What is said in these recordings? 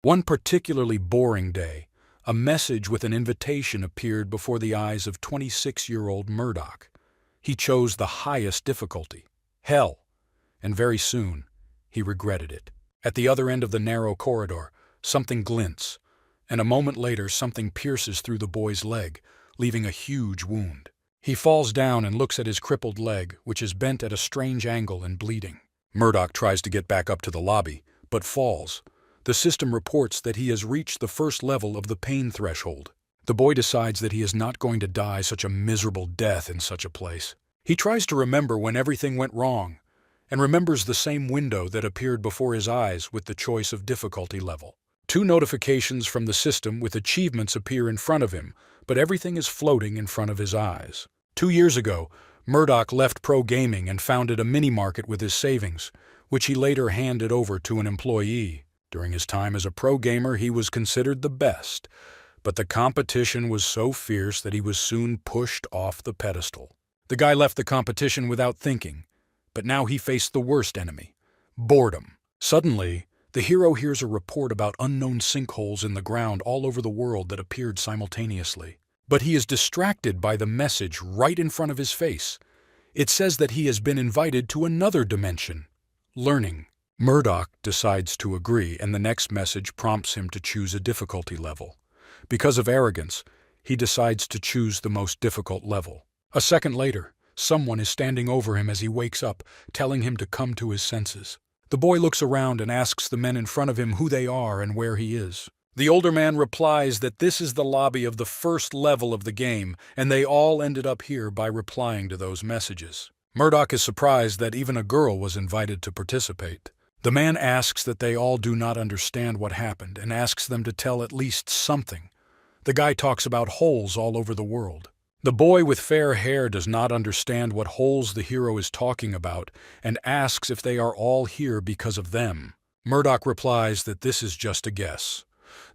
One particularly boring day, a message with an invitation appeared before the eyes of 26-year-old Murdoch. He chose the highest difficulty, hell, and very soon he regretted it. At the other end of the narrow corridor, something glints, and a moment later something pierces through the boy's leg, leaving a huge wound. He falls down and looks at his crippled leg, which is bent at a strange angle and bleeding. Murdoch tries to get back up to the lobby, but falls. The system reports that he has reached the first level of the pain threshold. The boy decides that he is not going to die such a miserable death in such a place. He tries to remember when everything went wrong, and remembers the same window that appeared before his eyes with the choice of difficulty level. 2 notifications from the system with achievements appear in front of him, but everything is floating in front of his eyes. 2 years ago, Murdoch left pro gaming and founded a mini-market with his savings, which he later handed over to an employee. During his time as a pro gamer, he was considered the best, but the competition was so fierce that he was soon pushed off the pedestal. The guy left the competition without thinking, but now he faced the worst enemy, boredom. Suddenly, the hero hears a report about unknown sinkholes in the ground all over the world that appeared simultaneously. But he is distracted by the message right in front of his face. It says that he has been invited to another dimension, learning. Murdoch decides to agree, and the next message prompts him to choose a difficulty level. Because of arrogance, he decides to choose the most difficult level. A second later, someone is standing over him as he wakes up, telling him to come to his senses. The boy looks around and asks the men in front of him who they are and where he is. The older man replies that this is the lobby of the first level of the game, and they all ended up here by replying to those messages. Murdoch is surprised that even a girl was invited to participate. The man asks that they all do not understand what happened and asks them to tell at least something. The guy talks about holes all over the world. The boy with fair hair does not understand what holes the hero is talking about and asks if they are all here because of them. Murdoch replies that this is just a guess.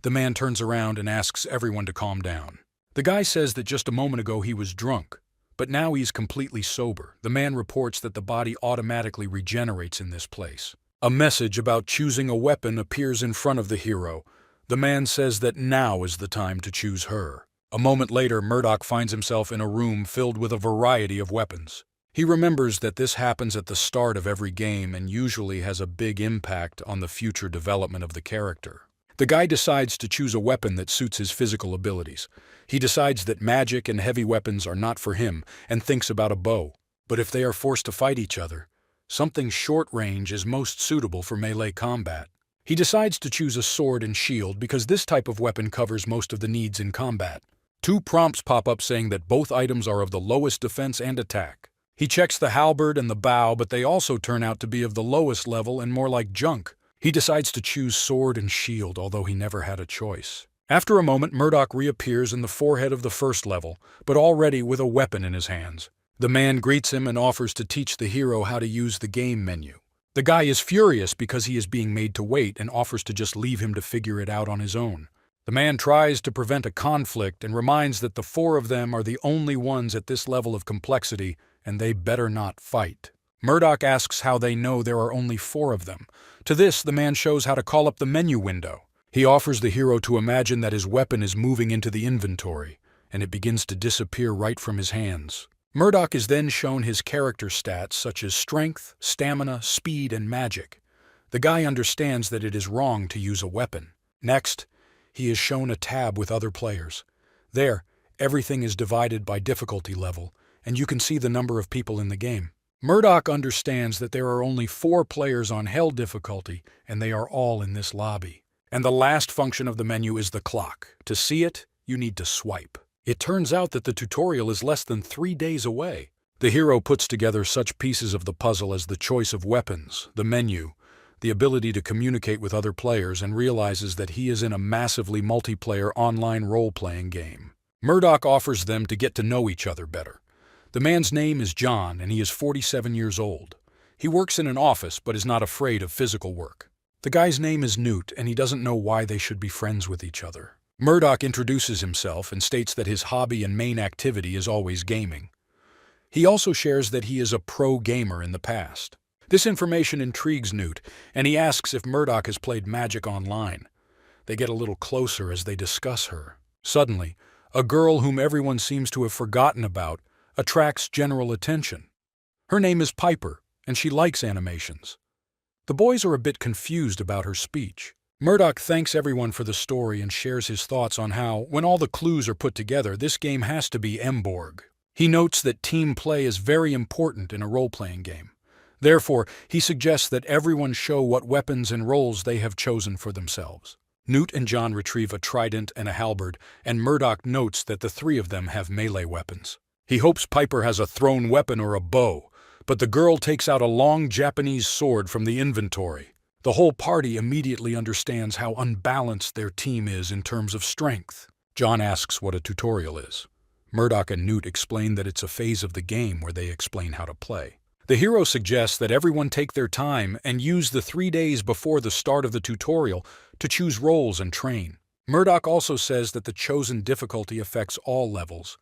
The man turns around and asks everyone to calm down. The guy says that just a moment ago he was drunk, but now he's completely sober. The man reports that the body automatically regenerates in this place. A message about choosing a weapon appears in front of the hero. The man says that now is the time to choose her. A moment later, Murdoch finds himself in a room filled with a variety of weapons. He remembers that this happens at the start of every game and usually has a big impact on the future development of the character. The guy decides to choose a weapon that suits his physical abilities. He decides that magic and heavy weapons are not for him and thinks about a bow. But if they are forced to fight each other, something short range is most suitable for melee combat. He decides to choose a sword and shield because this type of weapon covers most of the needs in combat. 2 prompts pop up saying that both items are of the lowest defense and attack. He checks the halberd and the bow, but they also turn out to be of the lowest level and more like junk. He decides to choose sword and shield, although he never had a choice. After a moment, Murdoch reappears in the forehead of the first level, but already with a weapon in his hands. The man greets him and offers to teach the hero how to use the game menu. The guy is furious because he is being made to wait and offers to just leave him to figure it out on his own. The man tries to prevent a conflict and reminds that the 4 of them are the only ones at this level of complexity, and they better not fight. Murdoch asks how they know there are only 4 of them. To this, the man shows how to call up the menu window. He offers the hero to imagine that his weapon is moving into the inventory, and it begins to disappear right from his hands. Murdoch is then shown his character stats such as strength, stamina, speed, and magic. The guy understands that it is wrong to use a weapon. Next, he is shown a tab with other players. There, everything is divided by difficulty level, and you can see the number of people in the game. Murdoch understands that there are only 4 players on Hell difficulty, and they are all in this lobby. And the last function of the menu is the clock. To see it, you need to swipe. It turns out that the tutorial is less than 3 days away. The hero puts together such pieces of the puzzle as the choice of weapons, the menu, the ability to communicate with other players, and realizes that he is in a massively multiplayer online role-playing game. Murdoch offers them to get to know each other better. The man's name is John, and he is 47 years old. He works in an office but is not afraid of physical work. The guy's name is Newt, and he doesn't know why they should be friends with each other. Murdoch introduces himself and states that his hobby and main activity is always gaming. He also shares that he is a pro gamer in the past. This information intrigues Newt, and he asks if Murdoch has played Magic online. They get a little closer as they discuss her. Suddenly, a girl whom everyone seems to have forgotten about attracts general attention. Her name is Piper, and she likes animations. The boys are a bit confused about her speech. Murdoch thanks everyone for the story and shares his thoughts on how, when all the clues are put together, this game has to be Mborg. He notes that team play is very important in a role-playing game. Therefore, he suggests that everyone show what weapons and roles they have chosen for themselves. Newt and John retrieve a trident and a halberd, and Murdoch notes that the three of them have melee weapons. He hopes Piper has a thrown weapon or a bow, but the girl takes out a long Japanese sword from the inventory. The whole party immediately understands how unbalanced their team is in terms of strength. John asks what a tutorial is. Murdoch and Newt explain that it's a phase of the game where they explain how to play. The hero suggests that everyone take their time and use the 3 days before the start of the tutorial to choose roles and train. Murdoch also says that the chosen difficulty affects all levels.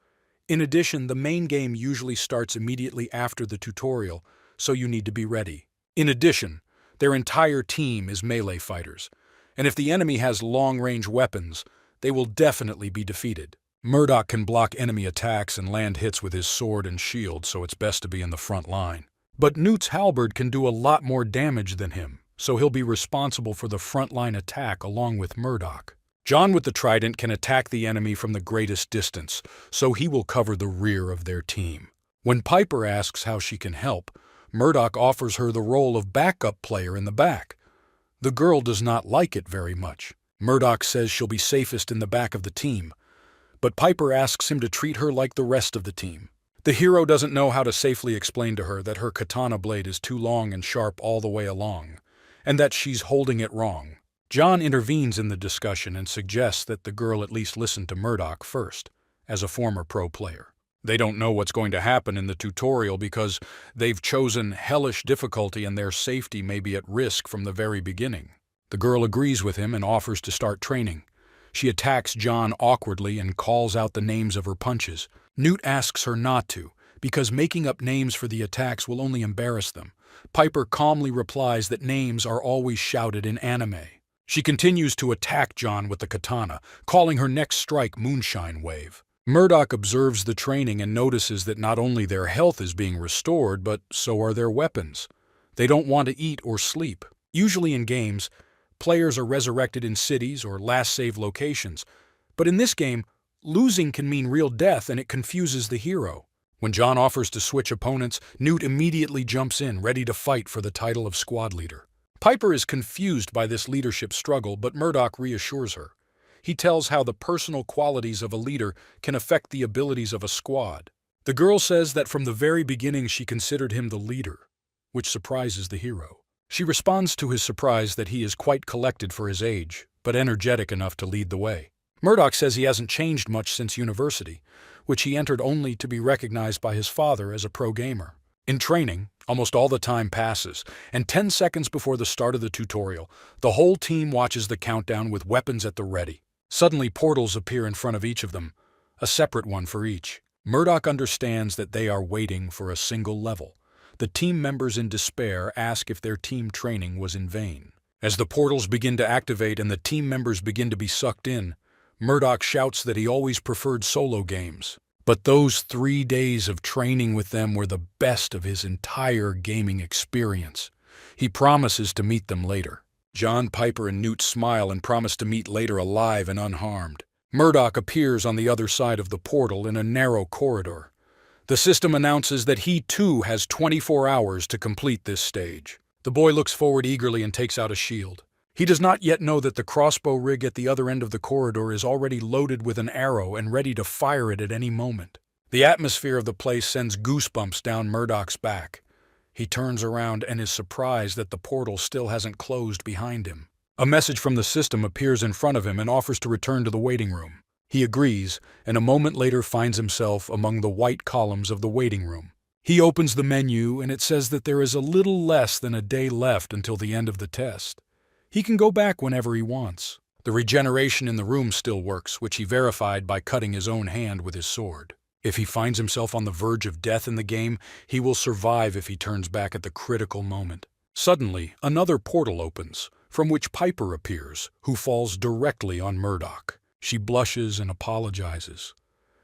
In addition, the main game usually starts immediately after the tutorial, so you need to be ready. In addition, their entire team is melee fighters, and if the enemy has long-range weapons, they will definitely be defeated. Murdoch can block enemy attacks and land hits with his sword and shield, so it's best to be in the front line. But Newt's halberd can do a lot more damage than him, so he'll be responsible for the frontline attack along with Murdoch. John with the trident can attack the enemy from the greatest distance, so he will cover the rear of their team. When Piper asks how she can help, Murdoch offers her the role of backup player in the back. The girl does not like it very much. Murdoch says she'll be safest in the back of the team, but Piper asks him to treat her like the rest of the team. The hero doesn't know how to safely explain to her that her katana blade is too long and sharp all the way along, and that she's holding it wrong. John intervenes in the discussion and suggests that the girl at least listen to Murdoch first, as a former pro player. They don't know what's going to happen in the tutorial because they've chosen hellish difficulty and their safety may be at risk from the very beginning. The girl agrees with him and offers to start training. She attacks John awkwardly and calls out the names of her punches. Newt asks her not to, because making up names for the attacks will only embarrass them. Piper calmly replies that names are always shouted in anime. She continues to attack John with the katana, calling her next strike Moonshine Wave. Murdoch observes the training and notices that not only their health is being restored, but so are their weapons. They don't want to eat or sleep. Usually in games, players are resurrected in cities or last save locations, but in this game, losing can mean real death and it confuses the hero. When John offers to switch opponents, Newt immediately jumps in, ready to fight for the title of squad leader. Piper is confused by this leadership struggle, but Murdoch reassures her. He tells how the personal qualities of a leader can affect the abilities of a squad. The girl says that from the very beginning she considered him the leader, which surprises the hero. She responds to his surprise that he is quite collected for his age, but energetic enough to lead the way. Murdoch says he hasn't changed much since university, which he entered only to be recognized by his father as a pro gamer. In training, almost all the time passes, and 10 seconds before the start of the tutorial, the whole team watches the countdown with weapons at the ready. Suddenly, portals appear in front of each of them, a separate one for each. Murdoch understands that they are waiting for a single level. The team members in despair ask if their team training was in vain. As the portals begin to activate and the team members begin to be sucked in, Murdoch shouts that he always preferred solo games. But those 3 days of training with them were the best of his entire gaming experience. He promises to meet them later. John, Piper, and Newt smile and promise to meet later alive and unharmed. Murdoch appears on the other side of the portal in a narrow corridor. The system announces that he too has 24 hours to complete this stage. The boy looks forward eagerly and takes out a shield. He does not yet know that the crossbow rig at the other end of the corridor is already loaded with an arrow and ready to fire it at any moment. The atmosphere of the place sends goosebumps down Murdoch's back. He turns around and is surprised that the portal still hasn't closed behind him. A message from the system appears in front of him and offers to return to the waiting room. He agrees, and a moment later finds himself among the white columns of the waiting room. He opens the menu and it says that there is a little less than a day left until the end of the test. He can go back whenever he wants. The regeneration in the room still works, which he verified by cutting his own hand with his sword. If he finds himself on the verge of death in the game, he will survive if he turns back at the critical moment. Suddenly, another portal opens, from which Piper appears, who falls directly on Murdoch. She blushes and apologizes.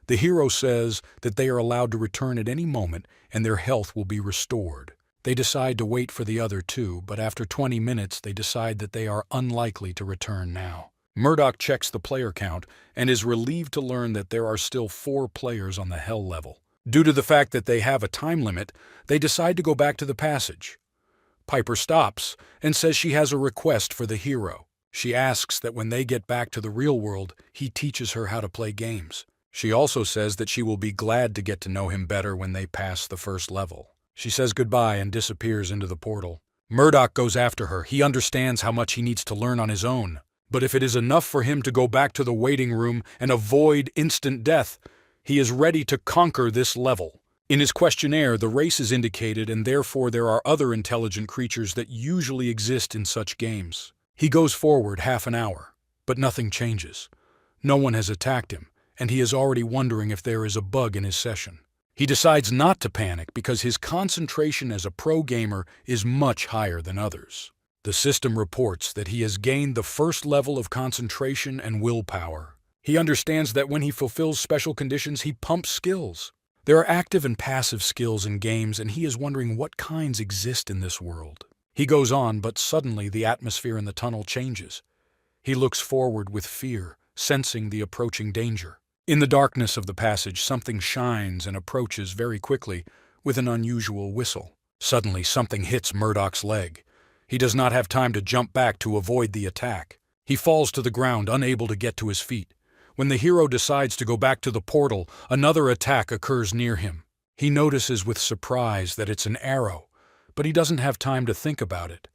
The hero says that they are allowed to return at any moment and their health will be restored. They decide to wait for the other two, but after 20 minutes they decide that they are unlikely to return now. Murdoch checks the player count and is relieved to learn that there are still 4 players on the Hell level. Due to the fact that they have a time limit, they decide to go back to the passage. Piper stops and says she has a request for the hero. She asks that when they get back to the real world, he teaches her how to play games. She also says that she will be glad to get to know him better when they pass the first level. She says goodbye and disappears into the portal. Murdoch goes after her. He understands how much he needs to learn on his own. But if it is enough for him to go back to the waiting room and avoid instant death, he is ready to conquer this level. In his questionnaire, the race is indicated, and therefore there are other intelligent creatures that usually exist in such games. He goes forward half an hour, but nothing changes. No one has attacked him, and he is already wondering if there is a bug in his session. He decides not to panic because his concentration as a pro gamer is much higher than others. The system reports that he has gained the first level of concentration and willpower. He understands that when he fulfills special conditions, he pumps skills. There are active and passive skills in games, and he is wondering what kinds exist in this world. He goes on, but suddenly the atmosphere in the tunnel changes. He looks forward with fear, sensing the approaching danger. In the darkness of the passage, something shines and approaches very quickly with an unusual whistle. Suddenly, something hits Murdoch's leg. He does not have time to jump back to avoid the attack. He falls to the ground, unable to get to his feet. When the hero decides to go back to the portal, another attack occurs near him. He notices with surprise that it's an arrow, but he doesn't have time to think about it,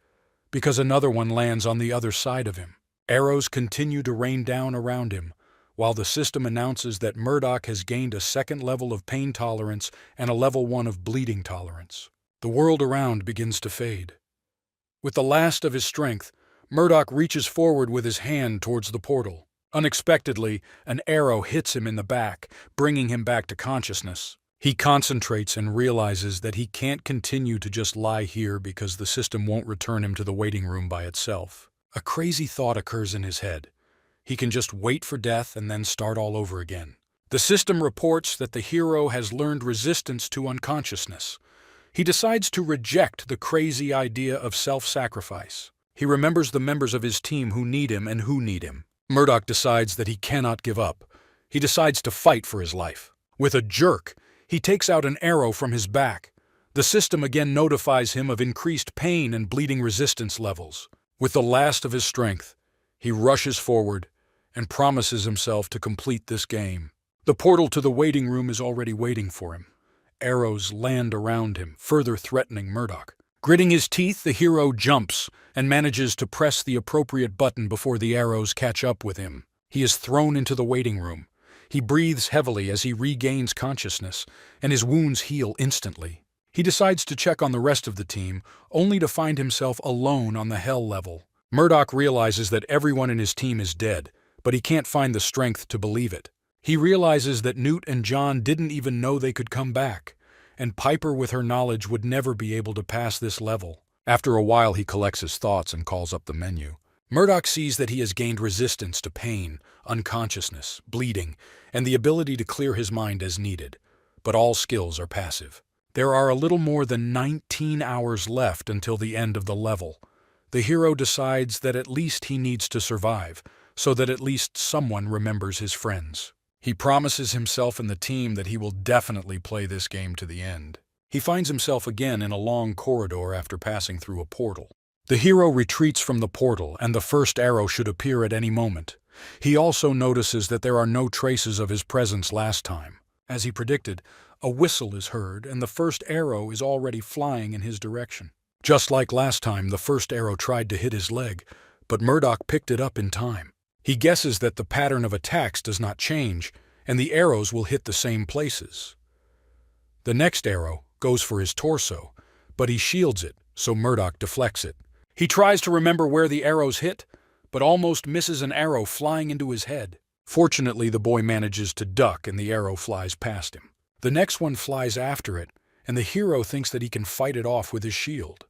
because another one lands on the other side of him. Arrows continue to rain down around him, while the system announces that Murdoch has gained a second level of pain tolerance and a level 1 of bleeding tolerance. The world around begins to fade. With the last of his strength, Murdoch reaches forward with his hand towards the portal. Unexpectedly, an arrow hits him in the back, bringing him back to consciousness. He concentrates and realizes that he can't continue to just lie here because the system won't return him to the waiting room by itself. A crazy thought occurs in his head. He can just wait for death and then start all over again. The system reports that the hero has learned resistance to unconsciousness. He decides to reject the crazy idea of self-sacrifice. He remembers the members of his team who need him and who need him. Murdoch decides that he cannot give up. He decides to fight for his life. With a jerk, he takes out an arrow from his back. The system again notifies him of increased pain and bleeding resistance levels. With the last of his strength, he rushes forward and promises himself to complete this game. The portal to the waiting room is already waiting for him. Arrows land around him, further threatening Murdoch. Gritting his teeth, the hero jumps and manages to press the appropriate button before the arrows catch up with him. He is thrown into the waiting room. He breathes heavily as he regains consciousness, and his wounds heal instantly. He decides to check on the rest of the team, only to find himself alone on the Hell level. Murdoch realizes that everyone in his team is dead, but he can't find the strength to believe it. He realizes that Newt and John didn't even know they could come back, and Piper with her knowledge would never be able to pass this level. After a while, he collects his thoughts and calls up the menu. Murdoch sees that he has gained resistance to pain, unconsciousness, bleeding, and the ability to clear his mind as needed. But all skills are passive. There are a little more than 19 hours left until the end of the level. The hero decides that at least he needs to survive, so that at least someone remembers his friends. He promises himself and the team that he will definitely play this game to the end. He finds himself again in a long corridor after passing through a portal. The hero retreats from the portal, and the first arrow should appear at any moment. He also notices that there are no traces of his presence last time. As he predicted, a whistle is heard, and the first arrow is already flying in his direction. Just like last time, the first arrow tried to hit his leg, but Murdoch picked it up in time. He guesses that the pattern of attacks does not change, and the arrows will hit the same places. The next arrow goes for his torso, but he shields it, so Murdoch deflects it. He tries to remember where the arrows hit, but almost misses an arrow flying into his head. Fortunately, the boy manages to duck and the arrow flies past him. The next one flies after it, and the hero thinks that he can fight it off with his shield.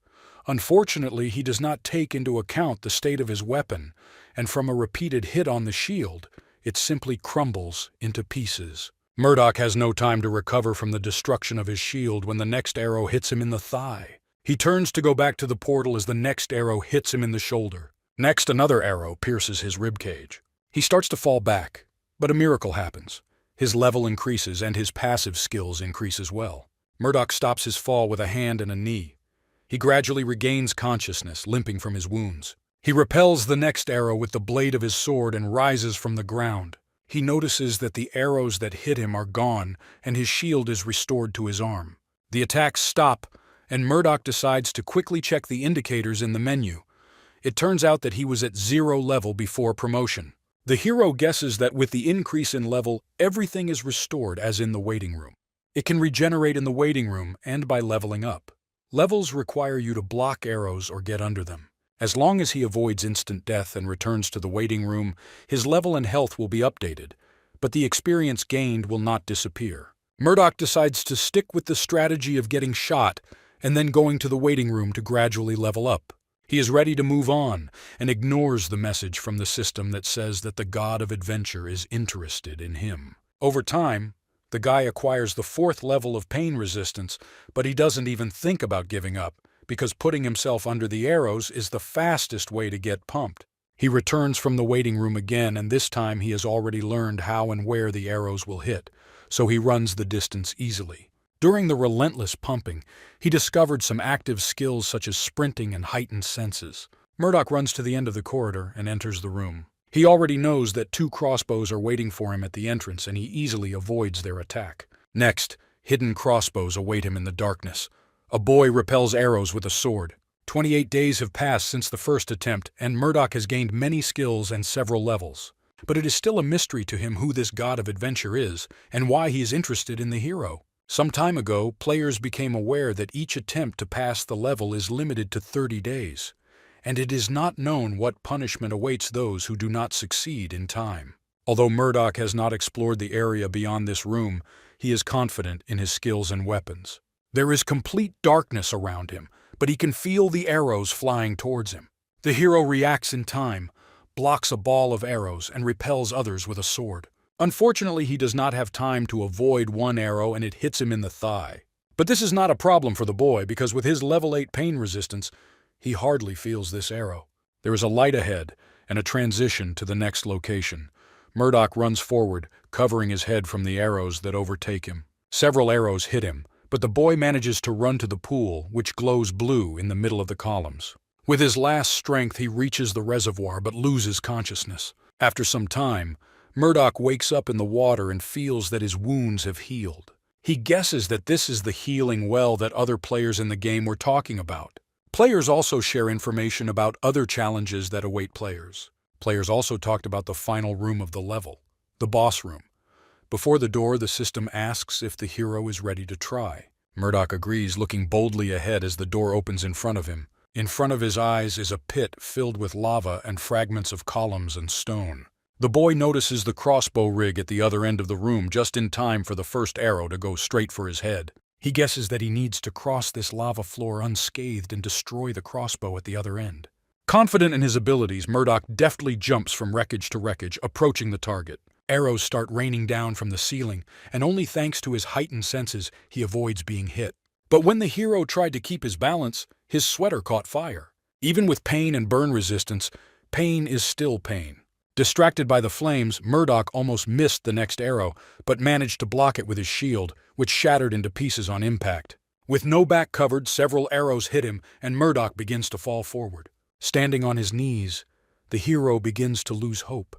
Unfortunately, he does not take into account the state of his weapon, and from a repeated hit on the shield, it simply crumbles into pieces. Murdoch has no time to recover from the destruction of his shield when the next arrow hits him in the thigh. He turns to go back to the portal as the next arrow hits him in the shoulder. Next, another arrow pierces his ribcage. He starts to fall back, but a miracle happens. His level increases and his passive skills increase as well. Murdoch stops his fall with a hand and a knee. He gradually regains consciousness, limping from his wounds. He repels the next arrow with the blade of his sword and rises from the ground. He notices that the arrows that hit him are gone and his shield is restored to his arm. The attacks stop, and Murdoch decides to quickly check the indicators in the menu. It turns out that he was at 0 level before promotion. The hero guesses that with the increase in level, everything is restored as in the waiting room. It can regenerate in the waiting room and by leveling up. Levels require you to block arrows or get under them. As long as he avoids instant death and returns to the waiting room, his level and health will be updated, but the experience gained will not disappear. Murdoch decides to stick with the strategy of getting shot and then going to the waiting room to gradually level up. He is ready to move on and ignores the message from the system that says that the god of adventure is interested in him. Over time, the guy acquires the 4th level of pain resistance, but he doesn't even think about giving up, because putting himself under the arrows is the fastest way to get pumped. He returns from the waiting room again, and this time he has already learned how and where the arrows will hit, so he runs the distance easily. During the relentless pumping, he discovered some active skills such as sprinting and heightened senses. Murdoch runs to the end of the corridor and enters the room. He already knows that 2 crossbows are waiting for him at the entrance, and he easily avoids their attack. Next, hidden crossbows await him in the darkness. A boy repels arrows with a sword. 28 days have passed since the first attempt, and Murdoch has gained many skills and several levels. But it is still a mystery to him who this god of adventure is, and why he is interested in the hero. Some time ago, players became aware that each attempt to pass the level is limited to 30 days, and it is not known what punishment awaits those who do not succeed in time. Although Murdoch has not explored the area beyond this room, he is confident in his skills and weapons. There is complete darkness around him, but he can feel the arrows flying towards him. The hero reacts in time, blocks a ball of arrows, and repels others with a sword. Unfortunately, he does not have time to avoid one arrow and it hits him in the thigh. But this is not a problem for the boy because with his level 8 pain resistance, he hardly feels this arrow. There is a light ahead and a transition to the next location. Murdoch runs forward, covering his head from the arrows that overtake him. Several arrows hit him, but the boy manages to run to the pool, which glows blue in the middle of the columns. With his last strength, he reaches the reservoir but loses consciousness. After some time, Murdoch wakes up in the water and feels that his wounds have healed. He guesses that this is the healing well that other players in the game were talking about. Players also share information about other challenges that await players. Players also talked about the final room of the level, the boss room. Before the door, the system asks if the hero is ready to try. Murdoch agrees, looking boldly ahead as the door opens in front of him. In front of his eyes is a pit filled with lava and fragments of columns and stone. The boy notices the crossbow rig at the other end of the room just in time for the first arrow to go straight for his head. He guesses that he needs to cross this lava floor unscathed and destroy the crossbow at the other end. Confident in his abilities, Murdoch deftly jumps from wreckage to wreckage, approaching the target. Arrows start raining down from the ceiling, and only thanks to his heightened senses, he avoids being hit. But when the hero tried to keep his balance, his sweater caught fire. Even with pain and burn resistance, pain is still pain. Distracted by the flames, Murdoch almost missed the next arrow, but managed to block it with his shield, which shattered into pieces on impact. With no back covered, several arrows hit him, and Murdoch begins to fall forward. Standing on his knees, the hero begins to lose hope.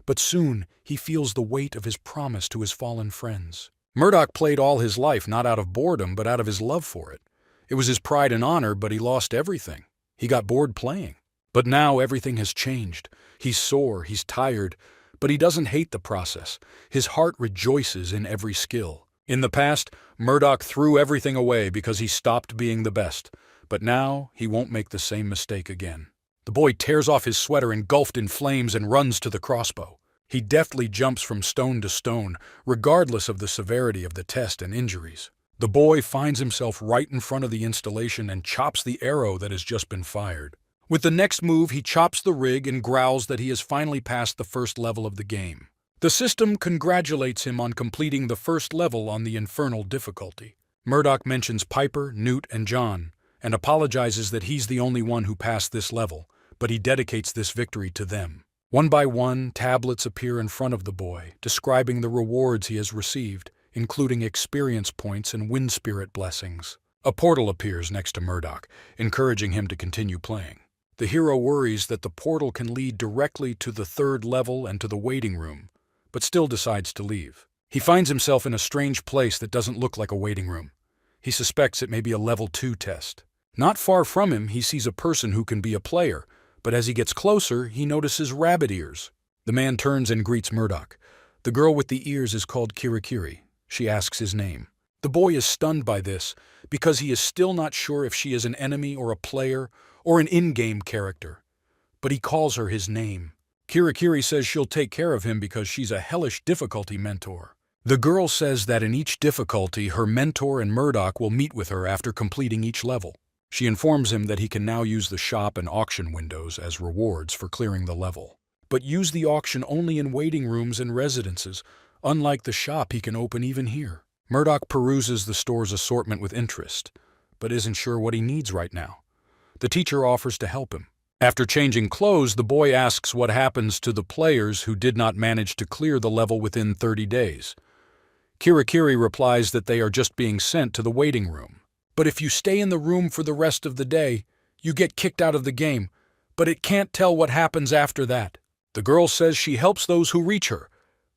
But soon, he feels the weight of his promise to his fallen friends. Murdoch played all his life not out of boredom, but out of his love for it. It was his pride and honor, but he lost everything. He got bored playing. But now everything has changed. He's sore, he's tired, but he doesn't hate the process. His heart rejoices in every skill. In the past, Murdoch threw everything away because he stopped being the best, but now he won't make the same mistake again. The boy tears off his sweater engulfed in flames and runs to the crossbow. He deftly jumps from stone to stone, regardless of the severity of the test and injuries. The boy finds himself right in front of the installation and chops the arrow that has just been fired. With the next move, he chops the rig and growls that he has finally passed the first level of the game. The system congratulates him on completing the first level on the infernal difficulty. Murdoch mentions Piper, Newt, and John, and apologizes that he's the only one who passed this level, but he dedicates this victory to them. One by one, tablets appear in front of the boy, describing the rewards he has received, including experience points and wind spirit blessings. A portal appears next to Murdoch, encouraging him to continue playing. The hero worries that the portal can lead directly to the third level and to the waiting room, but still decides to leave. He finds himself in a strange place that doesn't look like a waiting room. He suspects it may be a level 2 test. Not far from him, he sees a person who can be a player, but as he gets closer, he notices rabbit ears. The man turns and greets Murdoch. The girl with the ears is called Kirikiri. She asks his name. The boy is stunned by this, because he is still not sure if she is an enemy or a player or an in-game character. But he calls her his name. Kirikiri says she'll take care of him because she's a hellish difficulty mentor. The girl says that in each difficulty, her mentor and Murdoch will meet with her after completing each level. She informs him that he can now use the shop and auction windows as rewards for clearing the level, but use the auction only in waiting rooms and residences. Unlike the shop, he can open even here. Murdoch peruses the store's assortment with interest, but isn't sure what he needs right now. The teacher offers to help him. After changing clothes, the boy asks what happens to the players who did not manage to clear the level within 30 days. Kirikiri replies that they are just being sent to the waiting room. But if you stay in the room for the rest of the day, you get kicked out of the game, but it can't tell what happens after that. The girl says she helps those who reach her,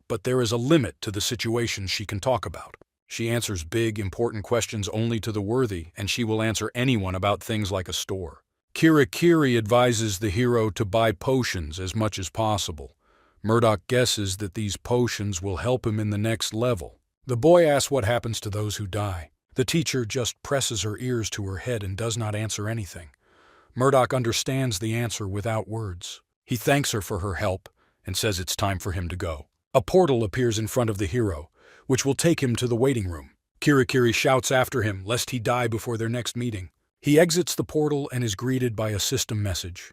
but there is a limit to the situations she can talk about. She answers big, important questions only to the worthy, and she will answer anyone about things like a store. Kirikiri advises the hero to buy potions as much as possible. Murdoch guesses that these potions will help him in the next level. The boy asks what happens to those who die. The teacher just presses her ears to her head and does not answer anything. Murdoch understands the answer without words. He thanks her for her help and says it's time for him to go. A portal appears in front of the hero, which will take him to the waiting room. Kirikiri shouts after him lest he die before their next meeting. He exits the portal and is greeted by a system message.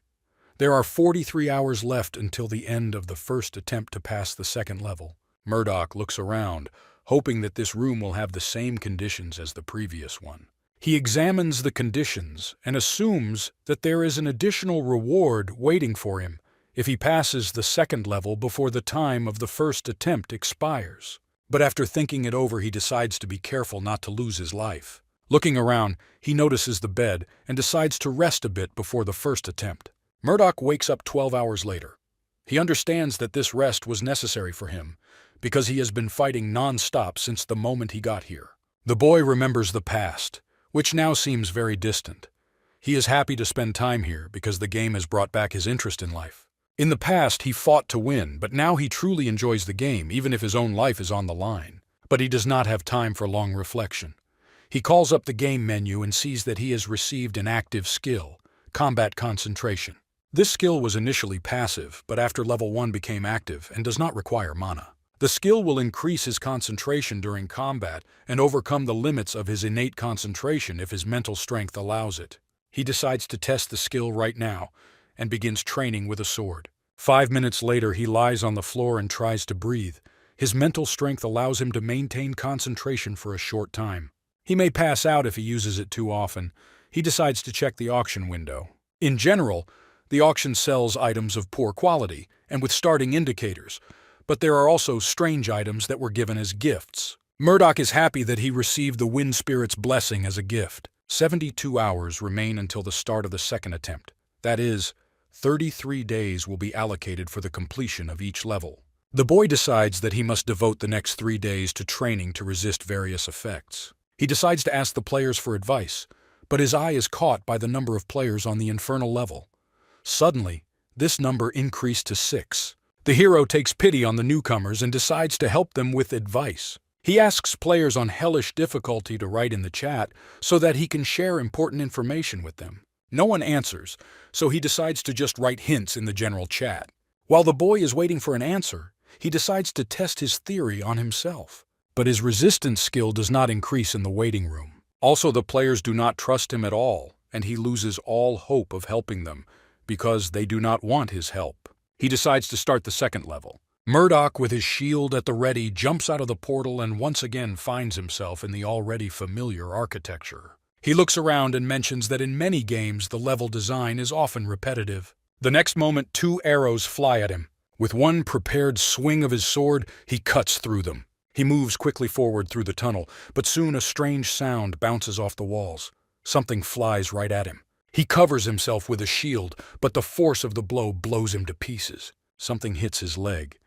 There are 43 hours left until the end of the first attempt to pass the second level. Murdoch looks around, hoping that this room will have the same conditions as the previous one. He examines the conditions and assumes that there is an additional reward waiting for him if he passes the second level before the time of the first attempt expires. But after thinking it over, he decides to be careful not to lose his life. Looking around, he notices the bed and decides to rest a bit before the first attempt. Murdoch wakes up 12 hours later. He understands that this rest was necessary for him, because he has been fighting non-stop since the moment he got here. The boy remembers the past, which now seems very distant. He is happy to spend time here because the game has brought back his interest in life. In the past, he fought to win, but now he truly enjoys the game, even if his own life is on the line. But he does not have time for long reflection. He calls up the game menu and sees that he has received an active skill, Combat Concentration. This skill was initially passive, but after level 1 became active and does not require mana. The skill will increase his concentration during combat and overcome the limits of his innate concentration if his mental strength allows it. He decides to test the skill right now and begins training with a sword. 5 minutes later, he lies on the floor and tries to breathe. His mental strength allows him to maintain concentration for a short time. He may pass out if he uses it too often. He decides to check the auction window. In general, the auction sells items of poor quality and with starting indicators, but there are also strange items that were given as gifts. Murdoch is happy that he received the Wind Spirit's blessing as a gift. 72 hours remain until the start of the second attempt. That is, 33 days will be allocated for the completion of each level. The boy decides that he must devote the next 3 days to training to resist various effects. He decides to ask the players for advice, but his eye is caught by the number of players on the infernal level. Suddenly, this number increased to 6. The hero takes pity on the newcomers and decides to help them with advice. He asks players on hellish difficulty to write in the chat so that he can share important information with them. No one answers, so he decides to just write hints in the general chat. While the boy is waiting for an answer, he decides to test his theory on himself. But his resistance skill does not increase in the waiting room. Also, the players do not trust him at all, and he loses all hope of helping them because they do not want his help. He decides to start the second level. Murdoch, with his shield at the ready, jumps out of the portal and once again finds himself in the already familiar architecture. He looks around and mentions that in many games the level design is often repetitive. The next moment, 2 arrows fly at him. With one prepared swing of his sword, he cuts through them. He moves quickly forward through the tunnel, but soon a strange sound bounces off the walls. Something flies right at him. He covers himself with a shield, but the force of the blow blows him to pieces. Something hits his leg.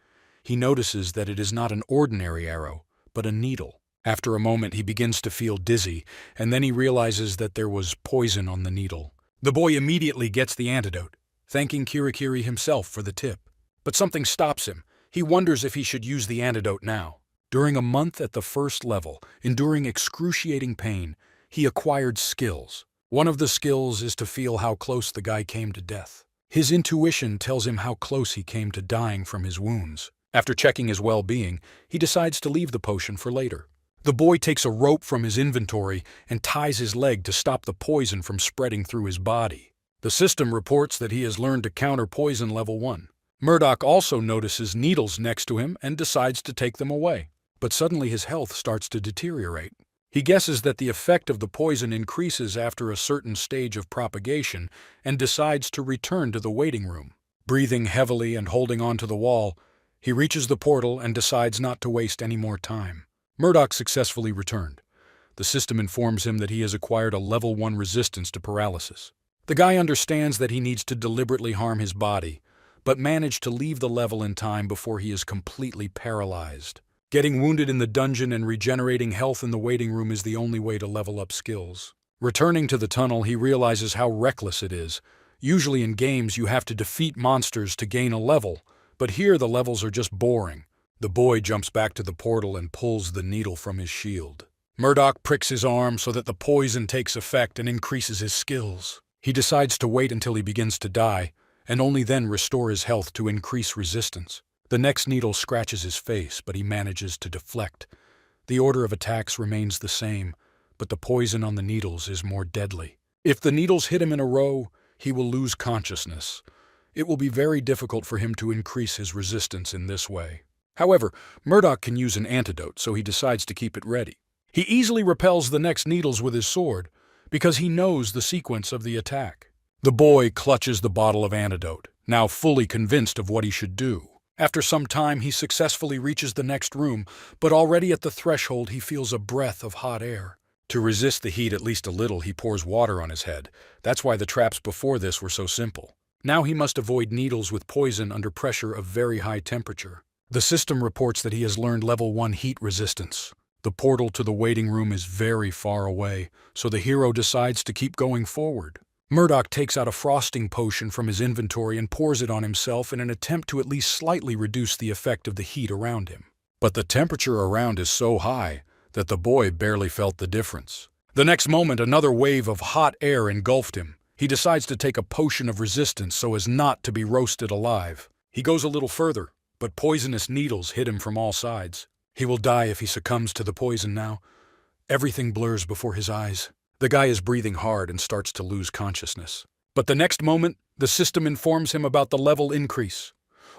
He notices that it is not an ordinary arrow, but a needle. After a moment, he begins to feel dizzy, and then he realizes that there was poison on the needle. The boy immediately gets the antidote, thanking Kirikiri himself for the tip. But something stops him. He wonders if he should use the antidote now. During a month at the first level, enduring excruciating pain, he acquired skills. One of the skills is to feel how close the guy came to death. His intuition tells him how close he came to dying from his wounds. After checking his well-being, he decides to leave the potion for later. The boy takes a rope from his inventory and ties his leg to stop the poison from spreading through his body. The system reports that he has learned to counter poison level 1. Murdoch also notices needles next to him and decides to take them away. But suddenly his health starts to deteriorate. He guesses that the effect of the poison increases after a certain stage of propagation and decides to return to the waiting room. Breathing heavily and holding onto the wall, he reaches the portal and decides not to waste any more time. Murdoch successfully returned. The system informs him that he has acquired a level 1 resistance to paralysis. The guy understands that he needs to deliberately harm his body, but managed to leave the level in time before he is completely paralyzed. Getting wounded in the dungeon and regenerating health in the waiting room is the only way to level up skills. Returning to the tunnel, he realizes how reckless it is. Usually in games you have to defeat monsters to gain a level, but here the levels are just boring. The boy jumps back to the portal and pulls the needle from his shield. Murdoch pricks his arm so that the poison takes effect and increases his skills. He decides to wait until he begins to die, and only then restore his health to increase resistance. The next needle scratches his face, but he manages to deflect. The order of attacks remains the same, but the poison on the needles is more deadly. If the needles hit him in a row, he will lose consciousness. It will be very difficult for him to increase his resistance in this way. However, Murdoch can use an antidote, so he decides to keep it ready. He easily repels the next needles with his sword, because he knows the sequence of the attack. The boy clutches the bottle of antidote, now fully convinced of what he should do. After some time, he successfully reaches the next room, but already at the threshold he feels a breath of hot air. To resist the heat at least a little, he pours water on his head. That's why the traps before this were so simple. Now he must avoid needles with poison under pressure of very high temperature. The system reports that he has learned level 1 heat resistance. The portal to the waiting room is very far away, so the hero decides to keep going forward. Murdoch takes out a frosting potion from his inventory and pours it on himself in an attempt to at least slightly reduce the effect of the heat around him. But the temperature around is so high that the boy barely felt the difference. The next moment, another wave of hot air engulfed him. He decides to take a potion of resistance so as not to be roasted alive. He goes a little further, but poisonous needles hit him from all sides. He will die if he succumbs to the poison now. Everything blurs before his eyes. The guy is breathing hard and starts to lose consciousness. But the next moment, the system informs him about the level increase.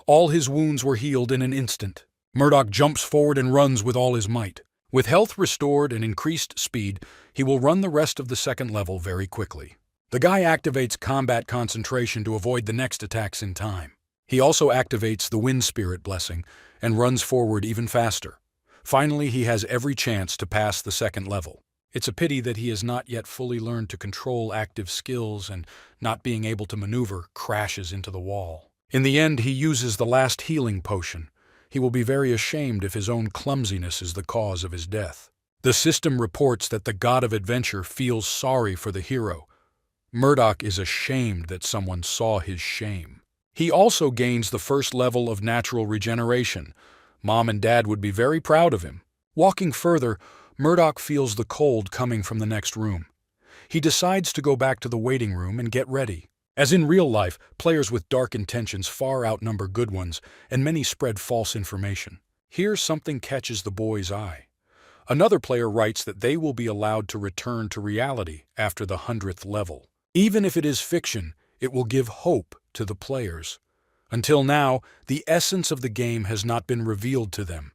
All his wounds were healed in an instant. Murdoch jumps forward and runs with all his might. With health restored and increased speed, he will run the rest of the second level very quickly. The guy activates combat concentration to avoid the next attacks in time. He also activates the Wind Spirit blessing and runs forward even faster. Finally, he has every chance to pass the second level. It's a pity that he has not yet fully learned to control active skills and, not being able to maneuver, crashes into the wall. In the end, he uses the last healing potion. He will be very ashamed if his own clumsiness is the cause of his death. The system reports that the god of adventure feels sorry for the hero. Murdoch is ashamed that someone saw his shame. He also gains the first level of natural regeneration. Mom and Dad would be very proud of him. Walking further, Murdoch feels the cold coming from the next room. He decides to go back to the waiting room and get ready. As in real life, players with dark intentions far outnumber good ones, and many spread false information. Here something catches the boy's eye. Another player writes that they will be allowed to return to reality after the 100th level. Even if it is fiction, it will give hope to the players. Until now, the essence of the game has not been revealed to them.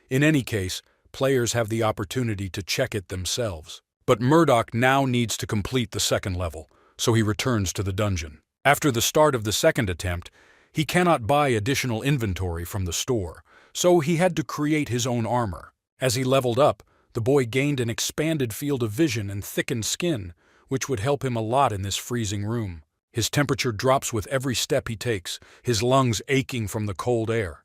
In any case, players have the opportunity to check it themselves. But Murdoch now needs to complete the second level, so he returns to the dungeon. After the start of the second attempt, he cannot buy additional inventory from the store, so he had to create his own armor. As he leveled up, the boy gained an expanded field of vision and thickened skin, which would help him a lot in this freezing room. His temperature drops with every step he takes, his lungs aching from the cold air.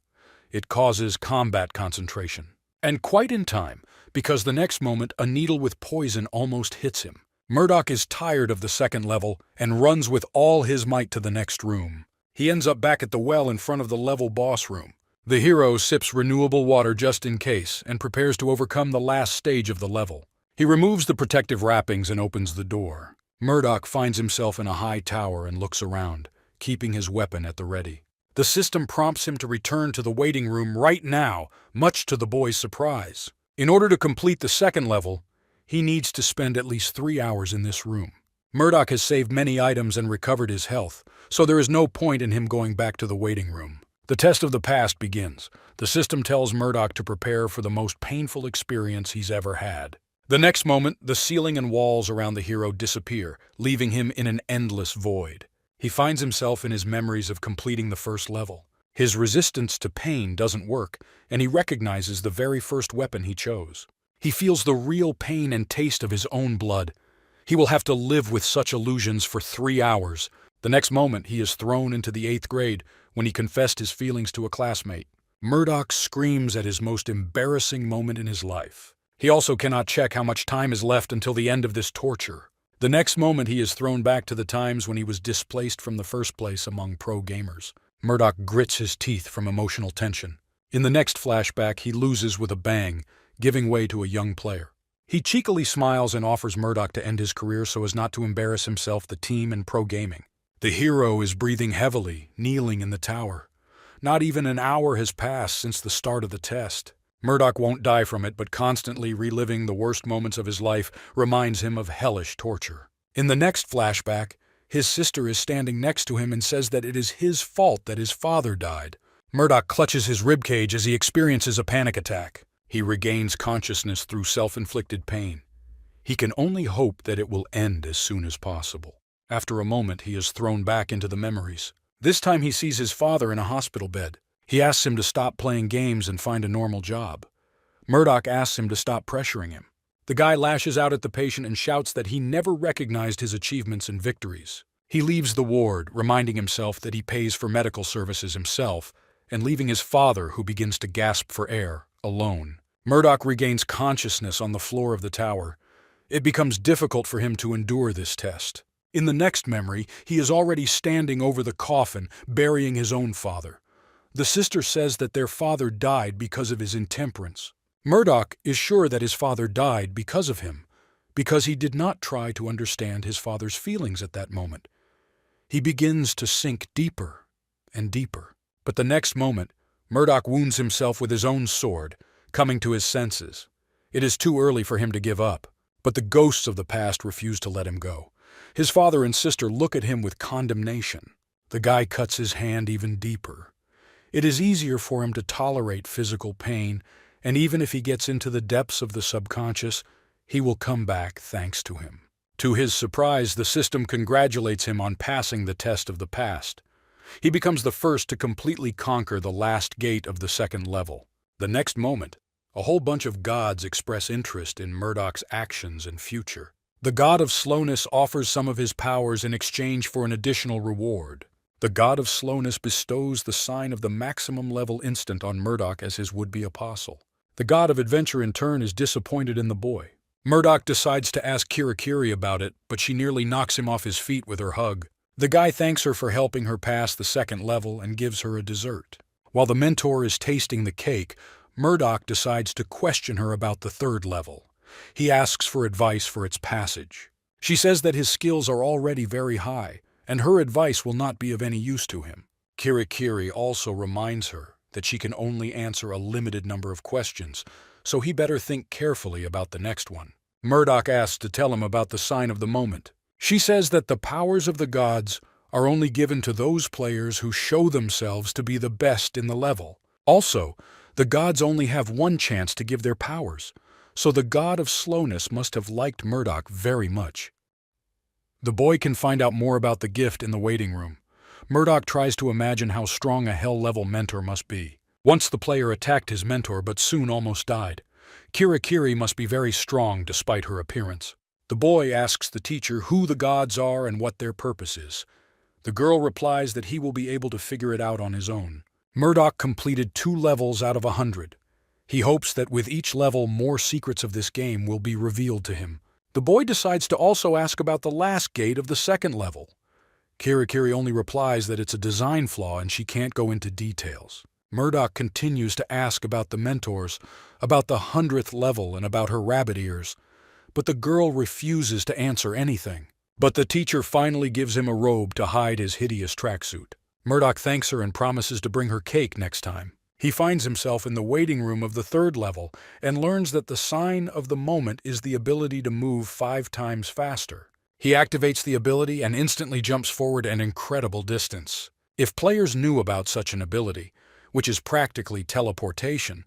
It causes combat concentration. And quite in time, because the next moment a needle with poison almost hits him. Murdoch is tired of the second level and runs with all his might to the next room. He ends up back at the well in front of the level boss room. The hero sips renewable water just in case and prepares to overcome the last stage of the level. He removes the protective wrappings and opens the door. Murdoch finds himself in a high tower and looks around, keeping his weapon at the ready. The system prompts him to return to the waiting room right now, much to the boy's surprise. In order to complete the second level, he needs to spend at least 3 hours in this room. Murdoch has saved many items and recovered his health, so there is no point in him going back to the waiting room. The test of the past begins. The system tells Murdoch to prepare for the most painful experience he's ever had. The next moment, the ceiling and walls around the hero disappear, leaving him in an endless void. He finds himself in his memories of completing the first level. His resistance to pain doesn't work, and he recognizes the very first weapon he chose. He feels the real pain and taste of his own blood. He will have to live with such illusions for 3 hours. The next moment, he is thrown into the 8th grade when he confessed his feelings to a classmate. Murdoch screams at his most embarrassing moment in his life. He also cannot check how much time is left until the end of this torture. The next moment, he is thrown back to the times when he was displaced from the first place among pro gamers. Murdoch grits his teeth from emotional tension. In the next flashback, he loses with a bang, giving way to a young player. He cheekily smiles and offers Murdoch to end his career so as not to embarrass himself, the team, and pro gaming. The hero is breathing heavily, kneeling in the tower. Not even an hour has passed since the start of the test. Murdoch won't die from it, but constantly reliving the worst moments of his life reminds him of hellish torture. In the next flashback, his sister is standing next to him and says that it is his fault that his father died. Murdoch clutches his ribcage as he experiences a panic attack. He regains consciousness through self-inflicted pain. He can only hope that it will end as soon as possible. After a moment, he is thrown back into the memories. This time he sees his father in a hospital bed. He asks him to stop playing games and find a normal job. Murdoch asks him to stop pressuring him. The guy lashes out at the patient and shouts that he never recognized his achievements and victories. He leaves the ward, reminding himself that he pays for medical services himself, and leaving his father, who begins to gasp for air, alone. Murdoch regains consciousness on the floor of the tower. It becomes difficult for him to endure this test. In the next memory, he is already standing over the coffin, burying his own father. The sister says that their father died because of his intemperance. Murdoch is sure that his father died because of him, because he did not try to understand his father's feelings at that moment. He begins to sink deeper and deeper. But the next moment, Murdoch wounds himself with his own sword, coming to his senses. It is too early for him to give up, but the ghosts of the past refuse to let him go. His father and sister look at him with condemnation. The guy cuts his hand even deeper. It is easier for him to tolerate physical pain, and even if he gets into the depths of the subconscious, he will come back thanks to him. To his surprise, the system congratulates him on passing the test of the past. He becomes the first to completely conquer the last gate of the second level. The next moment, a whole bunch of gods express interest in Murdoch's actions and future. The god of slowness offers some of his powers in exchange for an additional reward. The god of slowness bestows the sign of the maximum level instant on Murdoch as his would-be apostle. The god of adventure in turn is disappointed in the boy. Murdoch decides to ask Kirikiri about it, but she nearly knocks him off his feet with her hug. The guy thanks her for helping her pass the second level and gives her a dessert. While the mentor is tasting the cake, Murdoch decides to question her about the third level. He asks for advice for its passage. She says that his skills are already very high, and her advice will not be of any use to him. Kirikiri also reminds her that she can only answer a limited number of questions, so he better think carefully about the next one. Murdoch asks to tell him about the sign of the moment. She says that the powers of the gods are only given to those players who show themselves to be the best in the level. Also, the gods only have one chance to give their powers, so the god of slowness must have liked Murdoch very much. The boy can find out more about the gift in the waiting room. Murdoch tries to imagine how strong a hell-level mentor must be. Once the player attacked his mentor but soon almost died. Kiri must be very strong despite her appearance. The boy asks the teacher who the gods are and what their purpose is. The girl replies that he will be able to figure it out on his own. Murdoch completed 2 levels out of 100. He hopes that with each level more secrets of this game will be revealed to him. The boy decides to also ask about the last gate of the second level. Kiri only replies that it's a design flaw and she can't go into details. Murdoch continues to ask about the mentors, about the 100th level and about her rabbit ears, but the girl refuses to answer anything. But the teacher finally gives him a robe to hide his hideous tracksuit. Murdoch thanks her and promises to bring her cake next time. He finds himself in the waiting room of the 3rd level and learns that the sign of the moment is the ability to move 5 times faster. He activates the ability and instantly jumps forward an incredible distance. If players knew about such an ability, which is practically teleportation,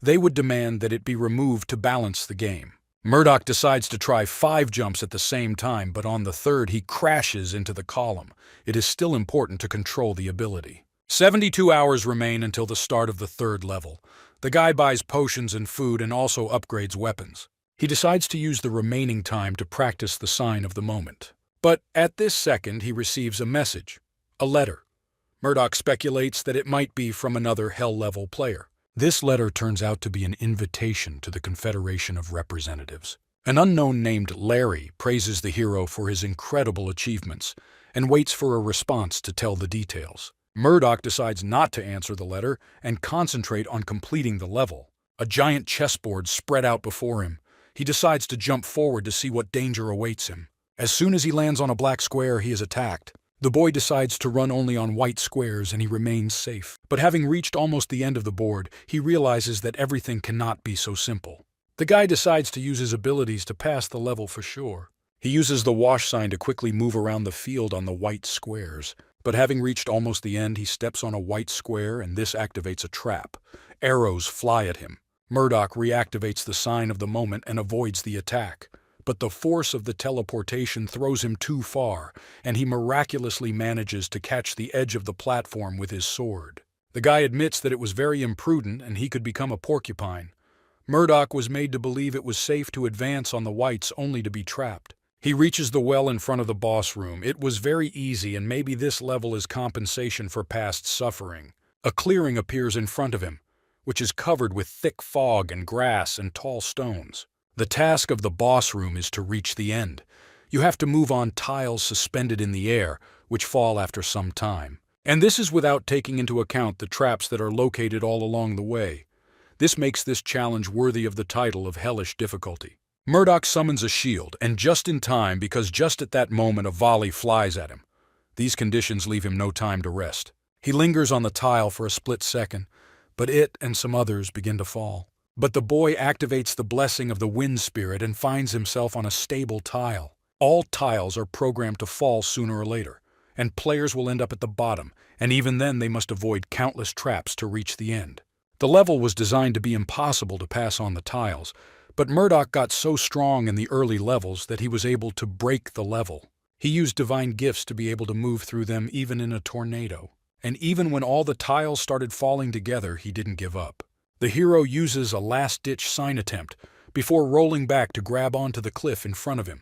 they would demand that it be removed to balance the game. Murdoch decides to try 5 jumps at the same time, but on the 3rd he crashes into the column. It is still important to control the ability. 72 hours remain until the start of the 3rd level. The guy buys potions and food and also upgrades weapons. He decides to use the remaining time to practice the sign of the moment. But at this second he receives a message, a letter. Murdoch speculates that it might be from another hell-level player. This letter turns out to be an invitation to the Confederation of Representatives. An unknown named Larry praises the hero for his incredible achievements and waits for a response to tell the details. Murdoch decides not to answer the letter and concentrate on completing the level. A giant chessboard spread out before him. He decides to jump forward to see what danger awaits him. As soon as he lands on a black square, he is attacked. The boy decides to run only on white squares and he remains safe. But having reached almost the end of the board, he realizes that everything cannot be so simple. The guy decides to use his abilities to pass the level for sure. He uses the wash sign to quickly move around the field on the white squares. But having reached almost the end, he steps on a white square and this activates a trap. Arrows fly at him. Murdoch reactivates the sign of the moment and avoids the attack. But the force of the teleportation throws him too far, and he miraculously manages to catch the edge of the platform with his sword. The guy admits that it was very imprudent and he could become a porcupine. Murdoch was made to believe it was safe to advance on the whites only to be trapped. He reaches the well in front of the boss room. It was very easy, and maybe this level is compensation for past suffering. A clearing appears in front of him, which is covered with thick fog and grass and tall stones. The task of the boss room is to reach the end. You have to move on tiles suspended in the air, which fall after some time. And this is without taking into account the traps that are located all along the way. This makes this challenge worthy of the title of hellish difficulty. Murdoch summons a shield, and just in time because just at that moment a volley flies at him. These conditions leave him no time to rest. He lingers on the tile for a split second, but it and some others begin to fall. But the boy activates the blessing of the wind spirit and finds himself on a stable tile. All tiles are programmed to fall sooner or later, and players will end up at the bottom, and even then they must avoid countless traps to reach the end. The level was designed to be impossible to pass on the tiles, but Murdoch got so strong in the early levels that he was able to break the level. He used divine gifts to be able to move through them even in a tornado. And even when all the tiles started falling together, he didn't give up. The hero uses a last-ditch sign attempt before rolling back to grab onto the cliff in front of him,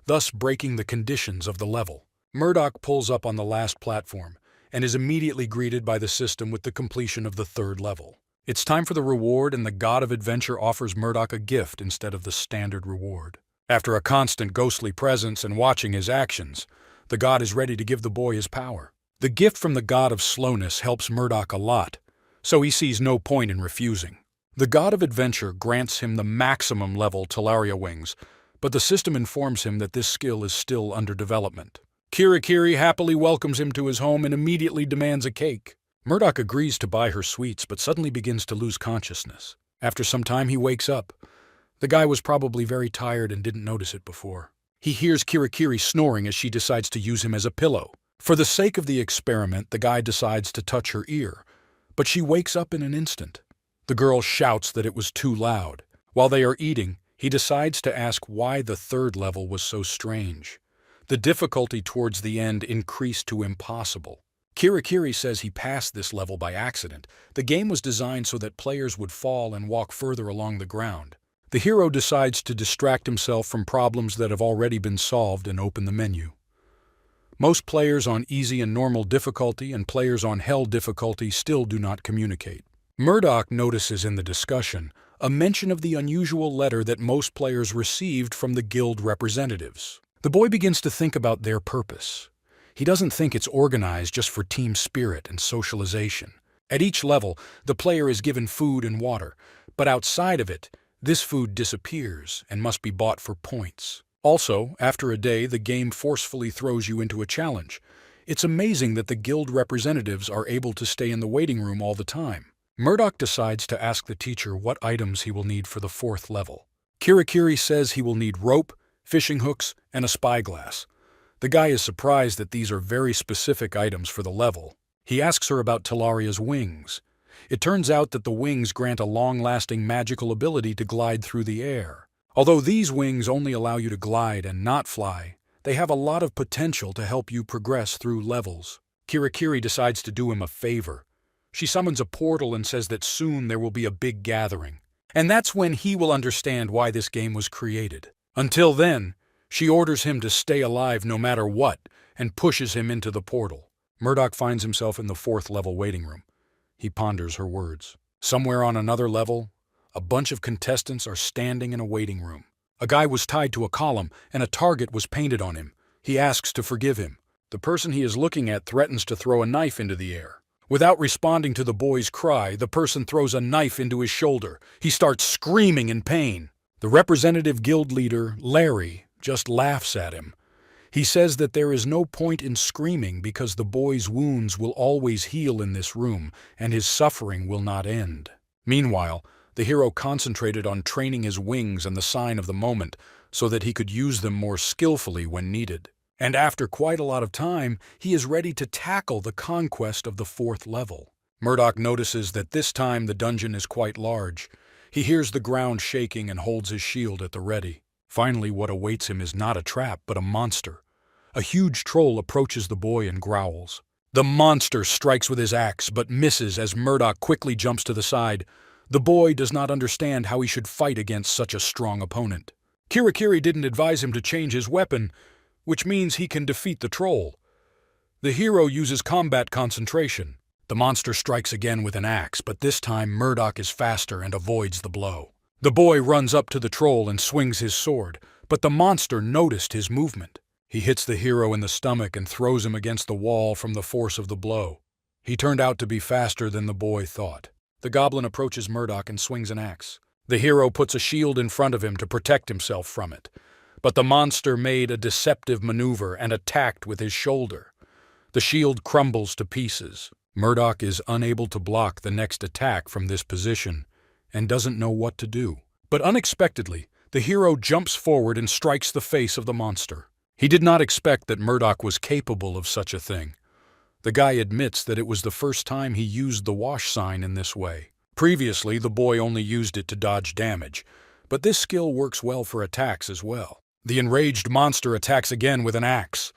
thus breaking the conditions of the level. Murdoch pulls up on the last platform and is immediately greeted by the system with the completion of the 3rd level. It's time for the reward, and the God of Adventure offers Murdoch a gift instead of the standard reward. After a constant ghostly presence and watching his actions, the god is ready to give the boy his power. The gift from the God of Slowness helps Murdoch a lot, so he sees no point in refusing. The God of Adventure grants him the maximum level Talaria wings, but the system informs him that this skill is still under development. Kiri happily welcomes him to his home and immediately demands a cake. Murdoch agrees to buy her sweets but suddenly begins to lose consciousness. After some time, he wakes up. The guy was probably very tired and didn't notice it before. He hears Kirikiri snoring as she decides to use him as a pillow. For the sake of the experiment, the guy decides to touch her ear, but she wakes up in an instant. The girl shouts that it was too loud. While they are eating, he decides to ask why the third level was so strange. The difficulty towards the end increased to impossible. Kirikiri says he passed this level by accident. The game was designed so that players would fall and walk further along the ground. The hero decides to distract himself from problems that have already been solved and open the menu. Most players on easy and normal difficulty and players on hell difficulty still do not communicate. Murdoch notices in the discussion a mention of the unusual letter that most players received from the guild representatives. The boy begins to think about their purpose. He doesn't think it's organized just for team spirit and socialization. At each level, the player is given food and water, but outside of it, this food disappears and must be bought for points. Also, after a day, the game forcefully throws you into a challenge. It's amazing that the guild representatives are able to stay in the waiting room all the time. Murdoch decides to ask the teacher what items he will need for the fourth level. Kirikiri says he will need rope, fishing hooks, and a spyglass. The guy is surprised that these are very specific items for the level. He asks her about Talaria's wings. It turns out that the wings grant a long-lasting magical ability to glide through the air. Although these wings only allow you to glide and not fly, they have a lot of potential to help you progress through levels. Kirikiri decides to do him a favor. She summons a portal and says that soon there will be a big gathering. And that's when he will understand why this game was created. Until then, she orders him to stay alive no matter what and pushes him into the portal. Murdoch finds himself in the fourth level waiting room. He ponders her words. Somewhere on another level, a bunch of contestants are standing in a waiting room. A guy was tied to a column and a target was painted on him. He asks to forgive him. The person he is looking at threatens to throw a knife into the air. Without responding to the boy's cry, the person throws a knife into his shoulder. He starts screaming in pain. The representative guild leader, Larry, just laughs at him. He says that there is no point in screaming because the boy's wounds will always heal in this room and his suffering will not end. Meanwhile, the hero concentrated on training his wings and the sign of the moment so that he could use them more skillfully when needed. And after quite a lot of time, he is ready to tackle the conquest of the fourth level. Murdoch notices that this time the dungeon is quite large. He hears the ground shaking and holds his shield at the ready. Finally, what awaits him is not a trap, but a monster. A huge troll approaches the boy and growls. The monster strikes with his axe, but misses as Murdoch quickly jumps to the side. The boy does not understand how he should fight against such a strong opponent. Kirikiri didn't advise him to change his weapon, which means he can defeat the troll. The hero uses combat concentration. The monster strikes again with an axe, but this time Murdoch is faster and avoids the blow. The boy runs up to the troll and swings his sword, but the monster noticed his movement. He hits the hero in the stomach and throws him against the wall from the force of the blow. He turned out to be faster than the boy thought. The goblin approaches Murdoch and swings an axe. The hero puts a shield in front of him to protect himself from it. But the monster made a deceptive maneuver and attacked with his shoulder. The shield crumbles to pieces. Murdoch is unable to block the next attack from this position and doesn't know what to do. But unexpectedly, the hero jumps forward and strikes the face of the monster. He did not expect that Murdoch was capable of such a thing. The guy admits that it was the first time he used the wash sign in this way. Previously, the boy only used it to dodge damage, but this skill works well for attacks as well. The enraged monster attacks again with an axe.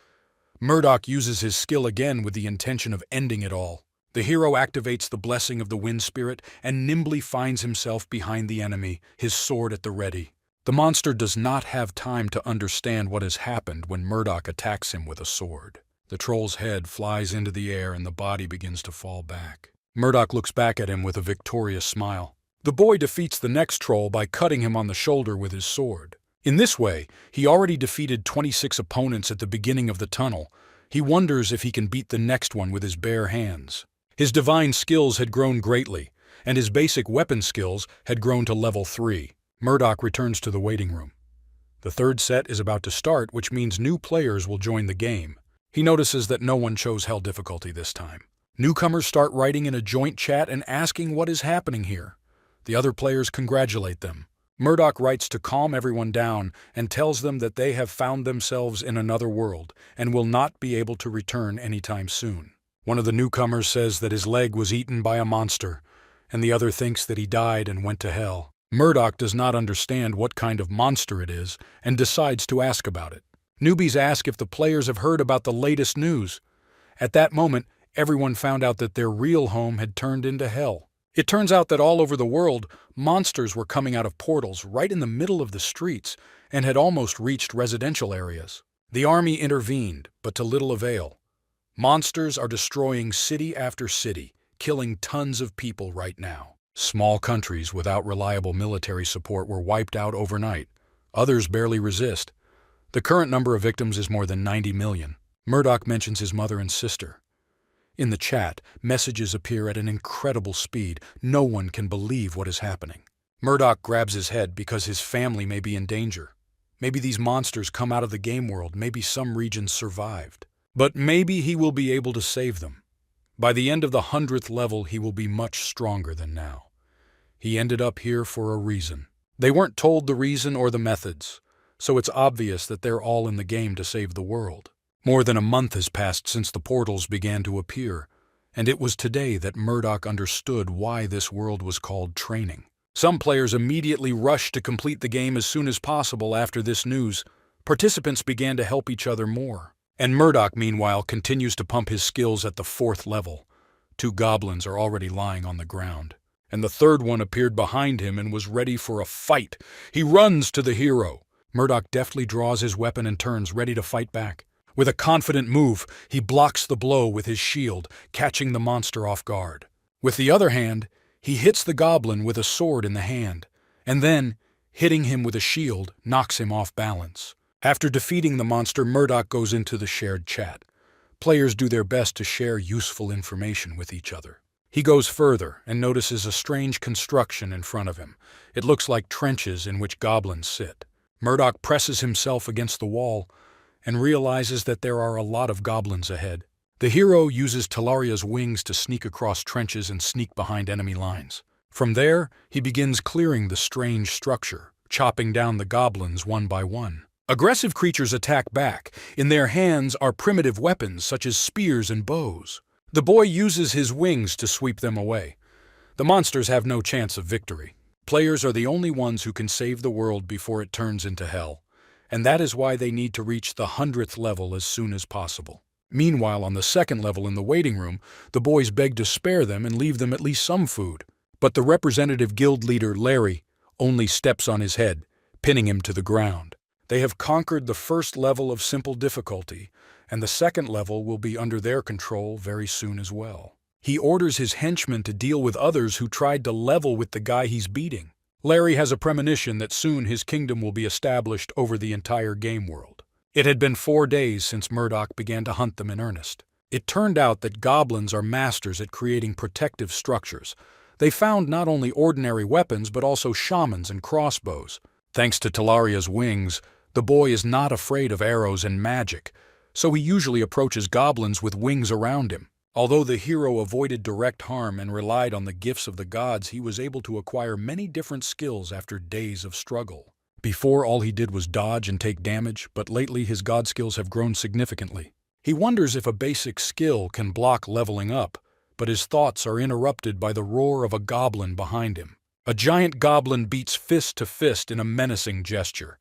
Murdoch uses his skill again with the intention of ending it all. The hero activates the blessing of the wind spirit and nimbly finds himself behind the enemy, his sword at the ready. The monster does not have time to understand what has happened when Murdoch attacks him with a sword. The troll's head flies into the air and the body begins to fall back. Murdoch looks back at him with a victorious smile. The boy defeats the next troll by cutting him on the shoulder with his sword. In this way, he already defeated 26 opponents at the beginning of the tunnel. He wonders if he can beat the next one with his bare hands. His divine skills had grown greatly, and his basic weapon skills had grown to level 3. Murdoch returns to the waiting room. The third set is about to start, which means new players will join the game. He notices that no one chose hell difficulty this time. Newcomers start writing in a joint chat and asking what is happening here. The other players congratulate them. Murdoch writes to calm everyone down and tells them that they have found themselves in another world and will not be able to return anytime soon. One of the newcomers says that his leg was eaten by a monster, and the other thinks that he died and went to hell. Murdoch does not understand what kind of monster it is and decides to ask about it. Newbies ask if the players have heard about the latest news. At that moment, everyone found out that their real home had turned into hell. It turns out that all over the world, monsters were coming out of portals right in the middle of the streets and had almost reached residential areas. The army intervened, but to little avail. Monsters are destroying city after city, killing tons of people right now. Small countries without reliable military support were wiped out overnight. Others barely resist. The current number of victims is more than 90 million. Murdoch mentions his mother and sister. In the chat, messages appear at an incredible speed. No one can believe what is happening. Murdoch grabs his head because his family may be in danger. Maybe these monsters come out of the game world, maybe some regions survived. But maybe he will be able to save them. By the end of the 100th level, he will be much stronger than now. He ended up here for a reason. They weren't told the reason or the methods, so it's obvious that they're all in the game to save the world. More than a month has passed since the portals began to appear, and it was today that Murdoch understood why this world was called training. Some players immediately rushed to complete the game as soon as possible after this news. Participants began to help each other more. And Murdoch, meanwhile, continues to pump his skills at the 4th level. 2 goblins are already lying on the ground, and the 3rd one appeared behind him and was ready for a fight. He runs to the hero. Murdoch deftly draws his weapon and turns, ready to fight back. With a confident move, he blocks the blow with his shield, catching the monster off guard. With the other hand, he hits the goblin with a sword in the hand, and then, hitting him with a shield, knocks him off balance. After defeating the monster, Murdoch goes into the shared chat. Players do their best to share useful information with each other. He goes further and notices a strange construction in front of him. It looks like trenches in which goblins sit. Murdoch presses himself against the wall and realizes that there are a lot of goblins ahead. The hero uses Talaria's wings to sneak across trenches and sneak behind enemy lines. From there, he begins clearing the strange structure, chopping down the goblins one by one. Aggressive creatures attack back. In their hands are primitive weapons such as spears and bows. The boy uses his wings to sweep them away. The monsters have no chance of victory. Players are the only ones who can save the world before it turns into hell, and that is why they need to reach the 100th level as soon as possible. Meanwhile, on the 2nd level in the waiting room, the boys beg to spare them and leave them at least some food. But the representative guild leader, Larry, only steps on his head, pinning him to the ground. They have conquered the 1st level of simple difficulty, and the 2nd level will be under their control very soon as well. He orders his henchmen to deal with others who tried to level with the guy he's beating. Larry has a premonition that soon his kingdom will be established over the entire game world. It had been 4 days since Murdoch began to hunt them in earnest. It turned out that goblins are masters at creating protective structures. They found not only ordinary weapons but also shamans and crossbows. Thanks to Talaria's wings, the boy is not afraid of arrows and magic, so he usually approaches goblins with wings around him. Although the hero avoided direct harm and relied on the gifts of the gods, he was able to acquire many different skills after days of struggle. Before, all he did was dodge and take damage, but lately his god skills have grown significantly. He wonders if a basic skill can block leveling up, but his thoughts are interrupted by the roar of a goblin behind him. A giant goblin beats fist to fist in a menacing gesture.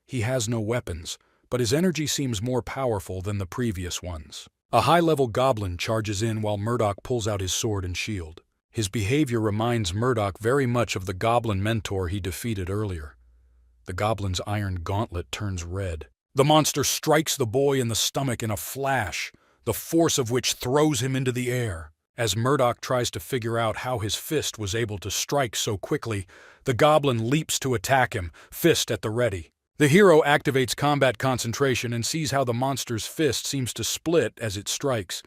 He has no weapons, but his energy seems more powerful than the previous ones. A high-level goblin charges in while Murdoch pulls out his sword and shield. His behavior reminds Murdoch very much of the goblin mentor he defeated earlier. The goblin's iron gauntlet turns red. The monster strikes the boy in the stomach in a flash, the force of which throws him into the air. As Murdoch tries to figure out how his fist was able to strike so quickly, the goblin leaps to attack him, fist at the ready. The hero activates combat concentration and sees how the monster's fist seems to split as it strikes.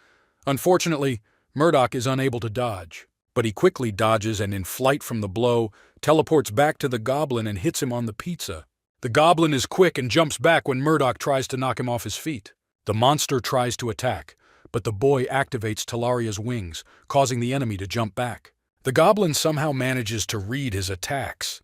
Unfortunately, Murdoch is unable to dodge, but he quickly dodges and in flight from the blow, teleports back to the goblin and hits him on the pizza. The goblin is quick and jumps back when Murdoch tries to knock him off his feet. The monster tries to attack, but the boy activates Talaria's wings, causing the enemy to jump back. The goblin somehow manages to read his attacks.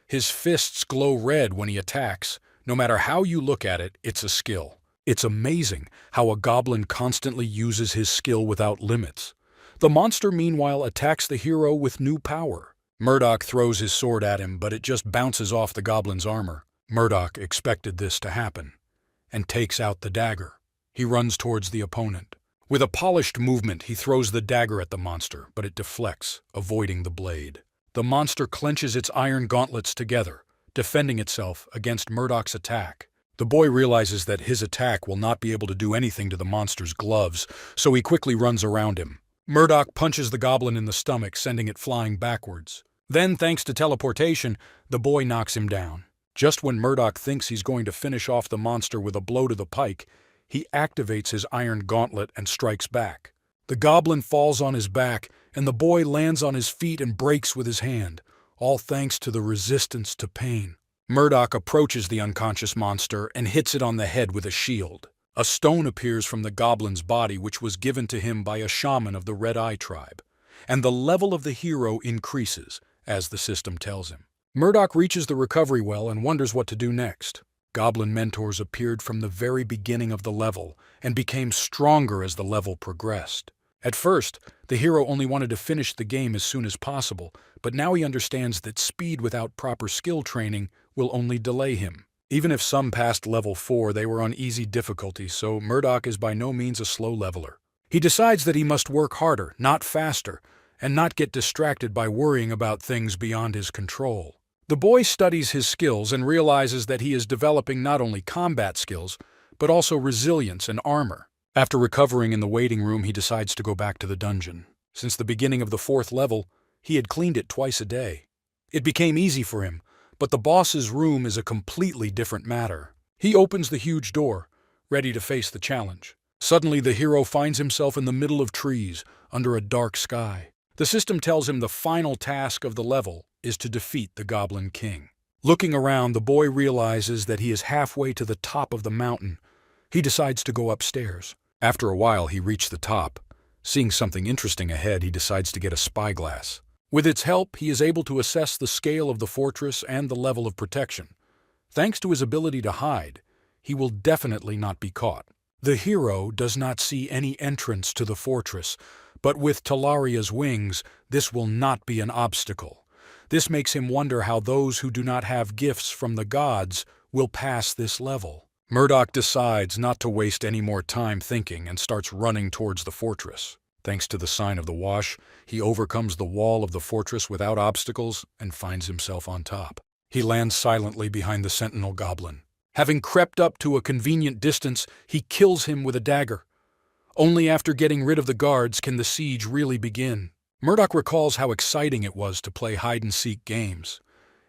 His fists glow red when he attacks. No matter how you look at it, it's a skill. It's amazing how a goblin constantly uses his skill without limits. The monster, meanwhile, attacks the hero with new power. Murdoch throws his sword at him, but it just bounces off the goblin's armor. Murdoch expected this to happen, and takes out the dagger. He runs towards the opponent. With a polished movement, he throws the dagger at the monster, but it deflects, avoiding the blade. The monster clenches its iron gauntlets together, defending itself against Murdoch's attack. The boy realizes that his attack will not be able to do anything to the monster's gloves, so he quickly runs around him. Murdoch punches the goblin in the stomach, sending it flying backwards. Then, thanks to teleportation, the boy knocks him down. Just when Murdoch thinks he's going to finish off the monster with a blow to the pike, he activates his iron gauntlet and strikes back. The goblin falls on his back, and the boy lands on his feet and breaks with his hand, all thanks to the resistance to pain. Murdoch approaches the unconscious monster and hits it on the head with a shield. A stone appears from the goblin's body, which was given to him by a shaman of the Red Eye tribe, and the level of the hero increases, as the system tells him. Murdoch reaches the recovery well and wonders what to do next. Goblin mentors appeared from the very beginning of the level and became stronger as the level progressed. At first, the hero only wanted to finish the game as soon as possible, but now he understands that speed without proper skill training will only delay him. Even if some passed level 4, they were on easy difficulty, so Murdoch is by no means a slow leveler. He decides that he must work harder, not faster, and not get distracted by worrying about things beyond his control. The boy studies his skills and realizes that he is developing not only combat skills, but also resilience and armor. After recovering in the waiting room, he decides to go back to the dungeon. Since the beginning of the 4th level, he had cleaned it twice a day. It became easy for him, but the boss's room is a completely different matter. He opens the huge door, ready to face the challenge. Suddenly, the hero finds himself in the middle of trees, under a dark sky. The system tells him the final task of the level is to defeat the Goblin King. Looking around, the boy realizes that he is halfway to the top of the mountain. He decides to go upstairs. After a while, he reached the top. Seeing something interesting ahead, he decides to get a spyglass. With its help, he is able to assess the scale of the fortress and the level of protection. Thanks to his ability to hide, he will definitely not be caught. The hero does not see any entrance to the fortress, but with Talaria's wings, this will not be an obstacle. This makes him wonder how those who do not have gifts from the gods will pass this level. Murdoch decides not to waste any more time thinking and starts running towards the fortress. Thanks to the sign of the wash, he overcomes the wall of the fortress without obstacles and finds himself on top. He lands silently behind the sentinel goblin. Having crept up to a convenient distance, he kills him with a dagger. Only after getting rid of the guards can the siege really begin. Murdoch recalls how exciting it was to play hide-and-seek games,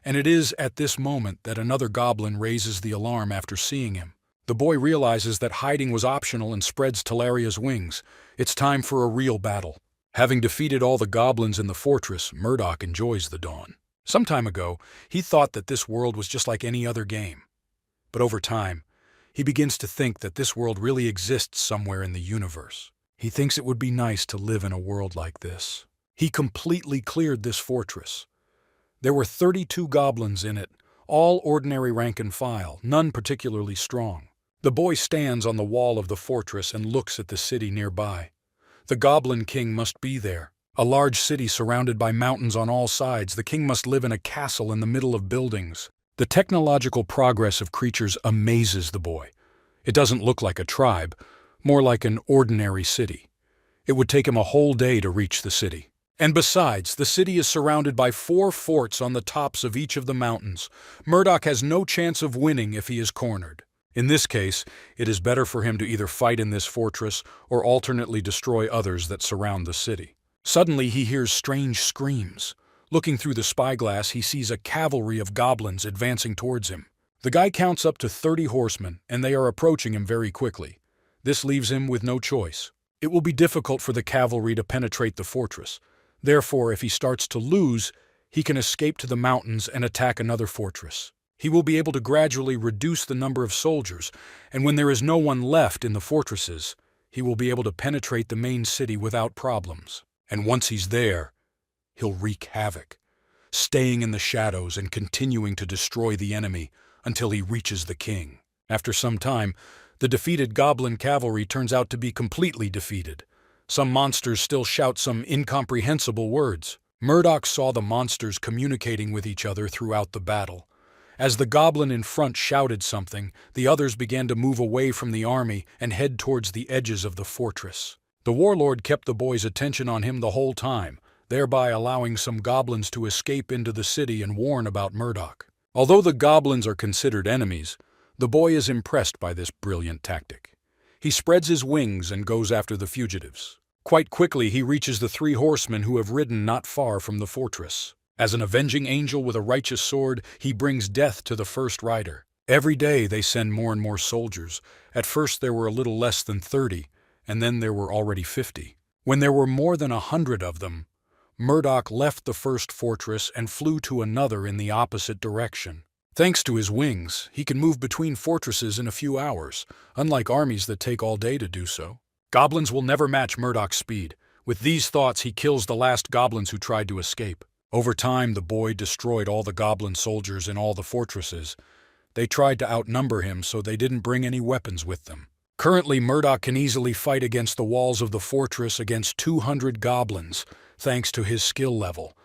and it is at this moment that another goblin raises the alarm after seeing him. The boy realizes that hiding was optional and spreads Talaria's wings. It's time for a real battle. Having defeated all the goblins in the fortress, Murdoch enjoys the dawn. Some time ago, he thought that this world was just like any other game. But over time, he begins to think that this world really exists somewhere in the universe. He thinks it would be nice to live in a world like this. He completely cleared this fortress. There were 32 goblins in it, all ordinary rank and file, none particularly strong. The boy stands on the wall of the fortress and looks at the city nearby. The Goblin King must be there. A large city surrounded by mountains on all sides, the king must live in a castle in the middle of buildings. The technological progress of creatures amazes the boy. It doesn't look like a tribe, more like an ordinary city. It would take him a whole day to reach the city. And besides, the city is surrounded by 4 forts on the tops of each of the mountains. Murdoch has no chance of winning if he is cornered. In this case, it is better for him to either fight in this fortress or alternately destroy others that surround the city. Suddenly, he hears strange screams. Looking through the spyglass, he sees a cavalry of goblins advancing towards him. The guy counts up to 30 horsemen, and they are approaching him very quickly. This leaves him with no choice. It will be difficult for the cavalry to penetrate the fortress. Therefore, if he starts to lose, he can escape to the mountains and attack another fortress. He will be able to gradually reduce the number of soldiers, and when there is no one left in the fortresses, he will be able to penetrate the main city without problems. And once he's there, he'll wreak havoc, staying in the shadows and continuing to destroy the enemy until he reaches the king. After some time, the defeated goblin cavalry turns out to be completely defeated. Some monsters still shout some incomprehensible words. Murdoch saw the monsters communicating with each other throughout the battle. As the goblin in front shouted something, the others began to move away from the army and head towards the edges of the fortress. The warlord kept the boy's attention on him the whole time, thereby allowing some goblins to escape into the city and warn about Murdoch. Although the goblins are considered enemies, the boy is impressed by this brilliant tactic. He spreads his wings and goes after the fugitives. Quite quickly, he reaches the 3 horsemen who have ridden not far from the fortress. As an avenging angel with a righteous sword, he brings death to the first rider. Every day they send more and more soldiers. At first there were a little less than 30, and then there were already 50. When there were more than 100 of them, Murdoch left the first fortress and flew to another in the opposite direction. Thanks to his wings, he can move between fortresses in a few hours, unlike armies that take all day to do so. Goblins will never match Murdoch's speed. With these thoughts, he kills the last goblins who tried to escape. Over time, the boy destroyed all the goblin soldiers in all the fortresses. They tried to outnumber him, so they didn't bring any weapons with them. Currently, Murdoch can easily fight against the walls of the fortress against 200 goblins, thanks to his skill level,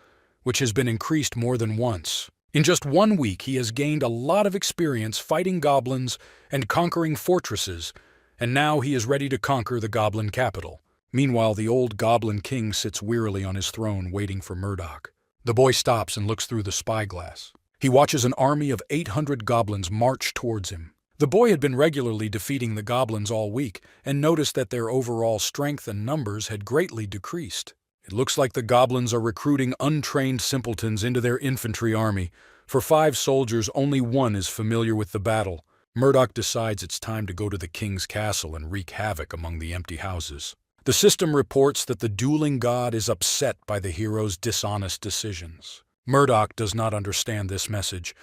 which has been increased more than once. In just 1 week, he has gained a lot of experience fighting goblins and conquering fortresses, and now he is ready to conquer the goblin capital. Meanwhile, the old goblin king sits wearily on his throne waiting for Murdoch. The boy stops and looks through the spyglass. He watches an army of 800 goblins march towards him. The boy had been regularly defeating the goblins all week and noticed that their overall strength and numbers had greatly decreased. It looks like the goblins are recruiting untrained simpletons into their infantry army. For 5 soldiers, only 1 is familiar with the battle. Murdoch decides it's time to go to the king's castle and wreak havoc among the empty houses. The system reports that the dueling god is upset by the hero's dishonest decisions. Murdoch does not understand this message,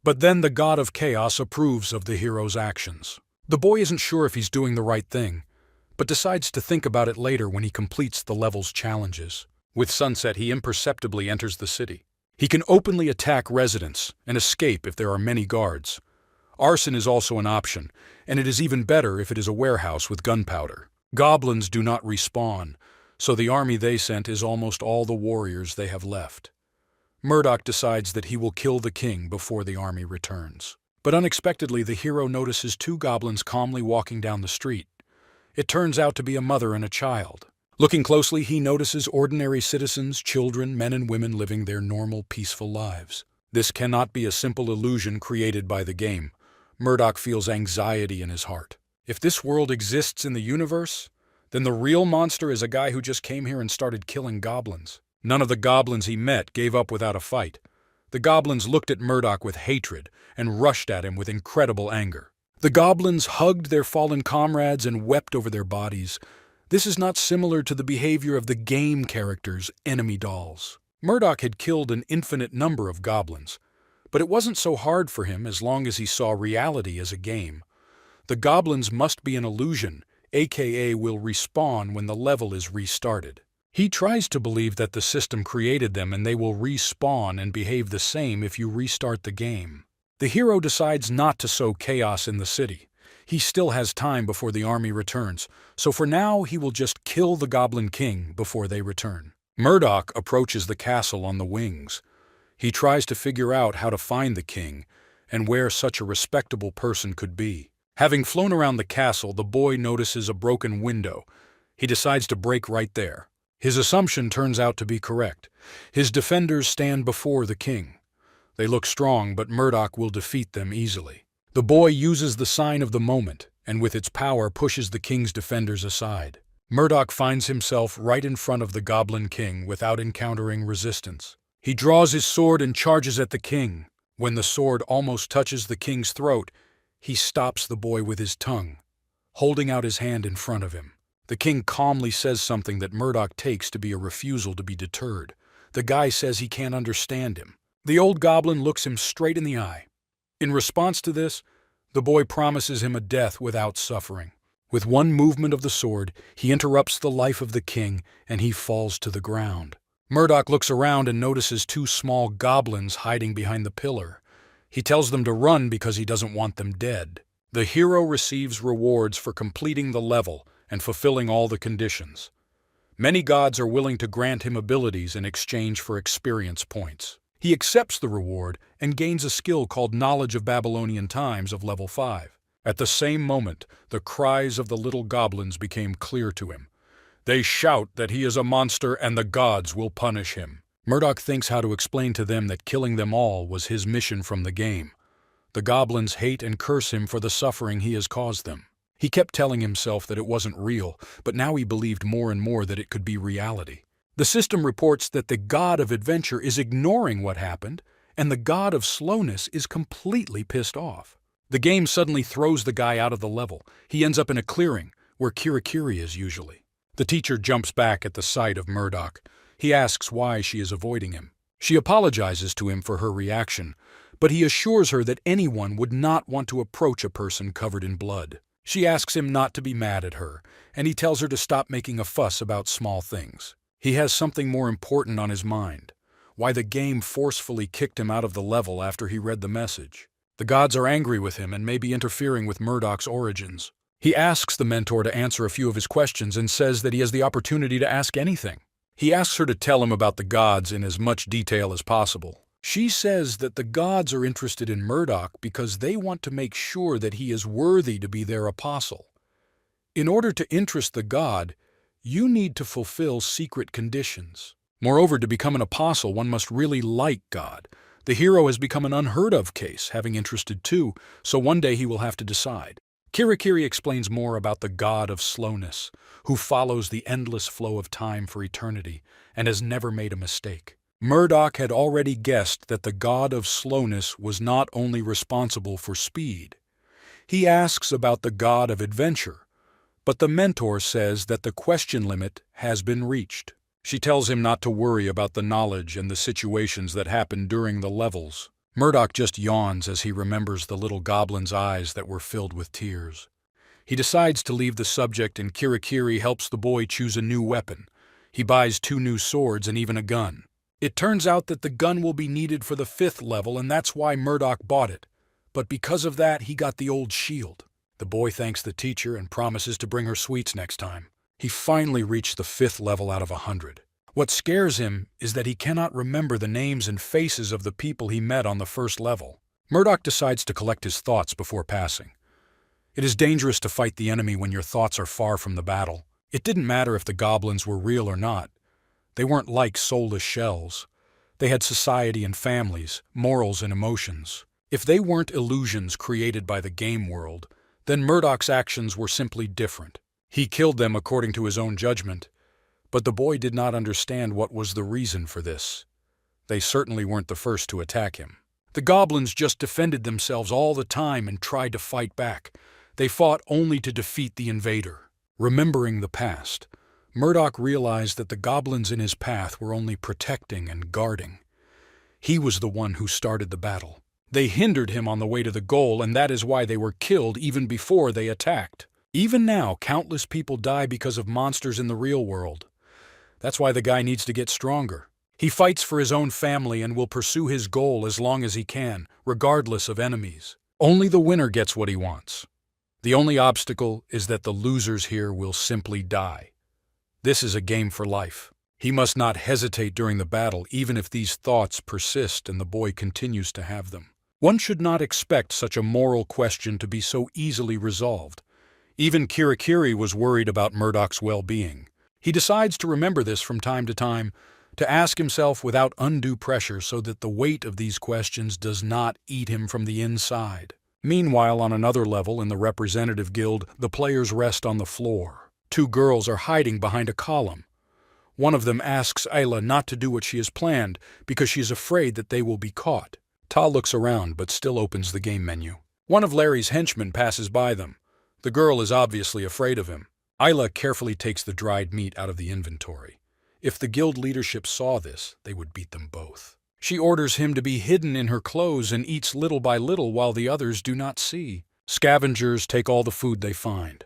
but then the god of chaos approves of the hero's actions. The boy isn't sure if he's doing the right thing, but decides to think about it later when he completes the level's challenges. With sunset, he imperceptibly enters the city. He can openly attack residents and escape if there are many guards. Arson is also an option, and it is even better if it is a warehouse with gunpowder. Goblins do not respawn, so the army they sent is almost all the warriors they have left. Murdoch decides that he will kill the king before the army returns. But unexpectedly, the hero notices 2 goblins calmly walking down the street. It turns out to be a mother and a child. Looking closely, he notices ordinary citizens, children, men and women living their normal, peaceful lives. This cannot be a simple illusion created by the game. Murdoch feels anxiety in his heart. If this world exists in the universe, then the real monster is a guy who just came here and started killing goblins. None of the goblins he met gave up without a fight. The goblins looked at Murdoch with hatred and rushed at him with incredible anger. The goblins hugged their fallen comrades and wept over their bodies. This is not similar to the behavior of the game characters' enemy dolls. Murdoch had killed an infinite number of goblins, but it wasn't so hard for him as long as he saw reality as a game. The goblins must be an illusion, aka will respawn when the level is restarted. He tries to believe that the system created them and they will respawn and behave the same if you restart the game. The hero decides not to sow chaos in the city. He still has time before the army returns, so for now he will just kill the Goblin King before they return. Murdoch approaches the castle on the wings. He tries to figure out how to find the king and where such a respectable person could be. Having flown around the castle, the boy notices a broken window. He decides to break right there. His assumption turns out to be correct. His defenders stand before the king. They look strong, but Murdoch will defeat them easily. The boy uses the sign of the moment, and with its power pushes the king's defenders aside. Murdoch finds himself right in front of the Goblin King without encountering resistance. He draws his sword and charges at the king. When the sword almost touches the king's throat, he stops the boy with his tongue, holding out his hand in front of him. The king calmly says something that Murdoch takes to be a refusal to be deterred. The guy says he can't understand him. The old goblin looks him straight in the eye. In response to this, the boy promises him a death without suffering. With one movement of the sword, he interrupts the life of the king and he falls to the ground. Murdoch looks around and notices two small goblins hiding behind the pillar. He tells them to run because he doesn't want them dead. The hero receives rewards for completing the level and fulfilling all the conditions. Many gods are willing to grant him abilities in exchange for experience points. He accepts the reward and gains a skill called Knowledge of Babylonian Times of level 5. At the same moment, the cries of the little goblins became clear to him. They shout that he is a monster and the gods will punish him. Murdoch thinks how to explain to them that killing them all was his mission from the game. The goblins hate and curse him for the suffering he has caused them. He kept telling himself that it wasn't real, but now he believed more and more that it could be reality. The system reports that the god of adventure is ignoring what happened, and the god of slowness is completely pissed off. The game suddenly throws the guy out of the level. He ends up in a clearing, where Kirikiri is usually. The teacher jumps back at the sight of Murdoch. He asks why she is avoiding him. She apologizes to him for her reaction, but he assures her that anyone would not want to approach a person covered in blood. She asks him not to be mad at her, and he tells her to stop making a fuss about small things. He has something more important on his mind: why the game forcefully kicked him out of the level after he read the message. The gods are angry with him and may be interfering with Murdoch's origins. He asks the mentor to answer a few of his questions and says that he has the opportunity to ask anything. He asks her to tell him about the gods in as much detail as possible. She says that the gods are interested in Murdoch because they want to make sure that he is worthy to be their apostle. In order to interest the god, you need to fulfill secret conditions. Moreover, to become an apostle, one must really like God. The hero has become an unheard-of case, having interested too, so one day he will have to decide. Kirikiri explains more about the god of slowness, who follows the endless flow of time for eternity and has never made a mistake. Murdoch had already guessed that the god of slowness was not only responsible for speed. He asks about the god of adventure, but the mentor says that the question limit has been reached. She tells him not to worry about the knowledge and the situations that happen during the levels. Murdoch just yawns as he remembers the little goblin's eyes that were filled with tears. He decides to leave the subject, and Kirikiri helps the boy choose a new weapon. He buys 2 new swords and even a gun. It turns out that the gun will be needed for the 5th level, and that's why Murdoch bought it. But because of that, he got the old shield. The boy thanks the teacher and promises to bring her sweets next time. He finally reached the 5th level out of 100. What scares him is that he cannot remember the names and faces of the people he met on the 1st level. Murdoch decides to collect his thoughts before passing. It is dangerous to fight the enemy when your thoughts are far from the battle. It didn't matter if the goblins were real or not. They weren't like soulless shells. They had society and families, morals and emotions. If they weren't illusions created by the game world, then Murdoch's actions were simply different. He killed them according to his own judgment, but the boy did not understand what was the reason for this. They certainly weren't the first to attack him. The goblins just defended themselves all the time and tried to fight back. They fought only to defeat the invader. Remembering the past, Murdoch realized that the goblins in his path were only protecting and guarding. He was the one who started the battle. They hindered him on the way to the goal, and that is why they were killed even before they attacked. Even now, countless people die because of monsters in the real world. That's why the guy needs to get stronger. He fights for his own family and will pursue his goal as long as he can, regardless of enemies. Only the winner gets what he wants. The only obstacle is that the losers here will simply die. This is a game for life. He must not hesitate during the battle, even if these thoughts persist and the boy continues to have them. One should not expect such a moral question to be so easily resolved. Even Kirikiri was worried about Murdoch's well-being. He decides to remember this from time to time, to ask himself without undue pressure so that the weight of these questions does not eat him from the inside. Meanwhile, on another level in the representative guild, the players rest on the floor. 2 girls are hiding behind a column. One of them asks Ayla not to do what she has planned because she is afraid that they will be caught. Ta looks around but still opens the game menu. One of Larry's henchmen passes by them. The girl is obviously afraid of him. Ayla carefully takes the dried meat out of the inventory. If the guild leadership saw this, they would beat them both. She orders him to be hidden in her clothes and eats little by little while the others do not see. Scavengers take all the food they find.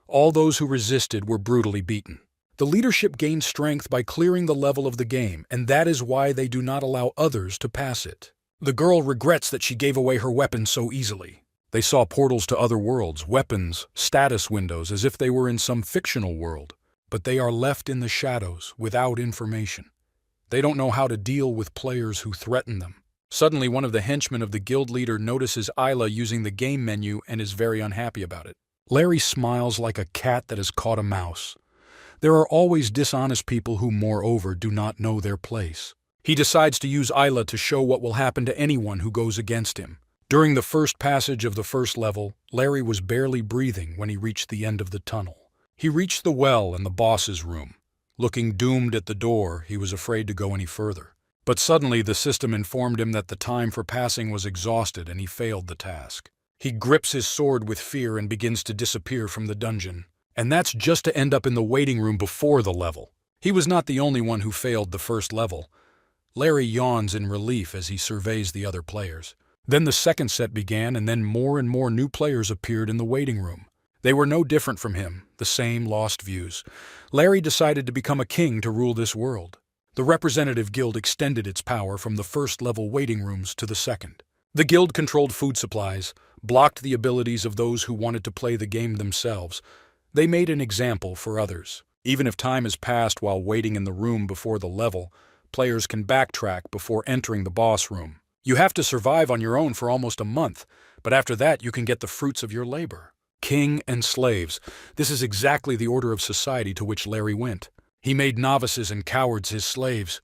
All those who resisted were brutally beaten. The leadership gains strength by clearing the level of the game, and that is why they do not allow others to pass it. The girl regrets that she gave away her weapon so easily. They saw portals to other worlds, weapons, status windows, as if they were in some fictional world. But they are left in the shadows, without information. They don't know how to deal with players who threaten them. Suddenly, one of the henchmen of the guild leader notices Isla using the game menu and is very unhappy about it. Larry smiles like a cat that has caught a mouse. There are always dishonest people who, moreover, do not know their place. He decides to use Isla to show what will happen to anyone who goes against him. During the first passage of the first level, Larry was barely breathing when he reached the end of the tunnel. He reached the well and the boss's room. Looking doomed at the door, he was afraid to go any further. But suddenly the system informed him that the time for passing was exhausted and he failed the task. He grips his sword with fear and begins to disappear from the dungeon. And that's just to end up in the waiting room before the level. He was not the only one who failed the first level. Larry yawns in relief as he surveys the other players. Then the second set began, and then more and more new players appeared in the waiting room. They were no different from him, the same lost views. Larry decided to become a king to rule this world. The representative guild extended its power from the first-level waiting rooms to the second. The guild controlled food supplies, blocked the abilities of those who wanted to play the game themselves. They made an example for others. Even if time has passed while waiting in the room before the level, players can backtrack before entering the boss room. You have to survive on your own for almost a month, but after that you can get the fruits of your labor. King and slaves. This is exactly the order of society to which Larry went. He made novices and cowards his slaves.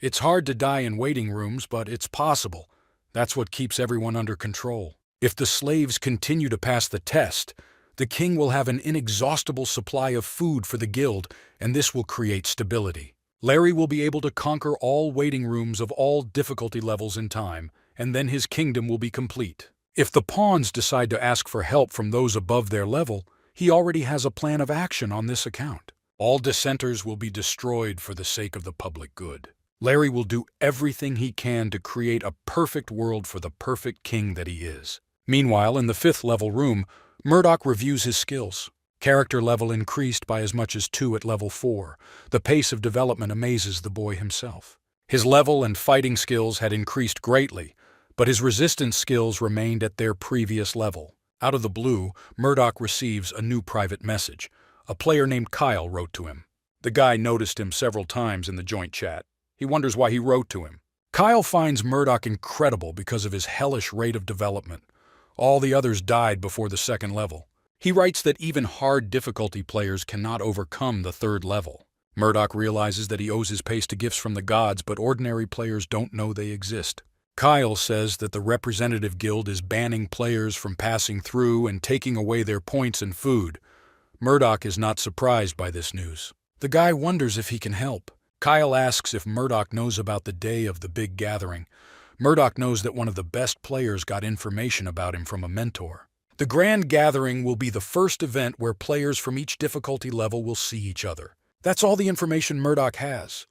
It's hard to die in waiting rooms, but it's possible. That's what keeps everyone under control. If the slaves continue to pass the test, the king will have an inexhaustible supply of food for the guild, and this will create stability. Larry will be able to conquer all waiting rooms of all difficulty levels in time, and then his kingdom will be complete. If the pawns decide to ask for help from those above their level, he already has a plan of action on this account. All dissenters will be destroyed for the sake of the public good. Larry will do everything he can to create a perfect world for the perfect king that he is. Meanwhile, in the fifth-level room, Murdoch reviews his skills. Character level increased by as much as 2 at level 4. The pace of development amazes the boy himself. His level and fighting skills had increased greatly, but his resistance skills remained at their previous level. Out of the blue, Murdoch receives a new private message. A player named Kyle wrote to him. The guy noticed him several times in the joint chat. He wonders why he wrote to him. Kyle finds Murdoch incredible because of his hellish rate of development. All the others died before the second level. He writes that even hard difficulty players cannot overcome the third level. Murdoch realizes that he owes his pace to gifts from the gods, but ordinary players don't know they exist. Kyle says that the representative guild is banning players from passing through and taking away their points and food. Murdoch is not surprised by this news. The guy wonders if he can help. Kyle asks if Murdoch knows about the day of the big gathering. Murdoch knows that one of the best players got information about him from a mentor. The Grand Gathering will be the first event where players from each difficulty level will see each other. That's all the information Murdoch has.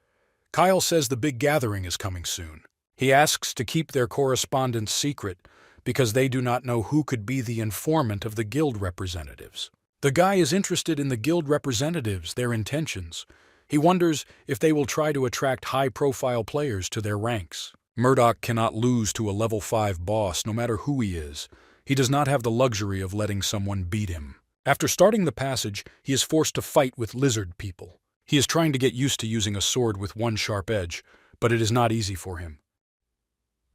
Kyle says the big gathering is coming soon. He asks to keep their correspondence secret because they do not know who could be the informant of the guild representatives. The guy is interested in the guild representatives, their intentions. He wonders if they will try to attract high-profile players to their ranks. Murdoch cannot lose to a level 5 boss, no matter who he is. He does not have the luxury of letting someone beat him. After starting the passage, he is forced to fight with lizard people. He is trying to get used to using a sword with one sharp edge, but it is not easy for him.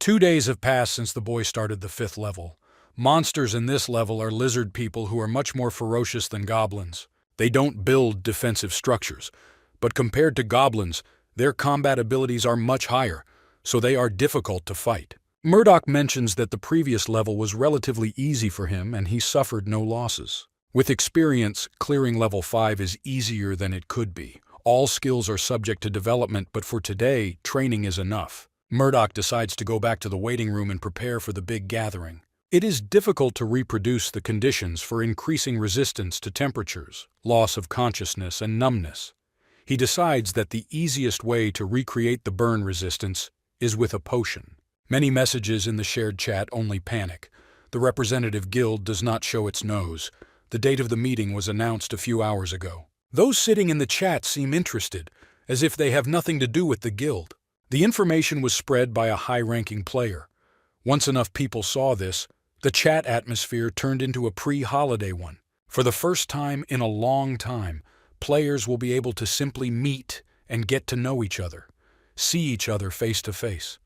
2 days have passed since the boy started the 5th level. Monsters in this level are lizard people who are much more ferocious than goblins. They don't build defensive structures, but compared to goblins, their combat abilities are much higher, so they are difficult to fight. Murdoch mentions that the previous level was relatively easy for him and he suffered no losses. With experience, clearing level 5 is easier than it could be. All skills are subject to development, but for today, training is enough. Murdoch decides to go back to the waiting room and prepare for the big gathering. It is difficult to reproduce the conditions for increasing resistance to temperatures, loss of consciousness, and numbness. He decides that the easiest way to recreate the burn resistance is with a potion. Many messages in the shared chat only panic. The representative guild does not show its nose. The date of the meeting was announced a few hours ago. Those sitting in the chat seem interested, as if they have nothing to do with the guild. The information was spread by a high-ranking player. Once enough people saw this, the chat atmosphere turned into a pre-holiday one. For the first time in a long time, players will be able to simply meet and get to know each other, see each other face to face.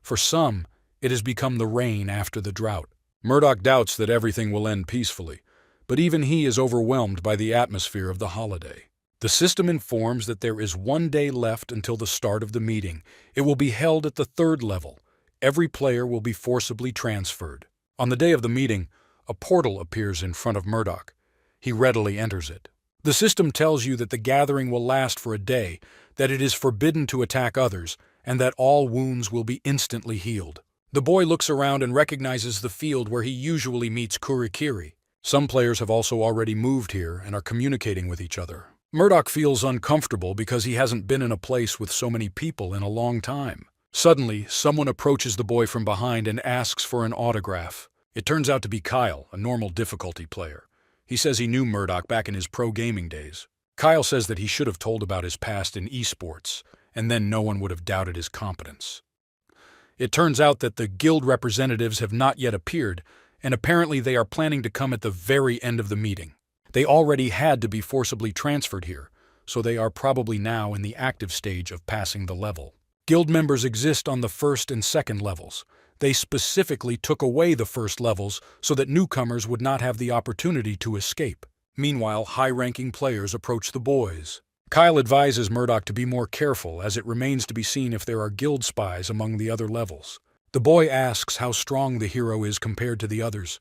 For some, it has become the rain after the drought. Murdoch doubts that everything will end peacefully, but even he is overwhelmed by the atmosphere of the holiday. The system informs that there is 1 day left until the start of the meeting. It will be held at the 3rd level. Every player will be forcibly transferred. On the day of the meeting, a portal appears in front of Murdoch. He readily enters it. The system tells you that the gathering will last for a day, that it is forbidden to attack others, and that all wounds will be instantly healed. The boy looks around and recognizes the field where he usually meets Kurikiri. Some players have also already moved here and are communicating with each other. Murdoch feels uncomfortable because he hasn't been in a place with so many people in a long time. Suddenly, someone approaches the boy from behind and asks for an autograph. It turns out to be Kyle, a normal difficulty player. He says he knew Murdoch back in his pro gaming days. Kyle says that he should have told about his past in esports, and then no one would have doubted his competence. It turns out that the guild representatives have not yet appeared, and apparently they are planning to come at the very end of the meeting. They already had to be forcibly transferred here, so they are probably now in the active stage of passing the level. Guild members exist on the 1st and 2nd levels. They specifically took away the 1st levels so that newcomers would not have the opportunity to escape. Meanwhile, high-ranking players approach the boys. Kyle advises Murdoch to be more careful, as it remains to be seen if there are guild spies among the other levels. The boy asks how strong the hero is compared to the others.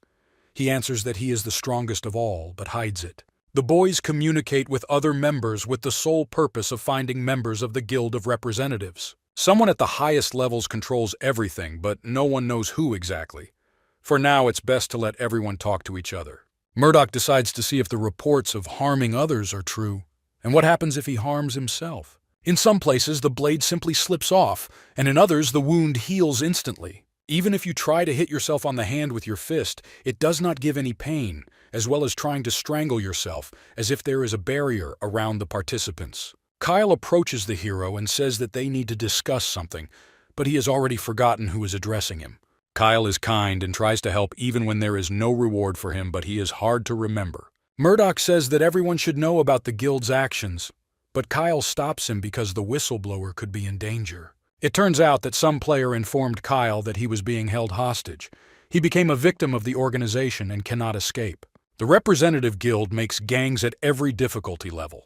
He answers that he is the strongest of all, but hides it. The boys communicate with other members with the sole purpose of finding members of the Guild of Representatives. Someone at the highest levels controls everything, but no one knows who exactly. For now, it's best to let everyone talk to each other. Murdoch decides to see if the reports of harming others are true, and what happens if he harms himself. In some places, the blade simply slips off, and in others, the wound heals instantly. Even if you try to hit yourself on the hand with your fist, it does not give any pain, as well as trying to strangle yourself, as if there is a barrier around the participants. Kyle approaches the hero and says that they need to discuss something, but he has already forgotten who is addressing him. Kyle is kind and tries to help even when there is no reward for him, but he is hard to remember. Murdoch says that everyone should know about the guild's actions, but Kyle stops him because the whistleblower could be in danger. It turns out that some player informed Kyle that he was being held hostage. He became a victim of the organization and cannot escape. The representative guild makes gangs at every difficulty level.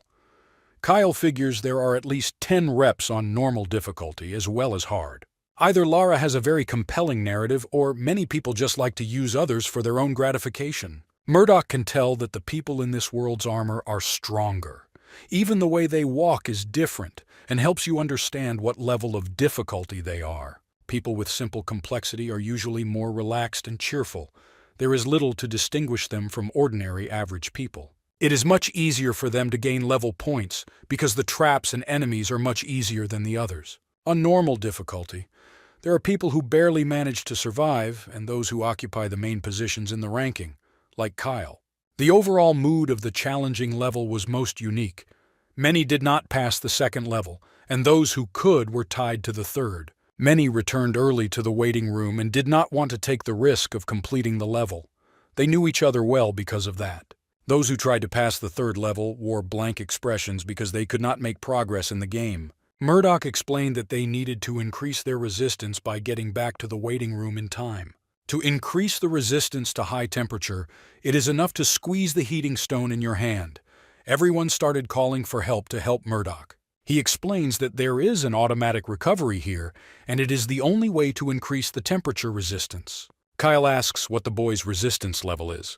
Kyle figures there are at least 10 reps on normal difficulty as well as hard. Either Lara has a very compelling narrative, or many people just like to use others for their own gratification. Murdoch can tell that the people in this world's armor are stronger. Even the way they walk is different, and helps you understand what level of difficulty they are. People with simple complexity are usually more relaxed and cheerful. There is little to distinguish them from ordinary average people. It is much easier for them to gain level points because the traps and enemies are much easier than the others. On normal difficulty, there are people who barely manage to survive and those who occupy the main positions in the ranking, like Kyle. The overall mood of the challenging level was most unique. Many did not pass the 2nd level, and those who could were tied to the 3rd. Many returned early to the waiting room and did not want to take the risk of completing the level. They knew each other well because of that. Those who tried to pass the 3rd level wore blank expressions because they could not make progress in the game. Murdoch explained that they needed to increase their resistance by getting back to the waiting room in time. To increase the resistance to high temperature, it is enough to squeeze the heating stone in your hand. Everyone started calling for help to help Murdoch. He explains that there is an automatic recovery here, and it is the only way to increase the temperature resistance. Kyle asks what the boy's resistance level is,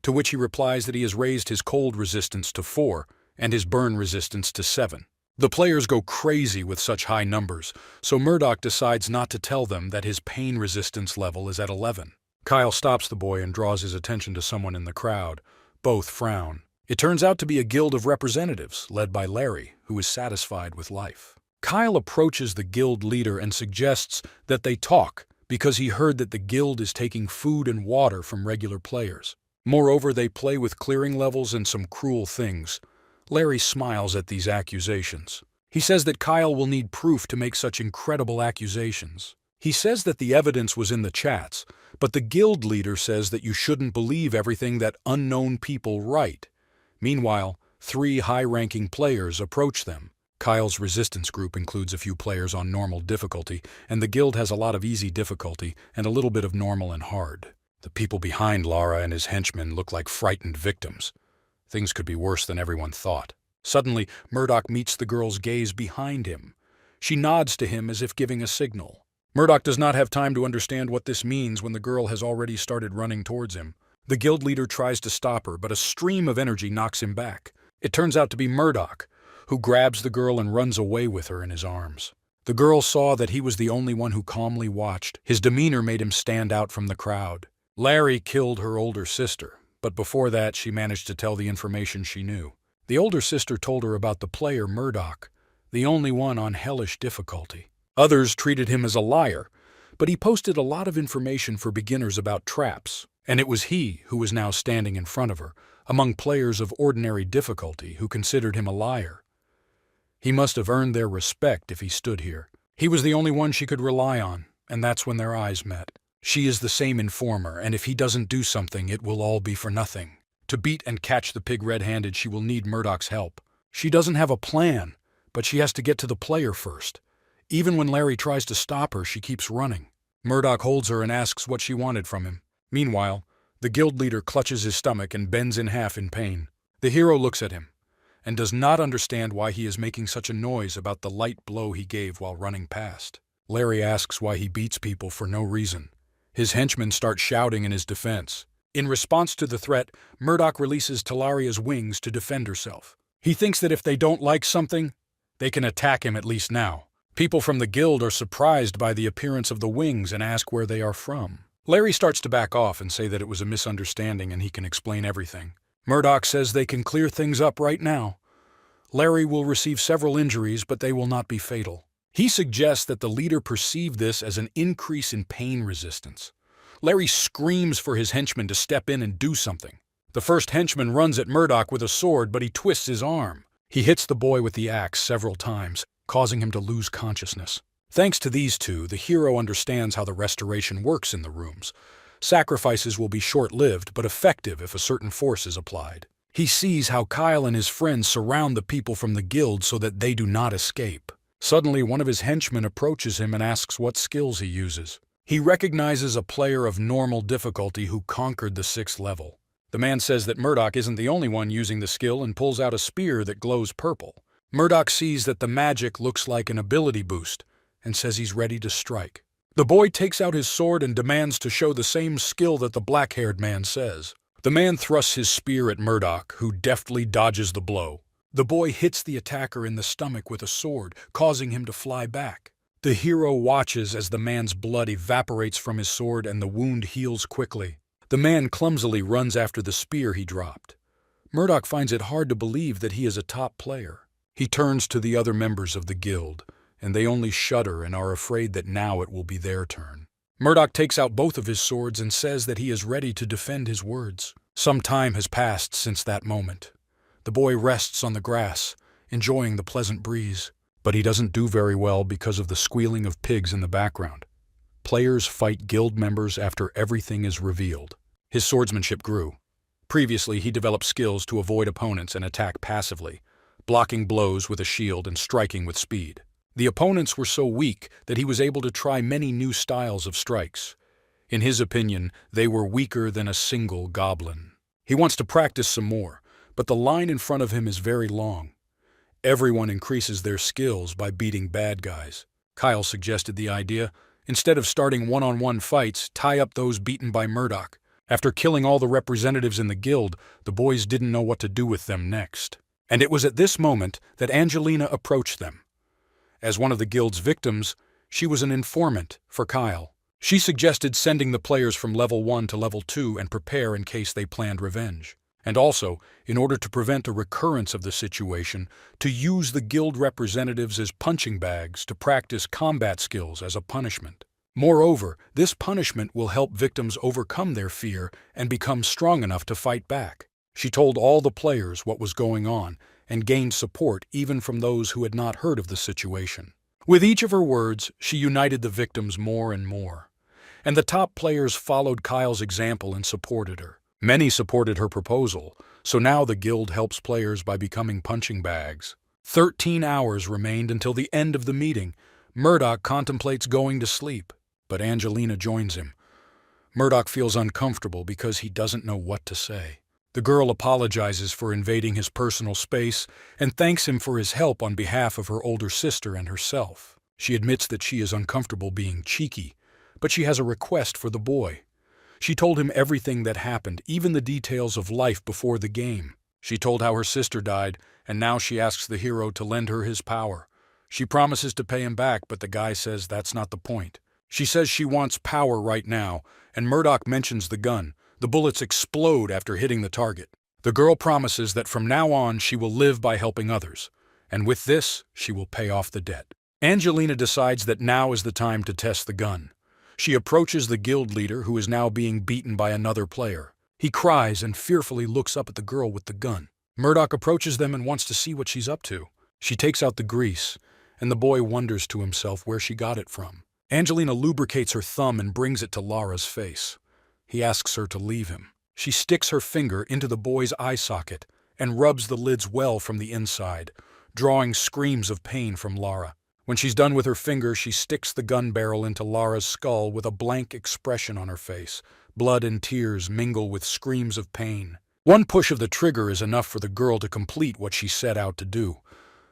to which he replies that he has raised his cold resistance to 4 and his burn resistance to 7. The players go crazy with such high numbers, so Murdoch decides not to tell them that his pain resistance level is at 11. Kyle stops the boy and draws his attention to someone in the crowd. Both frown. It turns out to be a guild of representatives, led by Larry, who is satisfied with life. Kyle approaches the guild leader and suggests that they talk because he heard that the guild is taking food and water from regular players. Moreover, they play with clearing levels and some cruel things. Larry smiles at these accusations. He says that Kyle will need proof to make such incredible accusations. He says that the evidence was in the chats, but the guild leader says that you shouldn't believe everything that unknown people write. Meanwhile, 3 high-ranking players approach them. Kyle's resistance group includes a few players on normal difficulty, and the guild has a lot of easy difficulty and a little bit of normal and hard. The people behind Lara and his henchmen look like frightened victims. Things could be worse than everyone thought. Suddenly, Murdoch meets the girl's gaze behind him. She nods to him as if giving a signal. Murdoch does not have time to understand what this means when the girl has already started running towards him. The guild leader tries to stop her, but a stream of energy knocks him back. It turns out to be Murdoch, who grabs the girl and runs away with her in his arms. The girl saw that he was the only one who calmly watched. His demeanor made him stand out from the crowd. Larry killed her older sister, but before that she managed to tell the information she knew. The older sister told her about the player Murdoch, the only one on hellish difficulty. Others treated him as a liar, but he posted a lot of information for beginners about traps, and it was he who was now standing in front of her, among players of ordinary difficulty who considered him a liar. He must have earned their respect if he stood here. He was the only one she could rely on, and that's when their eyes met. She is the same informer, and if he doesn't do something, it will all be for nothing. To beat and catch the pig red-handed, she will need Murdoch's help. She doesn't have a plan, but she has to get to the player first. Even when Larry tries to stop her, she keeps running. Murdoch holds her and asks what she wanted from him. Meanwhile, the guild leader clutches his stomach and bends in half in pain. The hero looks at him and does not understand why he is making such a noise about the light blow he gave while running past. Larry asks why he beats people for no reason. His henchmen start shouting in his defense. In response to the threat, Murdoch releases Talaria's wings to defend herself. He thinks that if they don't like something, they can attack him at least now. People from the guild are surprised by the appearance of the wings and ask where they are from. Larry starts to back off and say that it was a misunderstanding and he can explain everything. Murdoch says they can clear things up right now. Larry will receive several injuries, but they will not be fatal. He suggests that the leader perceive this as an increase in pain resistance. Larry screams for his henchman to step in and do something. The first henchman runs at Murdoch with a sword, but he twists his arm. He hits the boy with the axe several times, causing him to lose consciousness. Thanks to these two, the hero understands how the restoration works in the rooms. Sacrifices will be short-lived, but effective if a certain force is applied. He sees how Kyle and his friends surround the people from the guild so that they do not escape. Suddenly, one of his henchmen approaches him and asks what skills he uses. He recognizes a player of normal difficulty who conquered the 6th level. The man says that Murdoch isn't the only one using the skill and pulls out a spear that glows purple. Murdoch sees that the magic looks like an ability boost and says he's ready to strike. The boy takes out his sword and demands to show the same skill that the black-haired man says. The man thrusts his spear at Murdoch, who deftly dodges the blow. The boy hits the attacker in the stomach with a sword, causing him to fly back. The hero watches as the man's blood evaporates from his sword and the wound heals quickly. The man clumsily runs after the spear he dropped. Murdoch finds it hard to believe that he is a top player. He turns to the other members of the guild, and they only shudder and are afraid that now it will be their turn. Murdoch takes out both of his swords and says that he is ready to defend his words. Some time has passed since that moment. The boy rests on the grass, enjoying the pleasant breeze. But he doesn't do very well because of the squealing of pigs in the background. Players fight guild members after everything is revealed. His swordsmanship grew. Previously, he developed skills to avoid opponents and attack passively, blocking blows with a shield and striking with speed. The opponents were so weak that he was able to try many new styles of strikes. In his opinion, they were weaker than a single goblin. He wants to practice some more, but the line in front of him is very long. Everyone increases their skills by beating bad guys. Kyle suggested the idea. Instead of starting one-on-one fights, tie up those beaten by Murdoch. After killing all the representatives in the guild, the boys didn't know what to do with them next. And it was at this moment that Angelina approached them. As one of the guild's victims, she was an informant for Kyle. She suggested sending the players from level 1 to level 2 and prepare in case they planned revenge. And also, in order to prevent a recurrence of the situation, to use the guild representatives as punching bags to practice combat skills as a punishment. Moreover, this punishment will help victims overcome their fear and become strong enough to fight back. She told all the players what was going on and gained support even from those who had not heard of the situation. With each of her words, she united the victims more and more. And the top players followed Kyle's example and supported her. Many supported her proposal, so now the guild helps players by becoming punching bags. 13 hours remained until the end of the meeting. Murdoch contemplates going to sleep, but Angelina joins him. Murdoch feels uncomfortable because he doesn't know what to say. The girl apologizes for invading his personal space and thanks him for his help on behalf of her older sister and herself. She admits that she is uncomfortable being cheeky, but she has a request for the boy. She told him everything that happened, even the details of life before the game. She told how her sister died, and now she asks the hero to lend her his power. She promises to pay him back, but the guy says that's not the point. She says she wants power right now, and Murdoch mentions the gun. The bullets explode after hitting the target. The girl promises that from now on she will live by helping others, and with this, she will pay off the debt. Angelina decides that now is the time to test the gun. She approaches the guild leader, who is now being beaten by another player. He cries and fearfully looks up at the girl with the gun. Murdoch approaches them and wants to see what she's up to. She takes out the grease, and the boy wonders to himself where she got it from. Angelina lubricates her thumb and brings it to Lara's face. He asks her to leave him. She sticks her finger into the boy's eye socket and rubs the lids well from the inside, drawing screams of pain from Lara. When she's done with her finger, she sticks the gun barrel into Lara's skull with a blank expression on her face. Blood and tears mingle with screams of pain. One push of the trigger is enough for the girl to complete what she set out to do.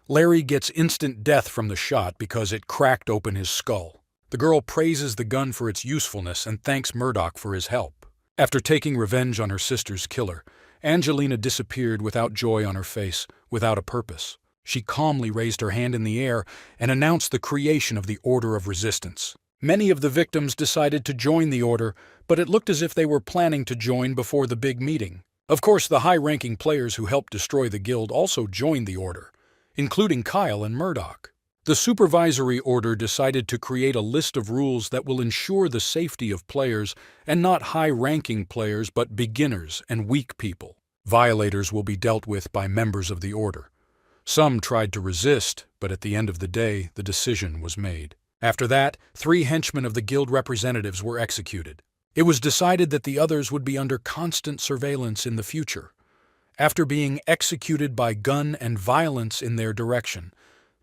Larry gets instant death from the shot because it cracked open his skull. The girl praises the gun for its usefulness and thanks Murdoch for his help. After taking revenge on her sister's killer, Angelina disappeared without joy on her face, without a purpose. She calmly raised her hand in the air and announced the creation of the Order of Resistance. Many of the victims decided to join the order, but it looked as if they were planning to join before the big meeting. Of course, the high-ranking players who helped destroy the guild also joined the order, including Kyle and Murdoch. The supervisory order decided to create a list of rules that will ensure the safety of players, and not high-ranking players but beginners and weak people. Violators will be dealt with by members of the order. Some tried to resist, but at the end of the day, the decision was made. After that, 3 henchmen of the guild representatives were executed. It was decided that the others would be under constant surveillance in the future. After being executed by gun and violence in their direction,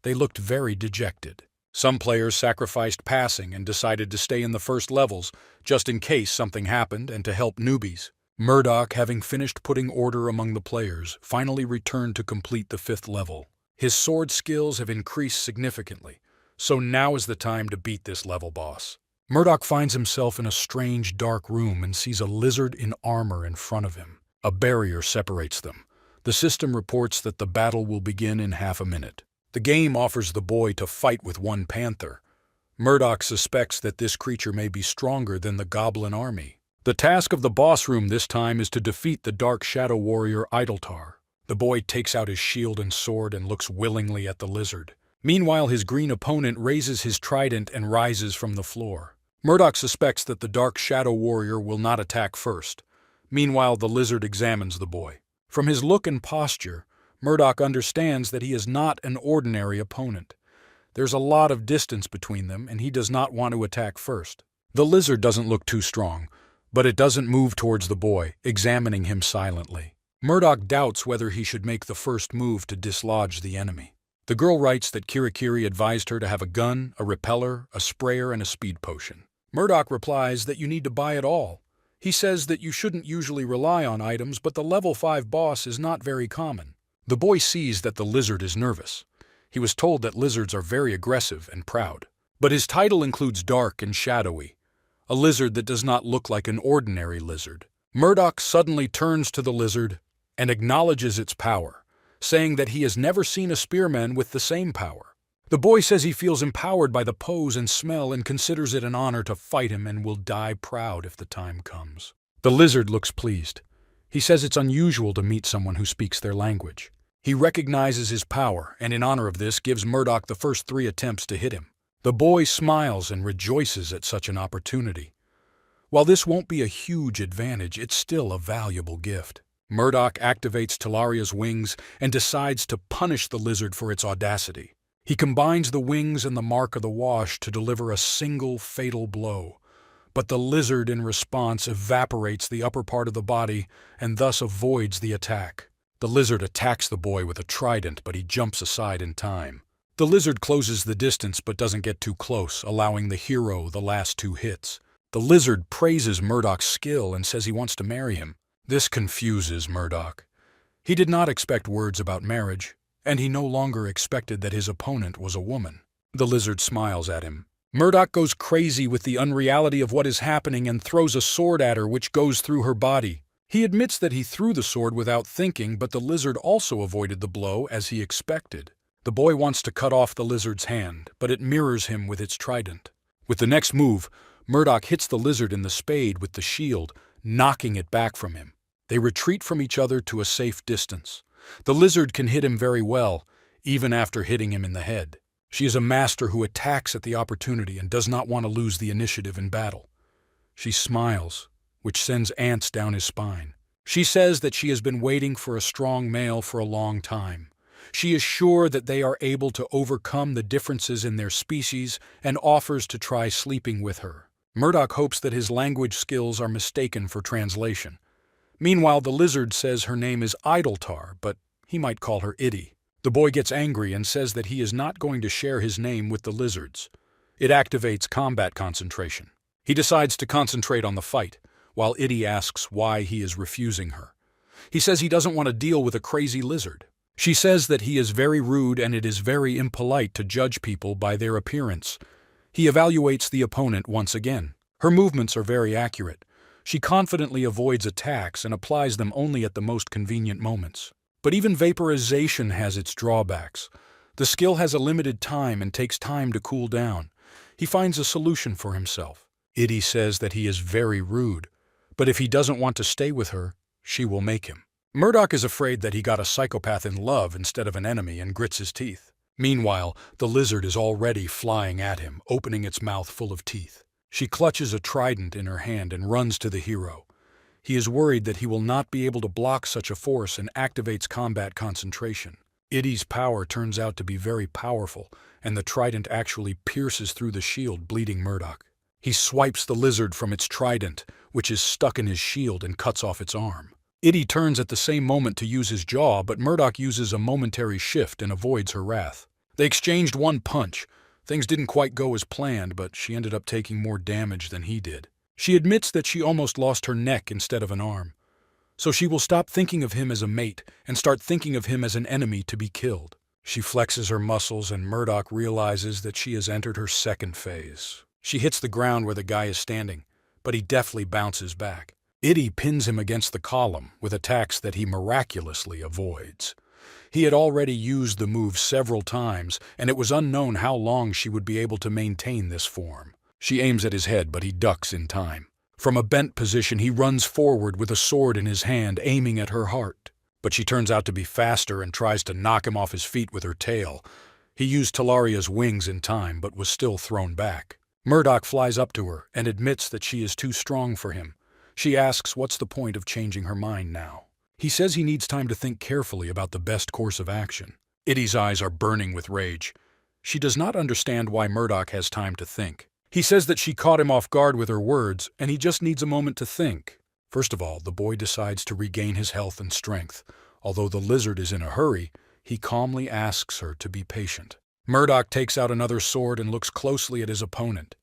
they looked very dejected. Some players sacrificed passing and decided to stay in the first levels, just in case something happened and to help newbies. Murdoch, having finished putting order among the players, finally returned to complete the 5th level. His sword skills have increased significantly, so now is the time to beat this level boss. Murdoch finds himself in a strange, dark room and sees a lizard in armor in front of him. A barrier separates them. The system reports that the battle will begin in half a minute. The game offers the boy to fight with one panther. Murdoch suspects that this creature may be stronger than the goblin army. The task of the boss room this time is to defeat the Dark Shadow Warrior Idletar. The boy takes out his shield and sword and looks willingly at the lizard. Meanwhile, his green opponent raises his trident and rises from the floor. Murdoch suspects that the Dark Shadow Warrior will not attack first. Meanwhile, the lizard examines the boy. From his look and posture, Murdoch understands that he is not an ordinary opponent. There's a lot of distance between them, and he does not want to attack first. The lizard doesn't look too strong, but it doesn't move towards the boy, examining him silently. Murdoch doubts whether he should make the first move to dislodge the enemy. The girl writes that Kirikiri advised her to have a gun, a repeller, a sprayer, and a speed potion. Murdoch replies that you need to buy it all. He says that you shouldn't usually rely on items, but the level 5 boss is not very common. The boy sees that the lizard is nervous. He was told that lizards are very aggressive and proud. But his title includes dark and shadowy, a lizard that does not look like an ordinary lizard. Murdoch suddenly turns to the lizard and acknowledges its power, saying that he has never seen a spearman with the same power. The boy says he feels empowered by the pose and smell and considers it an honor to fight him and will die proud if the time comes. The lizard looks pleased. He says it's unusual to meet someone who speaks their language. He recognizes his power and in honor of this gives Murdoch the first 3 attempts to hit him. The boy smiles and rejoices at such an opportunity. While this won't be a huge advantage, it's still a valuable gift. Murdoch activates Talaria's wings and decides to punish the lizard for its audacity. He combines the wings and the mark of the wash to deliver a single fatal blow. But the lizard, in response, evaporates the upper part of the body and thus avoids the attack. The lizard attacks the boy with a trident, but he jumps aside in time. The lizard closes the distance but doesn't get too close, allowing the hero the last 2 hits. The lizard praises Murdoch's skill and says he wants to marry him. This confuses Murdoch. He did not expect words about marriage, and he no longer expected that his opponent was a woman. The lizard smiles at him. Murdoch goes crazy with the unreality of what is happening and throws a sword at her, which goes through her body. He admits that he threw the sword without thinking, but the lizard also avoided the blow as he expected. The boy wants to cut off the lizard's hand, but it mirrors him with its trident. With the next move, Murdoch hits the lizard in the spade with the shield, knocking it back from him. They retreat from each other to a safe distance. The lizard can hit him very well, even after hitting him in the head. She is a master who attacks at the opportunity and does not want to lose the initiative in battle. She smiles, which sends ants down his spine. She says that she has been waiting for a strong male for a long time. She is sure that they are able to overcome the differences in their species and offers to try sleeping with her. Murdoch hopes that his language skills are mistaken for translation. Meanwhile, the lizard says her name is Idletar, but he might call her Iddy. The boy gets angry and says that he is not going to share his name with the lizards. It activates combat concentration. He decides to concentrate on the fight, while Iddy asks why he is refusing her. He says he doesn't want to deal with a crazy lizard. She says that he is very rude and it is very impolite to judge people by their appearance. He evaluates the opponent once again. Her movements are very accurate. She confidently avoids attacks and applies them only at the most convenient moments. But even vaporization has its drawbacks. The skill has a limited time and takes time to cool down. He finds a solution for himself. Iddy says that he is very rude, but if he doesn't want to stay with her, she will make him. Murdoch is afraid that he got a psychopath in love instead of an enemy and grits his teeth. Meanwhile, the lizard is already flying at him, opening its mouth full of teeth. She clutches a trident in her hand and runs to the hero. He is worried that he will not be able to block such a force and activates combat concentration. Iddy's power turns out to be very powerful, and the trident actually pierces through the shield, bleeding Murdoch. He swipes the lizard from its trident, which is stuck in his shield, and cuts off its arm. Iddy turns at the same moment to use his jaw, but Murdoch uses a momentary shift and avoids her wrath. They exchanged one punch. Things didn't quite go as planned, but she ended up taking more damage than he did. She admits that she almost lost her neck instead of an arm. So she will stop thinking of him as a mate and start thinking of him as an enemy to be killed. She flexes her muscles and Murdoch realizes that she has entered her second phase. She hits the ground where the guy is standing, but he deftly bounces back. Iddy pins him against the column with attacks that he miraculously avoids. He had already used the move several times, and it was unknown how long she would be able to maintain this form. She aims at his head, but he ducks in time. From a bent position, he runs forward with a sword in his hand, aiming at her heart. But she turns out to be faster and tries to knock him off his feet with her tail. He used Talaria's wings in time, but was still thrown back. Murdoch flies up to her and admits that she is too strong for him. She asks what's the point of changing her mind now. He says he needs time to think carefully about the best course of action. Iddy's eyes are burning with rage. She does not understand why Murdoch has time to think. He says that she caught him off guard with her words, and he just needs a moment to think. First of all, the boy decides to regain his health and strength. Although the lizard is in a hurry, he calmly asks her to be patient. Murdoch takes out another sword and looks closely at his opponent.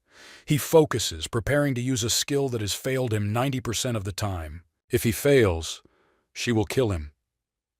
He focuses, preparing to use a skill that has failed him 90% of the time. If he fails, she will kill him.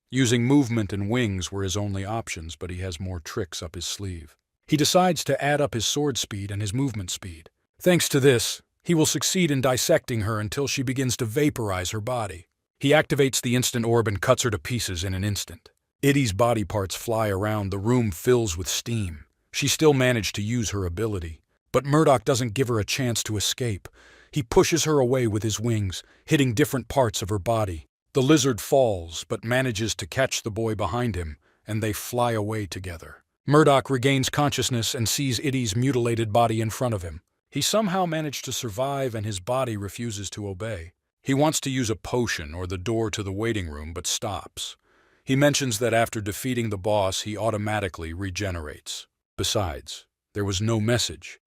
Using movement and wings were his only options, but he has more tricks up his sleeve. He decides to add up his sword speed and his movement speed. Thanks to this, he will succeed in dissecting her until she begins to vaporize her body. He activates the instant orb and cuts her to pieces in an instant. Iddy's body parts fly around, the room fills with steam. She still managed to use her ability, but Murdoch doesn't give her a chance to escape. He pushes her away with his wings, hitting different parts of her body. The lizard falls, but manages to catch the boy behind him, and they fly away together. Murdoch regains consciousness and sees Iddy's mutilated body in front of him. He somehow managed to survive, and his body refuses to obey. He wants to use a potion or the door to the waiting room, but stops. He mentions that after defeating the boss, he automatically regenerates. Besides, there was no message.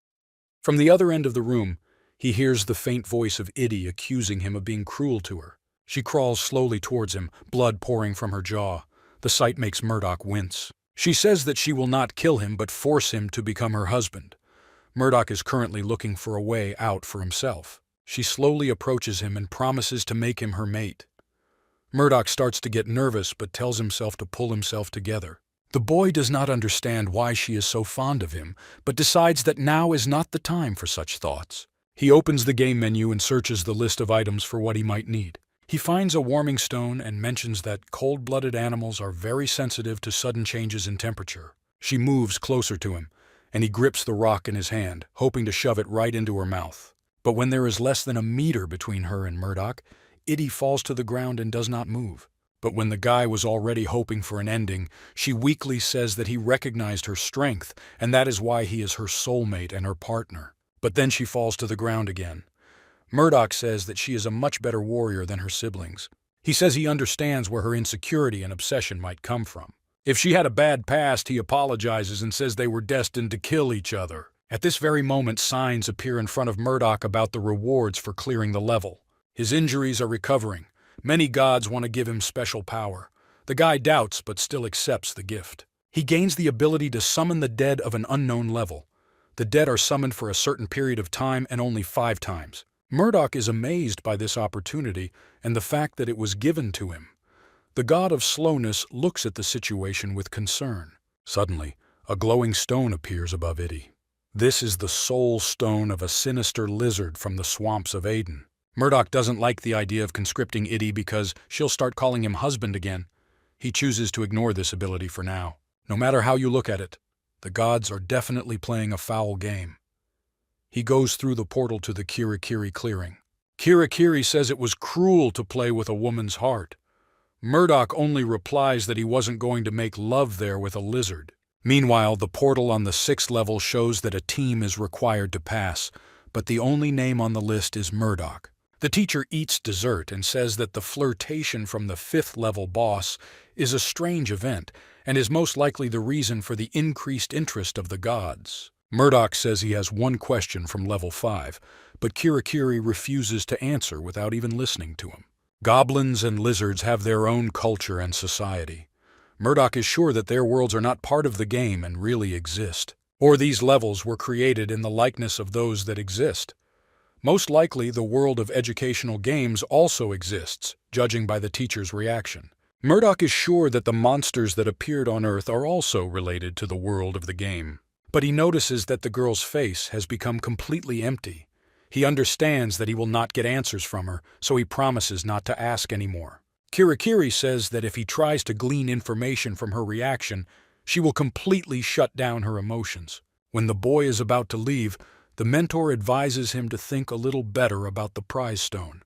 From the other end of the room, he hears the faint voice of Iddy accusing him of being cruel to her. She crawls slowly towards him, blood pouring from her jaw. The sight makes Murdoch wince. She says that she will not kill him but force him to become her husband. Murdoch is currently looking for a way out for himself. She slowly approaches him and promises to make him her mate. Murdoch starts to get nervous but tells himself to pull himself together. The boy does not understand why she is so fond of him, but decides that now is not the time for such thoughts. He opens the game menu and searches the list of items for what he might need. He finds a warming stone and mentions that cold-blooded animals are very sensitive to sudden changes in temperature. She moves closer to him, and he grips the rock in his hand, hoping to shove it right into her mouth. But when there is less than a meter between her and Murdoch, Iddy falls to the ground and does not move. But when the guy was already hoping for an ending, she weakly says that he recognized her strength, and that is why he is her soulmate and her partner. But then she falls to the ground again. Murdoch says that she is a much better warrior than her siblings. He says he understands where her insecurity and obsession might come from. If she had a bad past, he apologizes and says they were destined to kill each other. At this very moment, signs appear in front of Murdoch about the rewards for clearing the level. His injuries are recovering. Many gods want to give him special power. The guy doubts but still accepts the gift. He gains the ability to summon the dead of an unknown level. The dead are summoned for a certain period of time and only 5 times. Murdoch is amazed by this opportunity and the fact that it was given to him. The god of slowness looks at the situation with concern. Suddenly, a glowing stone appears above Iddy. This is the soul stone of a sinister lizard from the swamps of Aden. Murdoch doesn't like the idea of conscripting Iddy because she'll start calling him husband again. He chooses to ignore this ability for now. No matter how you look at it, the gods are definitely playing a foul game. He goes through the portal to the Kirikiri clearing. Kirikiri says it was cruel to play with a woman's heart. Murdoch only replies that he wasn't going to make love there with a lizard. Meanwhile, the portal on the 6th level shows that a team is required to pass, but the only name on the list is Murdoch. The teacher eats dessert and says that the flirtation from the 5th level boss is a strange event and is most likely the reason for the increased interest of the gods. Murdoch says he has one question from level 5, but Kirikiri refuses to answer without even listening to him. Goblins and lizards have their own culture and society. Murdoch is sure that their worlds are not part of the game and really exist, or these levels were created in the likeness of those that exist. Most likely, the world of educational games also exists, judging by the teacher's reaction. Murdoch is sure that the monsters that appeared on Earth are also related to the world of the game. But he notices that the girl's face has become completely empty. He understands that he will not get answers from her, so he promises not to ask anymore. Kirikiri says that if he tries to glean information from her reaction, she will completely shut down her emotions. When the boy is about to leave, the mentor advises him to think a little better about the prize stone.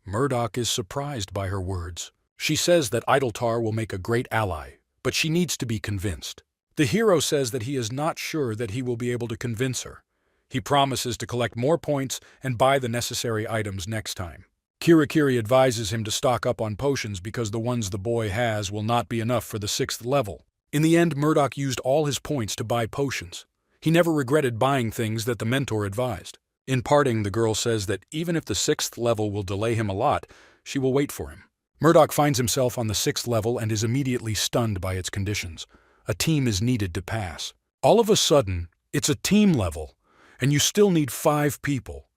Murdoch is surprised by her words. She says that Idletar will make a great ally, but she needs to be convinced. The hero says that he is not sure that he will be able to convince her. He promises to collect more points and buy the necessary items next time. Kirikiri advises him to stock up on potions because the ones the boy has will not be enough for the 6th level. In the end, Murdoch used all his points to buy potions. He never regretted buying things that the mentor advised. In parting, the girl says that even if the 6th level will delay him a lot, she will wait for him. Murdoch finds himself on the 6th level and is immediately stunned by its conditions. A team is needed to pass. All of a sudden, it's a team level, and you still need 5 people.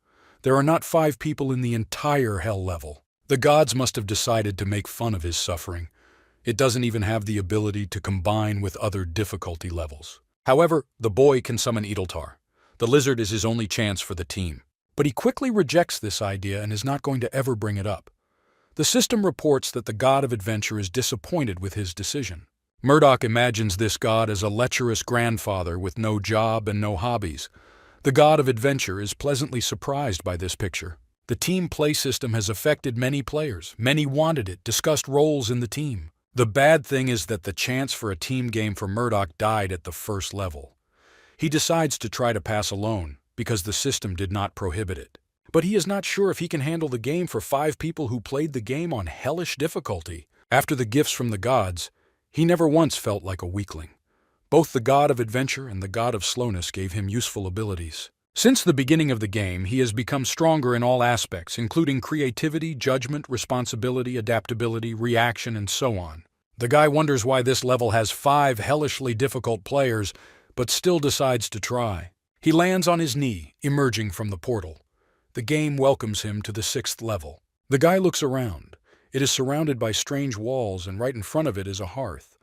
There are not 5 people in the entire hell level. The gods must have decided to make fun of his suffering. It doesn't even have the ability to combine with other difficulty levels. However, the boy can summon Idletar. The lizard is his only chance for the team. But he quickly rejects this idea and is not going to ever bring it up. The system reports that the god of adventure is disappointed with his decision. Murdoch imagines this god as a lecherous grandfather with no job and no hobbies. The god of adventure is pleasantly surprised by this picture. The team play system has affected many players. Many wanted it, discussed roles in the team. The bad thing is that the chance for a team game for Murdoch died at the 1st level. He decides to try to pass alone because the system did not prohibit it. But he is not sure if he can handle the game for 5 people who played the game on hellish difficulty. After the gifts from the gods, he never once felt like a weakling. Both the god of adventure and the god of slowness gave him useful abilities. Since the beginning of the game, he has become stronger in all aspects, including creativity, judgment, responsibility, adaptability, reaction, and so on. The guy wonders why this level has 5 hellishly difficult players, but still decides to try. He lands on his knee, emerging from the portal. The game welcomes him to the 6th level. The guy looks around. It is surrounded by strange walls, and right in front of it is a hearth.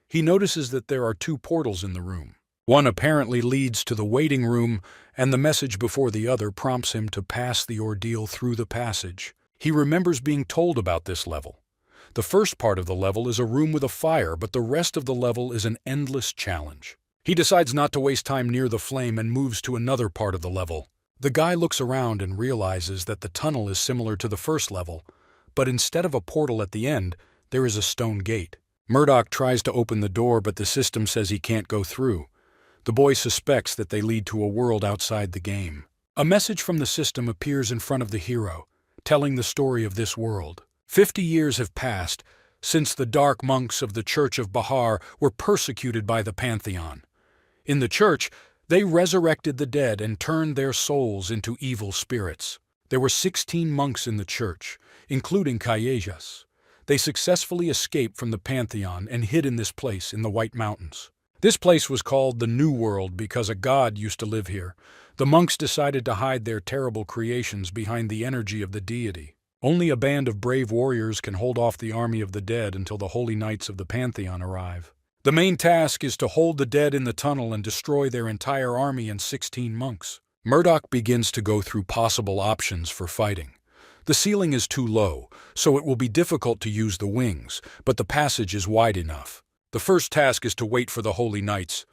He notices that there are 2 portals in the room. One apparently leads to the waiting room, and the message before the other prompts him to pass the ordeal through the passage. He remembers being told about this level. The first part of the level is a room with a fire, but the rest of the level is an endless challenge. He decides not to waste time near the flame and moves to another part of the level. The guy looks around and realizes that the tunnel is similar to the first level, but instead of a portal at the end, there is a stone gate. Murdoch tries to open the door, but the system says he can't go through. The boy suspects that they lead to a world outside the game. A message from the system appears in front of the hero, telling the story of this world. 50 years have passed since the dark monks of the Church of Bahar were persecuted by the Pantheon. In the church, they resurrected the dead and turned their souls into evil spirits. There were 16 monks in the church, including Kayejas. They successfully escaped from the Pantheon and hid in this place in the White Mountains. This place was called the New World because a god used to live here. The monks decided to hide their terrible creations behind the energy of the deity. Only a band of brave warriors can hold off the army of the dead until the holy knights of the Pantheon arrive. The main task is to hold the dead in the tunnel and destroy their entire army and 16 monks. Murdoch begins to go through possible options for fighting. The ceiling is too low, so it will be difficult to use the wings, but the passage is wide enough. The first task is to wait for the holy knights,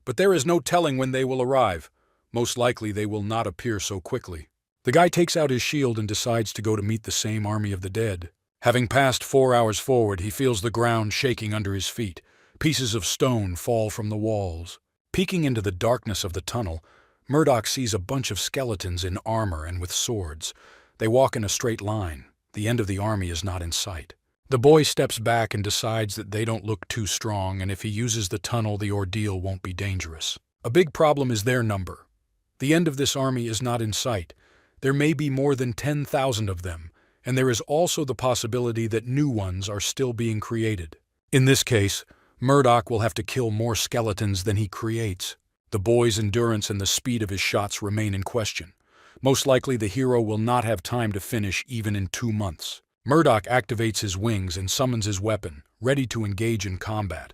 but there is no telling when they will arrive. Most likely they will not appear so quickly. The guy takes out his shield and decides to go to meet the same army of the dead. Having passed 4 hours forward, he feels the ground shaking under his feet. Pieces of stone fall from the walls. Peeking into the darkness of the tunnel, Murdoch sees a bunch of skeletons in armor and with swords. They walk in a straight line. The end of the army is not in sight. The boy steps back and decides that they don't look too strong, and if he uses the tunnel, the ordeal won't be dangerous. A big problem is their number. The end of this army is not in sight. There may be more than 10,000 of them, and there is also the possibility that new ones are still being created. In this case, Murdoch will have to kill more skeletons than he creates. The boy's endurance and the speed of his shots remain in question. Most likely the hero will not have time to finish even in 2 months. Murdoch activates his wings and summons his weapon, ready to engage in combat.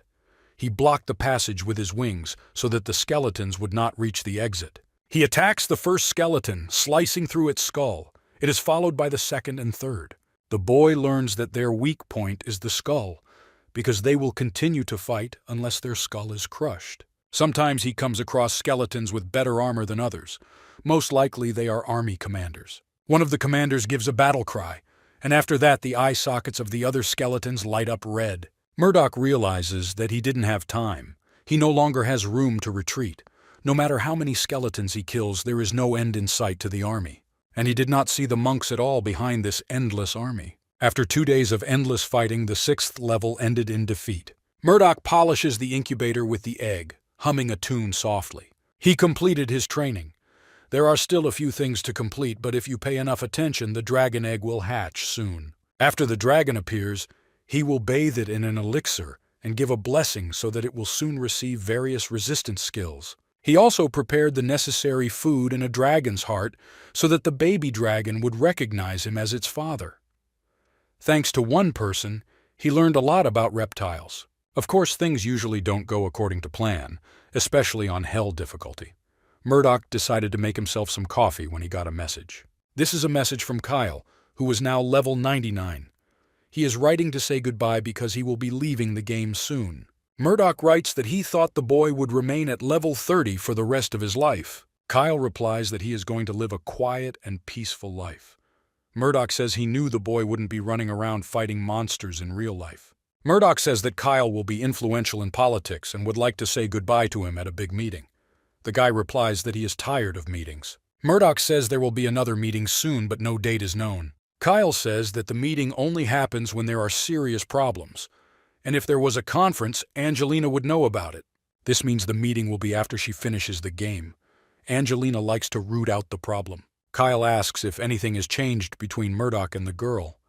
He blocked the passage with his wings so that the skeletons would not reach the exit. He attacks the first skeleton, slicing through its skull. It is followed by the second and third. The boy learns that their weak point is the skull, because they will continue to fight unless their skull is crushed. Sometimes he comes across skeletons with better armor than others. Most likely they are army commanders. One of the commanders gives a battle cry, and after that the eye sockets of the other skeletons light up red. Murdoch realizes that he didn't have time. He no longer has room to retreat. No matter how many skeletons he kills, there is no end in sight to the army. And he did not see the monks at all behind this endless army. After 2 days of endless fighting, the 6th level ended in defeat. Murdoch polishes the incubator with the egg, humming a tune softly. He completed his training. There are still a few things to complete, but if you pay enough attention, the dragon egg will hatch soon. After the dragon appears, he will bathe it in an elixir and give a blessing so that it will soon receive various resistance skills. He also prepared the necessary food in a dragon's heart so that the baby dragon would recognize him as its father. Thanks to one person, he learned a lot about reptiles. Of course, things usually don't go according to plan, especially on hell difficulty. Murdoch decided to make himself some coffee when he got a message. This is a message from Kyle, who is now level 99. He is writing to say goodbye because he will be leaving the game soon. Murdoch writes that he thought the boy would remain at level 30 for the rest of his life. Kyle replies that he is going to live a quiet and peaceful life. Murdoch says he knew the boy wouldn't be running around fighting monsters in real life. Murdoch says that Kyle will be influential in politics and would like to say goodbye to him at a big meeting. The guy replies that he is tired of meetings. Murdoch says there will be another meeting soon, but no date is known. Kyle says that the meeting only happens when there are serious problems, and if there was a conference, Angelina would know about it. This means the meeting will be after she finishes the game. Angelina likes to root out the problem. Kyle asks if anything has changed between Murdoch and the girl.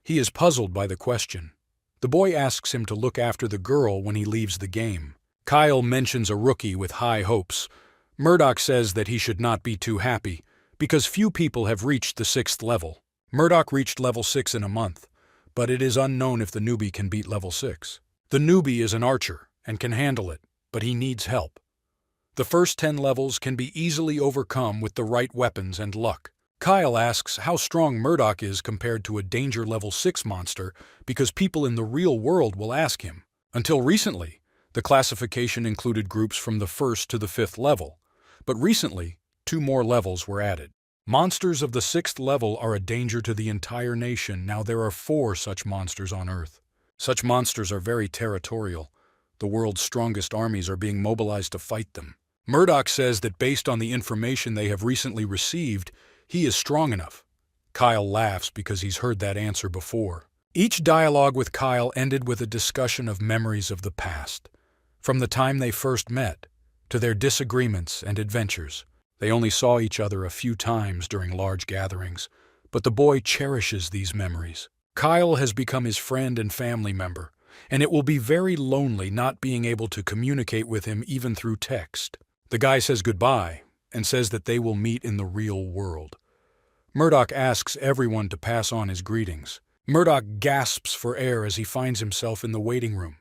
He is puzzled by the question. The boy asks him to look after the girl when he leaves the game. Kyle mentions a rookie with high hopes. Murdoch says that he should not be too happy, because few people have reached the 6th level. Murdoch reached level 6 in a month, but it is unknown if the newbie can beat level 6. The newbie is an archer and can handle it, but he needs help. The first 10 levels can be easily overcome with the right weapons and luck. Kyle asks how strong Murdoch is compared to a danger level 6 monster because people in the real world will ask him. Until recently, the classification included groups from the 1st to the 5th level, but recently, 2 more levels were added. Monsters of the 6th level are a danger to the entire nation. Now there are 4 such monsters on Earth. Such monsters are very territorial. The world's strongest armies are being mobilized to fight them. Murdoch says that based on the information they have recently received, he is strong enough. Kyle laughs because he's heard that answer before. Each dialogue with Kyle ended with a discussion of memories of the past, from the time they first met, to their disagreements and adventures. They only saw each other a few times during large gatherings, but the boy cherishes these memories. Kyle has become his friend and family member, and it will be very lonely not being able to communicate with him even through text. The guy says goodbye and says that they will meet in the real world. Murdoch asks everyone to pass on his greetings. Murdoch gasps for air as he finds himself in the waiting room.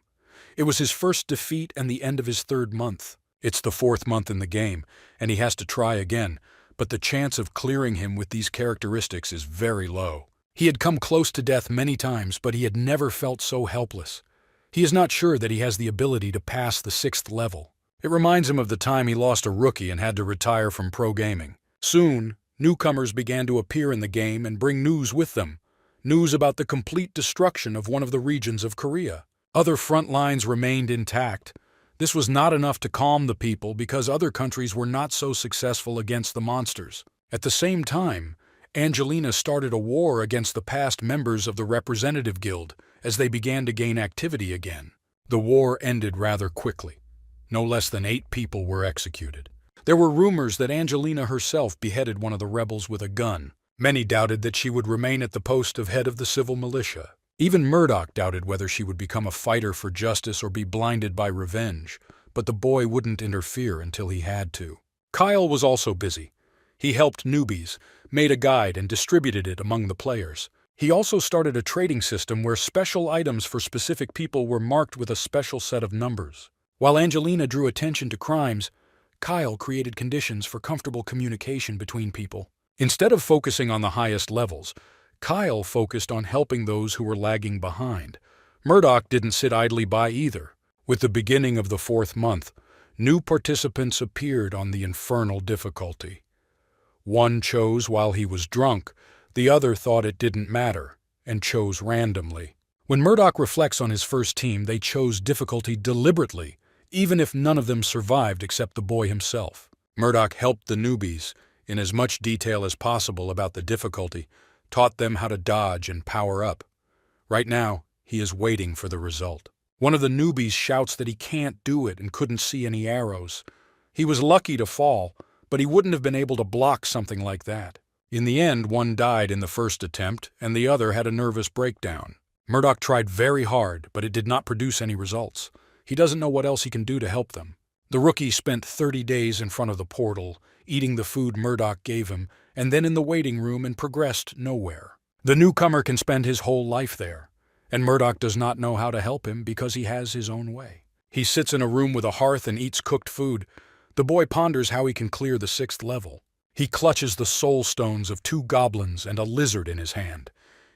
It was his first defeat and the end of his 3rd month. It's the 4th month in the game, and he has to try again, but the chance of clearing him with these characteristics is very low. He had come close to death many times, but he had never felt so helpless. He is not sure that he has the ability to pass the 6th level. It reminds him of the time he lost a rookie and had to retire from pro gaming. Soon, newcomers began to appear in the game and bring news with them. News about the complete destruction of one of the regions of Korea. Other front lines remained intact. This was not enough to calm the people because other countries were not so successful against the monsters. At the same time, Angelina started a war against the past members of the Representative Guild as they began to gain activity again. The war ended rather quickly. No less than 8 people were executed. There were rumors that Angelina herself beheaded one of the rebels with a gun. Many doubted that she would remain at the post of head of the civil militia. Even Murdoch doubted whether she would become a fighter for justice or be blinded by revenge, but the boy wouldn't interfere until he had to. Kyle was also busy. He helped newbies, made a guide, and distributed it among the players. He also started a trading system where special items for specific people were marked with a special set of numbers. While Angelina drew attention to crimes, Kyle created conditions for comfortable communication between people. Instead of focusing on the highest levels, Kyle focused on helping those who were lagging behind. Murdoch didn't sit idly by either. With the beginning of the 4th month, new participants appeared on the infernal difficulty. One chose while he was drunk, the other thought it didn't matter, and chose randomly. When Murdoch reflects on his first team, they chose difficulty deliberately, even if none of them survived except the boy himself. Murdoch helped the newbies, in as much detail as possible about the difficulty, taught them how to dodge and power up. Right now, he is waiting for the result. One of the newbies shouts that he can't do it and couldn't see any arrows. He was lucky to fall, but he wouldn't have been able to block something like that. In the end, one died in the first attempt, and the other had a nervous breakdown. Murdoch tried very hard, but it did not produce any results. He doesn't know what else he can do to help them. The rookie spent 30 days in front of the portal, eating the food Murdoch gave him, and then in the waiting room and progressed nowhere. The newcomer can spend his whole life there, and Murdoch does not know how to help him because he has his own way. He sits in a room with a hearth and eats cooked food. The boy ponders how he can clear the 6th level. He clutches the soul stones of 2 goblins and a lizard in his hand.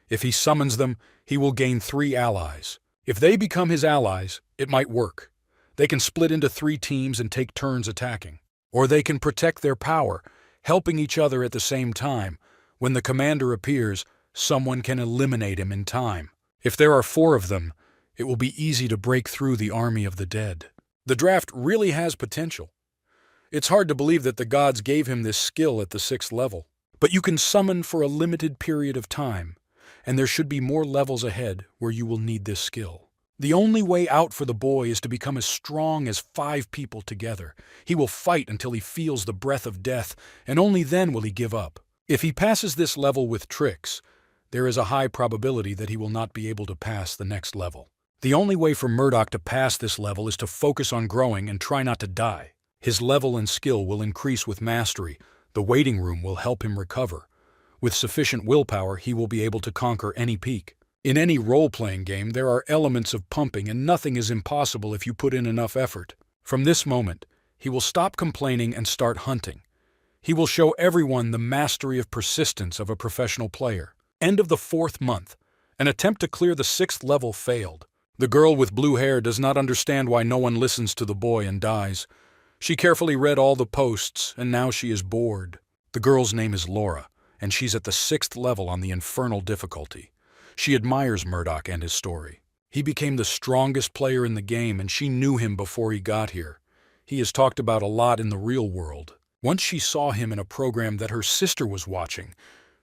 If he summons them, he will gain 3 allies. If they become his allies, it might work. They can split into 3 teams and take turns attacking. Or they can protect their power, helping each other at the same time. When the commander appears, someone can eliminate him in time. If there are 4 of them, it will be easy to break through the army of the dead. The draft really has potential. It's hard to believe that the gods gave him this skill at the 6th level. But you can summon for a limited period of time, and there should be more levels ahead where you will need this skill. The only way out for the boy is to become as strong as 5 people together. He will fight until he feels the breath of death, and only then will he give up. If he passes this level with tricks, there is a high probability that he will not be able to pass the next level. The only way for Murdoch to pass this level is to focus on growing and try not to die. His level and skill will increase with mastery. The waiting room will help him recover. With sufficient willpower, he will be able to conquer any peak. In any role-playing game, there are elements of pumping, and nothing is impossible if you put in enough effort. From this moment, he will stop complaining and start hunting. He will show everyone the mastery of persistence of a professional player. End of the 4th month. An attempt to clear the 6th level failed. The girl with blue hair does not understand why no one listens to the boy and dies. She carefully read all the posts, and now she is bored. The girl's name is Laura, and she's at the 6th level on the infernal difficulty. She admires Murdoch and his story. He became the strongest player in the game, and she knew him before he got here. He is talked about a lot in the real world. Once she saw him in a program that her sister was watching.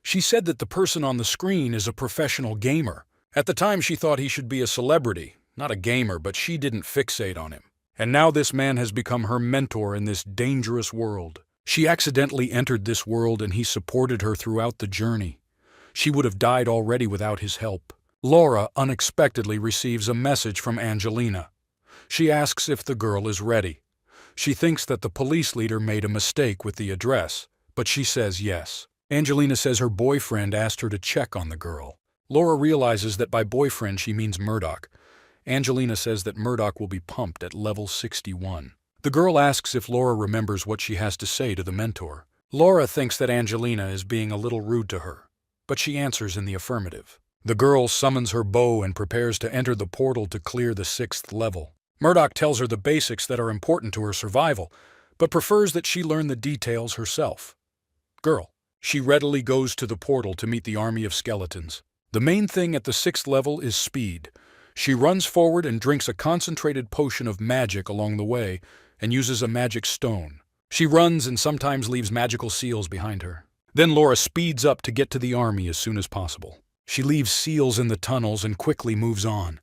She said that the person on the screen is a professional gamer. At the time, she thought he should be a celebrity, not a gamer, but she didn't fixate on him. And now this man has become her mentor in this dangerous world. She accidentally entered this world, and he supported her throughout the journey. She would have died already without his help. Laura unexpectedly receives a message from Angelina. She asks if the girl is ready. She thinks that the police leader made a mistake with the address, but she says yes. Angelina says her boyfriend asked her to check on the girl. Laura realizes that by boyfriend she means Murdoch. Angelina says that Murdoch will be pumped at level 61. The girl asks if Laura remembers what she has to say to the mentor. Laura thinks that Angelina is being a little rude to her, but she answers in the affirmative. The girl summons her bow and prepares to enter the portal to clear the 6th level. Murdoch tells her the basics that are important to her survival, but prefers that she learn the details herself. Girl. She readily goes to the portal to meet the army of skeletons. The main thing at the 6th level is speed. She runs forward and drinks a concentrated potion of magic along the way and uses a magic stone. She runs and sometimes leaves magical seals behind her. Then Laura speeds up to get to the army as soon as possible. She leaves seals in the tunnels and quickly moves on.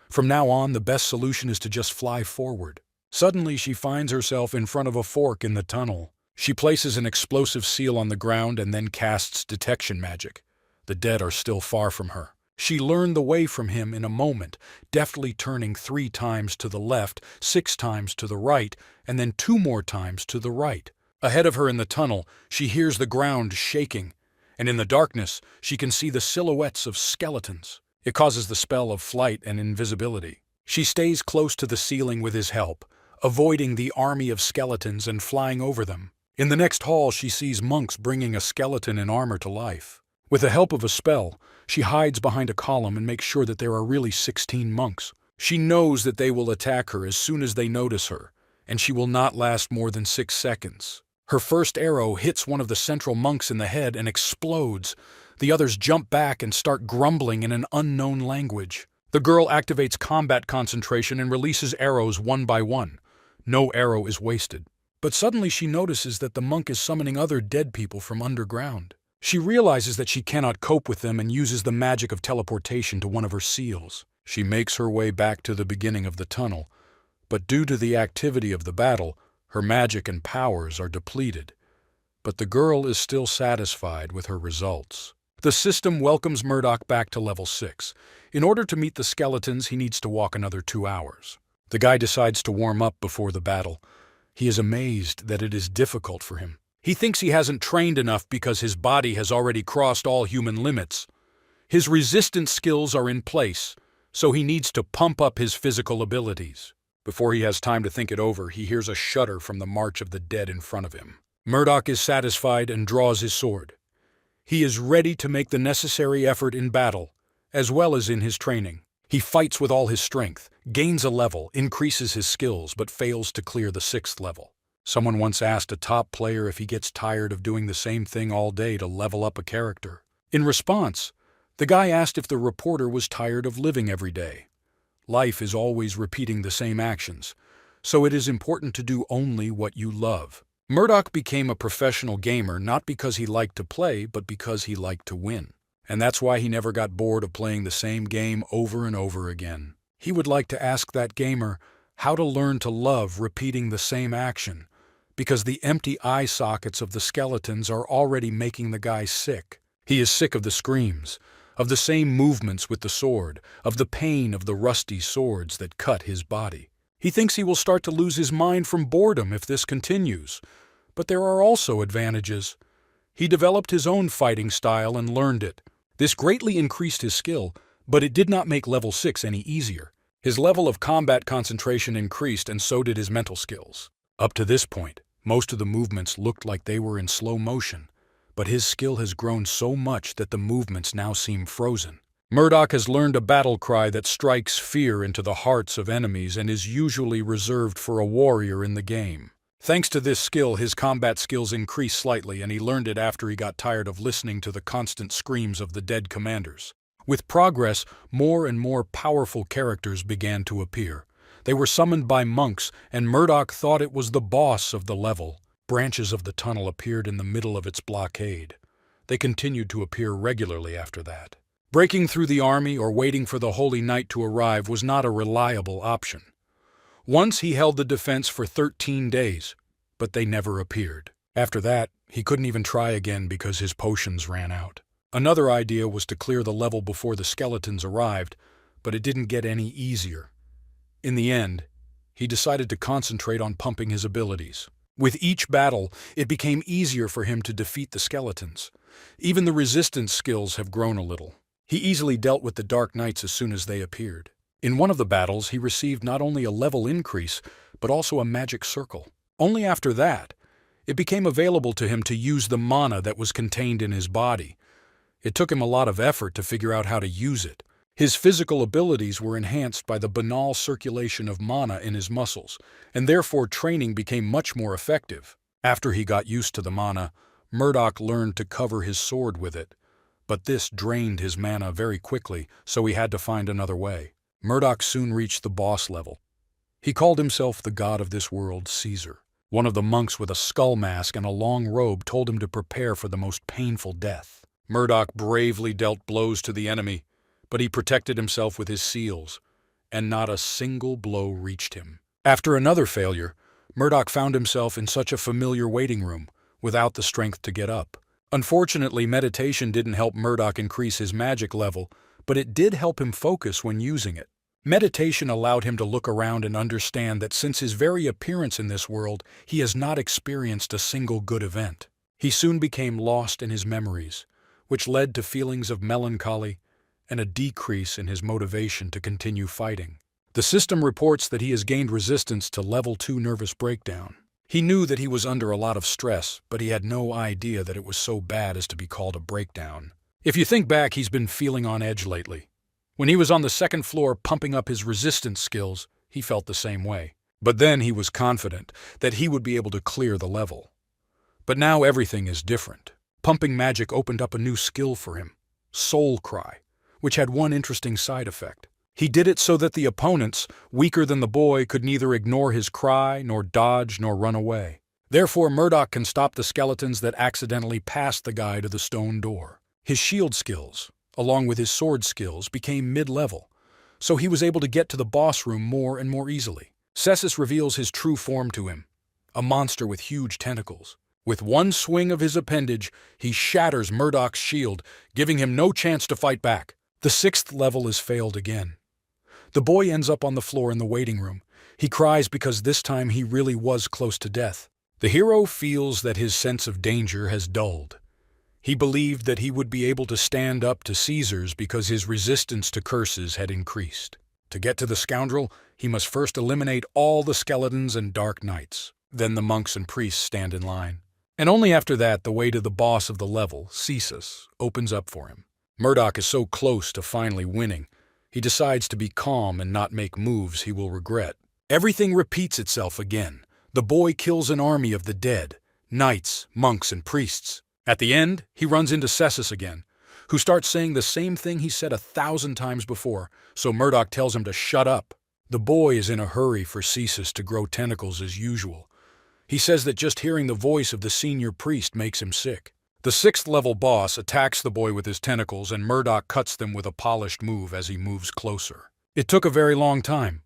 From now on, the best solution is to just fly forward. Suddenly, she finds herself in front of a fork in the tunnel. She places an explosive seal on the ground and then casts detection magic. The dead are still far from her. She learned the way from him in a moment, deftly turning 3 times to the left, 6 times to the right, and then 2 more times to the right. Ahead of her in the tunnel, she hears the ground shaking, and in the darkness, she can see the silhouettes of skeletons. It causes the spell of flight and invisibility. She stays close to the ceiling with his help, avoiding the army of skeletons and flying over them. In the next hall, she sees monks bringing a skeleton in armor to life. With the help of a spell, she hides behind a column and makes sure that there are really 16 monks. She knows that they will attack her as soon as they notice her, and she will not last more than 6 seconds. Her first arrow hits one of the central monks in the head and explodes. The others jump back and start grumbling in an unknown language. The girl activates combat concentration and releases arrows one by one. No arrow is wasted. But suddenly she notices that the monk is summoning other dead people from underground. She realizes that she cannot cope with them and uses the magic of teleportation to one of her seals. She makes her way back to the beginning of the tunnel, but due to the activity of the battle, her magic and powers are depleted. But the girl is still satisfied with her results. The system welcomes Murdoch back to level 6. In order to meet the skeletons, he needs to walk another 2 hours. The guy decides to warm up before the battle. He is amazed that it is difficult for him. He thinks he hasn't trained enough because his body has already crossed all human limits. His resistance skills are in place, so he needs to pump up his physical abilities. Before he has time to think it over, he hears a shudder from the march of the dead in front of him. Murdoch is satisfied and draws his sword. He is ready to make the necessary effort in battle, as well as in his training. He fights with all his strength, gains a level, increases his skills, but fails to clear the 6th level. Someone once asked a top player if he gets tired of doing the same thing all day to level up a character. In response, the guy asked if the reporter was tired of living every day. Life is always repeating the same actions, so it is important to do only what you love. Murdoch became a professional gamer not because he liked to play, but because he liked to win. And that's why he never got bored of playing the same game over and over again. He would like to ask that gamer how to learn to love repeating the same action, because the empty eye sockets of the skeletons are already making the guy sick. He is sick of the screams, of the same movements with the sword, of the pain of the rusty swords that cut his body. He thinks he will start to lose his mind from boredom if this continues. But there are also advantages. He developed his own fighting style and learned it. This greatly increased his skill, but it did not make level 6 any easier. His level of combat concentration increased, and so did his mental skills. Up to this point, most of the movements looked like they were in slow motion, but his skill has grown so much that the movements now seem frozen. Murdoch has learned a battle cry that strikes fear into the hearts of enemies and is usually reserved for a warrior in the game. Thanks to this skill, his combat skills increased slightly, and he learned it after he got tired of listening to the constant screams of the dead commanders. With progress, more and more powerful characters began to appear. They were summoned by monks, and Murdoch thought it was the boss of the level. Branches of the tunnel appeared in the middle of its blockade. They continued to appear regularly after that. Breaking through the army or waiting for the Holy Knight to arrive was not a reliable option. Once he held the defense for 13 days, but they never appeared. After that, he couldn't even try again because his potions ran out. Another idea was to clear the level before the skeletons arrived, but it didn't get any easier. In the end, he decided to concentrate on pumping his abilities. With each battle, it became easier for him to defeat the skeletons. Even the resistance skills have grown a little. He easily dealt with the Dark Knights as soon as they appeared. In one of the battles, he received not only a level increase, but also a magic circle. Only after that, it became available to him to use the mana that was contained in his body. It took him a lot of effort to figure out how to use it. His physical abilities were enhanced by the banal circulation of mana in his muscles, and therefore training became much more effective. After he got used to the mana, Murdoch learned to cover his sword with it. But this drained his mana very quickly, so he had to find another way. Murdoch soon reached the boss level. He called himself the god of this world, Caesar. One of the monks with a skull mask and a long robe told him to prepare for the most painful death. Murdoch bravely dealt blows to the enemy, but he protected himself with his seals, and not a single blow reached him. After another failure, Murdoch found himself in such a familiar waiting room, without the strength to get up. Unfortunately, meditation didn't help Murdoch increase his magic level, but it did help him focus when using it. Meditation allowed him to look around and understand that since his very appearance in this world, he has not experienced a single good event. He soon became lost in his memories, which led to feelings of melancholy and a decrease in his motivation to continue fighting. The system reports that he has gained resistance to level 2 nervous breakdown. He knew that he was under a lot of stress, but he had no idea that it was so bad as to be called a breakdown. If you think back, he's been feeling on edge lately. When he was on the second floor pumping up his resistance skills, he felt the same way. But then he was confident that he would be able to clear the level. But now everything is different. Pumping magic opened up a new skill for him, Soul Cry, which had one interesting side effect. He did it so that the opponents, weaker than the boy, could neither ignore his cry, nor dodge, nor run away. Therefore, Murdoch can stop the skeletons that accidentally passed the guy to the stone door. His shield skills, along with his sword skills, became mid-level, so he was able to get to the boss room more and more easily. Cessus reveals his true form to him, a monster with huge tentacles. With one swing of his appendage, he shatters Murdoch's shield, giving him no chance to fight back. The 6th level is failed again. The boy ends up on the floor in the waiting room. He cries because this time he really was close to death. The hero feels that his sense of danger has dulled. He believed that he would be able to stand up to Caesar's because his resistance to curses had increased. To get to the scoundrel, he must first eliminate all the skeletons and dark knights. Then the monks and priests stand in line. And only after that the way to the boss of the level, Caesar, opens up for him. Murdoch is so close to finally winning, he decides to be calm and not make moves he will regret. Everything repeats itself again. The boy kills an army of the dead, knights, monks, and priests. At the end, he runs into Cessus again, who starts saying the same thing he said 1,000 times before, so Murdoch tells him to shut up. The boy is in a hurry for Cesis to grow tentacles as usual. He says that just hearing the voice of the senior priest makes him sick. The 6th level boss attacks the boy with his tentacles, and Murdoch cuts them with a polished move as he moves closer. It took a very long time.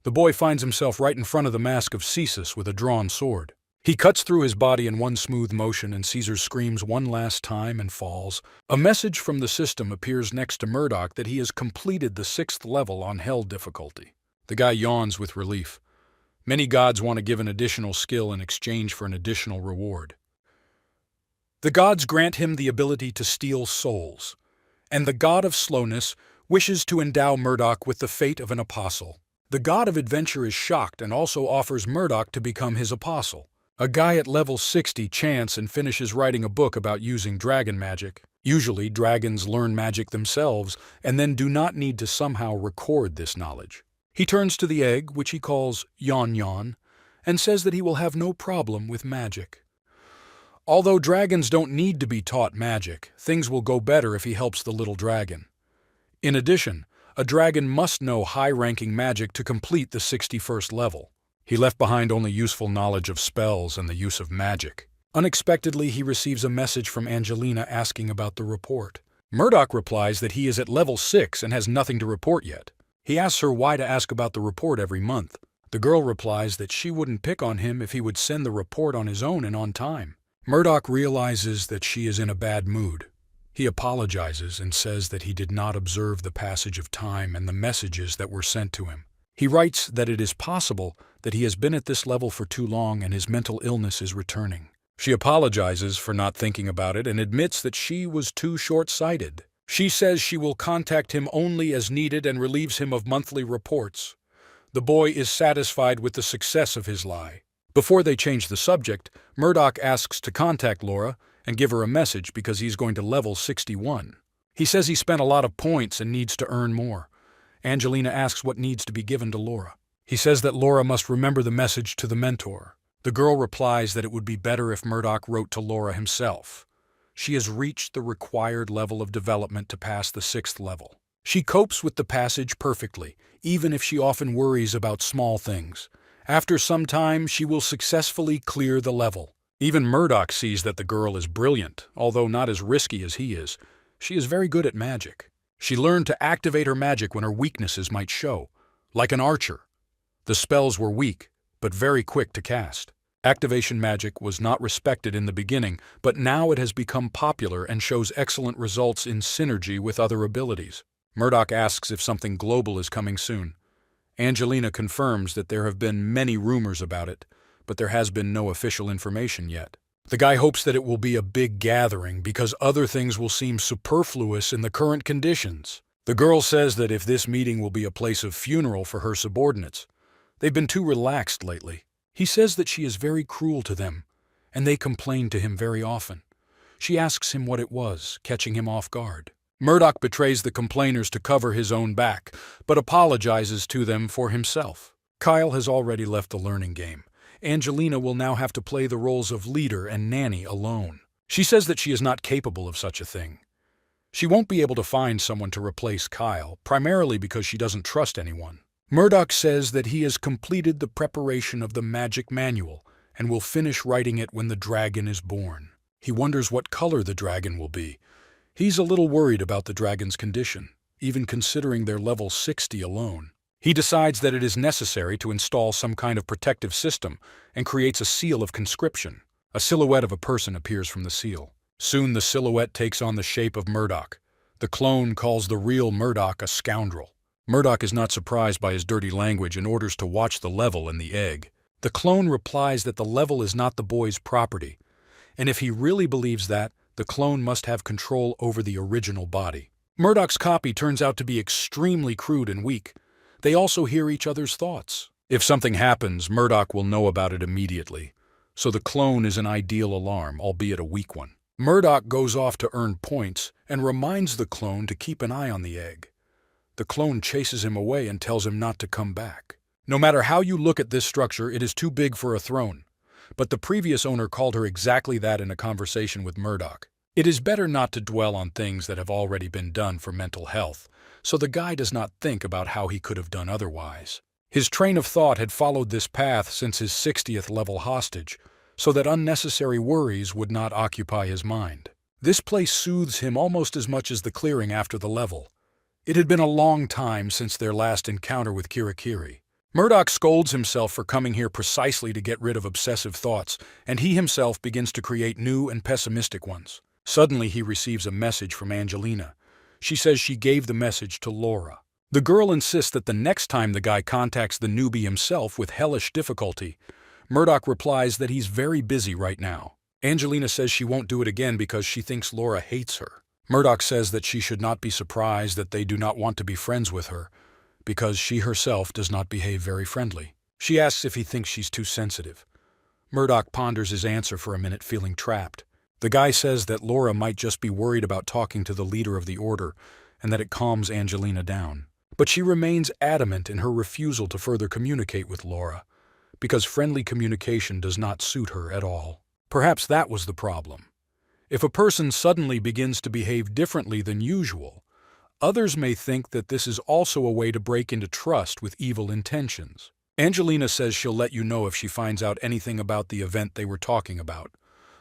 The boy finds himself right in front of the mask of Cesis with a drawn sword. He cuts through his body in one smooth motion, and Caesar screams one last time and falls. A message from the system appears next to Murdoch that he has completed the 6th level on Hell difficulty. The guy yawns with relief. Many gods want to give an additional skill in exchange for an additional reward. The gods grant him the ability to steal souls, and the god of slowness wishes to endow Murdoch with the fate of an apostle. The god of adventure is shocked and also offers Murdoch to become his apostle. A guy at level 60 chants and finishes writing a book about using dragon magic. Usually, dragons learn magic themselves and then do not need to somehow record this knowledge. He turns to the egg, which he calls Yon Yon, and says that he will have no problem with magic. Although dragons don't need to be taught magic, things will go better if he helps the little dragon. In addition, a dragon must know high-ranking magic to complete the 61st level. He left behind only useful knowledge of spells and the use of magic. Unexpectedly, he receives a message from Angelina asking about the report. Murdoch replies that he is at level 6 and has nothing to report yet. He asks her why to ask about the report every month. The girl replies that she wouldn't pick on him if he would send the report on his own and on time. Murdoch realizes that she is in a bad mood. He apologizes and says that he did not observe the passage of time and the messages that were sent to him. He writes that it is possible that he has been at this level for too long and his mental illness is returning. She apologizes for not thinking about it and admits that she was too short-sighted. She says she will contact him only as needed and relieves him of monthly reports. The boy is satisfied with the success of his lie. Before they change the subject, Murdoch asks to contact Laura and give her a message because he's going to level 61. He says he spent a lot of points and needs to earn more. Angelina asks what needs to be given to Laura. He says that Laura must remember the message to the mentor. The girl replies that it would be better if Murdoch wrote to Laura himself. She has reached the required level of development to pass the 6th level. She copes with the passage perfectly, even if she often worries about small things. After some time, she will successfully clear the level. Even Murdoch sees that the girl is brilliant, although not as risky as he is. She is very good at magic. She learned to activate her magic when her weaknesses might show, like an archer. The spells were weak, but very quick to cast. Activation magic was not respected in the beginning, but now it has become popular and shows excellent results in synergy with other abilities. Murdoch asks if something global is coming soon. Angelina confirms that there have been many rumors about it, but there has been no official information yet. The guy hopes that it will be a big gathering because other things will seem superfluous in the current conditions. The girl says that if this meeting will be a place of funeral for her subordinates. They've been too relaxed lately. He says that she is very cruel to them, and they complain to him very often. She asks him what it was, catching him off guard. Murdoch betrays the complainers to cover his own back, but apologizes to them for himself. Kyle has already left the learning game. Angelina will now have to play the roles of leader and nanny alone. She says that she is not capable of such a thing. She won't be able to find someone to replace Kyle, primarily because she doesn't trust anyone. Murdoch says that he has completed the preparation of the magic manual and will finish writing it when the dragon is born. He wonders what color the dragon will be. He's a little worried about the dragon's condition, even considering their level 60 alone. He decides that it is necessary to install some kind of protective system and creates a seal of conscription. A silhouette of a person appears from the seal. Soon the silhouette takes on the shape of Murdoch. The clone calls the real Murdoch a scoundrel. Murdoch is not surprised by his dirty language and orders to watch the level and the egg. The clone replies that the level is not the boy's property, and if he really believes that, the clone must have control over the original body. Murdoch's copy turns out to be extremely crude and weak. They also hear each other's thoughts. If something happens, Murdoch will know about it immediately. So the clone is an ideal alarm, albeit a weak one. Murdoch goes off to earn points and reminds the clone to keep an eye on the egg. The clone chases him away and tells him not to come back. No matter how you look at this structure, it is too big for a throne. But the previous owner called her exactly that in a conversation with Murdoch. It is better not to dwell on things that have already been done for mental health, so the guy does not think about how he could have done otherwise. His train of thought had followed this path since his 60th level hostage, so that unnecessary worries would not occupy his mind. This place soothes him almost as much as the clearing after the level. It had been a long time since their last encounter with Kirakiri. Murdoch scolds himself for coming here precisely to get rid of obsessive thoughts, and he himself begins to create new and pessimistic ones. Suddenly he receives a message from Angelina. She says she gave the message to Laura. The girl insists that the next time the guy contacts the newbie himself with hellish difficulty, Murdoch replies that he's very busy right now. Angelina says she won't do it again because she thinks Laura hates her. Murdoch says that she should not be surprised that they do not want to be friends with her, because she herself does not behave very friendly. She asks if he thinks she's too sensitive. Murdoch ponders his answer for a minute, feeling trapped. The guy says that Laura might just be worried about talking to the leader of the order, and that it calms Angelina down. But she remains adamant in her refusal to further communicate with Laura, because friendly communication does not suit her at all. Perhaps that was the problem. If a person suddenly begins to behave differently than usual, others may think that this is also a way to break into trust with evil intentions. Angelina says she'll let you know if she finds out anything about the event they were talking about,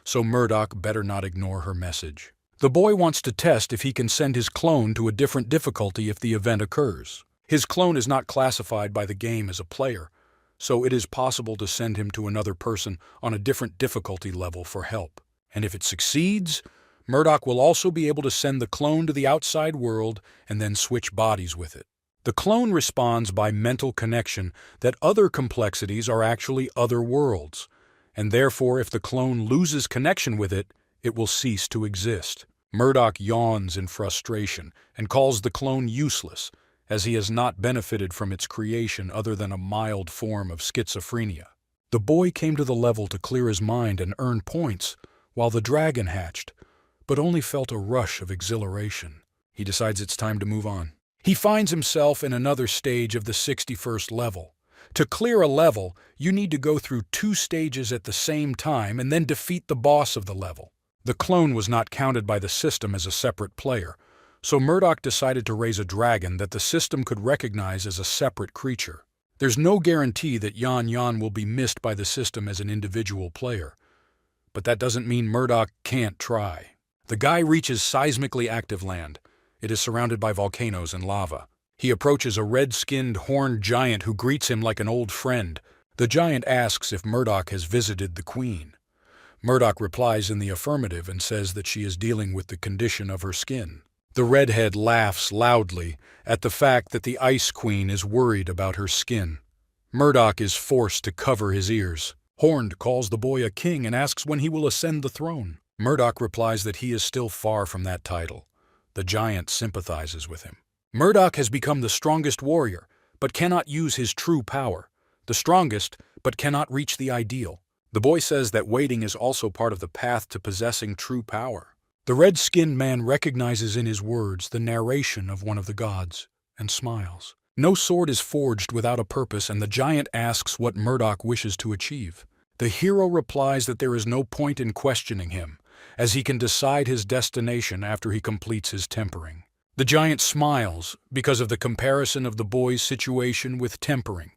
so Murdoch better not ignore her message. The boy wants to test if he can send his clone to a different difficulty if the event occurs. His clone is not classified by the game as a player, so it is possible to send him to another person on a different difficulty level for help. And if it succeeds, Murdoch will also be able to send the clone to the outside world and then switch bodies with it. The clone responds by mental connection that other complexities are actually other worlds, and therefore if the clone loses connection with it, it will cease to exist. Murdoch yawns in frustration and calls the clone useless, as he has not benefited from its creation other than a mild form of schizophrenia. The boy came to the level to clear his mind and earn points, while the dragon hatched, but only felt a rush of exhilaration. He decides it's time to move on. He finds himself in another stage of the 61st level. To clear a level, you need to go through 2 stages at the same time and then defeat the boss of the level. The clone was not counted by the system as a separate player, so Murdoch decided to raise a dragon that the system could recognize as a separate creature. There's no guarantee that Yan Yan will be missed by the system as an individual player, but that doesn't mean Murdoch can't try. The guy reaches seismically active land. It is surrounded by volcanoes and lava. He approaches a red-skinned, horned giant who greets him like an old friend. The giant asks if Murdoch has visited the queen. Murdoch replies in the affirmative and says that she is dealing with the condition of her skin. The redhead laughs loudly at the fact that the Ice Queen is worried about her skin. Murdoch is forced to cover his ears. Horned calls the boy a king and asks when he will ascend the throne. Murdoch replies that he is still far from that title. The giant sympathizes with him. Murdoch has become the strongest warrior, but cannot use his true power. The strongest, but cannot reach the ideal. The boy says that waiting is also part of the path to possessing true power. The red-skinned man recognizes in his words the narration of one of the gods, and smiles. No sword is forged without a purpose, and the giant asks what Murdoch wishes to achieve. The hero replies that there is no point in questioning him, as he can decide his destination after he completes his tempering. The giant smiles because of the comparison of the boy's situation with tempering.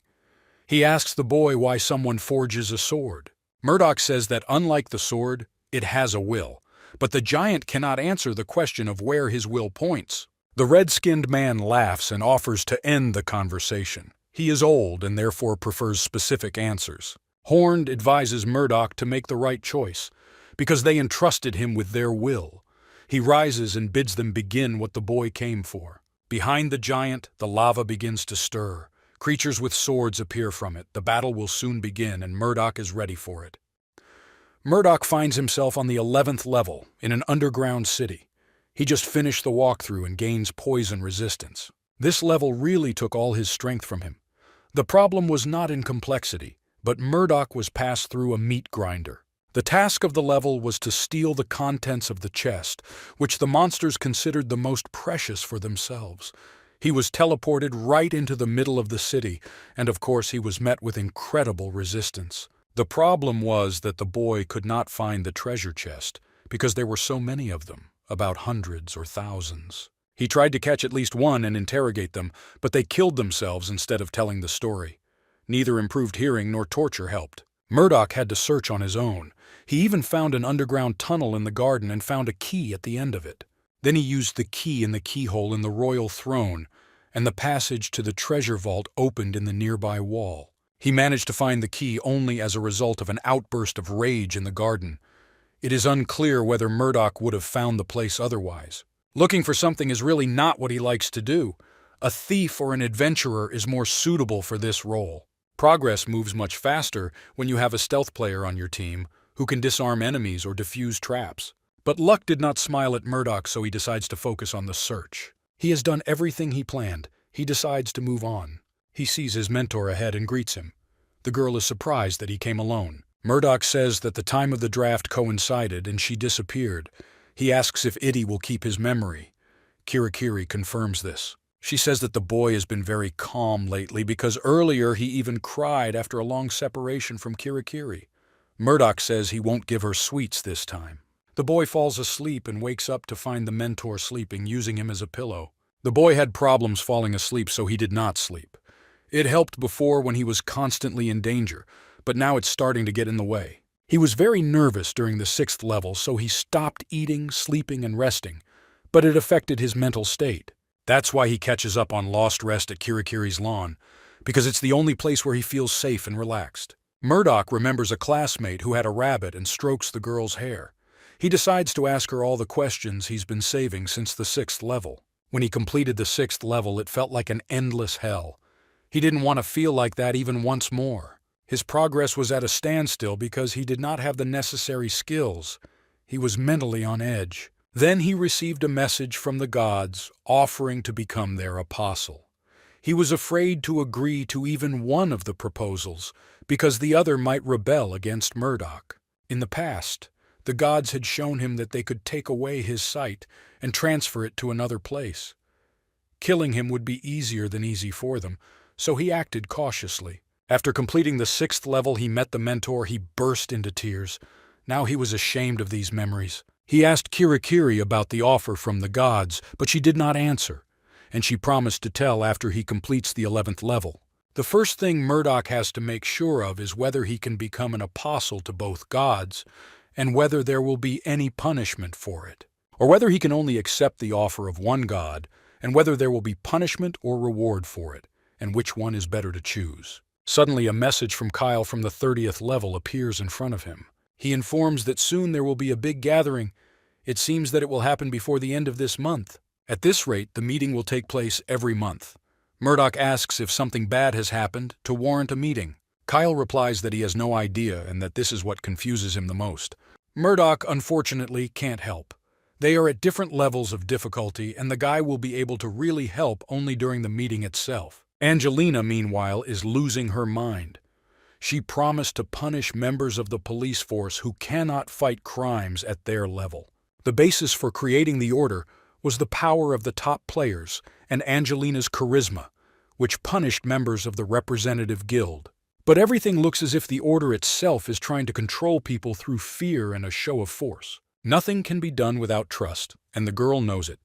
He asks the boy why someone forges a sword. Murdoch says that unlike the sword, it has a will, but the giant cannot answer the question of where his will points. The red-skinned man laughs and offers to end the conversation. He is old and therefore prefers specific answers. Horned advises Murdoch to make the right choice, because they entrusted him with their will. He rises and bids them begin what the boy came for. Behind the giant, the lava begins to stir. Creatures with swords appear from it. The battle will soon begin, and Murdoch is ready for it. Murdoch finds himself on the 11th level, in an underground city. He just finished the walkthrough and gains poison resistance. This level really took all his strength from him. The problem was not in complexity, but Murdoch was passed through a meat grinder. The task of the level was to steal the contents of the chest, which the monsters considered the most precious for themselves. He was teleported right into the middle of the city, and of course he was met with incredible resistance. The problem was that the boy could not find the treasure chest, because there were so many of them, about hundreds or thousands. He tried to catch at least one and interrogate them, but they killed themselves instead of telling the story. Neither improved hearing nor torture helped. Murdoch had to search on his own. He even found an underground tunnel in the garden and found a key at the end of it. Then he used the key in the keyhole in the royal throne, and the passage to the treasure vault opened in the nearby wall. He managed to find the key only as a result of an outburst of rage in the garden. It is unclear whether Murdoch would have found the place otherwise. Looking for something is really not what he likes to do. A thief or an adventurer is more suitable for this role. Progress moves much faster when you have a stealth player on your team who can disarm enemies or defuse traps. But luck did not smile at Murdoch, so he decides to focus on the search. He has done everything he planned. He decides to move on. He sees his mentor ahead and greets him. The girl is surprised that he came alone. Murdoch says that the time of the draft coincided and she disappeared. He asks if Itty will keep his memory. Kirikiri confirms this. She says that the boy has been very calm lately because earlier he even cried after a long separation from Kirikiri. Murdoch says he won't give her sweets this time. The boy falls asleep and wakes up to find the mentor sleeping, using him as a pillow. The boy had problems falling asleep, so he did not sleep. It helped before when he was constantly in danger, but now it's starting to get in the way. He was very nervous during the 6th level, so he stopped eating, sleeping, and resting, but it affected his mental state. That's why he catches up on lost rest at Kirikiri's lawn, because it's the only place where he feels safe and relaxed. Murdoch remembers a classmate who had a rabbit and strokes the girl's hair. He decides to ask her all the questions he's been saving since the 6th level. When he completed the 6th level, it felt like an endless hell. He didn't want to feel like that even once more. His progress was at a standstill because he did not have the necessary skills. He was mentally on edge. Then he received a message from the gods offering to become their apostle. He was afraid to agree to even one of the proposals because the other might rebel against Murdoch. In the past, the gods had shown him that they could take away his sight and transfer it to another place. Killing him would be easier than easy for them, so he acted cautiously. After completing the 6th level, he met the mentor. He burst into tears. Now he was ashamed of these memories. He asked Kirikiri about the offer from the gods, but she did not answer, and she promised to tell after he completes the 11th level. The first thing Murdoch has to make sure of is whether he can become an apostle to both gods, and whether there will be any punishment for it, or whether he can only accept the offer of one god, and whether there will be punishment or reward for it, and which one is better to choose. Suddenly, a message from Kyle from the 30th level appears in front of him. He informs that soon there will be a big gathering. It seems that it will happen before the end of this month. At this rate, the meeting will take place every month. Murdoch asks if something bad has happened to warrant a meeting. Kyle replies that he has no idea and that this is what confuses him the most. Murdoch, unfortunately, can't help. They are at different levels of difficulty, and the guy will be able to really help only during the meeting itself. Angelina, meanwhile, is losing her mind. She promised to punish members of the police force who cannot fight crimes at their level. The basis for creating the order was the power of the top players and Angelina's charisma, which punished members of the representative guild. But everything looks as if the order itself is trying to control people through fear and a show of force. Nothing can be done without trust, and the girl knows it.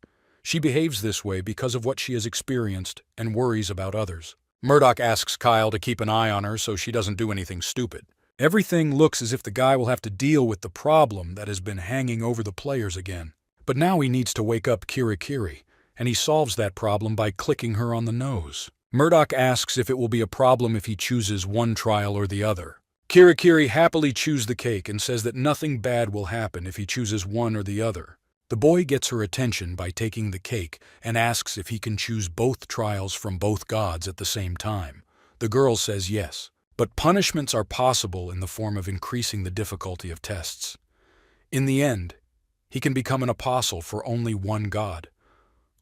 She behaves this way because of what she has experienced and worries about others. Murdoch asks Kyle to keep an eye on her so she doesn't do anything stupid. Everything looks as if the guy will have to deal with the problem that has been hanging over the players again. But now he needs to wake up Kirikiri, and he solves that problem by clicking her on the nose. Murdoch asks if it will be a problem if he chooses one trial or the other. Kirikiri happily chews the cake and says that nothing bad will happen if he chooses one or the other. The boy gets her attention by taking the cake and asks if he can choose both trials from both gods at the same time. The girl says yes, but punishments are possible in the form of increasing the difficulty of tests. In the end, he can become an apostle for only one god,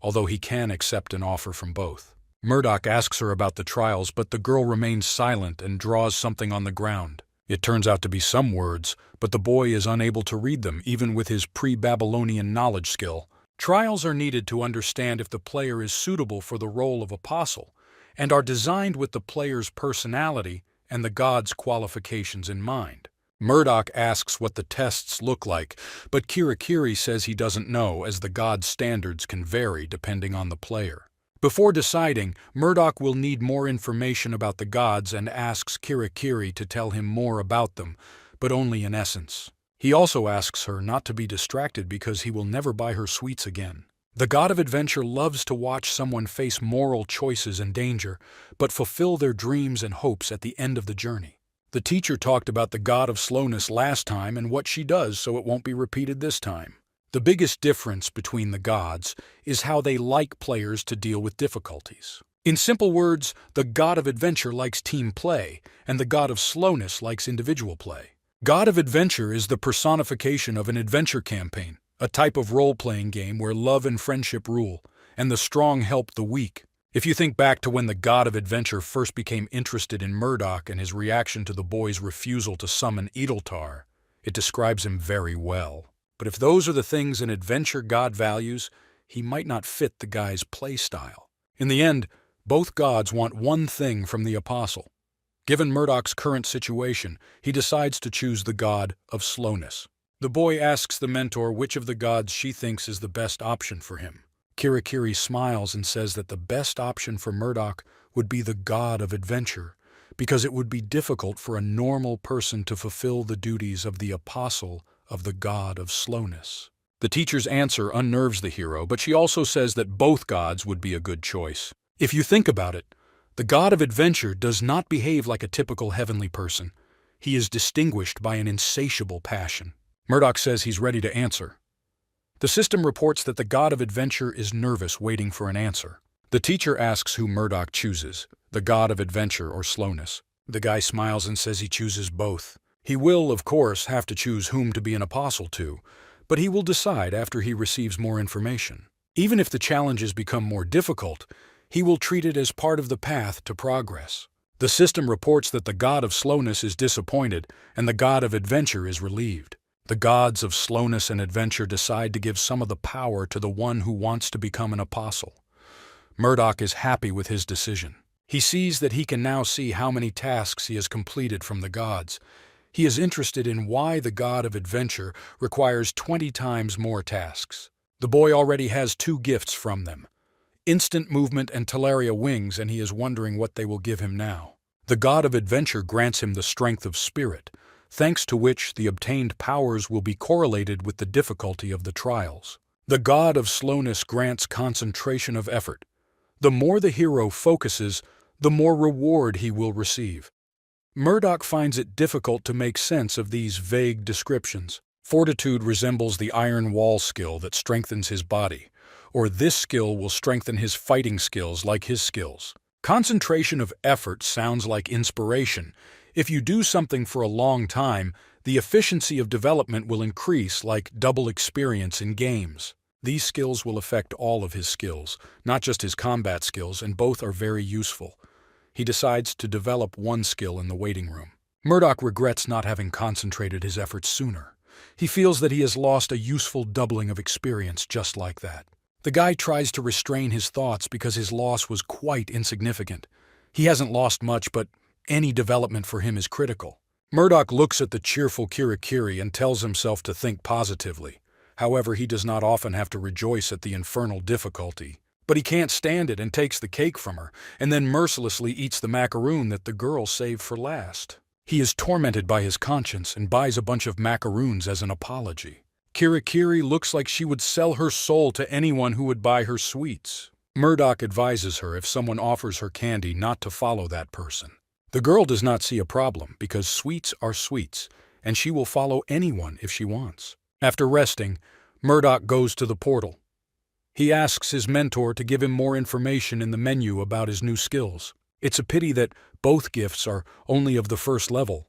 although he can accept an offer from both. Murdoch asks her about the trials, but the girl remains silent and draws something on the ground. It turns out to be some words, but the boy is unable to read them, even with his pre-Babylonian knowledge skill. Trials are needed to understand if the player is suitable for the role of apostle, and are designed with the player's personality and the god's qualifications in mind. Murdoch asks what the tests look like, but Kirikiri says he doesn't know, as the god's standards can vary depending on the player. Before deciding, Murdoch will need more information about the gods and asks Kirikiri to tell him more about them, but only in essence. He also asks her not to be distracted because he will never buy her sweets again. The god of adventure loves to watch someone face moral choices and danger, but fulfill their dreams and hopes at the end of the journey. The teacher talked about the god of slowness last time and what she does so it won't be repeated this time. The biggest difference between the gods is how they like players to deal with difficulties. In simple words, the god of adventure likes team play, and the god of slowness likes individual play. God of Adventure is the personification of an adventure campaign, a type of role-playing game where love and friendship rule, and the strong help the weak. If you think back to when the God of Adventure first became interested in Murdoch and his reaction to the boy's refusal to summon Edeltar, it describes him very well. But if those are the things an adventure god values, he might not fit the guy's play style. In the end, both gods want one thing from the apostle. Given Murdoch's current situation, he decides to choose the god of slowness. The boy asks the mentor which of the gods she thinks is the best option for him. Kirikiri smiles and says that the best option for Murdoch would be the god of adventure, because it would be difficult for a normal person to fulfill the duties of the apostle of the god of slowness. The teacher's answer unnerves the hero, but she also says that both gods would be a good choice. If you think about it, the god of adventure does not behave like a typical heavenly person. He is distinguished by an insatiable passion. Murdoch says he's ready to answer. The system reports that the god of adventure is nervous waiting for an answer. The teacher asks who Murdoch chooses, the god of adventure or slowness. The guy smiles and says he chooses both. He will, of course, have to choose whom to be an apostle to, but he will decide after he receives more information. Even if the challenges become more difficult, he will treat it as part of the path to progress. The system reports that the god of slowness is disappointed and the god of adventure is relieved. The gods of slowness and adventure decide to give some of the power to the one who wants to become an apostle. Murdoch is happy with his decision. He sees that he can now see how many tasks he has completed from the gods. He is interested in why the god of adventure requires 20 times more tasks. The boy already has 2 gifts from them, instant movement and Talaria wings, and he is wondering what they will give him now. The god of adventure grants him the strength of spirit, thanks to which the obtained powers will be correlated with the difficulty of the trials. The god of slowness grants concentration of effort. The more the hero focuses, the more reward he will receive. Murdoch finds it difficult to make sense of these vague descriptions. Fortitude resembles the iron wall skill that strengthens his body, or this skill will strengthen his fighting skills like his skills. Concentration of effort sounds like inspiration. If you do something for a long time, the efficiency of development will increase like double experience in games. These skills will affect all of his skills, not just his combat skills, and both are very useful. He decides to develop one skill in the waiting room. Murdoch regrets not having concentrated his efforts sooner. He feels that he has lost a useful doubling of experience just like that. The guy tries to restrain his thoughts because his loss was quite insignificant. He hasn't lost much, but any development for him is critical. Murdoch looks at the cheerful Kirikiri and tells himself to think positively. However, he does not often have to rejoice at the infernal difficulty. But he can't stand it and takes the cake from her, and then mercilessly eats the macaroon that the girl saved for last. He is tormented by his conscience and buys a bunch of macaroons as an apology. Kirikiri looks like she would sell her soul to anyone who would buy her sweets. Murdoch advises her if someone offers her candy not to follow that person. The girl does not see a problem because sweets are sweets, and she will follow anyone if she wants. After resting, Murdoch goes to the portal. He asks his mentor to give him more information in the menu about his new skills. It's a pity that both gifts are only of the first level,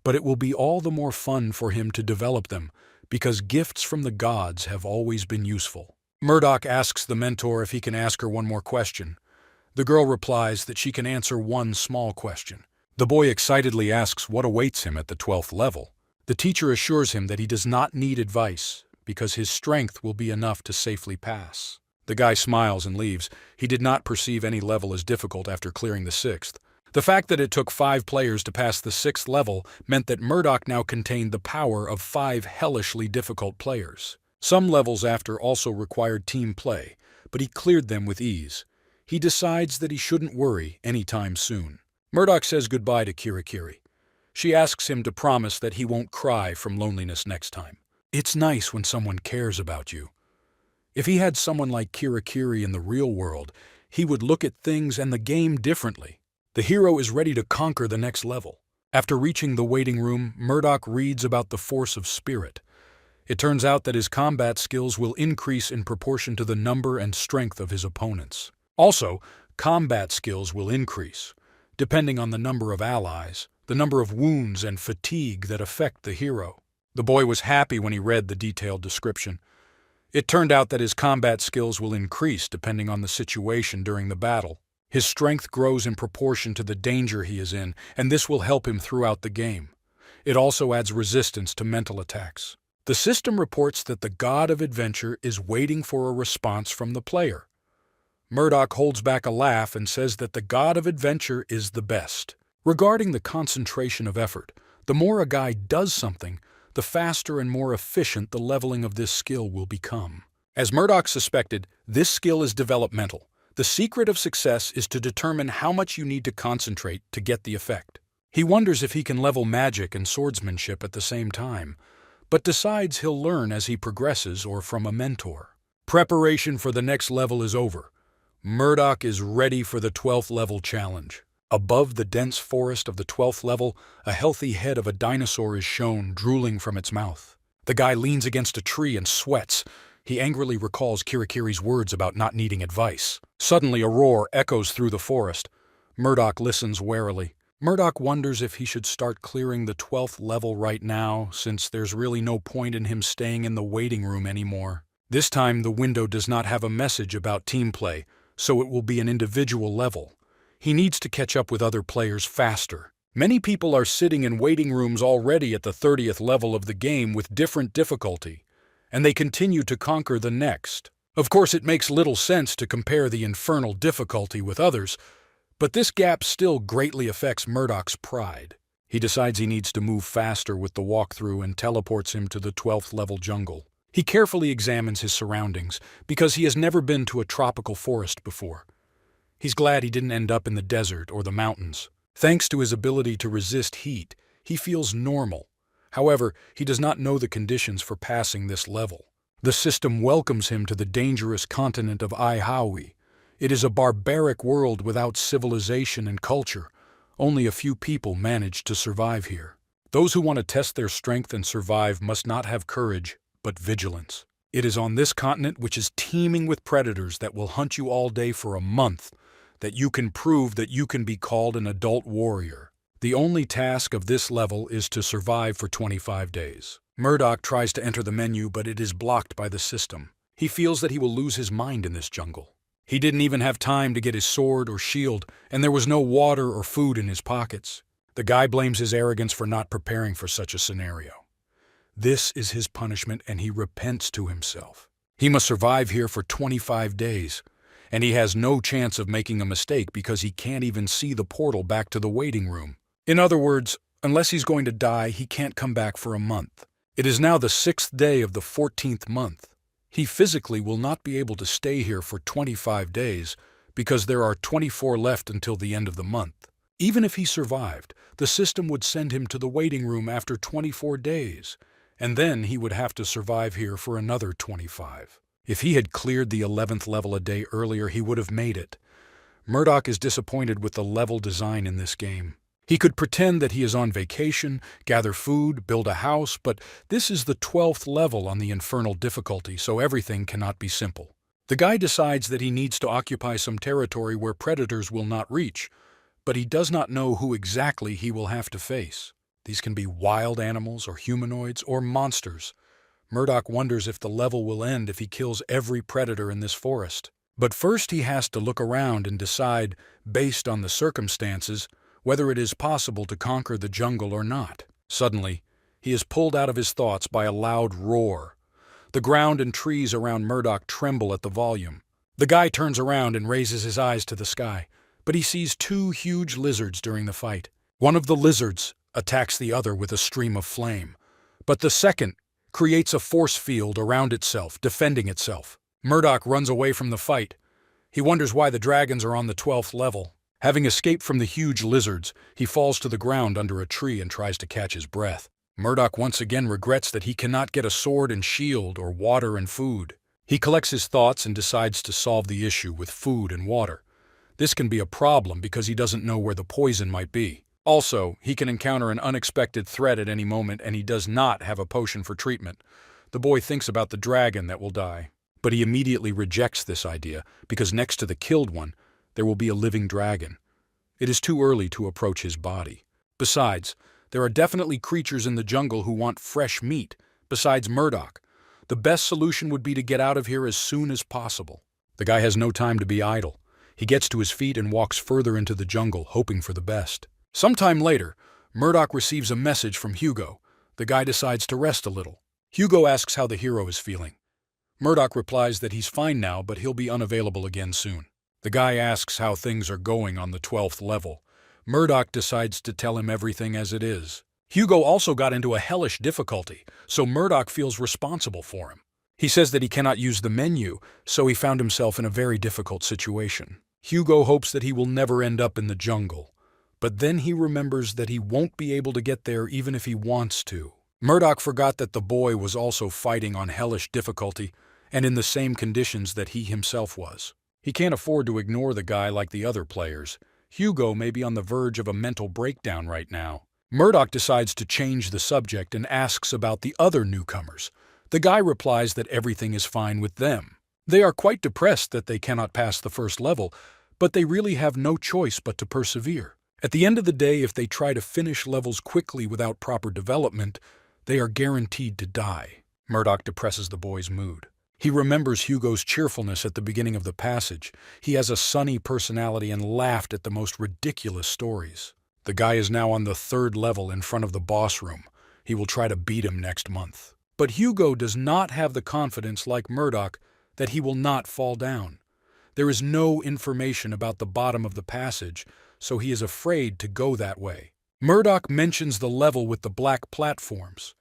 but it will be all the more fun for him to develop them because gifts from the gods have always been useful. Murdoch asks the mentor if he can ask her one more question. The girl replies that she can answer one small question. The boy excitedly asks what awaits him at the 12th level. The teacher assures him that he does not need advice, because his strength will be enough to safely pass. The guy smiles and leaves. He did not perceive any level as difficult after clearing the 6th. The fact that it took 5 players to pass the 6th level meant that Murdoch now contained the power of 5 hellishly difficult players. Some levels after also required team play, but he cleared them with ease. he decides that he shouldn't worry anytime soon. Murdoch says goodbye to Kirikiri. She asks him to promise that he won't cry from loneliness next time. It's nice when someone cares about you. If he had someone like Kirikiri in the real world, he would look at things and the game differently. The hero is ready to conquer the next level. After reaching the waiting room, Murdoch reads about the force of spirit. It turns out that his combat skills will increase in proportion to the number and strength of his opponents. Also, combat skills will increase, depending on the number of allies, the number of wounds and fatigue that affect the hero. The boy was happy when he read the detailed description. It turned out that his combat skills will increase depending on the situation during the battle. His strength grows in proportion to the danger he is in, and this will help him throughout the game. It also adds resistance to mental attacks. The system reports that the God of Adventure is waiting for a response from the player. Murdoch holds back a laugh and says that the God of Adventure is the best. Regarding the concentration of effort, the more a guy does something, the faster and more efficient the leveling of this skill will become. As Murdoch suspected, this skill is developmental. The secret of success is to determine how much you need to concentrate to get the effect. He wonders if he can level magic and swordsmanship at the same time, but decides he'll learn as he progresses or from a mentor. Preparation for the next level is over. Murdoch is ready for the 12th level challenge. Above the dense forest of the 12th level, a healthy head of a dinosaur is shown, drooling from its mouth. The guy leans against a tree and sweats. He angrily recalls Kirikiri's words about not needing advice. Suddenly, a roar echoes through the forest. Murdoch listens warily. Murdoch wonders if he should start clearing the 12th level right now, since there's really no point in him staying in the waiting room anymore. This time, the window does not have a message about team play, so it will be an individual level. He needs to catch up with other players faster. Many people are sitting in waiting rooms already at the 30th level of the game with different difficulty, and they continue to conquer the next. Of course, it makes little sense to compare the infernal difficulty with others, but this gap still greatly affects Murdoch's pride. He decides he needs to move faster with the walkthrough and teleports him to the 12th level jungle. He carefully examines his surroundings because he has never been to a tropical forest before. He's glad he didn't end up in the desert or the mountains. Thanks to his ability to resist heat, he feels normal. However, he does not know the conditions for passing this level. The system welcomes him to the dangerous continent of Aihawi. It is a barbaric world without civilization and culture. Only a few people manage to survive here. Those who want to test their strength and survive must not have courage, but vigilance. It is on this continent, which is teeming with predators that will hunt you all day for a month, that you can prove that you can be called an adult warrior. The only task of this level is to survive for 25 days. Murdoch tries to enter the menu, but it is blocked by the system. He feels that he will lose his mind in this jungle. He didn't even have time to get his sword or shield, and there was no water or food in his pockets. The guy blames his arrogance for not preparing for such a scenario. This is his punishment, and he repents to himself. He must survive here for 25 days, and he has no chance of making a mistake because he can't even see the portal back to the waiting room. In other words, unless he's going to die, he can't come back for a month. It is now the 6th day of the 14th month. He physically will not be able to stay here for 25 days because there are 24 left until the end of the month. Even if he survived, the system would send him to the waiting room after 24 days, and then he would have to survive here for another 25. If he had cleared the 11th level a day earlier, he would have made it. Murdoch is disappointed with the level design in this game. He could pretend that he is on vacation, gather food, build a house, but this is the 12th level on the infernal difficulty, so everything cannot be simple. The guy decides that he needs to occupy some territory where predators will not reach, but he does not know who exactly he will have to face. These can be wild animals or humanoids or monsters. Murdoch wonders if the level will end if he kills every predator in this forest. But first he has to look around and decide, based on the circumstances, whether it is possible to conquer the jungle or not. Suddenly, he is pulled out of his thoughts by a loud roar. The ground and trees around Murdoch tremble at the volume. The guy turns around and raises his eyes to the sky, but he sees two huge lizards during the fight. One of the lizards attacks the other with a stream of flame, but the second creates a force field around itself, defending itself. Murdoch runs away from the fight. He wonders why the dragons are on the 12th level. Having escaped from the huge lizards, he falls to the ground under a tree and tries to catch his breath. Murdoch once again regrets that he cannot get a sword and shield or water and food. He collects his thoughts and decides to solve the issue with food and water. This can be a problem because he doesn't know where the poison might be. Also, he can encounter an unexpected threat at any moment and he does not have a potion for treatment. The boy thinks about the dragon that will die, but he immediately rejects this idea because next to the killed one, there will be a living dragon. It is too early to approach his body. Besides, there are definitely creatures in the jungle who want fresh meat, besides Murdoch. The best solution would be to get out of here as soon as possible. The guy has no time to be idle. He gets to his feet and walks further into the jungle, hoping for the best. Sometime later, Murdoch receives a message from Hugo. The guy decides to rest a little. Hugo asks how the hero is feeling. Murdoch replies that he's fine now, but he'll be unavailable again soon. The guy asks how things are going on the 12th level. Murdoch decides to tell him everything as it is. Hugo also got into a hellish difficulty, so Murdoch feels responsible for him. He says that he cannot use the menu, so he found himself in a very difficult situation. Hugo hopes that he will never end up in the jungle, but then he remembers that he won't be able to get there even if he wants to. Murdoch forgot that the boy was also fighting on hellish difficulty and in the same conditions that he himself was. He can't afford to ignore the guy like the other players. Hugo may be on the verge of a mental breakdown right now. Murdoch decides to change the subject and asks about the other newcomers. The guy replies that everything is fine with them. They are quite depressed that they cannot pass the first level, but they really have no choice but to persevere. At the end of the day, if they try to finish levels quickly without proper development, they are guaranteed to die. Murdoch depresses the boy's mood. He remembers Hugo's cheerfulness at the beginning of the passage. He has a sunny personality and laughed at the most ridiculous stories. The guy is now on the 3rd level in front of the boss room. He will try to beat him next month. But Hugo does not have the confidence like Murdoch that he will not fall down. There is no information about the bottom of the passage, so he is afraid to go that way. Murdoch mentions the level with the black platforms.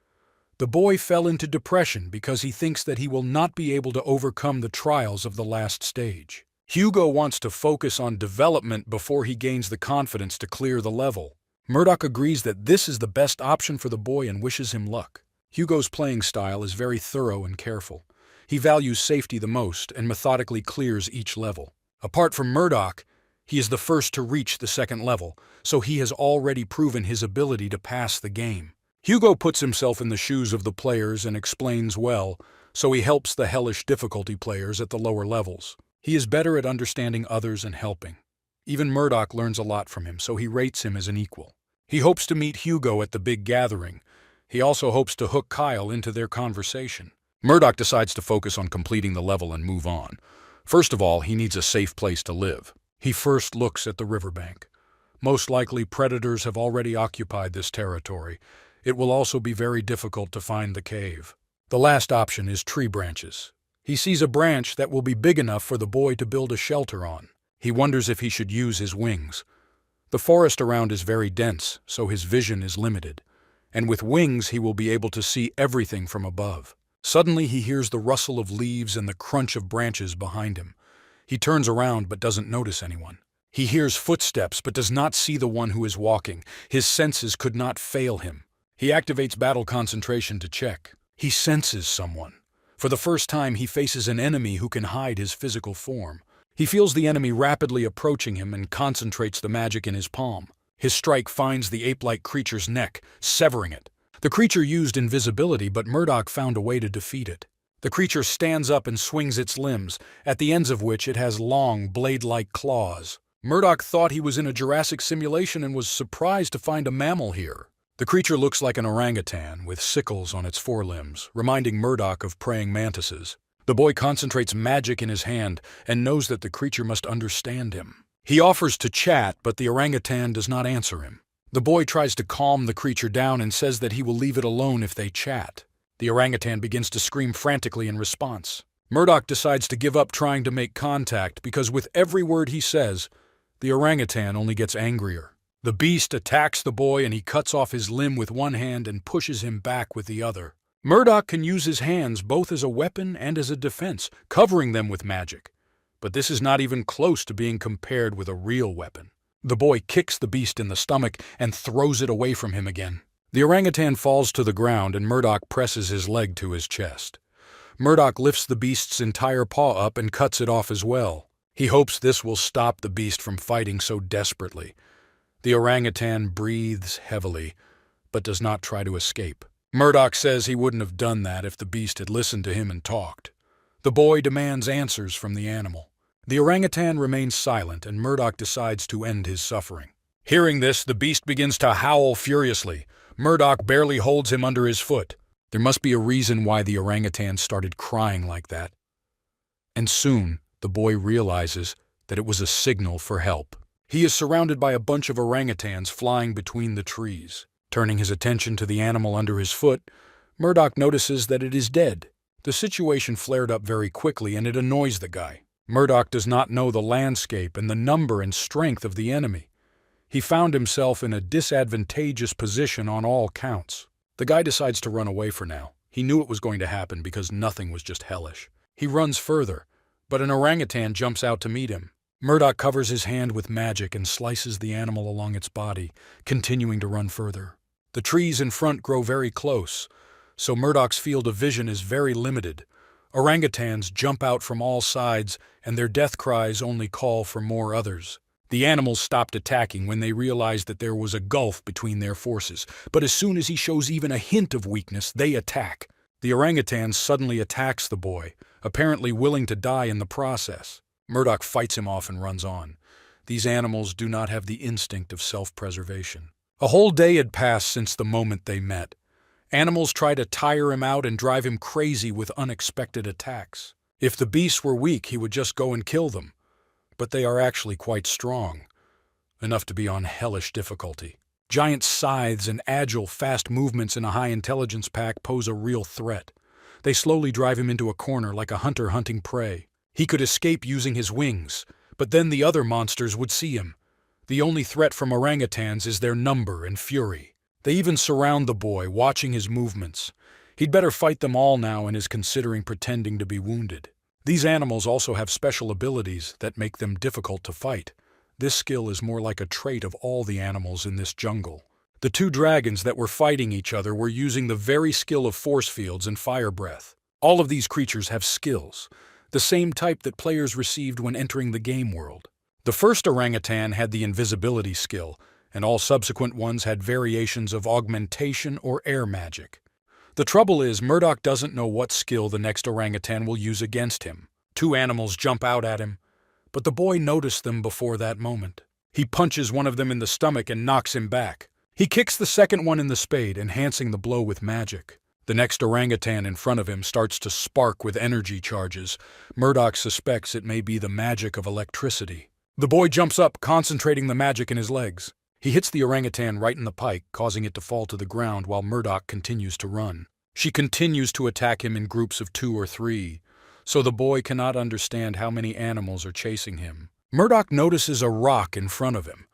The boy fell into depression because he thinks that he will not be able to overcome the trials of the last stage. Hugo wants to focus on development before he gains the confidence to clear the level. Murdoch agrees that this is the best option for the boy and wishes him luck. Hugo's playing style is very thorough and careful. He values safety the most and methodically clears each level. Apart from Murdoch, he is the first to reach the 2nd level, so he has already proven his ability to pass the game. Hugo puts himself in the shoes of the players and explains well, so he helps the hellish difficulty players at the lower levels. He is better at understanding others and helping. Even Murdoch learns a lot from him, so he rates him as an equal. He hopes to meet Hugo at the big gathering. He also hopes to hook Kyle into their conversation. Murdoch decides to focus on completing the level and move on. First of all, he needs a safe place to live. He first looks at the riverbank. Most likely, predators have already occupied this territory. It will also be very difficult to find the cave. The last option is tree branches. He sees a branch that will be big enough for the boy to build a shelter on. He wonders if he should use his wings. The forest around is very dense, so his vision is limited. And with wings, he will be able to see everything from above. Suddenly, he hears the rustle of leaves and the crunch of branches behind him. He turns around but doesn't notice anyone. He hears footsteps but does not see the one who is walking. His senses could not fail him. He activates battle concentration to check. He senses someone. For the first time, he faces an enemy who can hide his physical form. He feels the enemy rapidly approaching him and concentrates the magic in his palm. His strike finds the ape-like creature's neck, severing it. The creature used invisibility, but Murdoch found a way to defeat it. The creature stands up and swings its limbs, at the ends of which it has long, blade-like claws. Murdoch thought he was in a Jurassic simulation and was surprised to find a mammal here. The creature looks like an orangutan, with sickles on its forelimbs, reminding Murdoch of praying mantises. The boy concentrates magic in his hand and knows that the creature must understand him. He offers to chat, but the orangutan does not answer him. The boy tries to calm the creature down and says that he will leave it alone if they chat. The orangutan begins to scream frantically in response. Murdoch decides to give up trying to make contact because with every word he says, the orangutan only gets angrier. The beast attacks the boy and he cuts off his limb with one hand and pushes him back with the other. Murdoch can use his hands both as a weapon and as a defense, covering them with magic. but this is not even close to being compared with a real weapon. The boy kicks the beast in the stomach and throws it away from him again. The orangutan falls to the ground and Murdoch presses his leg to his chest. Murdoch lifts the beast's entire paw up and cuts it off as well. He hopes this will stop the beast from fighting so desperately. The orangutan breathes heavily, but does not try to escape. Murdoch says he wouldn't have done that if the beast had listened to him and talked. The boy demands answers from the animal. The orangutan remains silent and Murdoch decides to end his suffering. Hearing this, the beast begins to howl furiously. Murdoch barely holds him under his foot. There must be a reason why the orangutan started crying like that. And soon, the boy realizes that it was a signal for help. He is surrounded by a bunch of orangutans flying between the trees. Turning his attention to the animal under his foot, Murdoch notices that it is dead. The situation flared up very quickly and it annoys the guy. Murdoch does not know the landscape and the number and strength of the enemy. He found himself in a disadvantageous position on all counts. The guy decides to run away for now. He knew it was going to happen because nothing was just hellish. He runs further, but an orangutan jumps out to meet him. Murdoch covers his hand with magic and slices the animal along its body, continuing to run further. The trees in front grow very close, so Murdoch's field of vision is very limited. Orangutans jump out from all sides, and their death cries only call for more others. The animals stopped attacking when they realized that there was a gulf between their forces, but as soon as he shows even a hint of weakness, they attack. The orangutan suddenly attacks the boy, apparently willing to die in the process. Murdoch fights him off and runs on. These animals do not have the instinct of self-preservation. A whole day had passed since the moment they met. Animals try to tire him out and drive him crazy with unexpected attacks. If the beasts were weak, he would just go and kill them. But they are actually quite strong, enough to be on hellish difficulty. Giant scythes and agile, fast movements in a high-intelligence pack pose a real threat. They slowly drive him into a corner like a hunter hunting prey. He could escape using his wings, but then the other monsters would see him. The only threat from orangutans is their number and fury. They even surround the boy, watching his movements. He'd better fight them all now and is considering pretending to be wounded. These animals also have special abilities that make them difficult to fight. This skill is more like a trait of all the animals in this jungle. The two dragons that were fighting each other were using the very skill of force fields and fire breath. All of these creatures have skills, the same type that players received when entering the game world. The first orangutan had the invisibility skill, and all subsequent ones had variations of augmentation or air magic. The trouble is, Murdoch doesn't know what skill the next orangutan will use against him. Two animals jump out at him, but the boy noticed them before that moment. He punches one of them in the stomach and knocks him back. He kicks the second one in the spade, enhancing the blow with magic. The next orangutan in front of him starts to spark with energy charges. Murdoch suspects it may be the magic of electricity. The boy jumps up, concentrating the magic in his legs. He hits the orangutan right in the pike, causing it to fall to the ground while Murdoch continues to run. She continues to attack him in groups of 2 or 3, so the boy cannot understand how many animals are chasing him. Murdoch notices a rock in front of him.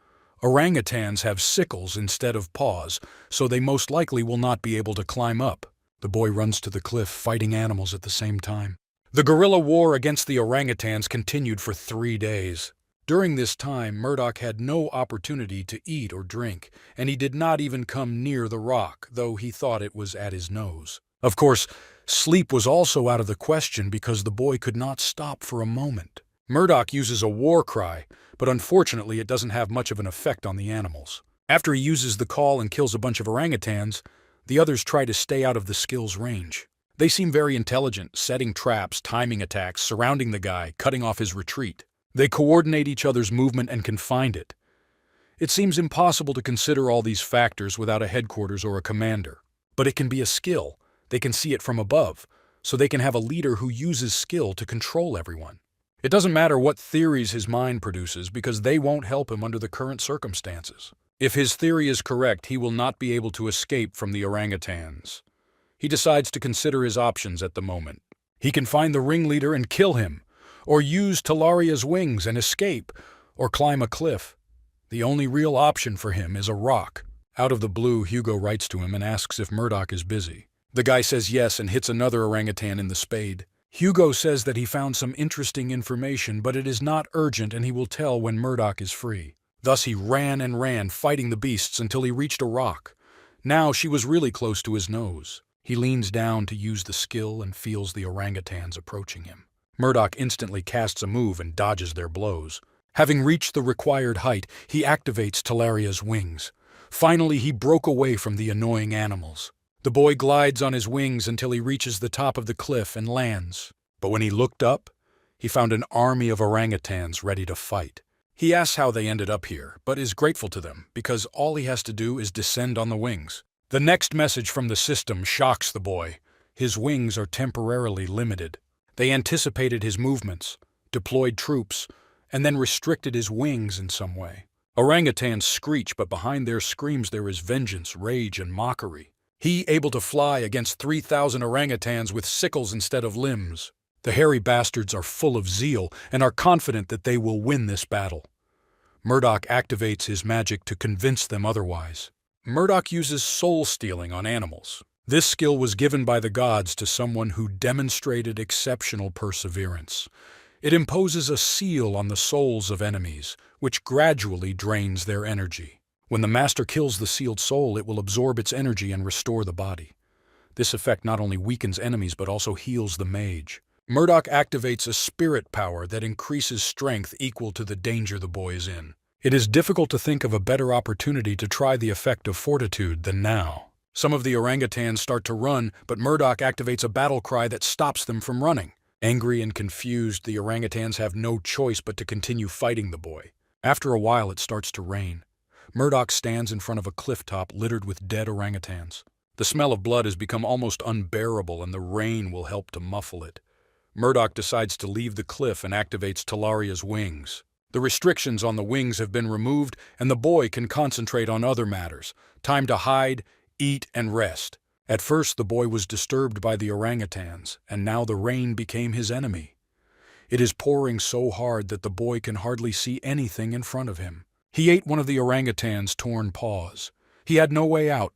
Orangutans have sickles instead of paws, so they most likely will not be able to climb up. The boy runs to the cliff, fighting animals at the same time. The guerrilla war against the orangutans continued for 3 days. During this time, Murdoch had no opportunity to eat or drink, and he did not even come near the rock, though he thought it was at his nose. Of course, sleep was also out of the question because the boy could not stop for a moment. Murdoch uses a war cry, but unfortunately it doesn't have much of an effect on the animals. After he uses the call and kills a bunch of orangutans, the others try to stay out of the skill's range. They seem very intelligent, setting traps, timing attacks, surrounding the guy, cutting off his retreat. They coordinate each other's movement and can find it. It seems impossible to consider all these factors without a headquarters or a commander. But it can be a skill. They can see it from above, so they can have a leader who uses skill to control everyone. It doesn't matter what theories his mind produces because they won't help him under the current circumstances. If his theory is correct, he will not be able to escape from the orangutans. He decides to consider his options at the moment. He can find the ringleader and kill him, or use Talaria's wings and escape, or climb a cliff. The only real option for him is a rock. Out of the blue, Hugo writes to him and asks if Murdoch is busy. The guy says yes and hits another orangutan in the spade. Hugo says that he found some interesting information, but it is not urgent and he will tell when Murdoch is free. Thus he ran and ran, fighting the beasts until he reached a rock. Now she was really close to his nose. He leans down to use the skill and feels the orangutans approaching him. Murdoch instantly casts a move and dodges their blows. Having reached the required height, he activates Talaria's wings. Finally, he broke away from the annoying animals. The boy glides on his wings until he reaches the top of the cliff and lands. But when he looked up, he found an army of orangutans ready to fight. He asks how they ended up here, but is grateful to them because all he has to do is descend on the wings. The next message from the system shocks the boy. His wings are temporarily limited. They anticipated his movements, deployed troops, and then restricted his wings in some way. Orangutans screech, but behind their screams there is vengeance, rage, and mockery. He able to fly against 3,000 orangutans with sickles instead of limbs. The hairy bastards are full of zeal and are confident that they will win this battle. Murdoch activates his magic to convince them otherwise. Murdoch uses soul stealing on animals. This skill was given by the gods to someone who demonstrated exceptional perseverance. It imposes a seal on the souls of enemies, which gradually drains their energy. When the master kills the sealed soul, it will absorb its energy and restore the body. This effect not only weakens enemies but also heals the mage. Murdoch activates a spirit power that increases strength equal to the danger the boy is in. It is difficult to think of a better opportunity to try the effect of fortitude than now. Some of the orangutans start to run, but Murdoch activates a battle cry that stops them from running. Angry and confused, the orangutans have no choice but to continue fighting the boy. After a while, it starts to rain. Murdoch stands in front of a cliff top littered with dead orangutans. The smell of blood has become almost unbearable, and the rain will help to muffle it. Murdoch decides to leave the cliff and activates Talaria's wings. The restrictions on the wings have been removed, and the boy can concentrate on other matters. Time to hide, eat, and rest. At first, the boy was disturbed by the orangutans, and now the rain became his enemy. It is pouring so hard that the boy can hardly see anything in front of him. He ate one of the orangutan's torn paws. He had no way out,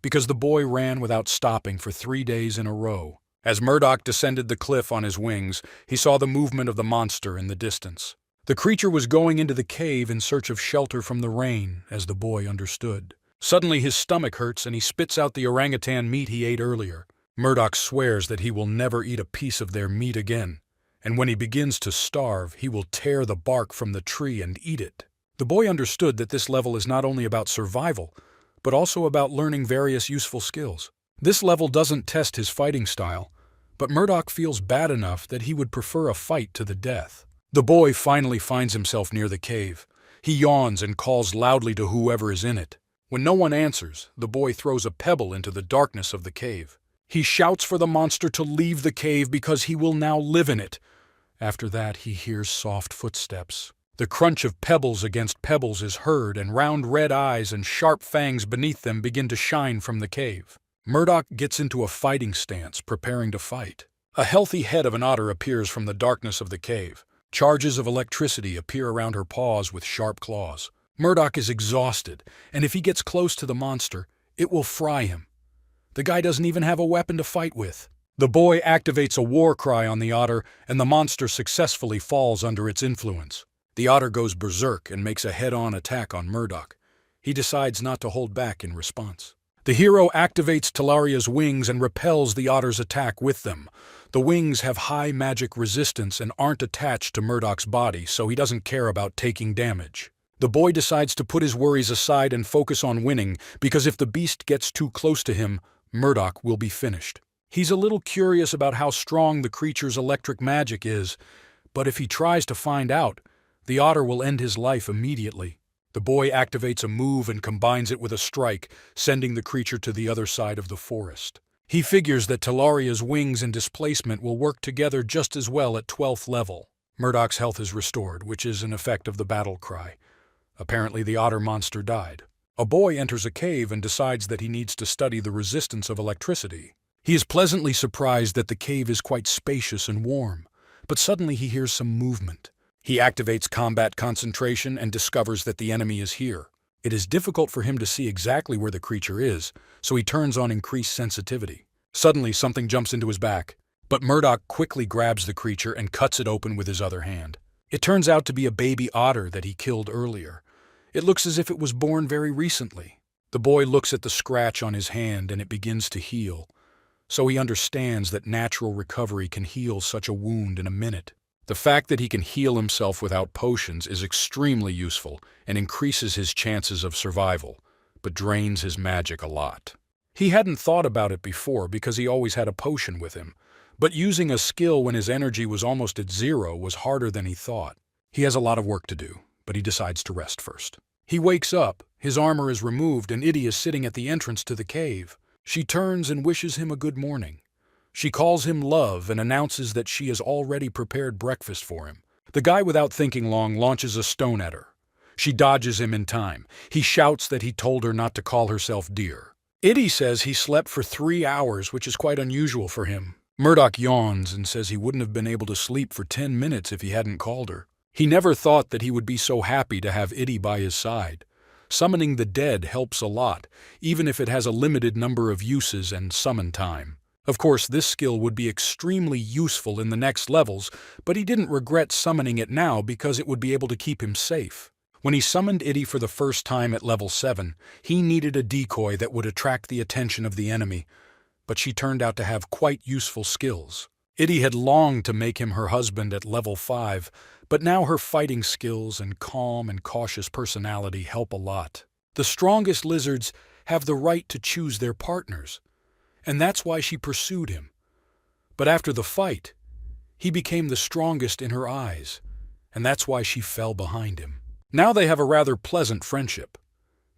because the boy ran without stopping for 3 days in a row. As Murdoch descended the cliff on his wings, he saw the movement of the monster in the distance. The creature was going into the cave in search of shelter from the rain, as the boy understood. Suddenly his stomach hurts and he spits out the orangutan meat he ate earlier. Murdoch swears that he will never eat a piece of their meat again, and when he begins to starve, he will tear the bark from the tree and eat it. The boy understood that this level is not only about survival, but also about learning various useful skills. This level doesn't test his fighting style, but Murdoch feels bad enough that he would prefer a fight to the death. The boy finally finds himself near the cave. He yawns and calls loudly to whoever is in it. When no one answers, the boy throws a pebble into the darkness of the cave. He shouts for the monster to leave the cave because he will now live in it. After that, he hears soft footsteps. The crunch of pebbles against pebbles is heard, and round red eyes and sharp fangs beneath them begin to shine from the cave. Murdoch gets into a fighting stance, preparing to fight. A healthy head of an otter appears from the darkness of the cave. Charges of electricity appear around her paws with sharp claws. Murdoch is exhausted, and if he gets close to the monster, it will fry him. The guy doesn't even have a weapon to fight with. The boy activates a war cry on the otter, and the monster successfully falls under its influence. The otter goes berserk and makes a head-on attack on Murdoch. He decides not to hold back in response. The hero activates Talaria's wings and repels the otter's attack with them. The wings have high magic resistance and aren't attached to Murdoch's body, so he doesn't care about taking damage. The boy decides to put his worries aside and focus on winning, because if the beast gets too close to him, Murdoch will be finished. He's a little curious about how strong the creature's electric magic is, but if he tries to find out, the otter will end his life immediately. The boy activates a move and combines it with a strike, sending the creature to the other side of the forest. He figures that Talaria's wings and displacement will work together just as well at 12th level. Murdoch's health is restored, which is an effect of the battle cry. Apparently the otter monster died. A boy enters a cave and decides that he needs to study the resistance of electricity. He is pleasantly surprised that the cave is quite spacious and warm, but suddenly he hears some movement. He activates combat concentration and discovers that the enemy is here. It is difficult for him to see exactly where the creature is, so he turns on increased sensitivity. Suddenly, something jumps into his back. But Murdoch quickly grabs the creature and cuts it open with his other hand. It turns out to be a baby otter that he killed earlier. It looks as if it was born very recently. The boy looks at the scratch on his hand and it begins to heal. So he understands that natural recovery can heal such a wound in a minute. The fact that he can heal himself without potions is extremely useful and increases his chances of survival, but drains his magic a lot. He hadn't thought about it before because he always had a potion with him, but using a skill when his energy was almost at zero was harder than he thought. He has a lot of work to do, but he decides to rest first. He wakes up, his armor is removed, and Iddy is sitting at the entrance to the cave. She turns and wishes him a good morning. She calls him love and announces that she has already prepared breakfast for him. The guy, without thinking long, launches a stone at her. She dodges him in time. He shouts that he told her not to call herself dear. Iddy says he slept for 3 hours, which is quite unusual for him. Murdoch yawns and says he wouldn't have been able to sleep for 10 minutes if he hadn't called her. He never thought that he would be so happy to have Iddy by his side. Summoning the dead helps a lot, even if it has a limited number of uses and summon time. Of course, this skill would be extremely useful in the next levels, but he didn't regret summoning it now because it would be able to keep him safe. When he summoned Iddy for the first time at level 7, he needed a decoy that would attract the attention of the enemy, but she turned out to have quite useful skills. Iddy had longed to make him her husband at level 5, but now her fighting skills and calm and cautious personality help a lot. The strongest lizards have the right to choose their partners, and that's why she pursued him. But after the fight, he became the strongest in her eyes, and that's why she fell behind him. Now they have a rather pleasant friendship.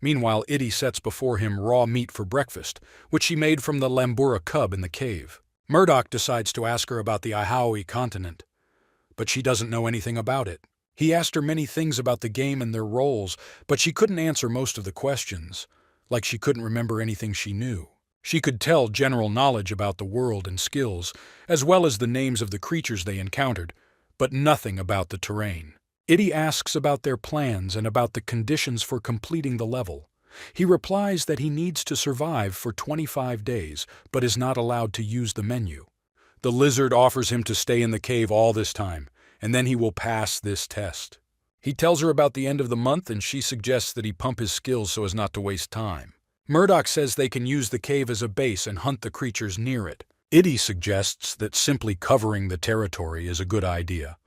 Meanwhile, Iddy sets before him raw meat for breakfast, which she made from the Lambura cub in the cave. Murdoch decides to ask her about the Ihaoi continent, but she doesn't know anything about it. He asked her many things about the game and their roles, but she couldn't answer most of the questions, like she couldn't remember anything she knew. She could tell general knowledge about the world and skills, as well as the names of the creatures they encountered, but nothing about the terrain. Iddy asks about their plans and about the conditions for completing the level. He replies that he needs to survive for 25 days, but is not allowed to use the menu. The lizard offers him to stay in the cave all this time, and then he will pass this test. He tells her about the end of the month, and she suggests that he pump his skills so as not to waste time. Murdoch says they can use the cave as a base and hunt the creatures near it. Iddy suggests that simply covering the territory is a good idea.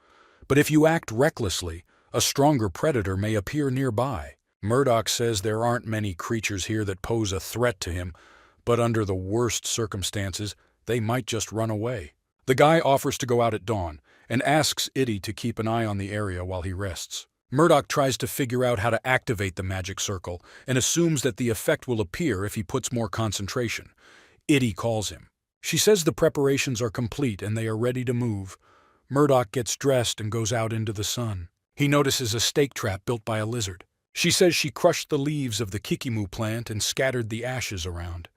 But if you act recklessly, a stronger predator may appear nearby. Murdoch says there aren't many creatures here that pose a threat to him, but under the worst circumstances, they might just run away. The guy offers to go out at dawn and asks Iddy to keep an eye on the area while he rests. Murdoch tries to figure out how to activate the magic circle and assumes that the effect will appear if he puts more concentration. Iddy calls him. She says the preparations are complete and they are ready to move. Murdoch gets dressed and goes out into the sun. He notices a stake trap built by a lizard. She says she crushed the leaves of the kikimu plant and scattered the ashes around.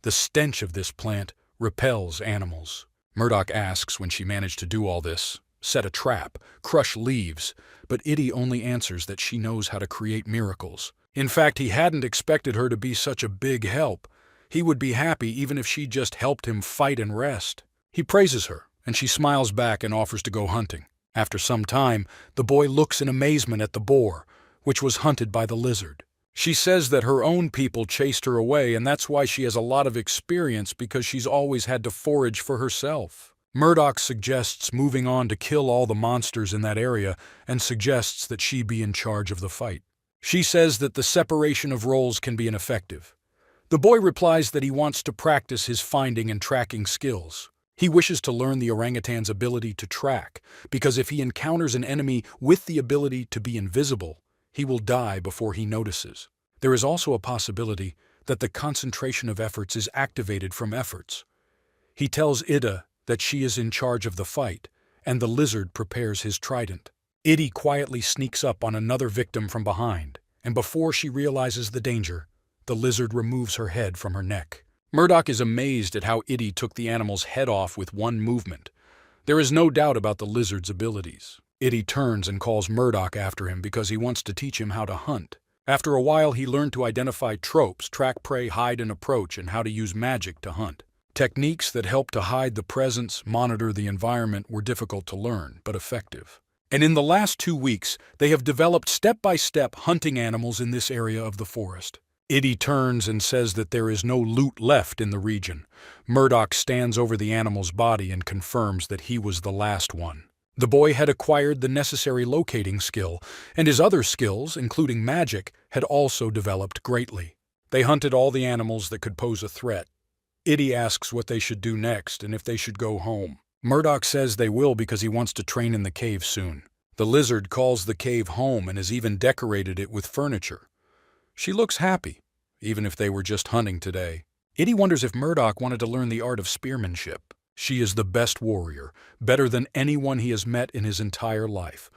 The stench of this plant repels animals. Murdoch asks when she managed to do all this, set a trap, crush leaves, but Iddy only answers that she knows how to create miracles. In fact, he hadn't expected her to be such a big help. He would be happy even if she just helped him fight and rest. He praises her, and she smiles back and offers to go hunting. After some time, the boy looks in amazement at the boar, which was hunted by the lizard. She says that her own people chased her away, and that's why she has a lot of experience because she's always had to forage for herself. Murdoch suggests moving on to kill all the monsters in that area and suggests that she be in charge of the fight. She says that the separation of roles can be ineffective. The boy replies that he wants to practice his finding and tracking skills. He wishes to learn the orangutan's ability to track, because if he encounters an enemy with the ability to be invisible, he will die before he notices. There is also a possibility that the concentration of efforts is activated from efforts. He tells Ida that she is in charge of the fight, and the lizard prepares his trident. Iddy quietly sneaks up on another victim from behind, and before she realizes the danger, the lizard removes her head from her neck. Murdoch is amazed at how Iddy took the animal's head off with one movement. There is no doubt about the lizard's abilities. Iddy turns and calls Murdoch after him because he wants to teach him how to hunt. After a while, he learned to identify tropes, track prey, hide and approach, and how to use magic to hunt. Techniques that help to hide the presence, monitor the environment were difficult to learn, but effective. And in the last 2 weeks, they have developed step-by-step hunting animals in this area of the forest. Itty turns and says that there is no loot left in the region. Murdoch stands over the animal's body and confirms that he was the last one. The boy had acquired the necessary locating skill, and his other skills, including magic, had also developed greatly. They hunted all the animals that could pose a threat. Itty asks what they should do next and if they should go home. Murdoch says they will because he wants to train in the cave soon. The lizard calls the cave home and has even decorated it with furniture. She looks happy, even if they were just hunting today. Itty wonders if Murdoch wanted to learn the art of spearmanship. She is the best warrior, better than anyone he has met in his entire life.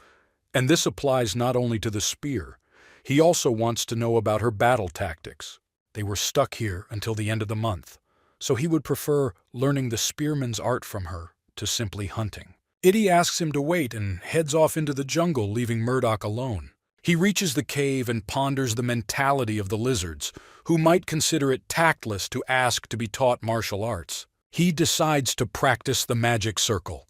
And this applies not only to the spear. He also wants to know about her battle tactics. They were stuck here until the end of the month, so he would prefer learning the spearman's art from her to simply hunting. Itty asks him to wait and heads off into the jungle, leaving Murdoch alone. He reaches the cave and ponders the mentality of the lizards, who might consider it tactless to ask to be taught martial arts. He decides to practice the magic circle.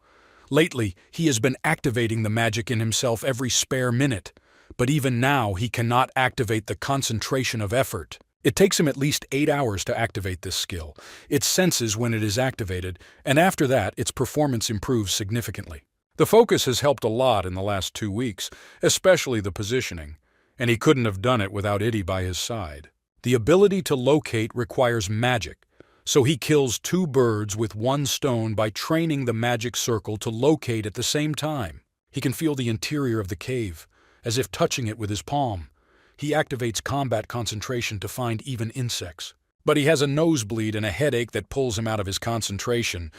Lately, he has been activating the magic in himself every spare minute, but even now he cannot activate the concentration of effort. It takes him at least 8 hours to activate this skill. It senses when it is activated, and after that, its performance improves significantly. The focus has helped a lot in the last 2 weeks, especially the positioning, and he couldn't have done it without Itty by his side. The ability to locate requires magic, so he kills 2 birds with 1 stone by training the magic circle to locate at the same time. He can feel the interior of the cave, as if touching it with his palm. He activates combat concentration to find even insects. But he has a nosebleed and a headache that pulls him out of his concentration.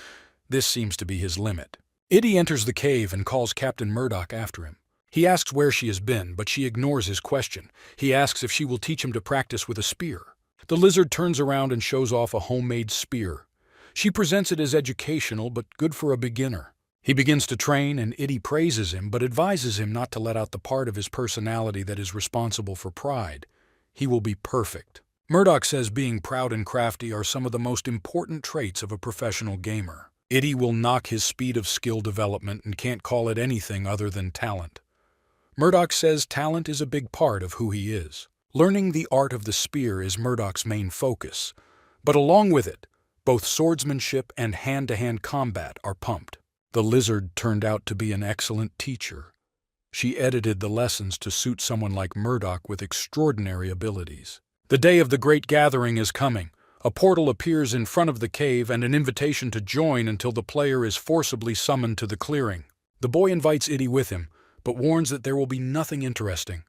This seems to be his limit. Itty enters the cave and calls Captain Murdoch after him. He asks where she has been, but she ignores his question. He asks if she will teach him to practice with a spear. The lizard turns around and shows off a homemade spear. She presents it as educational, but good for a beginner. He begins to train, and Itty praises him, but advises him not to let out the part of his personality that is responsible for pride. He will be perfect. Murdoch says being proud and crafty are some of the most important traits of a professional gamer. Itty will knock his speed of skill development and can't call it anything other than talent. Murdoch says talent is a big part of who he is. Learning the art of the spear is Murdoch's main focus, but along with it, both swordsmanship and hand-to-hand combat are pumped. The lizard turned out to be an excellent teacher. She edited the lessons to suit someone like Murdoch with extraordinary abilities. The day of the great gathering is coming. A portal appears in front of the cave and an invitation to join until the player is forcibly summoned to the clearing. The boy invites Itty with him, but warns that there will be nothing interesting.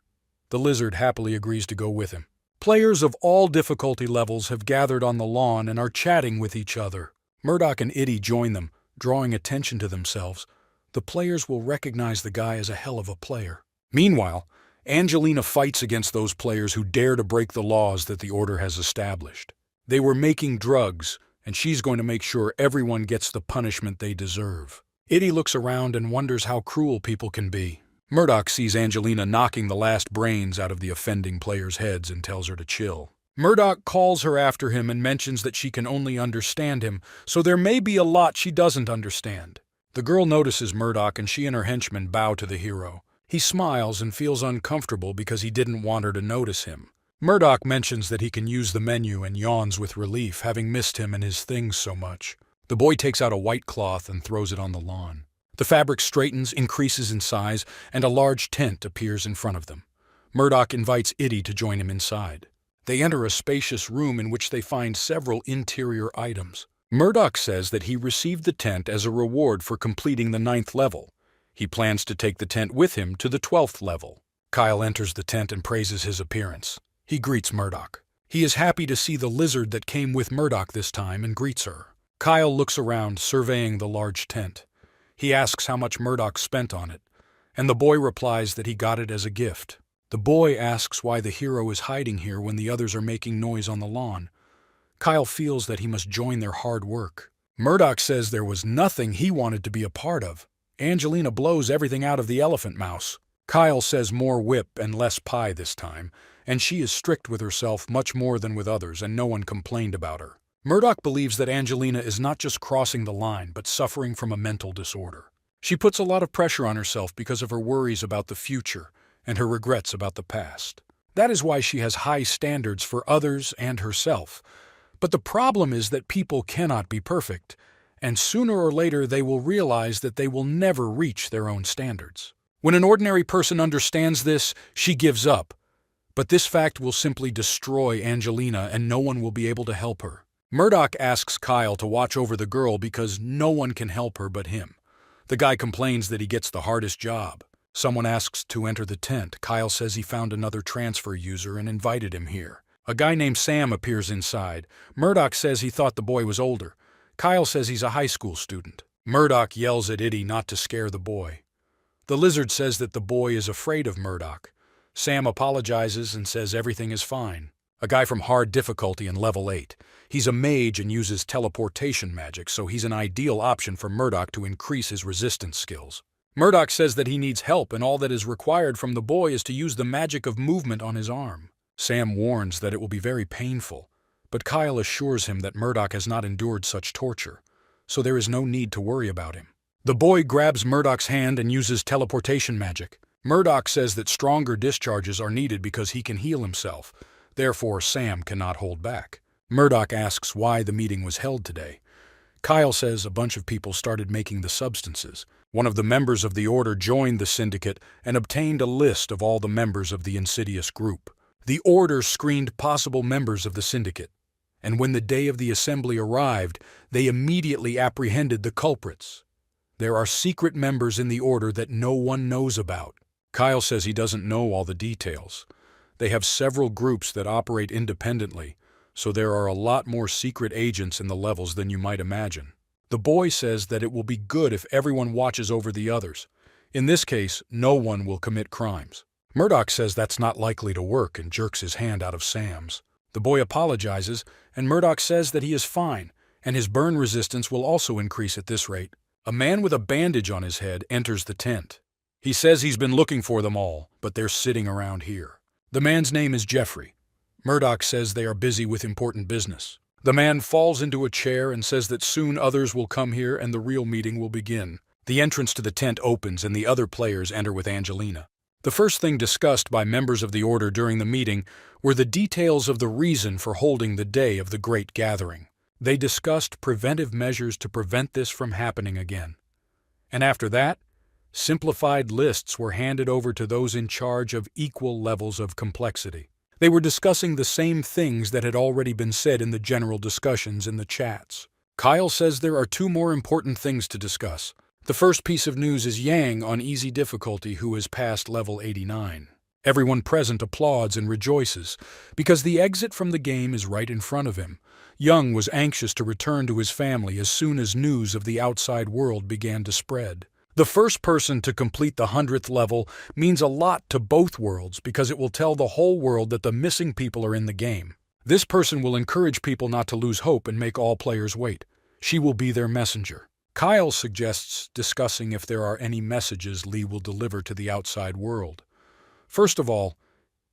The lizard happily agrees to go with him. Players of all difficulty levels have gathered on the lawn and are chatting with each other. Murdoch and Itty join them, drawing attention to themselves. The players will recognize the guy as a hell of a player. Meanwhile, Angelina fights against those players who dare to break the laws that the Order has established. They were making drugs, and she's going to make sure everyone gets the punishment they deserve. Itty looks around and wonders how cruel people can be. Murdoch sees Angelina knocking the last brains out of the offending players' heads and tells her to chill. Murdoch calls her after him and mentions that she can only understand him, so there may be a lot she doesn't understand. The girl notices Murdoch and she and her henchmen bow to the hero. He smiles and feels uncomfortable because he didn't want her to notice him. Murdoch mentions that he can use the menu and yawns with relief, having missed him and his things so much. The boy takes out a white cloth and throws it on the lawn. The fabric straightens, increases in size, and a large tent appears in front of them. Murdoch invites Itty to join him inside. They enter a spacious room in which they find several interior items. Murdoch says that he received the tent as a reward for completing the 9th level. He plans to take the tent with him to the 12th level. Kyle enters the tent and praises his appearance. He greets Murdoch. He is happy to see the lizard that came with Murdoch this time and greets her. Kyle looks around, surveying the large tent. He asks how much Murdoch spent on it, and the boy replies that he got it as a gift. The boy asks why the hero is hiding here when the others are making noise on the lawn. Kyle feels that he must join their hard work. Murdoch says there was nothing he wanted to be a part of. Angelina blows everything out of the elephant mouse. Kyle says more whip and less pie this time, and she is strict with herself much more than with others, and no one complained about her. Murdoch believes that Angelina is not just crossing the line but suffering from a mental disorder. She puts a lot of pressure on herself because of her worries about the future and her regrets about the past. That is why she has high standards for others and herself. But the problem is that people cannot be perfect, and sooner or later they will realize that they will never reach their own standards. When an ordinary person understands this, she gives up. But this fact will simply destroy Angelina and no one will be able to help her. Murdoch asks Kyle to watch over the girl because no one can help her but him. The guy complains that he gets the hardest job. Someone asks to enter the tent. Kyle says he found another transfer user and invited him here. A guy named Sam appears inside. Murdoch says he thought the boy was older. Kyle says he's a high school student. Murdoch yells at Itty not to scare the boy. The lizard says that the boy is afraid of Murdoch. Sam apologizes and says everything is fine. A guy from hard difficulty in level 8. He's a mage and uses teleportation magic, so he's an ideal option for Murdoch to increase his resistance skills. Murdoch says that he needs help and all that is required from the boy is to use the magic of movement on his arm. Sam warns that it will be very painful, but Kyle assures him that Murdoch has not endured such torture, so there is no need to worry about him. The boy grabs Murdoch's hand and uses teleportation magic. Murdoch says that stronger discharges are needed because he can heal himself. Therefore, Sam cannot hold back. Murdoch asks why the meeting was held today. Kyle says a bunch of people started making the substances. One of the members of the Order joined the syndicate and obtained a list of all the members of the insidious group. The Order screened possible members of the syndicate, and when the day of the assembly arrived, they immediately apprehended the culprits. There are secret members in the Order that no one knows about. Kyle says he doesn't know all the details. They have several groups that operate independently, so there are a lot more secret agents in the levels than you might imagine. The boy says that it will be good if everyone watches over the others. In this case, no one will commit crimes. Murdoch says that's not likely to work and jerks his hand out of Sam's. The boy apologizes, and Murdoch says that he is fine, and his burn resistance will also increase at this rate. A man with a bandage on his head enters the tent. He says he's been looking for them all, but they're sitting around here. The man's name is Jeffrey. Murdoch says they are busy with important business. The man falls into a chair and says that soon others will come here and the real meeting will begin. The entrance to the tent opens and the other players enter with Angelina. The first thing discussed by members of the Order during the meeting were the details of the reason for holding the day of the Great Gathering. They discussed preventive measures to prevent this from happening again. And after that, simplified lists were handed over to those in charge of equal levels of complexity. They were discussing the same things that had already been said in the general discussions in the chats. Kyle says there are two more important things to discuss. The first piece of news is Yang on easy difficulty, who has passed level 89. Everyone present applauds and rejoices, because the exit from the game is right in front of him. Young was anxious to return to his family as soon as news of the outside world began to spread. The first person to complete the 100th level means a lot to both worlds because it will tell the whole world that the missing people are in the game. This person will encourage people not to lose hope and make all players wait. She will be their messenger. Kyle suggests discussing if there are any messages Lee will deliver to the outside world. First of all,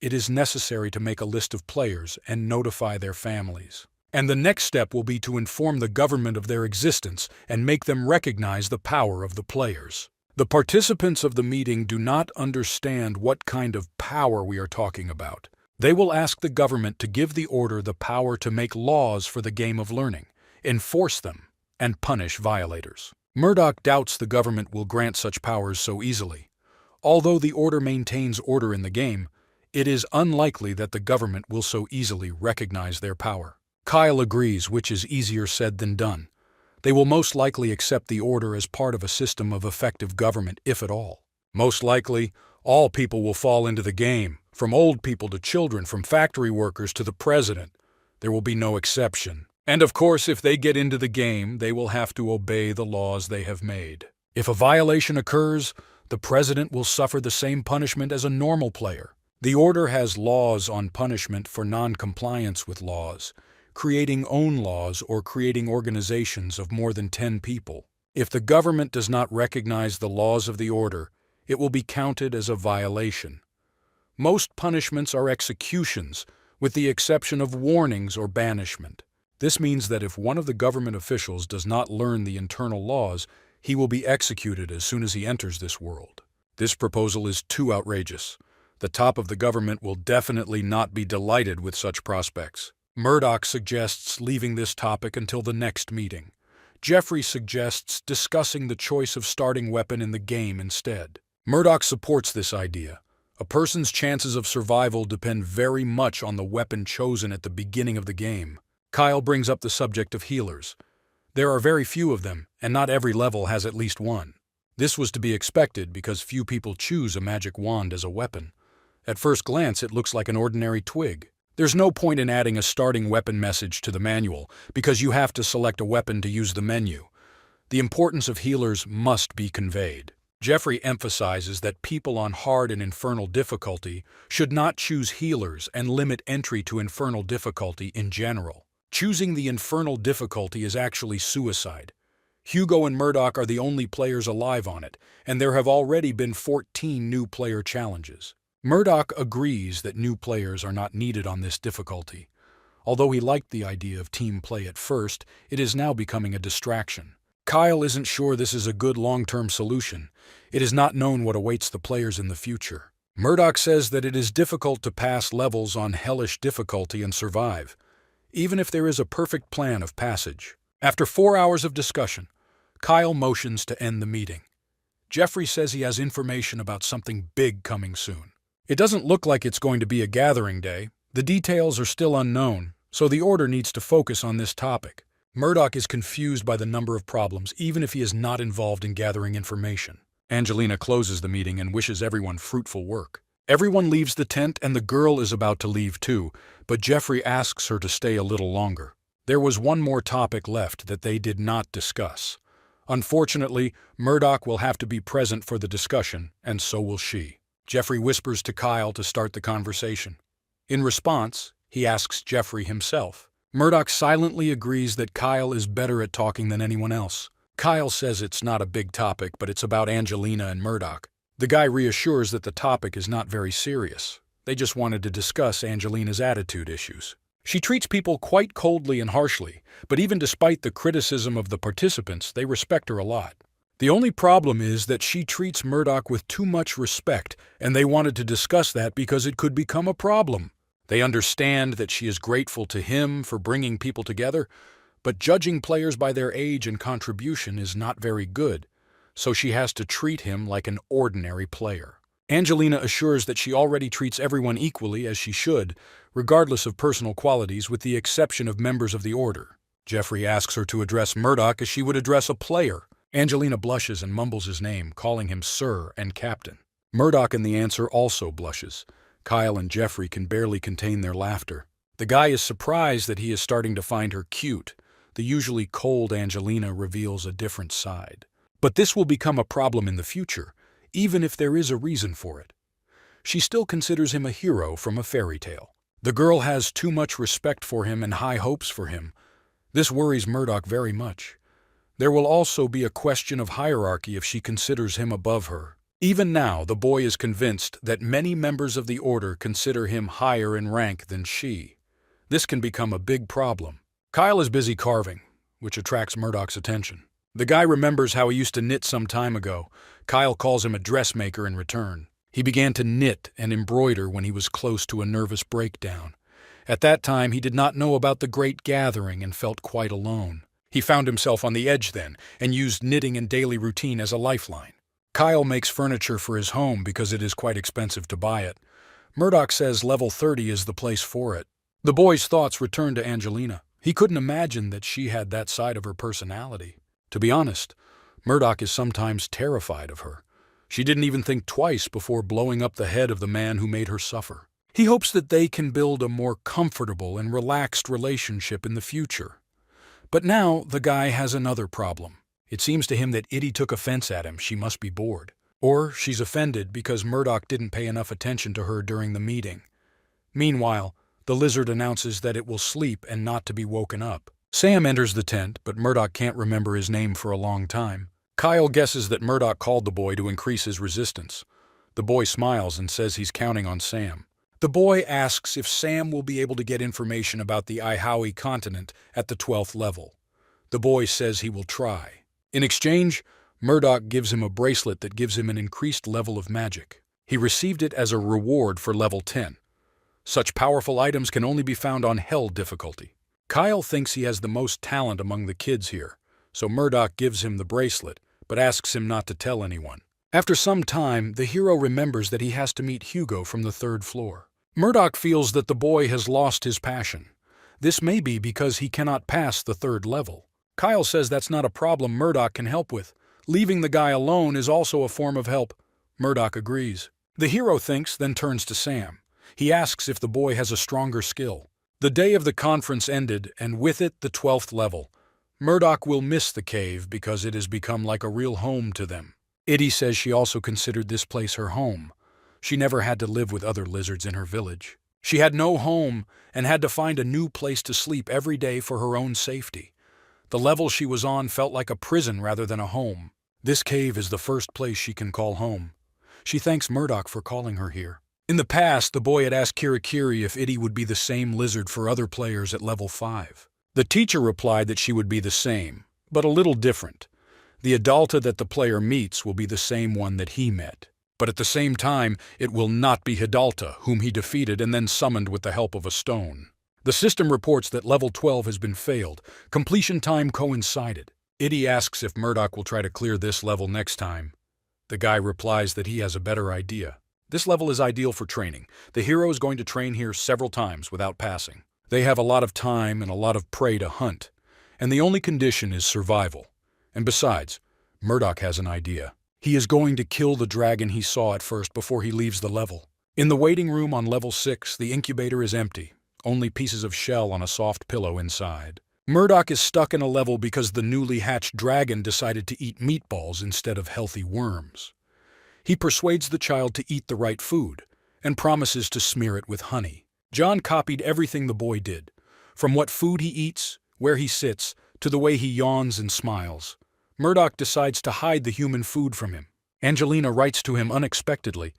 it is necessary to make a list of players and notify their families. And the next step will be to inform the government of their existence and make them recognize the power of the players. The participants of the meeting do not understand what kind of power we are talking about. They will ask the government to give the Order the power to make laws for the game of learning, enforce them, and punish violators. Murdoch doubts the government will grant such powers so easily. Although the Order maintains order in the game, it is unlikely that the government will so easily recognize their power. Kyle agrees, which is easier said than done. They will most likely accept the Order as part of a system of effective government, if at all. Most likely, all people will fall into the game, from old people to children, from factory workers to the president. There will be no exception. And of course, if they get into the game, they will have to obey the laws they have made. If a violation occurs, the president will suffer the same punishment as a normal player. The Order has laws on punishment for non-compliance with laws, creating own laws or creating organizations of more than 10 people. If the government does not recognize the laws of the Order, it will be counted as a violation. Most punishments are executions, with the exception of warnings or banishment. This means that if one of the government officials does not learn the internal laws, he will be executed as soon as he enters this world. This proposal is too outrageous. The top of the government will definitely not be delighted with such prospects. Murdoch suggests leaving this topic until the next meeting. Jeffrey suggests discussing the choice of starting weapon in the game instead. Murdoch supports this idea. A person's chances of survival depend very much on the weapon chosen at the beginning of the game. Kyle brings up the subject of healers. There are very few of them, and not every level has at least one. This was to be expected because few people choose a magic wand as a weapon. At first glance, it looks like an ordinary twig. There's no point in adding a starting weapon message to the manual, because you have to select a weapon to use the menu. The importance of healers must be conveyed. Jeffrey emphasizes that people on hard and infernal difficulty should not choose healers and limit entry to infernal difficulty in general. Choosing the infernal difficulty is actually suicide. Hugo and Murdoch are the only players alive on it, and there have already been 14 new player challenges. Murdoch agrees that new players are not needed on this difficulty. Although he liked the idea of team play at first, it is now becoming a distraction. Kyle isn't sure this is a good long-term solution. It is not known what awaits the players in the future. Murdoch says that it is difficult to pass levels on hellish difficulty and survive, even if there is a perfect plan of passage. After 4 hours of discussion, Kyle motions to end the meeting. Jeffrey says he has information about something big coming soon. It doesn't look like it's going to be a gathering day. The details are still unknown, so the Order needs to focus on this topic. Murdoch is confused by the number of problems, even if he is not involved in gathering information. Angelina closes the meeting and wishes everyone fruitful work. Everyone leaves the tent and the girl is about to leave too, but Jeffrey asks her to stay a little longer. There was one more topic left that they did not discuss. Unfortunately, Murdoch will have to be present for the discussion, and so will she. Jeffrey whispers to Kyle to start the conversation. In response, he asks Jeffrey himself. Murdoch silently agrees that Kyle is better at talking than anyone else. Kyle says it's not a big topic, but it's about Angelina and Murdoch. The guy reassures that the topic is not very serious. They just wanted to discuss Angelina's attitude issues. She treats people quite coldly and harshly, but even despite the criticism of the participants, they respect her a lot. The only problem is that she treats Murdoch with too much respect, and they wanted to discuss that because it could become a problem. They understand that she is grateful to him for bringing people together, but judging players by their age and contribution is not very good, so she has to treat him like an ordinary player. Angelina assures that she already treats everyone equally as she should, regardless of personal qualities, with the exception of members of the Order. Jeffrey asks her to address Murdoch as she would address a player. Angelina blushes and mumbles his name, calling him Sir and Captain. Murdoch in the answer also blushes. Kyle and Jeffrey can barely contain their laughter. The guy is surprised that he is starting to find her cute. The usually cold Angelina reveals a different side. But this will become a problem in the future, even if there is a reason for it. She still considers him a hero from a fairy tale. The girl has too much respect for him and high hopes for him. This worries Murdoch very much. There will also be a question of hierarchy if she considers him above her. Even now, the boy is convinced that many members of the Order consider him higher in rank than she. This can become a big problem. Kyle is busy carving, which attracts Murdoch's attention. The guy remembers how he used to knit some time ago. Kyle calls him a dressmaker in return. He began to knit and embroider when he was close to a nervous breakdown. At that time, he did not know about the Great Gathering and felt quite alone. He found himself on the edge then, and used knitting and daily routine as a lifeline. Kyle makes furniture for his home because it is quite expensive to buy it. Murdoch says level 30 is the place for it. The boy's thoughts return to Angelina. He couldn't imagine that she had that side of her personality. To be honest, Murdoch is sometimes terrified of her. She didn't even think twice before blowing up the head of the man who made her suffer. He hopes that they can build a more comfortable and relaxed relationship in the future. But now the guy has another problem. It seems to him that Itty took offense at him. She must be bored. Or she's offended because Murdoch didn't pay enough attention to her during the meeting. Meanwhile, the lizard announces that it will sleep and not to be woken up. Sam enters the tent, but Murdoch can't remember his name for a long time. Kyle guesses that Murdoch called the boy to increase his resistance. The boy smiles and says he's counting on Sam. The boy asks if Sam will be able to get information about the Ihaui continent at the 12th level. The boy says he will try. In exchange, Murdoch gives him a bracelet that gives him an increased level of magic. He received it as a reward for level 10. Such powerful items can only be found on Hell difficulty. Kyle thinks he has the most talent among the kids here, so Murdoch gives him the bracelet, but asks him not to tell anyone. After some time, the hero remembers that he has to meet Hugo from the 3rd floor. Murdoch feels that the boy has lost his passion. This may be because he cannot pass the 3rd level. Kyle says that's not a problem Murdoch can help with. Leaving the guy alone is also a form of help. Murdoch agrees. The hero thinks, then turns to Sam. He asks if the boy has a stronger skill. The day of the conference ended, and with it the 12th level. Murdoch will miss the cave because it has become like a real home to them. Iddy says she also considered this place her home. She never had to live with other lizards in her village. She had no home and had to find a new place to sleep every day for her own safety. The level she was on felt like a prison rather than a home. This cave is the first place she can call home. She thanks Murdoch for calling her here. In the past, the boy had asked Kirikiri if Iddy would be the same lizard for other players at level 5. The teacher replied that she would be the same, but a little different. The Adalta that the player meets will be the same one that he met. But at the same time, it will not be Hidalta, whom he defeated and then summoned with the help of a stone. The system reports that level 12 has been failed. Completion time coincided. Iddy asks if Murdoch will try to clear this level next time. The guy replies that he has a better idea. This level is ideal for training. The hero is going to train here several times without passing. They have a lot of time and a lot of prey to hunt, and the only condition is survival. And besides, Murdoch has an idea. He is going to kill the dragon he saw at first before he leaves the level. In the waiting room on level 6, the incubator is empty, only pieces of shell on a soft pillow inside. Murdoch is stuck in a level because the newly hatched dragon decided to eat meatballs instead of healthy worms. He persuades the child to eat the right food and promises to smear it with honey. John copied everything the boy did, from what food he eats, where he sits, to the way he yawns and smiles. Murdoch decides to hide the human food from him. Angelina writes to him unexpectedly.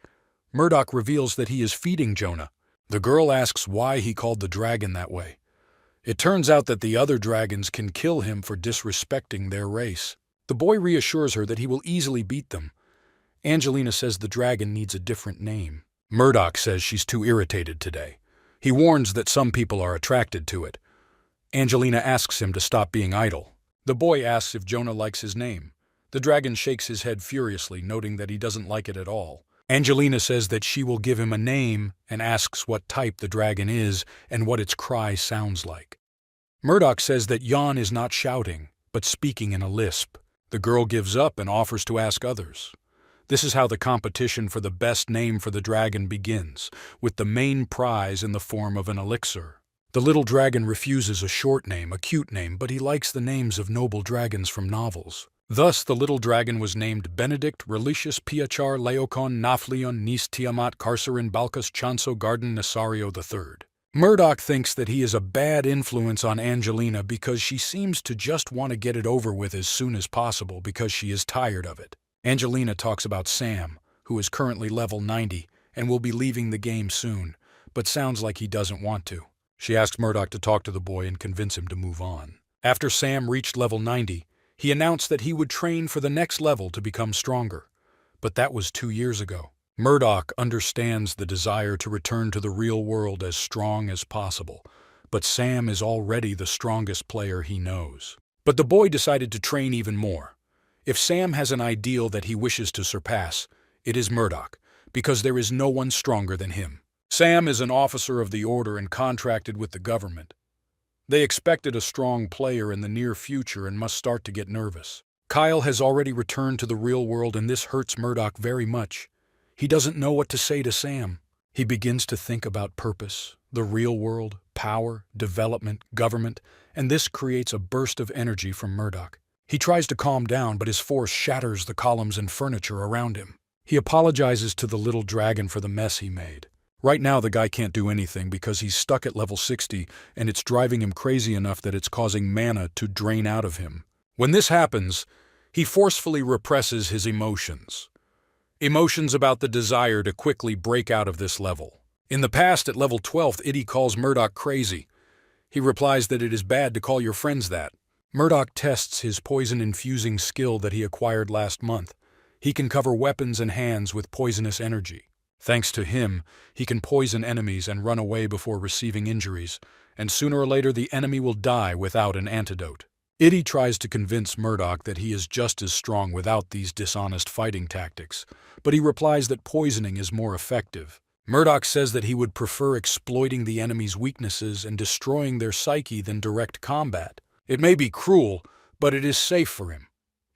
Murdoch reveals that he is feeding Jonah. The girl asks why he called the dragon that way. It turns out that the other dragons can kill him for disrespecting their race. The boy reassures her that he will easily beat them. Angelina says the dragon needs a different name. Murdoch says she's too irritated today. He warns that some people are attracted to it. Angelina asks him to stop being idle. The boy asks if Jonah likes his name. The dragon shakes his head furiously, noting that he doesn't like it at all. Angelina says that she will give him a name and asks what type the dragon is and what its cry sounds like. Murdoch says that Jan is not shouting, but speaking in a lisp. The girl gives up and offers to ask others. This is how the competition for the best name for the dragon begins, with the main prize in the form of an elixir. The little dragon refuses a short name, a cute name, but he likes the names of noble dragons from novels. Thus, the little dragon was named Benedict Relicious Piachar Laocon Nafleon Nis Tiamat Carcerin Balkas Chanso Garden Nasario III. Murdoch thinks that he is a bad influence on Angelina because she seems to just want to get it over with as soon as possible because she is tired of it. Angelina talks about Sam, who is currently level 90 and will be leaving the game soon, but sounds like he doesn't want to. She asks Murdoch to talk to the boy and convince him to move on. After Sam reached level 90, he announced that he would train for the next level to become stronger. But that was 2 years ago. Murdoch understands the desire to return to the real world as strong as possible, but Sam is already the strongest player he knows. But the boy decided to train even more. If Sam has an ideal that he wishes to surpass, it is Murdoch, because there is no one stronger than him. Sam is an officer of the Order and contracted with the government. They expected a strong player in the near future and must start to get nervous. Kyle has already returned to the real world and this hurts Murdoch very much. He doesn't know what to say to Sam. He begins to think about purpose, the real world, power, development, government, and this creates a burst of energy from Murdoch. He tries to calm down, but his force shatters the columns and furniture around him. He apologizes to the little dragon for the mess he made. Right now, the guy can't do anything because he's stuck at level 60, and it's driving him crazy enough that it's causing mana to drain out of him. When this happens, he forcefully represses his emotions. Emotions about the desire to quickly break out of this level. In the past, at level 12th, Itty calls Murdoch crazy. He replies that it is bad to call your friends that. Murdoch tests his poison-infusing skill that he acquired last month. He can cover weapons and hands with poisonous energy. Thanks to him, he can poison enemies and run away before receiving injuries, and sooner or later the enemy will die without an antidote. Itty tries to convince Murdoch that he is just as strong without these dishonest fighting tactics, but he replies that poisoning is more effective. Murdoch says that he would prefer exploiting the enemy's weaknesses and destroying their psyche than direct combat. It may be cruel, but it is safe for him.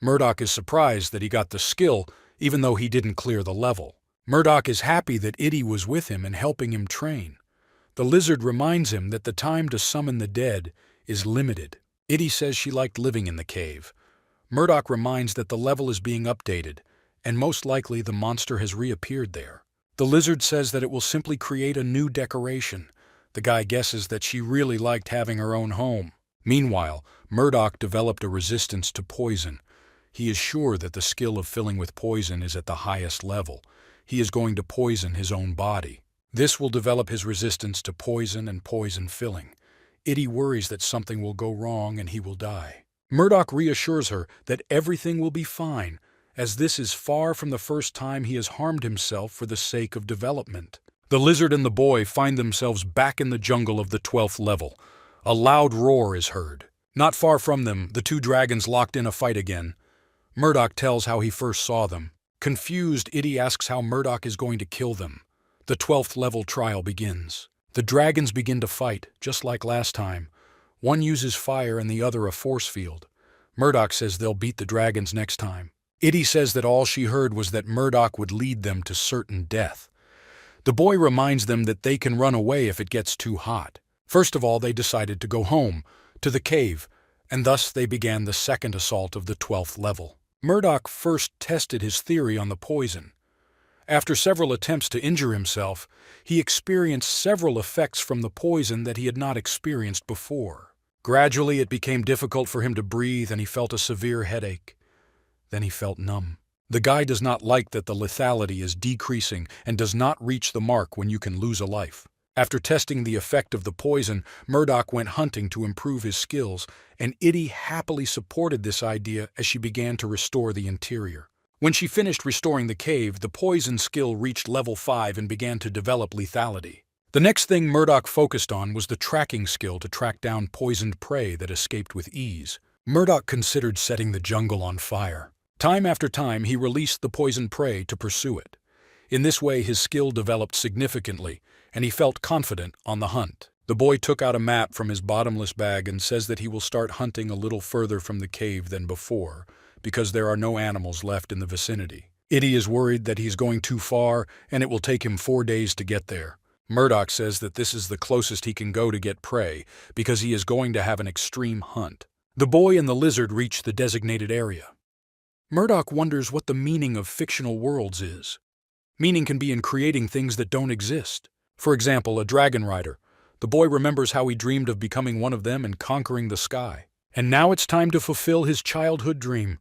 Murdoch is surprised that he got the skill, even though he didn't clear the level. Murdoch is happy that Itty was with him and helping him train. The lizard reminds him that the time to summon the dead is limited. Itty says she liked living in the cave. Murdoch reminds that the level is being updated, and most likely the monster has reappeared there. The lizard says that it will simply create a new decoration. The guy guesses that she really liked having her own home. Meanwhile, Murdoch developed a resistance to poison. He is sure that the skill of filling with poison is at the highest level. He is going to poison his own body. This will develop his resistance to poison and poison filling. Itty worries that something will go wrong and he will die. Murdoch reassures her that everything will be fine, as this is far from the first time he has harmed himself for the sake of development. The lizard and the boy find themselves back in the jungle of the 12th level. A loud roar is heard. Not far from them, the two dragons locked in a fight again. Murdoch tells how he first saw them. Confused, Itty asks how Murdoch is going to kill them. The 12th level trial begins. The dragons begin to fight, just like last time. One uses fire and the other a force field. Murdoch says they'll beat the dragons next time. Itty says that all she heard was that Murdoch would lead them to certain death. The boy reminds them that they can run away if it gets too hot. First of all, they decided to go home, to the cave, and thus they began the second assault of the 12th level. Murdoch first tested his theory on the poison. After several attempts to injure himself, he experienced several effects from the poison that he had not experienced before. Gradually, it became difficult for him to breathe and he felt a severe headache. Then he felt numb. The guy does not like that the lethality is decreasing and does not reach the mark when you can lose a life. After testing the effect of the poison, Murdoch went hunting to improve his skills, and Itty happily supported this idea as she began to restore the interior. When she finished restoring the cave, the poison skill reached level 5 and began to develop lethality. The next thing Murdoch focused on was the tracking skill to track down poisoned prey that escaped with ease. Murdoch considered setting the jungle on fire. Time after time, he released the poisoned prey to pursue it. In this way, his skill developed significantly, and he felt confident on the hunt. The boy took out a map from his bottomless bag and says that he will start hunting a little further from the cave than before, because there are no animals left in the vicinity. Itty is worried that he's going too far, and it will take him 4 days to get there. Murdoch says that this is the closest he can go to get prey, because he is going to have an extreme hunt. The boy and the lizard reach the designated area. Murdoch wonders what the meaning of fictional worlds is. Meaning can be in creating things that don't exist. For example, a dragon rider. The boy remembers how he dreamed of becoming one of them and conquering the sky. And now it's time to fulfill his childhood dream,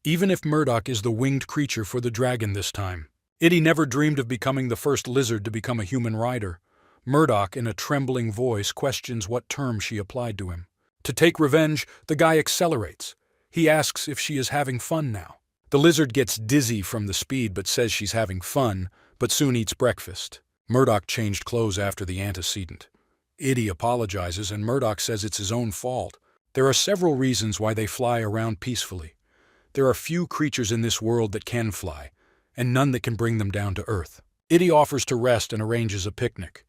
even if Murdoch is the winged creature for the dragon this time. Itty never dreamed of becoming the first lizard to become a human rider. Murdoch, in a trembling voice, questions what term she applied to him. To take revenge, the guy accelerates. He asks if she is having fun now. The lizard gets dizzy from the speed but says she's having fun, but soon eats breakfast. Murdoch changed clothes after the antecedent. Itty apologizes and Murdoch says it's his own fault. There are several reasons why they fly around peacefully. There are few creatures in this world that can fly, and none that can bring them down to earth. Itty offers to rest and arranges a picnic.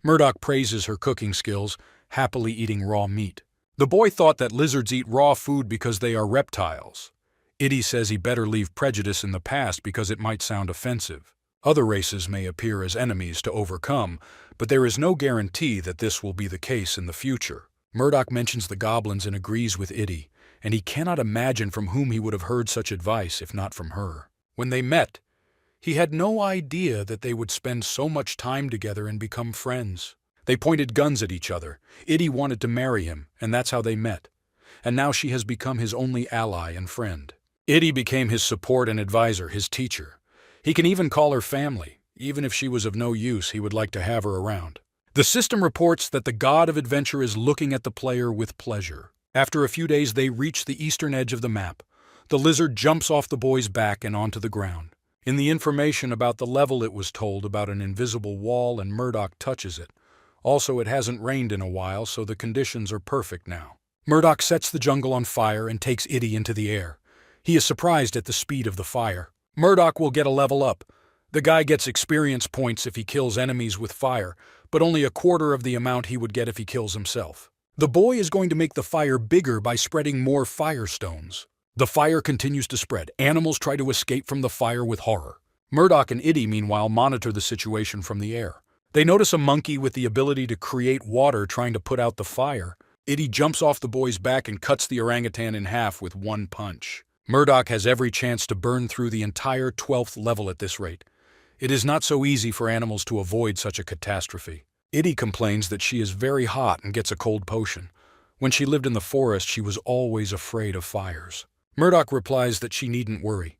Murdoch praises her cooking skills, happily eating raw meat. The boy thought that lizards eat raw food because they are reptiles. Itty says he better leave prejudice in the past because it might sound offensive. Other races may appear as enemies to overcome, but there is no guarantee that this will be the case in the future. Murdoch mentions the goblins and agrees with Itty, and he cannot imagine from whom he would have heard such advice if not from her. When they met, he had no idea that they would spend so much time together and become friends. They pointed guns at each other. Itty wanted to marry him, and that's how they met. And now she has become his only ally and friend. Itty became his support and advisor, his teacher. He can even call her family. Even if she was of no use, he would like to have her around. The system reports that the god of adventure is looking at the player with pleasure. After a few days, they reach the eastern edge of the map. The lizard jumps off the boy's back and onto the ground. In the information about the level, it was told about an invisible wall, and Murdoch touches it. Also, it hasn't rained in a while, so the conditions are perfect now. Murdoch sets the jungle on fire and takes Itty into the air. He is surprised at the speed of the fire. Murdoch will get a level up. The guy gets experience points if he kills enemies with fire, but only a quarter of the amount he would get if he kills himself. The boy is going to make the fire bigger by spreading more firestones. The fire continues to spread. Animals try to escape from the fire with horror. Murdoch and Itty, meanwhile, monitor the situation from the air. They notice a monkey with the ability to create water trying to put out the fire. Itty jumps off the boy's back and cuts the orangutan in half with one punch. Murdoch has every chance to burn through the entire 12th level at this rate. It is not so easy for animals to avoid such a catastrophe. Itty complains that she is very hot and gets a cold potion. When she lived in the forest, she was always afraid of fires. Murdoch replies that she needn't worry.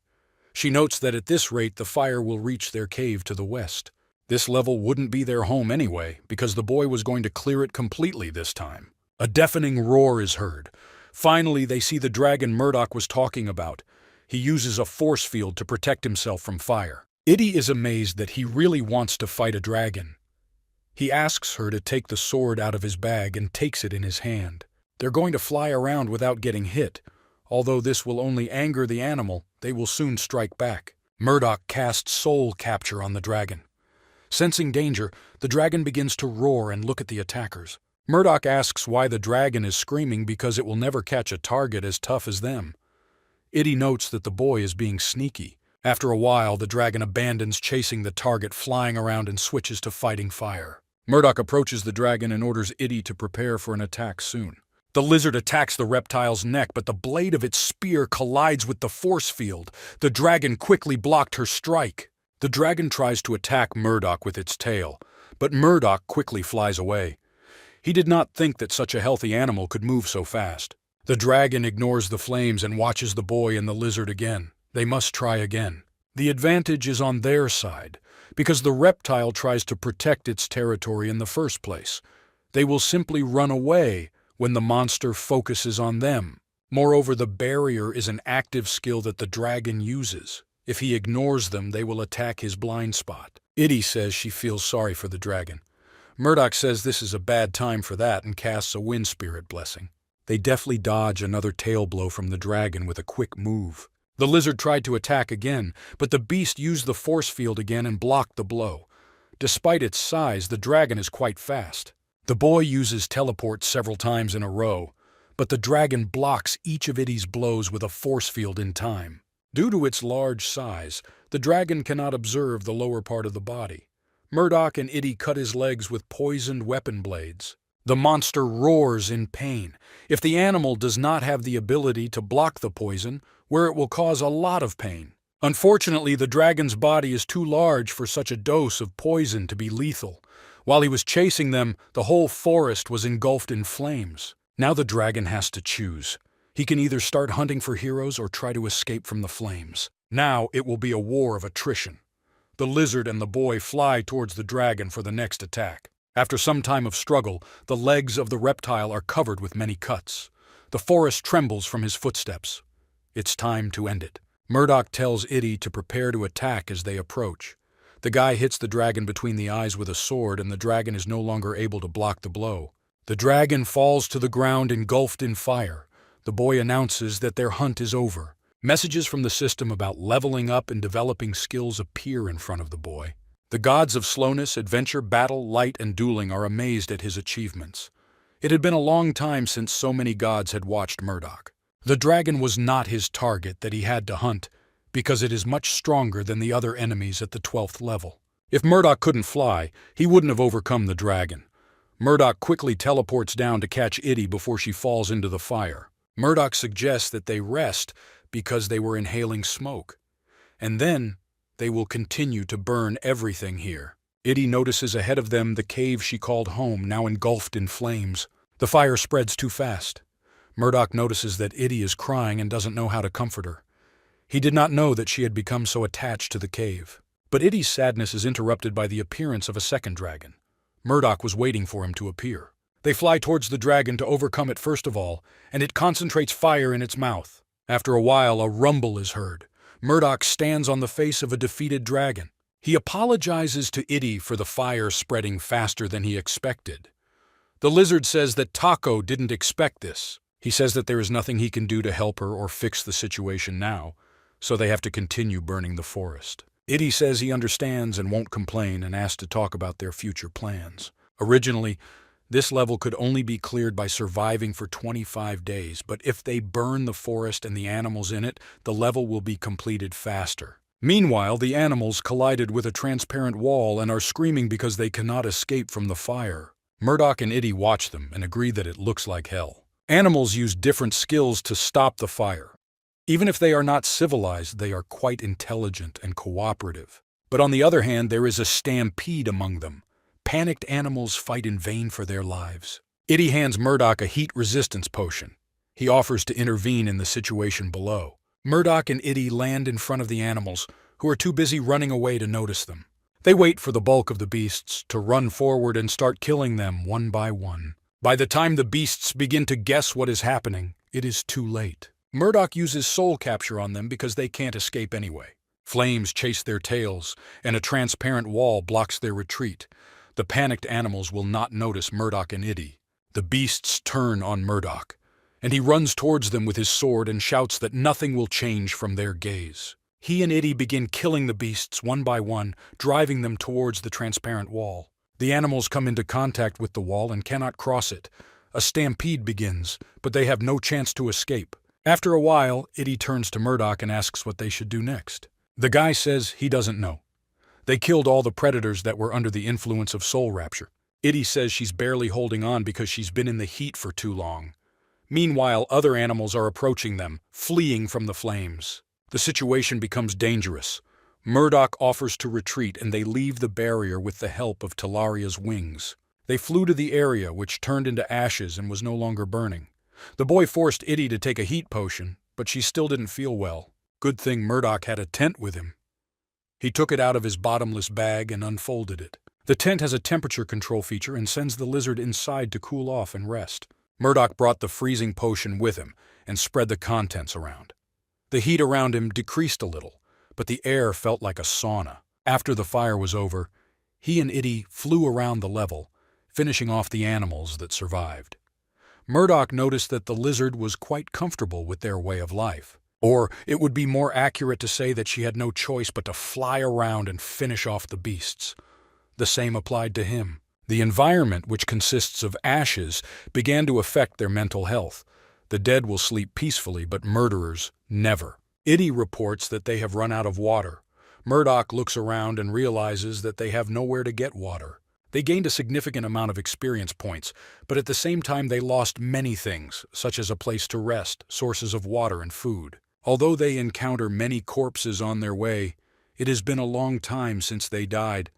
She notes that at this rate, the fire will reach their cave to the west. This level wouldn't be their home anyway, because the boy was going to clear it completely this time. A deafening roar is heard. Finally, they see the dragon Murdoch was talking about. He uses a force field to protect himself from fire. Itty is amazed that he really wants to fight a dragon. He asks her to take the sword out of his bag and takes it in his hand. They're going to fly around without getting hit. Although this will only anger the animal, they will soon strike back. Murdoch casts soul capture on the dragon. Sensing danger, the dragon begins to roar and look at the attackers. Murdoch asks why the dragon is screaming because it will never catch a target as tough as them. Itty notes that the boy is being sneaky. After a while, the dragon abandons chasing the target, flying around, and switches to fighting fire. Murdoch approaches the dragon and orders Itty to prepare for an attack soon. The lizard attacks the reptile's neck, but the blade of its spear collides with the force field. The dragon quickly blocked her strike. The dragon tries to attack Murdoch with its tail, but Murdoch quickly flies away. He did not think that such a healthy animal could move so fast. The dragon ignores the flames and watches the boy and the lizard again. They must try again. The advantage is on their side, because the reptile tries to protect its territory in the first place. They will simply run away when the monster focuses on them. Moreover, the barrier is an active skill that the dragon uses. If he ignores them, they will attack his blind spot. Itty says she feels sorry for the dragon. Murdoch says this is a bad time for that and casts a wind spirit blessing. They deftly dodge another tail blow from the dragon with a quick move. The lizard tried to attack again, but the beast used the force field again and blocked the blow. Despite its size, the dragon is quite fast. The boy uses teleport several times in a row, but the dragon blocks each of Itty's blows with a force field in time. Due to its large size, the dragon cannot observe the lower part of the body. Murdoch and Itty cut his legs with poisoned weapon blades. The monster roars in pain. If the animal does not have the ability to block the poison, where it will cause a lot of pain. Unfortunately, the dragon's body is too large for such a dose of poison to be lethal. While he was chasing them, the whole forest was engulfed in flames. Now the dragon has to choose. He can either start hunting for heroes or try to escape from the flames. Now it will be a war of attrition. The lizard and the boy fly towards the dragon for the next attack. After some time of struggle, the legs of the reptile are covered with many cuts. The forest trembles from his footsteps. It's time to end it. Murdoch tells Itty to prepare to attack as they approach. The guy hits the dragon between the eyes with a sword, and the dragon is no longer able to block the blow. The dragon falls to the ground engulfed in fire. The boy announces that their hunt is over. Messages from the system about leveling up and developing skills appear in front of the boy. The gods of slowness, adventure, battle, light, and dueling are amazed at his achievements. It had been a long time since so many gods had watched Murdoch. The dragon was not his target that he had to hunt, because it is much stronger than the other enemies at the 12th level. If Murdoch couldn't fly, he wouldn't have overcome the dragon. Murdoch quickly teleports down to catch Itty before she falls into the fire. Murdoch suggests that they rest because they were inhaling smoke. And then they will continue to burn everything here. Itty notices ahead of them the cave she called home, now engulfed in flames. The fire spreads too fast. Murdoch notices that Itty is crying and doesn't know how to comfort her. He did not know that she had become so attached to the cave. But Itty's sadness is interrupted by the appearance of a second dragon. Murdoch was waiting for him to appear. They fly towards the dragon to overcome it first of all, and it concentrates fire in its mouth. After a while, a rumble is heard. Murdoch stands on the face of a defeated dragon. He apologizes to Itty for the fire spreading faster than he expected. The lizard says that Taco didn't expect this. He says that there is nothing he can do to help her or fix the situation now, so they have to continue burning the forest. Itty says he understands and won't complain and asks to talk about their future plans. Originally, this level could only be cleared by surviving for 25 days, but if they burn the forest and the animals in it, the level will be completed faster. Meanwhile, the animals collided with a transparent wall and are screaming because they cannot escape from the fire. Murdoch and Itty watch them and agree that it looks like hell. Animals use different skills to stop the fire. Even if they are not civilized, they are quite intelligent and cooperative. But on the other hand, there is a stampede among them. Panicked animals fight in vain for their lives. Itty hands Murdoch a heat resistance potion. He offers to intervene in the situation below. Murdoch and Itty land in front of the animals, who are too busy running away to notice them. They wait for the bulk of the beasts to run forward and start killing them one by one. By the time the beasts begin to guess what is happening, it is too late. Murdoch uses soul capture on them because they can't escape anyway. Flames chase their tails, and a transparent wall blocks their retreat. The panicked animals will not notice Murdoch and Itty. The beasts turn on Murdoch, and he runs towards them with his sword and shouts that nothing will change from their gaze. He and Itty begin killing the beasts one by one, driving them towards the transparent wall. The animals come into contact with the wall and cannot cross it. A stampede begins, but they have no chance to escape. After a while, Itty turns to Murdoch and asks what they should do next. The guy says he doesn't know. They killed all the predators that were under the influence of soul rapture. Itty says she's barely holding on because she's been in the heat for too long. Meanwhile, other animals are approaching them, fleeing from the flames. The situation becomes dangerous. Murdoch offers to retreat and they leave the barrier with the help of Talaria's wings. They flew to the area, which turned into ashes and was no longer burning. The boy forced Itty to take a heat potion, but she still didn't feel well. Good thing Murdoch had a tent with him. He took it out of his bottomless bag and unfolded it. The tent has a temperature control feature and sends the lizard inside to cool off and rest. Murdoch brought the freezing potion with him and spread the contents around. The heat around him decreased a little, but the air felt like a sauna. After the fire was over, he and Itty flew around the level, finishing off the animals that survived. Murdoch noticed that the lizard was quite comfortable with their way of life. Or it would be more accurate to say that she had no choice but to fly around and finish off the beasts. The same applied to him. The environment, which consists of ashes, began to affect their mental health. The dead will sleep peacefully, but murderers never. Itty reports that they have run out of water. Murdoch looks around and realizes that they have nowhere to get water. They gained a significant amount of experience points, but at the same time they lost many things, such as a place to rest, sources of water and food. Although they encounter many corpses on their way, it has been a long time since they died,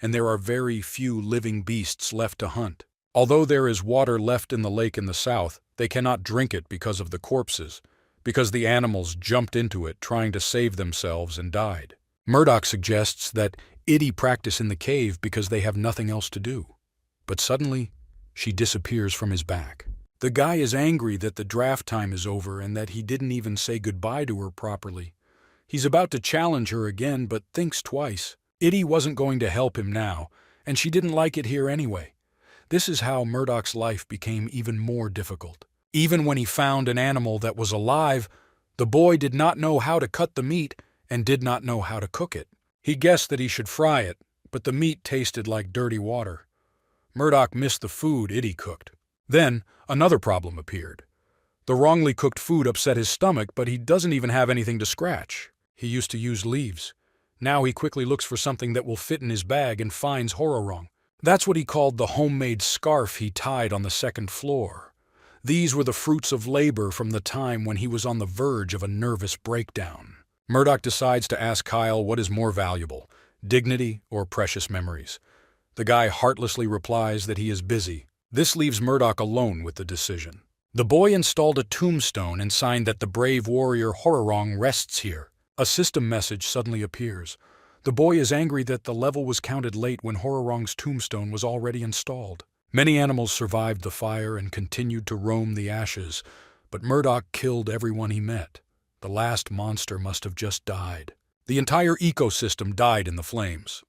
and there are very few living beasts left to hunt. Although there is water left in the lake in the south, they cannot drink it because of the corpses, because the animals jumped into it trying to save themselves and died. Murdoch suggests that Itty practice in the cave because they have nothing else to do. But suddenly, she disappears from his back. The guy is angry that the draft time is over and that he didn't even say goodbye to her properly. He's about to challenge her again, but thinks twice. Itty wasn't going to help him now, and she didn't like it here anyway. This is how Murdoch's life became even more difficult. Even when he found an animal that was alive, the boy did not know how to cut the meat and did not know how to cook it. He guessed that he should fry it, but the meat tasted like dirty water. Murdoch missed the food Itty cooked. Then, another problem appeared. The wrongly cooked food upset his stomach, but he doesn't even have anything to scratch. He used to use leaves. Now he quickly looks for something that will fit in his bag and finds hororong. That's what he called the homemade scarf he tied on the second floor. These were the fruits of labor from the time when he was on the verge of a nervous breakdown. Murdoch decides to ask Kyle what is more valuable, dignity or precious memories. The guy heartlessly replies that he is busy. This leaves Murdoch alone with the decision. The boy installed a tombstone and signed that the brave warrior Hororong rests here. A system message suddenly appears. The boy is angry that the level was counted late when Hororong's tombstone was already installed. Many animals survived the fire and continued to roam the ashes, but Murdoch killed everyone he met. The last monster must have just died. The entire ecosystem died in the flames.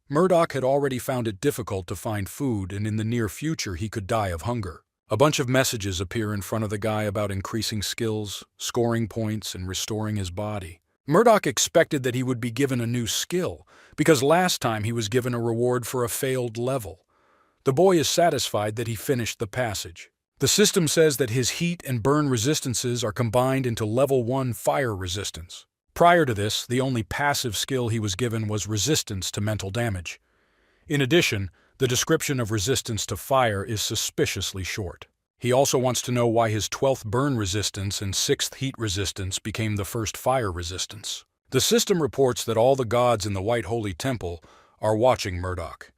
Murdoch had already found it difficult to find food, and in the near future he could die of hunger. A bunch of messages appear in front of the guy about increasing skills, scoring points, and restoring his body. Murdoch expected that he would be given a new skill, because last time he was given a reward for a failed level. The boy is satisfied that he finished the passage. The system says that his heat and burn resistances are combined into level 1 fire resistance. Prior to this, the only passive skill he was given was resistance to mental damage. In addition, the description of resistance to fire is suspiciously short. He also wants to know why his 12th burn resistance and 6th heat resistance became the first fire resistance. The system reports that all the gods in the White Holy Temple are watching Murdoch.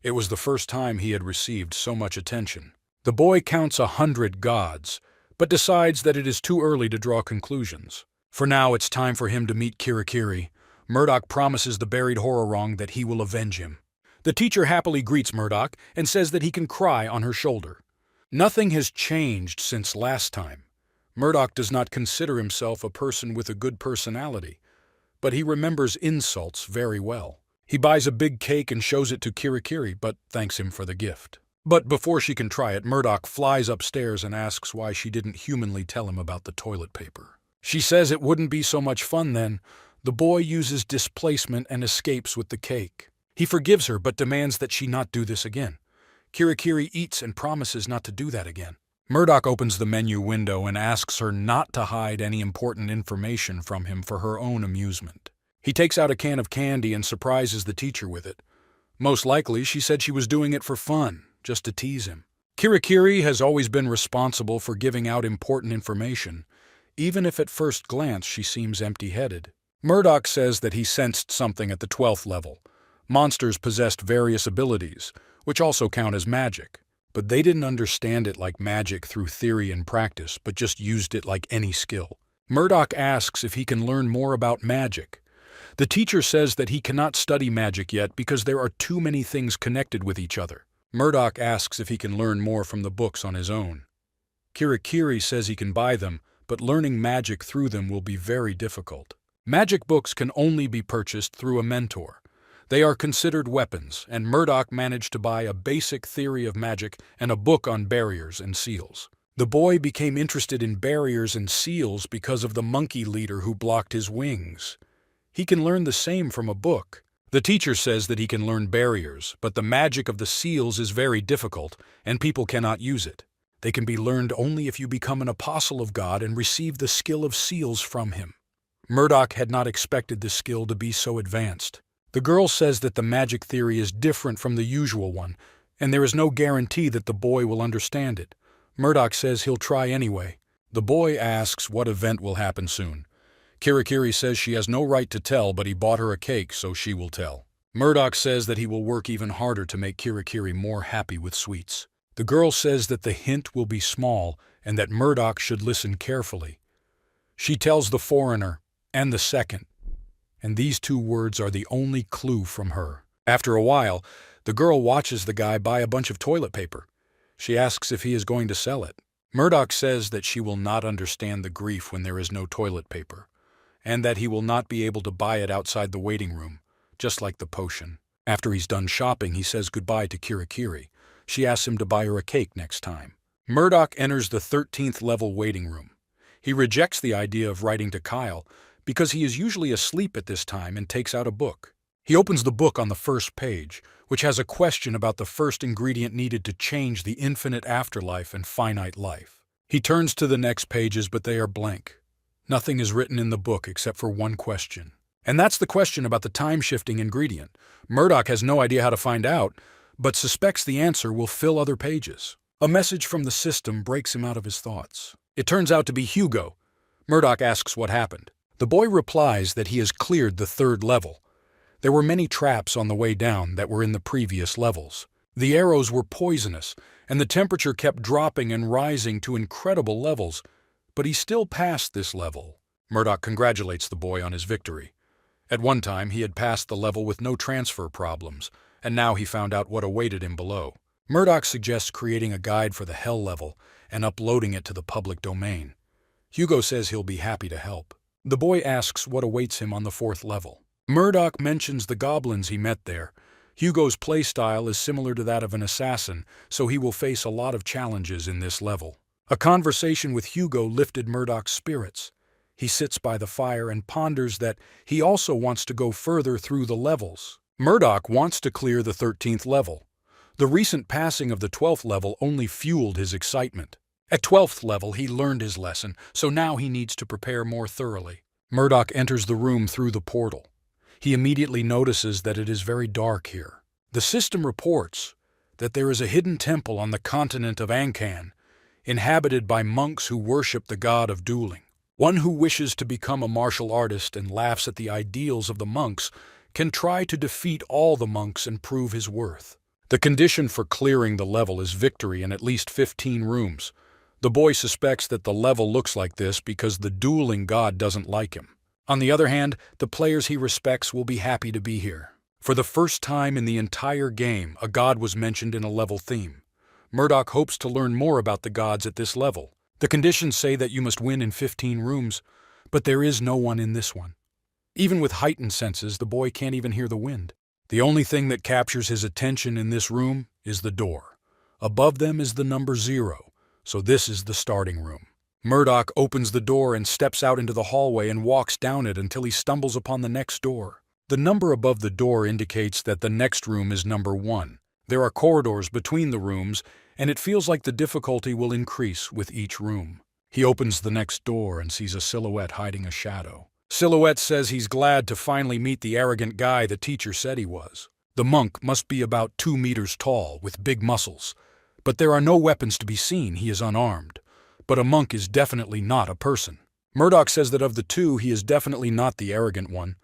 It was the first time he had received so much attention. The boy counts 100 gods, but decides that it is too early to draw conclusions. For now, it's time for him to meet Kirikiri. Murdoch promises the buried Hororong that he will avenge him. The teacher happily greets Murdoch and says that he can cry on her shoulder. Nothing has changed since last time. Murdoch does not consider himself a person with a good personality, but he remembers insults very well. He buys a big cake and shows it to Kirikiri, but thanks him for the gift. But before she can try it, Murdoch flies upstairs and asks why she didn't humanly tell him about the toilet paper. She says it wouldn't be so much fun then. The boy uses displacement and escapes with the cake. He forgives her but demands that she not do this again. Kirikiri eats and promises not to do that again. Murdoch opens the menu window and asks her not to hide any important information from him for her own amusement. He takes out a can of candy and surprises the teacher with it. Most likely, she said she was doing it for fun, just to tease him. Kirikiri has always been responsible for giving out important information, even if at first glance she seems empty-headed. Murdoch says that he sensed something at the 12th level. Monsters possessed various abilities, which also count as magic, but they didn't understand it like magic through theory and practice, but just used it like any skill. Murdoch asks if he can learn more about magic. The teacher says that he cannot study magic yet because there are too many things connected with each other. Murdoch asks if he can learn more from the books on his own. Kirikiri says he can buy them, but learning magic through them will be very difficult. Magic books can only be purchased through a mentor. They are considered weapons, and Murdoch managed to buy a basic theory of magic and a book on barriers and seals. The boy became interested in barriers and seals because of the monkey leader who blocked his wings. He can learn the same from a book. The teacher says that he can learn barriers, but the magic of the seals is very difficult, and people cannot use it. They can be learned only if you become an apostle of God and receive the skill of seals from him. Murdoch had not expected this skill to be so advanced. The girl says that the magic theory is different from the usual one, and there is no guarantee that the boy will understand it. Murdoch says he'll try anyway. The boy asks what event will happen soon. Kirikiri says she has no right to tell, but he bought her a cake, so she will tell. Murdoch says that he will work even harder to make Kirikiri more happy with sweets. The girl says that the hint will be small and that Murdoch should listen carefully. She tells the foreigner, and the second, and these two words are the only clue from her. After a while, the girl watches the guy buy a bunch of toilet paper. She asks if he is going to sell it. Murdoch says that she will not understand the grief when there is no toilet paper, and that he will not be able to buy it outside the waiting room, just like the potion. After he's done shopping, he says goodbye to Kirikiri. She asks him to buy her a cake next time. Murdoch enters the 13th level waiting room. He rejects the idea of writing to Kyle because he is usually asleep at this time and takes out a book. He opens the book on the first page, which has a question about the first ingredient needed to change the infinite afterlife and finite life. He turns to the next pages, but they are blank. Nothing is written in the book except for one question. And that's the question about the time-shifting ingredient. Murdoch has no idea how to find out, but suspects the answer will fill other pages. A message from the system breaks him out of his thoughts. It turns out to be Hugo. Murdoch asks what happened. The boy replies that he has cleared the 3rd level. There were many traps on the way down that were in the previous levels. The arrows were poisonous, and the temperature kept dropping and rising to incredible levels, but he still passed this level. Murdoch congratulates the boy on his victory. At one time, he had passed the level with no transfer problems, and now he found out what awaited him below. Murdoch suggests creating a guide for the Hell level and uploading it to the public domain. Hugo says he'll be happy to help. The boy asks what awaits him on the 4th level. Murdoch mentions the goblins he met there. Hugo's playstyle is similar to that of an assassin, so he will face a lot of challenges in this level. A conversation with Hugo lifted Murdoch's spirits. He sits by the fire and ponders that he also wants to go further through the levels. Murdoch wants to clear the 13th level. The recent passing of the 12th level only fueled his excitement. At 12th level, he learned his lesson, so now he needs to prepare more thoroughly. Murdoch enters the room through the portal. He immediately notices that it is very dark here. The system reports that there is a hidden temple on the continent of Ankan, inhabited by monks who worship the god of dueling. One who wishes to become a martial artist and laughs at the ideals of the monks can try to defeat all the monks and prove his worth. The condition for clearing the level is victory in at least 15 rooms. The boy suspects that the level looks like this because the dueling god doesn't like him. On the other hand, the players he respects will be happy to be here. For the first time in the entire game, a god was mentioned in a level theme. Murdoch hopes to learn more about the gods at this level. The conditions say that you must win in 15 rooms, but there is no one in this one. Even with heightened senses, the boy can't even hear the wind. The only thing that captures his attention in this room is the door. Above them is the number 0, so this is the starting room. Murdoch opens the door and steps out into the hallway and walks down it until he stumbles upon the next door. The number above the door indicates that the next room is number 1. There are corridors between the rooms, and it feels like the difficulty will increase with each room. He opens the next door and sees a silhouette hiding a shadow. Silhouette says he's glad to finally meet the arrogant guy the teacher said he was. The monk must be about 2 meters tall, with big muscles. But there are no weapons to be seen, he is unarmed. But a monk is definitely not a person. Murdoch says that of the two, he is definitely not the arrogant one.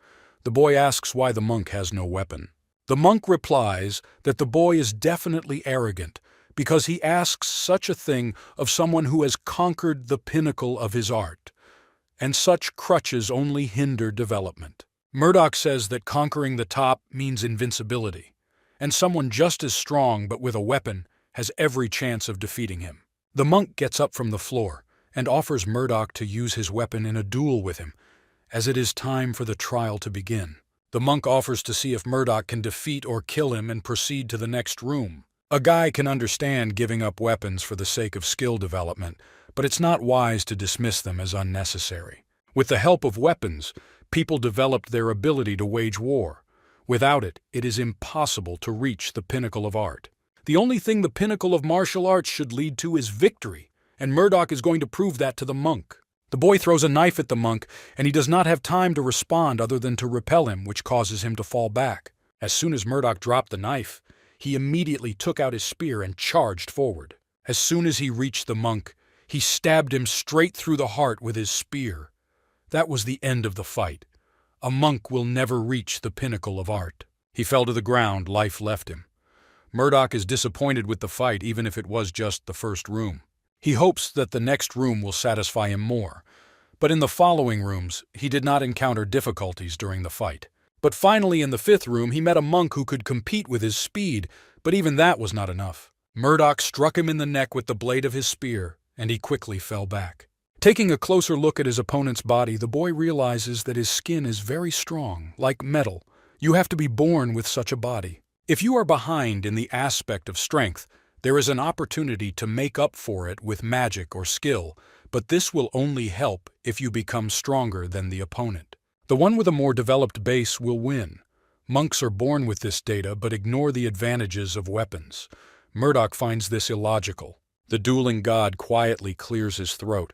The boy asks why the monk has no weapon. The monk replies that the boy is definitely arrogant because he asks such a thing of someone who has conquered the pinnacle of his art, and such crutches only hinder development. Murdoch says that conquering the top means invincibility, and someone just as strong but with a weapon has every chance of defeating him. The monk gets up from the floor and offers Murdoch to use his weapon in a duel with him, as it is time for the trial to begin. The monk offers to see if Murdoch can defeat or kill him and proceed to the next room. A guy can understand giving up weapons for the sake of skill development, but it's not wise to dismiss them as unnecessary. With the help of weapons, people developed their ability to wage war. Without it, it is impossible to reach the pinnacle of art. The only thing the pinnacle of martial arts should lead to is victory, and Murdoch is going to prove that to the monk. The boy throws a knife at the monk, and he does not have time to respond other than to repel him, which causes him to fall back. As soon as Murdoch dropped the knife, he immediately took out his spear and charged forward. As soon as he reached the monk, he stabbed him straight through the heart with his spear. That was the end of the fight. A monk will never reach the pinnacle of art. He fell to the ground, life left him. Murdoch is disappointed with the fight, even if it was just the first room. He hopes that the next room will satisfy him more, but in the following rooms, he did not encounter difficulties during the fight. But finally, in the 5th room, he met a monk who could compete with his speed, but even that was not enough. Murdoch struck him in the neck with the blade of his spear, and he quickly fell back. Taking a closer look at his opponent's body, the boy realizes that his skin is very strong, like metal. You have to be born with such a body. If you are behind in the aspect of strength, there is an opportunity to make up for it with magic or skill, but this will only help if you become stronger than the opponent. The one with a more developed base will win. Monks are born with this data but ignore the advantages of weapons. Murdoch finds this illogical. The dueling god quietly clears his throat.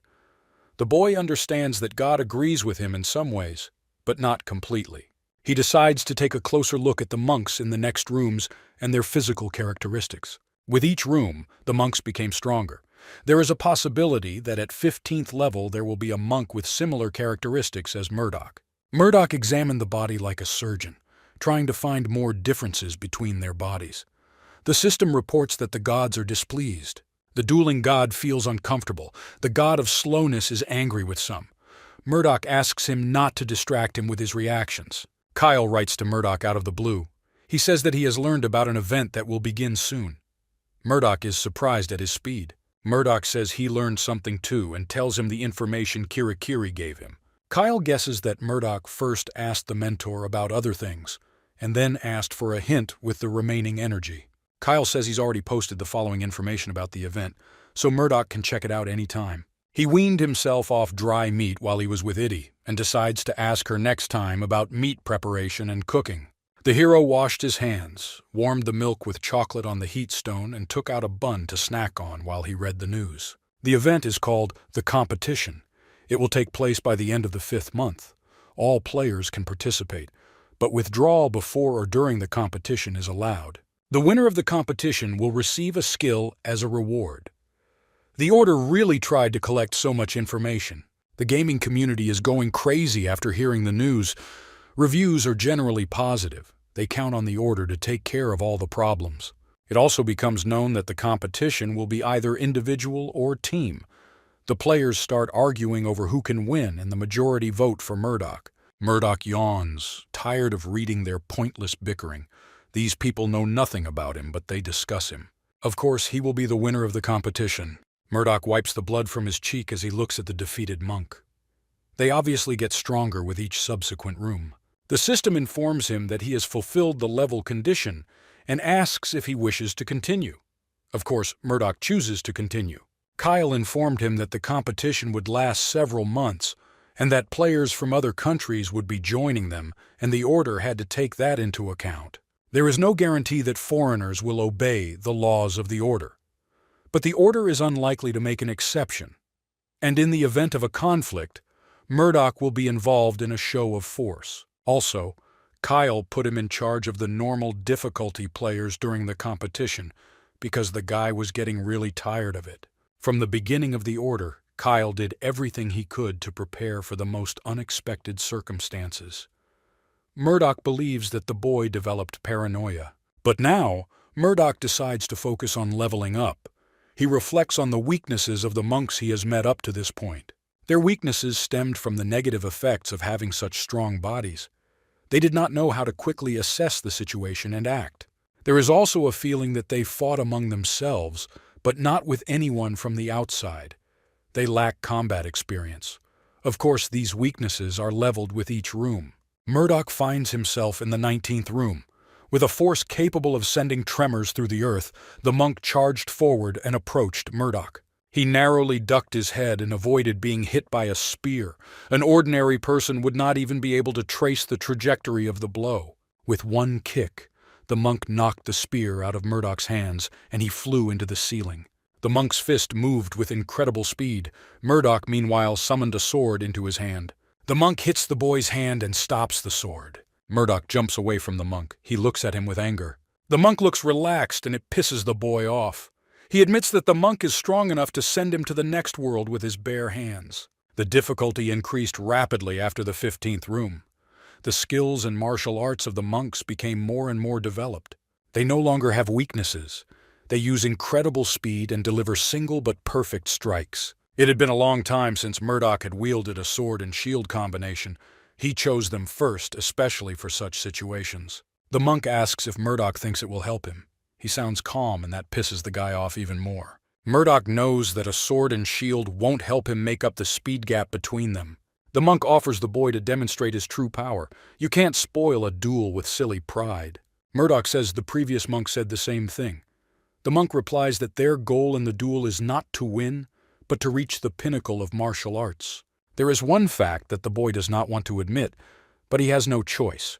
The boy understands that God agrees with him in some ways, but not completely. He decides to take a closer look at the monks in the next rooms and their physical characteristics. With each room, the monks became stronger. There is a possibility that at 15th level there will be a monk with similar characteristics as Murdoch. Murdoch examined the body like a surgeon, trying to find more differences between their bodies. The system reports that the gods are displeased. The dueling god feels uncomfortable. The god of slowness is angry with some. Murdoch asks him not to distract him with his reactions. Kyle writes to Murdoch out of the blue. He says that he has learned about an event that will begin soon. Murdoch is surprised at his speed. Murdoch says he learned something too and tells him the information Kirikiri gave him. Kyle guesses that Murdoch first asked the mentor about other things, and then asked for a hint with the remaining energy. Kyle says he's already posted the following information about the event, so Murdoch can check it out anytime. He weaned himself off dry meat while he was with Iddy, and decides to ask her next time about meat preparation and cooking. The hero washed his hands, warmed the milk with chocolate on the heat stone, and took out a bun to snack on while he read the news. The event is called the competition. It will take place by the end of the 5th month. All players can participate, but withdrawal before or during the competition is allowed. The winner of the competition will receive a skill as a reward. The Order really tried to collect so much information. The gaming community is going crazy after hearing the news. Reviews are generally positive. They count on the Order to take care of all the problems. It also becomes known that the competition will be either individual or team. The players start arguing over who can win, and the majority vote for Murdoch. Murdoch yawns, tired of reading their pointless bickering. These people know nothing about him, but they discuss him. Of course, he will be the winner of the competition. Murdoch wipes the blood from his cheek as he looks at the defeated monk. They obviously get stronger with each subsequent room. The system informs him that he has fulfilled the level condition and asks if he wishes to continue. Of course, Murdoch chooses to continue. Kyle informed him that the competition would last several months and that players from other countries would be joining them, and the Order had to take that into account. There is no guarantee that foreigners will obey the laws of the Order. But the Order is unlikely to make an exception, and in the event of a conflict, Murdoch will be involved in a show of force. Also, Kyle put him in charge of the normal difficulty players during the competition because the guy was getting really tired of it. From the beginning of the Order, Kyle did everything he could to prepare for the most unexpected circumstances. Murdoch believes that the boy developed paranoia. But now, Murdoch decides to focus on leveling up. He reflects on the weaknesses of the monks he has met up to this point. Their weaknesses stemmed from the negative effects of having such strong bodies. They did not know how to quickly assess the situation and act. There is also a feeling that they fought among themselves, but not with anyone from the outside. They lack combat experience. Of course, these weaknesses are leveled with each room. Murdoch finds himself in the 19th room. With a force capable of sending tremors through the earth, the monk charged forward and approached Murdoch. He narrowly ducked his head and avoided being hit by a spear. An ordinary person would not even be able to trace the trajectory of the blow. With one kick, the monk knocked the spear out of Murdoch's hands, and he flew into the ceiling. The monk's fist moved with incredible speed. Murdoch, meanwhile, summoned a sword into his hand. The monk hits the boy's hand and stops the sword. Murdoch jumps away from the monk. He looks at him with anger. The monk looks relaxed, and it pisses the boy off. He admits that the monk is strong enough to send him to the next world with his bare hands. The difficulty increased rapidly after the 15th room. The skills and martial arts of the monks became more and more developed. They no longer have weaknesses. They use incredible speed and deliver single but perfect strikes. It had been a long time since Murdoch had wielded a sword and shield combination. He chose them first, especially for such situations. The monk asks if Murdoch thinks it will help him. He sounds calm, and that pisses the guy off even more. Murdoch knows that a sword and shield won't help him make up the speed gap between them. The monk offers the boy to demonstrate his true power. You can't spoil a duel with silly pride. Murdoch says the previous monk said the same thing. The monk replies that their goal in the duel is not to win, but to reach the pinnacle of martial arts. There is one fact that the boy does not want to admit, but he has no choice.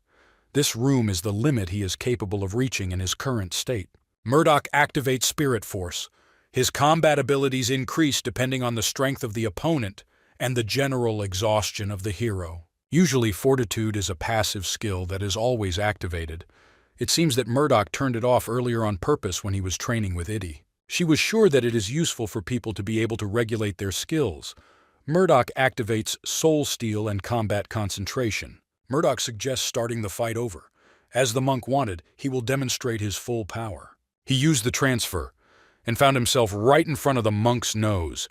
This room is the limit he is capable of reaching in his current state. Murdoch activates Spirit Force. His combat abilities increase depending on the strength of the opponent and the general exhaustion of the hero. Usually, Fortitude is a passive skill that is always activated. It seems that Murdoch turned it off earlier on purpose when he was training with Iddy. She was sure that it is useful for people to be able to regulate their skills. Murdoch activates Soul Steel and Combat Concentration. Murdoch suggests starting the fight over. As the monk wanted, he will demonstrate his full power. He used the transfer and found himself right in front of the monk's nose.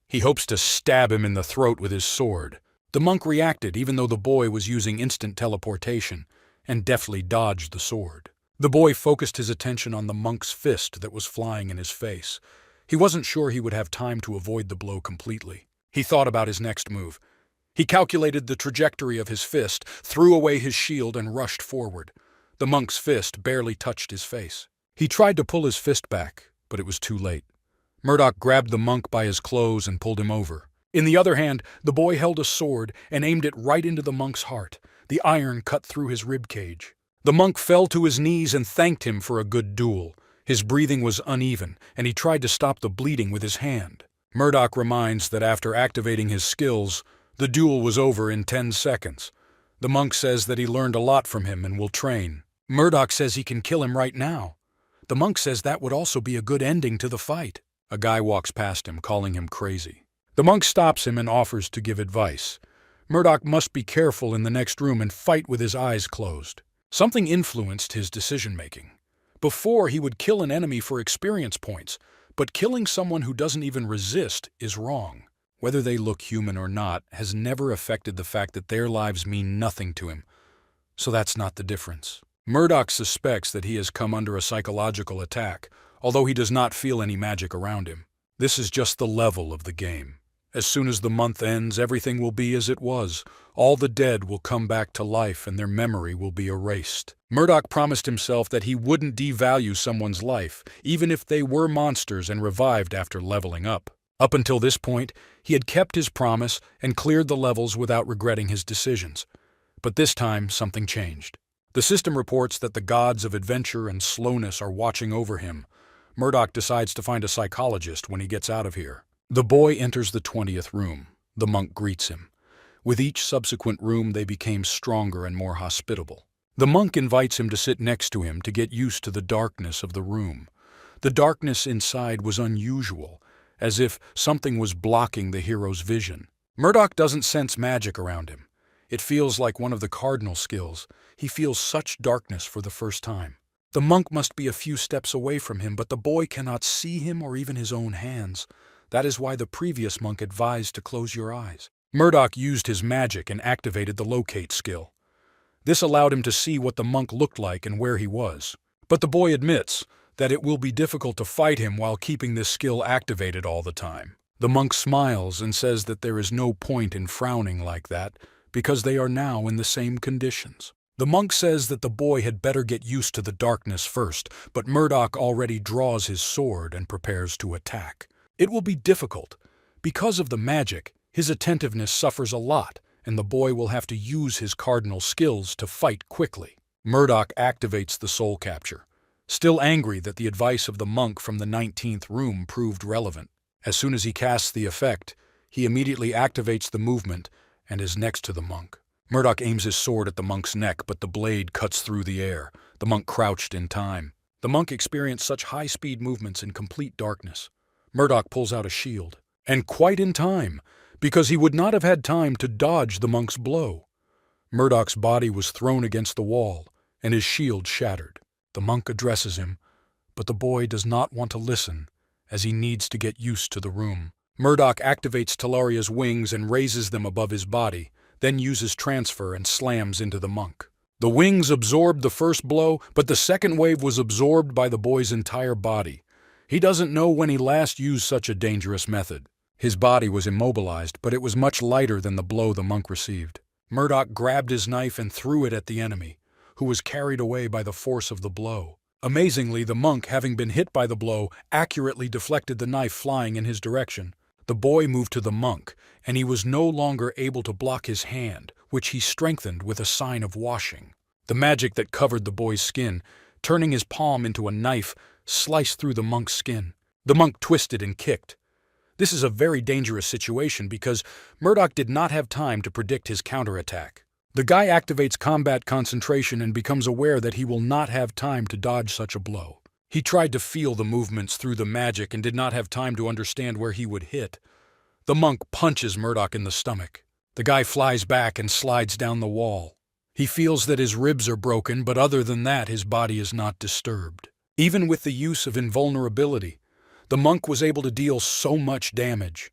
He hopes to stab him in the throat with his sword, The monk reacted even though the boy was using instant teleportation, and deftly dodged the sword. The boy focused his attention on the monk's fist that was flying in his face. He wasn't sure he would have time to avoid the blow completely. He thought about his next move. He calculated the trajectory of his fist, threw away his shield, and rushed forward. The monk's fist barely touched his face. He tried to pull his fist back, but it was too late. Murdoch grabbed the monk by his clothes and pulled him over. In the other hand, the boy held a sword and aimed it right into the monk's heart. The iron cut through his rib cage. The monk fell to his knees and thanked him for a good duel. His breathing was uneven, and he tried to stop the bleeding with his hand. Murdoch reminds that after activating his skills, the duel was over in 10 seconds. The monk says that he learned a lot from him and will train. Murdoch says he can kill him right now. The monk says that would also be a good ending to the fight. A guy walks past him, calling him crazy. The monk stops him and offers to give advice. Murdoch must be careful in the next room and fight with his eyes closed. Something influenced his decision-making. Before, he would kill an enemy for experience points, but killing someone who doesn't even resist is wrong. Whether they look human or not has never affected the fact that their lives mean nothing to him. So that's not the difference. Murdoch suspects that he has come under a psychological attack, although he does not feel any magic around him. This is just the level of the game. As soon as the month ends, everything will be as it was. All the dead will come back to life and their memory will be erased. Murdoch promised himself that he wouldn't devalue someone's life, even if they were monsters and revived after leveling up. Up until this point, he had kept his promise and cleared the levels without regretting his decisions. But this time, something changed. The system reports that the gods of adventure and slowness are watching over him. Murdoch decides to find a psychologist when he gets out of here. The boy enters the 20th room. The monk greets him. With each subsequent room, they became stronger and more hospitable. The monk invites him to sit next to him to get used to the darkness of the room. The darkness inside was unusual, as if something was blocking the hero's vision. Murdoch doesn't sense magic around him. It feels like one of the cardinal skills. He feels such darkness for the first time. The monk must be a few steps away from him, but the boy cannot see him or even his own hands. That is why the previous monk advised to close your eyes. Murdoch used his magic and activated the locate skill. This allowed him to see what the monk looked like and where he was. But the boy admits that it will be difficult to fight him while keeping this skill activated all the time. The monk smiles and says that there is no point in frowning like that because they are now in the same conditions. The monk says that the boy had better get used to the darkness first, but Murdoch already draws his sword and prepares to attack. It will be difficult. Because of the magic, his attentiveness suffers a lot, and the boy will have to use his cardinal skills to fight quickly. Murdoch activates the soul capture, still angry that the advice of the monk from the 19th room proved relevant. As soon as he casts the effect, he immediately activates the movement and is next to the monk. Murdoch aims his sword at the monk's neck, but the blade cuts through the air. The monk crouched in time. The monk experienced such high-speed movements in complete darkness. Murdoch pulls out a shield, and quite in time, because he would not have had time to dodge the monk's blow. Murdoch's body was thrown against the wall, and his shield shattered. The monk addresses him, but the boy does not want to listen, as he needs to get used to the room. Murdoch activates Talaria's wings and raises them above his body, then uses transfer and slams into the monk. The wings absorbed the first blow, but the second wave was absorbed by the boy's entire body. He doesn't know when he last used such a dangerous method. His body was immobilized, but it was much lighter than the blow the monk received. Murdoch grabbed his knife and threw it at the enemy, who was carried away by the force of the blow. Amazingly, the monk, having been hit by the blow, accurately deflected the knife flying in his direction. The boy moved to the monk, and he was no longer able to block his hand, which he strengthened with a sign of washing. The magic that covered the boy's skin, turning his palm into a knife, sliced through the monk's skin. The monk twisted and kicked. This is a very dangerous situation because Murdoch did not have time to predict his counterattack. The guy activates combat concentration and becomes aware that he will not have time to dodge such a blow. He tried to feel the movements through the magic and did not have time to understand where he would hit. The monk punches Murdoch in the stomach. The guy flies back and slides down the wall. He feels that his ribs are broken, but other than that, his body is not disturbed. Even with the use of invulnerability, the monk was able to deal so much damage.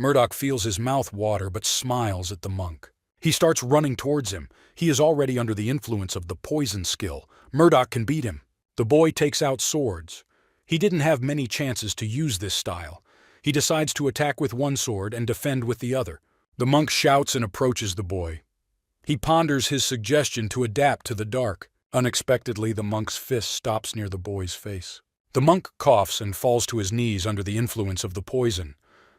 Murdoch feels his mouth water but smiles at the monk. He starts running towards him. He is already under the influence of the poison skill. Murdoch can beat him. The boy takes out swords. He didn't have many chances to use this style. He decides to attack with one sword and defend with the other. The monk shouts and approaches the boy. He ponders his suggestion to adapt to the dark. Unexpectedly, the monk's fist stops near the boy's face. The monk coughs and falls to his knees under the influence of the poison.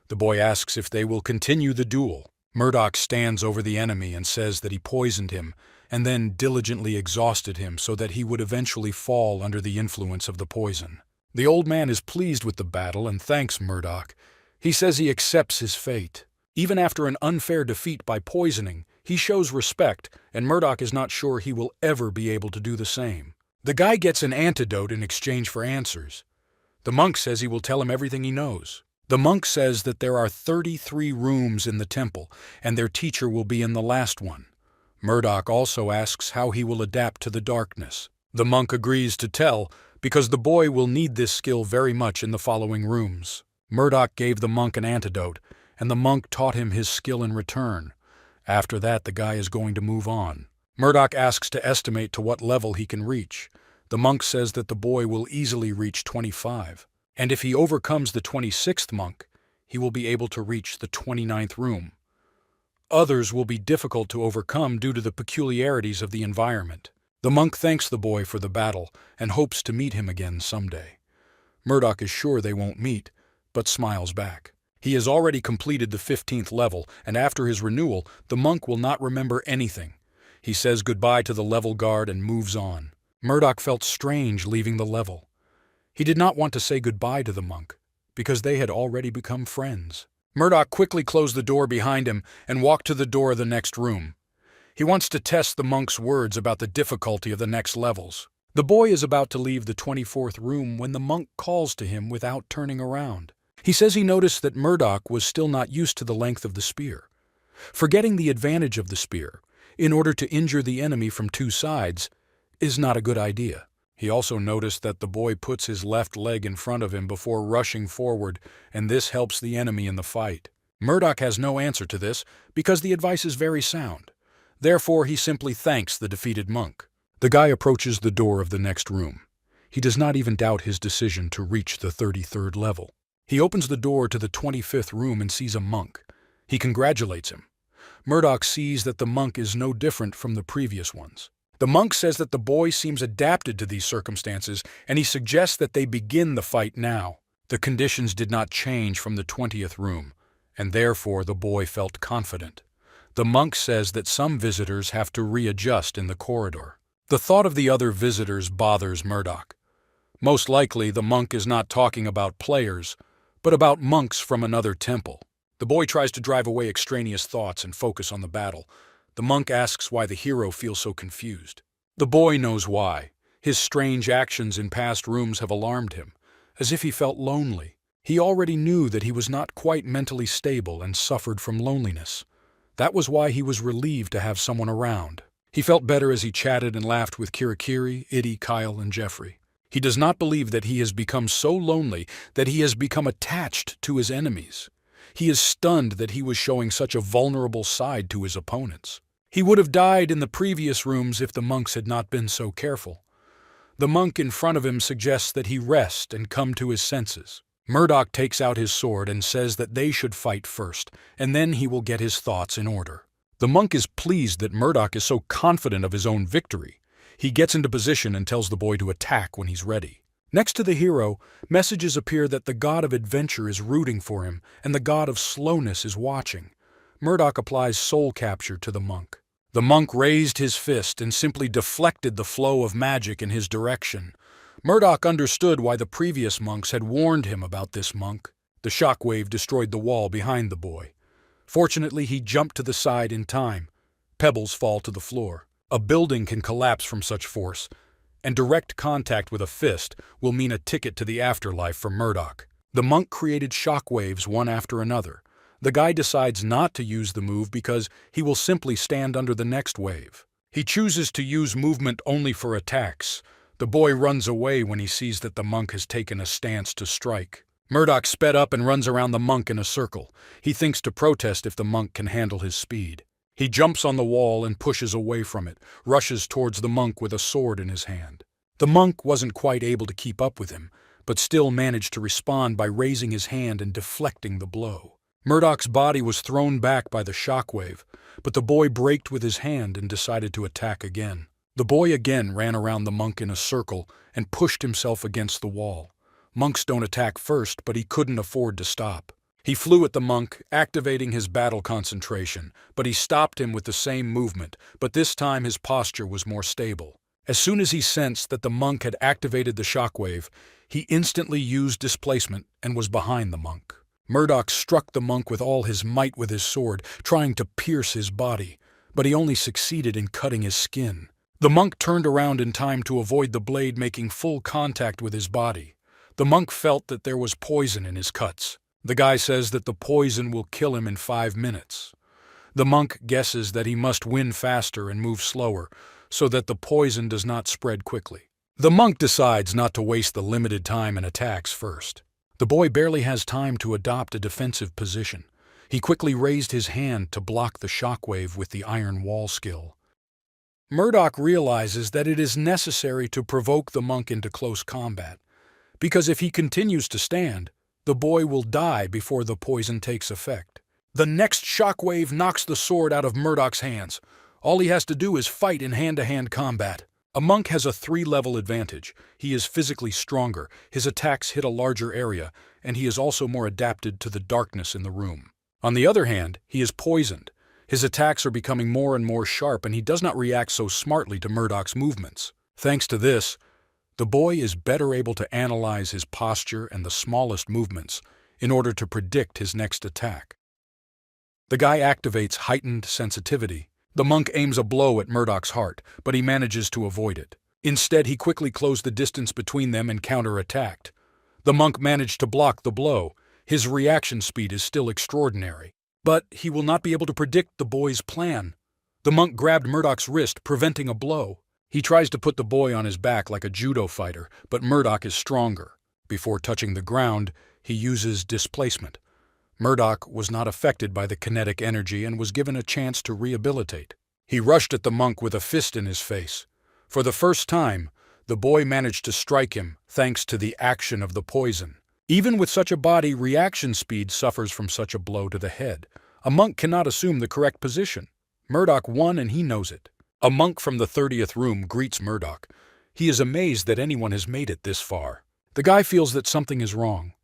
The boy asks if they will continue the duel. Murdoch stands over the enemy and says that he poisoned him and then diligently exhausted him so that he would eventually fall under the influence of the poison. The old man is pleased with the battle and thanks Murdoch. He says he accepts his fate. Even after an unfair defeat by poisoning, he shows respect, and Murdoch is not sure he will ever be able to do the same. The guy gets an antidote in exchange for answers. The monk says he will tell him everything he knows. The monk says that there are 33 rooms in the temple, and their teacher will be in the last one. Murdoch also asks how he will adapt to the darkness. The monk agrees to tell, because the boy will need this skill very much in the following rooms. Murdoch gave the monk an antidote, and the monk taught him his skill in return. After that, the guy is going to move on. Murdoch asks to estimate to what level he can reach. The monk says that the boy will easily reach 25, and if he overcomes the 26th monk, he will be able to reach the 29th room. Others will be difficult to overcome due to the peculiarities of the environment. The monk thanks the boy for the battle and hopes to meet him again someday. Murdoch is sure they won't meet, but smiles back. He has already completed the 15th level, and after his renewal, the monk will not remember anything. He says goodbye to the level guard and moves on. Murdoch felt strange leaving the level. He did not want to say goodbye to the monk, because they had already become friends. Murdoch quickly closed the door behind him and walked to the door of the next room. He wants to test the monk's words about the difficulty of the next levels. The boy is about to leave the 24th room when the monk calls to him without turning around. He says he noticed that Murdoch was still not used to the length of the spear. Forgetting the advantage of the spear, in order to injure the enemy from two sides, is not a good idea. He also noticed that the boy puts his left leg in front of him before rushing forward, and this helps the enemy in the fight. Murdoch has no answer to this because the advice is very sound. Therefore, he simply thanks the defeated monk. The guy approaches the door of the next room. He does not even doubt his decision to reach the 33rd level. He opens the door to the 25th room and sees a monk. He congratulates him. Murdoch sees that the monk is no different from the previous ones. The monk says that the boy seems adapted to these circumstances, and he suggests that they begin the fight now. The conditions did not change from the 20th room, and therefore the boy felt confident. The monk says that some visitors have to readjust in the corridor. The thought of the other visitors bothers Murdoch. Most likely, the monk is not talking about players, but about monks from another temple. The boy tries to drive away extraneous thoughts and focus on the battle. The monk asks why the hero feels so confused. The boy knows why. His strange actions in past rooms have alarmed him, as if he felt lonely. He already knew that he was not quite mentally stable and suffered from loneliness. That was why he was relieved to have someone around. He felt better as he chatted and laughed with Kirikiri, Itty, Kyle, and Jeffrey. He does not believe that he has become so lonely that he has become attached to his enemies. He is stunned that he was showing such a vulnerable side to his opponents. He would have died in the previous rooms if the monks had not been so careful. The monk in front of him suggests that he rest and come to his senses. Murdoch takes out his sword and says that they should fight first, and then he will get his thoughts in order. The monk is pleased that Murdoch is so confident of his own victory. He gets into position and tells the boy to attack when he's ready. Next to the hero, messages appear that the god of adventure is rooting for him and the god of slowness is watching. Murdoch applies soul capture to the monk. The monk raised his fist and simply deflected the flow of magic in his direction. Murdoch understood why the previous monks had warned him about this monk. The shockwave destroyed the wall behind the boy. Fortunately, he jumped to the side in time. Pebbles fall to the floor. A building can collapse from such force, and direct contact with a fist will mean a ticket to the afterlife for Murdoch. The monk created shockwaves one after another. The guy decides not to use the move because he will simply stand under the next wave. He chooses to use movement only for attacks. The boy runs away when he sees that the monk has taken a stance to strike. Murdoch sped up and runs around the monk in a circle. He thinks to protest if the monk can handle his speed. He jumps on the wall and pushes away from it, rushes towards the monk with a sword in his hand. The monk wasn't quite able to keep up with him, but still managed to respond by raising his hand and deflecting the blow. Murdoch's body was thrown back by the shockwave, but the boy braked with his hand and decided to attack again. The boy again ran around the monk in a circle and pushed himself against the wall. Monks don't attack first, but he couldn't afford to stop. He flew at the monk, activating his battle concentration, but he stopped him with the same movement, but this time his posture was more stable. As soon as he sensed that the monk had activated the shockwave, he instantly used displacement and was behind the monk. Murdoch struck the monk with all his might with his sword, trying to pierce his body, but he only succeeded in cutting his skin. The monk turned around in time to avoid the blade making full contact with his body. The monk felt that there was poison in his cuts. The guy says that the poison will kill him in 5 minutes. The monk guesses that he must win faster and move slower, so that the poison does not spread quickly. The monk decides not to waste the limited time and attacks first. The boy barely has time to adopt a defensive position. He quickly raised his hand to block the shockwave with the iron wall skill. Murdoch realizes that it is necessary to provoke the monk into close combat, because if he continues to stand, the boy will die before the poison takes effect. The next shockwave knocks the sword out of Murdoch's hands. All he has to do is fight in hand-to-hand combat. A monk has a 3-level advantage. He is physically stronger, his attacks hit a larger area, and he is also more adapted to the darkness in the room. On the other hand, he is poisoned. His attacks are becoming more and more sharp, and he does not react so smartly to Murdoch's movements. Thanks to this, the boy is better able to analyze his posture and the smallest movements in order to predict his next attack. The guy activates heightened sensitivity. The monk aims a blow at Murdoch's heart, but he manages to avoid it. Instead, he quickly closed the distance between them and counterattacked. The monk managed to block the blow. His reaction speed is still extraordinary. But he will not be able to predict the boy's plan. The monk grabbed Murdoch's wrist, preventing a blow. He tries to put the boy on his back like a judo fighter, but Murdoch is stronger. Before touching the ground, he uses displacement. Murdoch was not affected by the kinetic energy and was given a chance to rehabilitate. He rushed at the monk with a fist in his face. For the first time, the boy managed to strike him thanks to the action of the poison. Even with such a body, reaction speed suffers from such a blow to the head. A monk cannot assume the correct position. Murdoch won and he knows it. A monk from the 30th room greets Murdoch. He is amazed that anyone has made it this far. The guy feels that something is wrong.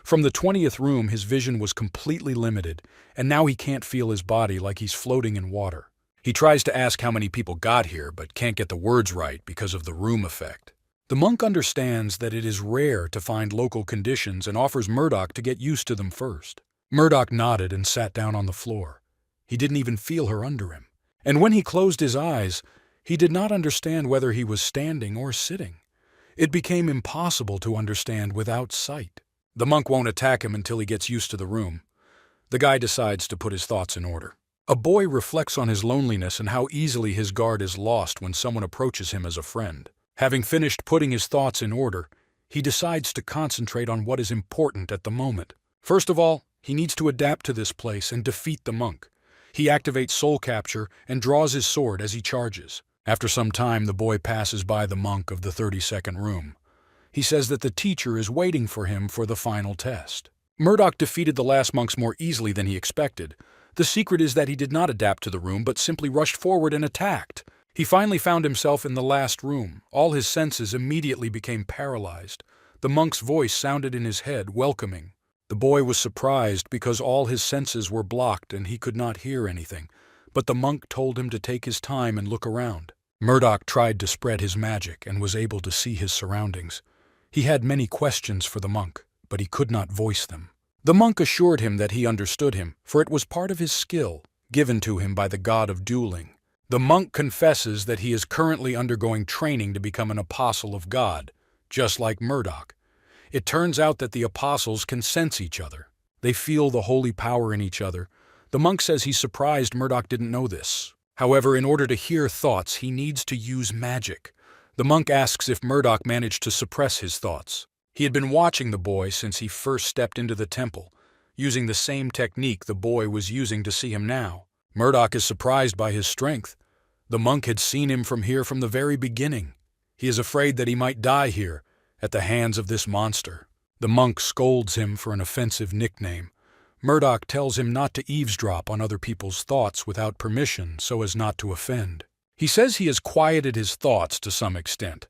From the 20th room, his vision was completely limited, and now he can't feel his body like he's floating in water. He tries to ask how many people got here, but can't get the words right because of the room effect. The monk understands that it is rare to find local conditions and offers Murdoch to get used to them first. Murdoch nodded and sat down on the floor. He didn't even feel her under him. And when he closed his eyes, he did not understand whether he was standing or sitting. It became impossible to understand without sight. The monk won't attack him until he gets used to the room. The guy decides to put his thoughts in order. A boy reflects on his loneliness and how easily his guard is lost when someone approaches him as a friend. Having finished putting his thoughts in order, he decides to concentrate on what is important at the moment. First of all, he needs to adapt to this place and defeat the monk. He activates soul capture and draws his sword as he charges. After some time, the boy passes by the monk of the 32nd room. He says that the teacher is waiting for him for the final test. Murdoch defeated the last monks more easily than he expected. The secret is that he did not adapt to the room, but simply rushed forward and attacked. He finally found himself in the last room. All his senses immediately became paralyzed. The monk's voice sounded in his head, welcoming. The boy was surprised because all his senses were blocked and he could not hear anything, but the monk told him to take his time and look around. Murdoch tried to spread his magic and was able to see his surroundings. He had many questions for the monk, but he could not voice them. The monk assured him that he understood him, for it was part of his skill, given to him by the god of dueling. The monk confesses that he is currently undergoing training to become an apostle of God, just like Murdoch. It turns out that the apostles can sense each other. They feel the holy power in each other. The monk says he's surprised Murdoch didn't know this. However, in order to hear thoughts, he needs to use magic. The monk asks if Murdoch managed to suppress his thoughts. He had been watching the boy since he first stepped into the temple, using the same technique the boy was using to see him now. Murdoch is surprised by his strength. The monk had seen him from here from the very beginning. He is afraid that he might die here, at the hands of this monster. The monk scolds him for an offensive nickname. Murdoch tells him not to eavesdrop on other people's thoughts without permission so as not to offend. He says he has quieted his thoughts to some extent.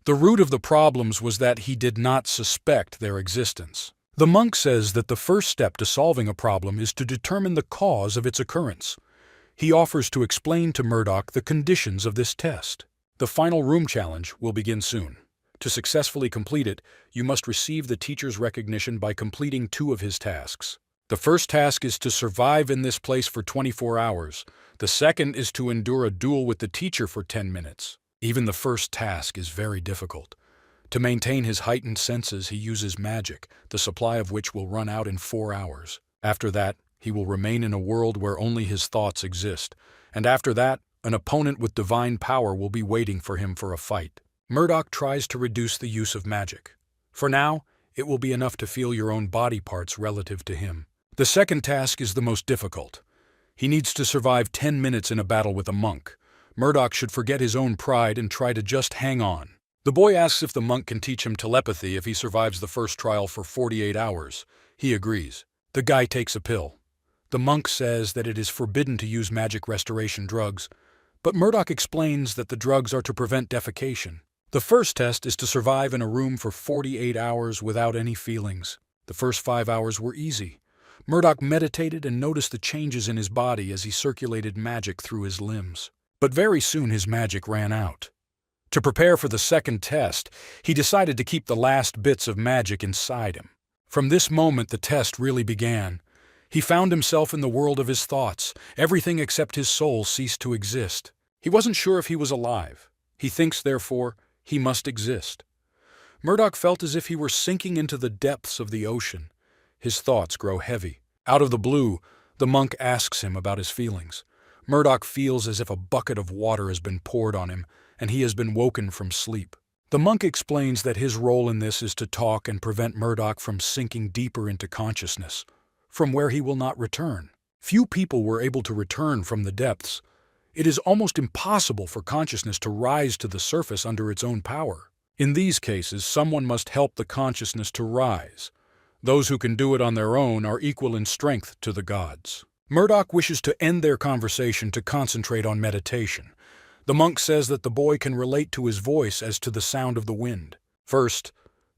The root of the problems was that he did not suspect their existence. The monk says that the first step to solving a problem is to determine the cause of its occurrence. He offers to explain to Murdoch the conditions of this test. The final room challenge will begin soon. To successfully complete it, you must receive the teacher's recognition by completing 2 of his tasks. The first task is to survive in this place for 24 hours. The second is to endure a duel with the teacher for 10 minutes. Even the first task is very difficult. To maintain his heightened senses, he uses magic, the supply of which will run out in 4 hours. After that, he will remain in a world where only his thoughts exist. And after that, an opponent with divine power will be waiting for him for a fight. Murdoch tries to reduce the use of magic. For now, it will be enough to feel your own body parts relative to him. The second task is the most difficult. He needs to survive 10 minutes in a battle with a monk. Murdoch should forget his own pride and try to just hang on. The boy asks if the monk can teach him telepathy if he survives the first trial for 48 hours. He agrees. The guy takes a pill. The monk says that it is forbidden to use magic restoration drugs, but Murdoch explains that the drugs are to prevent defecation. The first test is to survive in a room for 48 hours without any feelings. The first 5 hours were easy. Murdoch meditated and noticed the changes in his body as he circulated magic through his limbs. But very soon his magic ran out. To prepare for the second test, he decided to keep the last bits of magic inside him. From this moment the test really began. He found himself in the world of his thoughts. Everything except his soul ceased to exist. He wasn't sure if he was alive. He thinks, therefore, he must exist. Murdoch felt as if he were sinking into the depths of the ocean. His thoughts grow heavy. Out of the blue, the monk asks him about his feelings. Murdoch feels as if a bucket of water has been poured on him, and he has been woken from sleep. The monk explains that his role in this is to talk and prevent Murdoch from sinking deeper into consciousness, from where he will not return. Few people were able to return from the depths. It is almost impossible for consciousness to rise to the surface under its own power. In these cases, someone must help the consciousness to rise. Those who can do it on their own are equal in strength to the gods. Murdoch wishes to end their conversation to concentrate on meditation. The monk says that the boy can relate to his voice as to the sound of the wind. First,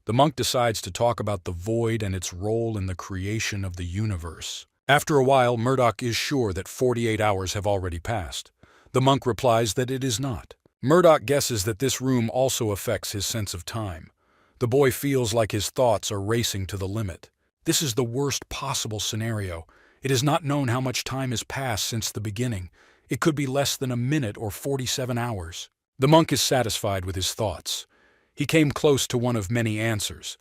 the monk decides to talk about the void and its role in the creation of the universe. After a while, Murdoch is sure that 48 hours have already passed. The monk replies that it is not. Murdoch guesses that this room also affects his sense of time. The boy feels like his thoughts are racing to the limit. This is the worst possible scenario. It is not known how much time has passed since the beginning. It could be less than a minute or 47 hours. The monk is satisfied with his thoughts. He came close to one of many answers.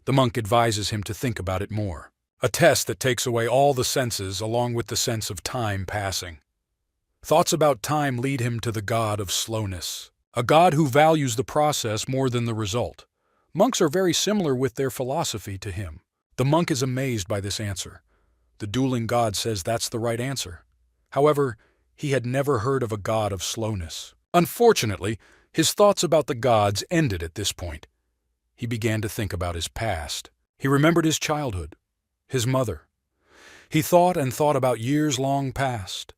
The monk advises him to think about it more. A test that takes away all the senses along with the sense of time passing. Thoughts about time lead him to the god of slowness, a god who values the process more than the result. Monks are very similar with their philosophy to him. The monk is amazed by this answer. The dueling god says that's the right answer. However, he had never heard of a god of slowness. Unfortunately, his thoughts about the gods ended at this point. He began to think about his past. He remembered his childhood, his mother. He thought and thought about years long past,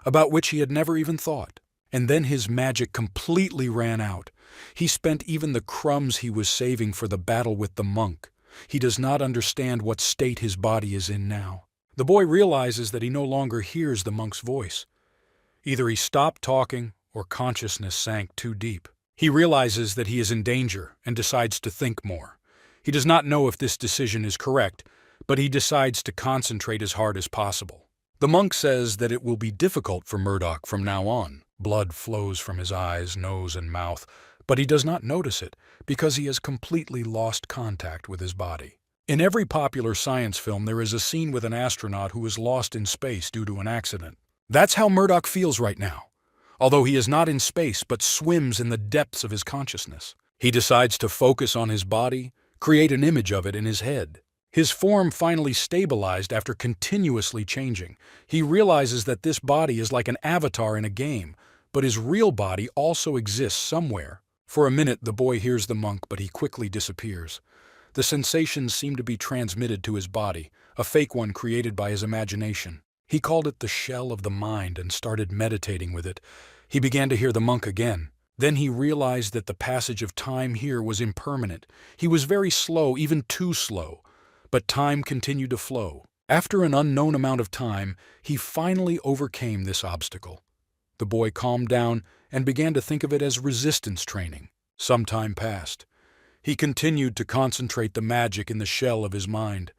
about which he had never even thought. And then his magic completely ran out. He spent even the crumbs he was saving for the battle with the monk. He does not understand what state his body is in now. The boy realizes that he no longer hears the monk's voice. Either he stopped talking or consciousness sank too deep. He realizes that he is in danger and decides to think more. He does not know if this decision is correct, but he decides to concentrate as hard as possible. The monk says that it will be difficult for Murdoch from now on. Blood flows from his eyes, nose, and mouth, but he does not notice it because he has completely lost contact with his body. In every popular science film, there is a scene with an astronaut who is lost in space due to an accident. That's how Murdoch feels right now, although he is not in space but swims in the depths of his consciousness. He decides to focus on his body, create an image of it in his head. His form finally stabilized after continuously changing. He realizes that this body is like an avatar in a game, but his real body also exists somewhere. For a minute, the boy hears the monk, but he quickly disappears. The sensations seem to be transmitted to his body, a fake one created by his imagination. He called it the shell of the mind and started meditating with it. He began to hear the monk again. Then he realized that the passage of time here was impermanent. He was very slow, even too slow. But time continued to flow. After an unknown amount of time, he finally overcame this obstacle. The boy calmed down and began to think of it as resistance training. Some time passed. He continued to concentrate the magic in the shell of his mind,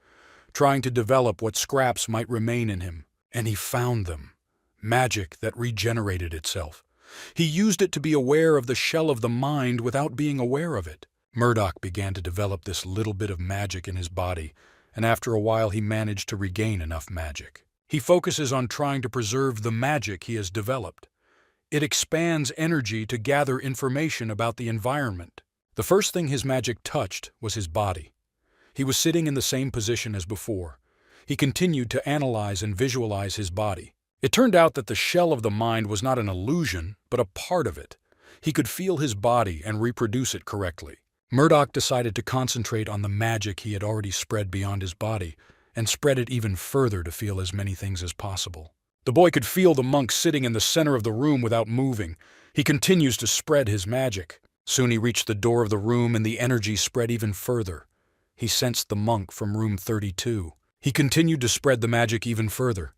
trying to develop what scraps might remain in him. And he found them. Magic that regenerated itself. He used it to be aware of the shell of the mind without being aware of it. Murdoch began to develop this little bit of magic in his body, and after a while he managed to regain enough magic. He focuses on trying to preserve the magic he has developed. It expands energy to gather information about the environment. The first thing his magic touched was his body. He was sitting in the same position as before. He continued to analyze and visualize his body. It turned out that the shell of the mind was not an illusion, but a part of it. He could feel his body and reproduce it correctly. Murdoch decided to concentrate on the magic he had already spread beyond his body, and spread it even further to feel as many things as possible. The boy could feel the monk sitting in the center of the room without moving. He continues to spread his magic. Soon he reached the door of the room and the energy spread even further. He sensed the monk from room 32. He continued to spread the magic even further.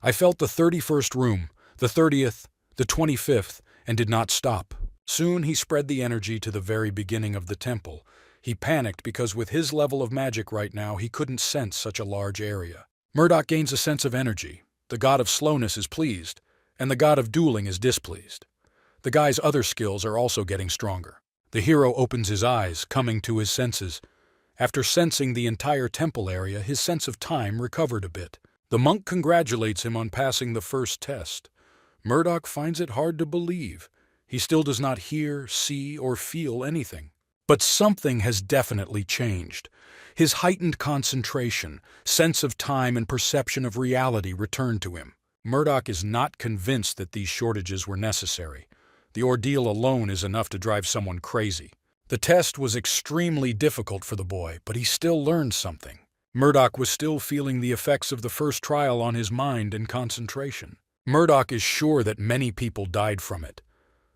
I felt the 31st room, the 30th, the 25th, and did not stop. Soon he spread the energy to the very beginning of the temple. He panicked because with his level of magic right now, he couldn't sense such a large area. Murdoch gains a sense of energy. The god of slowness is pleased, and the god of dueling is displeased. The guy's other skills are also getting stronger. The hero opens his eyes, coming to his senses. After sensing the entire temple area, his sense of time recovered a bit. The monk congratulates him on passing the first test. Murdoch finds it hard to believe. He still does not hear, see, or feel anything. But something has definitely changed. His heightened concentration, sense of time, and perception of reality returned to him. Murdoch is not convinced that these shortages were necessary. The ordeal alone is enough to drive someone crazy. The test was extremely difficult for the boy, but he still learned something. Murdoch was still feeling the effects of the first trial on his mind and concentration. Murdoch is sure that many people died from it.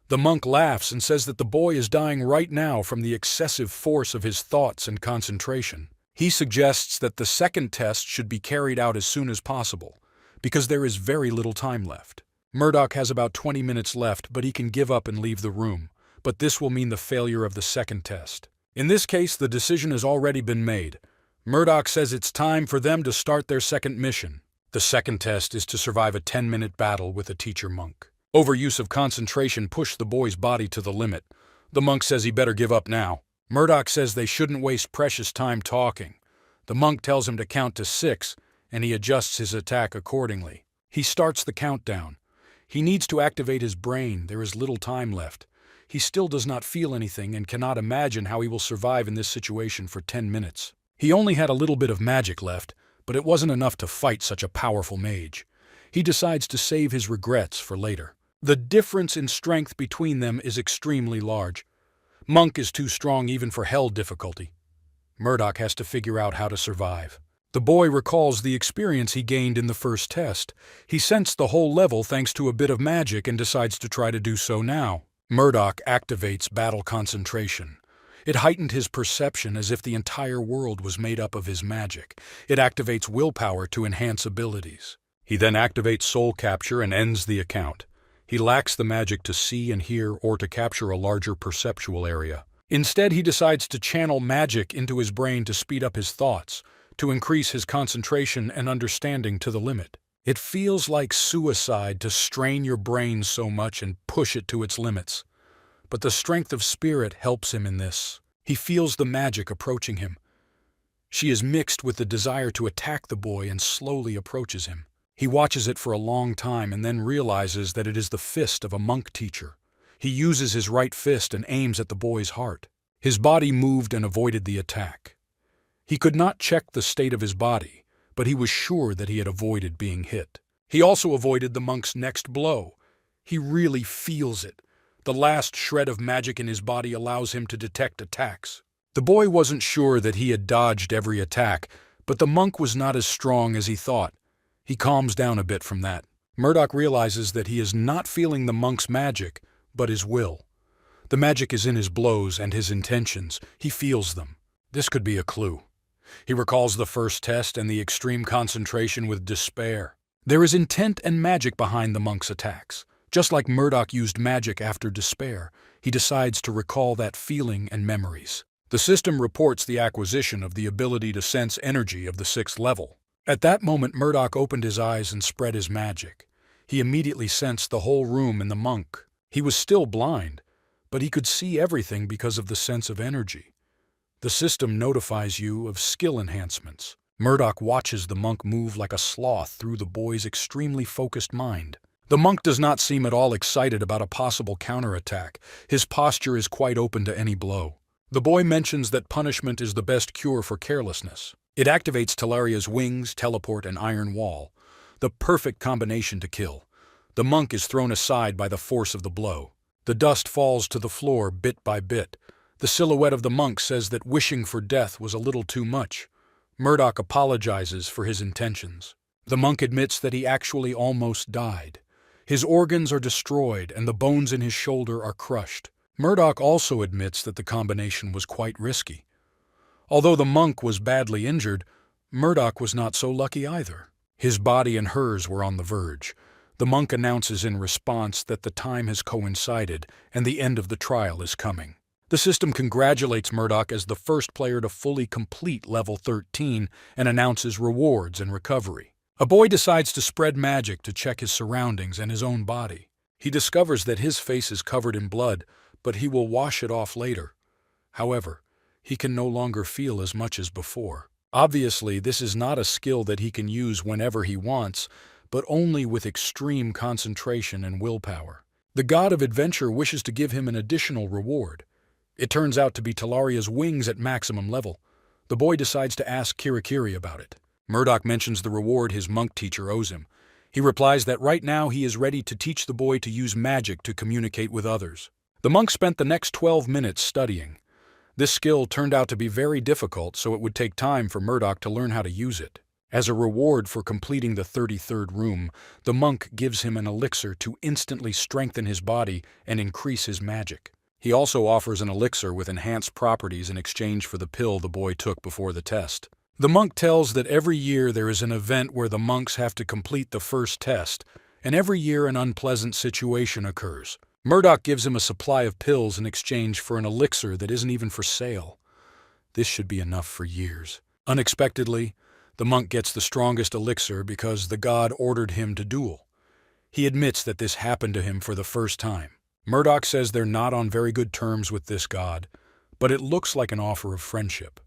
The monk laughs and says that the boy is dying right now from the excessive force of his thoughts and concentration. He suggests that the second test should be carried out as soon as possible, because there is very little time left. Murdoch has about 20 minutes left, but he can give up and leave the room. But this will mean the failure of the second test. In this case, the decision has already been made. Murdoch says it's time for them to start their second mission. The second test is to survive a 10-minute battle with a teacher monk. Overuse of concentration pushed the boy's body to the limit. The monk says he better give up now. Murdoch says they shouldn't waste precious time talking. The monk tells him to count to 6, and he adjusts his attack accordingly. He starts the countdown. He needs to activate his brain. There is little time left. He still does not feel anything and cannot imagine how he will survive in this situation for 10 minutes. He only had a little bit of magic left, but it wasn't enough to fight such a powerful mage. He decides to save his regrets for later. The difference in strength between them is extremely large. Monk is too strong even for hell difficulty. Murdoch has to figure out how to survive. The boy recalls the experience he gained in the first test. He sensed the whole level thanks to a bit of magic and decides to try to do so now. Murdoch activates battle concentration. It heightened his perception as if the entire world was made up of his magic. It activates willpower to enhance abilities. He then activates soul capture and ends the account. He lacks the magic to see and hear or to capture a larger perceptual area. Instead, he decides to channel magic into his brain to speed up his thoughts, to increase his concentration and understanding to the limit. It feels like suicide to strain your brain so much and push it to its limits. But the strength of spirit helps him in this. He feels the magic approaching him. She is mixed with the desire to attack the boy and slowly approaches him. He watches it for a long time and then realizes that it is the fist of a monk teacher. He uses his right fist and aims at the boy's heart. His body moved and avoided the attack. He could not check the state of his body, but he was sure that he had avoided being hit. He also avoided the monk's next blow. He really feels it. The last shred of magic in his body allows him to detect attacks. The boy wasn't sure that he had dodged every attack, but the monk was not as strong as he thought. He calms down a bit from that. Murdoch realizes that he is not feeling the monk's magic, but his will. The magic is in his blows and his intentions. He feels them. This could be a clue. He recalls the first test and the extreme concentration with despair. There is intent and magic behind the monk's attacks. Just like Murdoch used magic after despair, he decides to recall that feeling and memories. The system reports the acquisition of the ability to sense energy of the 6th level. At that moment, Murdoch opened his eyes and spread his magic. He immediately sensed the whole room and the monk. He was still blind, but he could see everything because of the sense of energy. The system notifies you of skill enhancements. Murdoch watches the monk move like a sloth through the boy's extremely focused mind. The monk does not seem at all excited about a possible counterattack. His posture is quite open to any blow. The boy mentions that punishment is the best cure for carelessness. It activates Talaria's wings, teleport, and iron wall. The perfect combination to kill. The monk is thrown aside by the force of the blow. The dust falls to the floor bit by bit. The silhouette of the monk says that wishing for death was a little too much. Murdoch apologizes for his intentions. The monk admits that he actually almost died. His organs are destroyed and the bones in his shoulder are crushed. Murdoch also admits that the combination was quite risky. Although the monk was badly injured, Murdoch was not so lucky either. His body and hers were on the verge. The monk announces in response that the time has coincided and the end of the trial is coming. The system congratulates Murdoch as the first player to fully complete level 13 and announces rewards and recovery. A boy decides to spread magic to check his surroundings and his own body. He discovers that his face is covered in blood, but he will wash it off later. However, he can no longer feel as much as before. Obviously, this is not a skill that he can use whenever he wants, but only with extreme concentration and willpower. The god of adventure wishes to give him an additional reward. It turns out to be Talaria's wings at maximum level. The boy decides to ask Kirikiri about it. Murdoch mentions the reward his monk teacher owes him. He replies that right now he is ready to teach the boy to use magic to communicate with others. The monk spent the next 12 minutes studying. This skill turned out to be very difficult, so it would take time for Murdoch to learn how to use it. As a reward for completing the 33rd room, the monk gives him an elixir to instantly strengthen his body and increase his magic. He also offers an elixir with enhanced properties in exchange for the pill the boy took before the test. The monk tells that every year there is an event where the monks have to complete the first test, and every year an unpleasant situation occurs. Murdoch gives him a supply of pills in exchange for an elixir that isn't even for sale. This should be enough for years. Unexpectedly, the monk gets the strongest elixir because the god ordered him to duel. He admits that this happened to him for the first time. Murdoch says they're not on very good terms with this god, but it looks like an offer of friendship.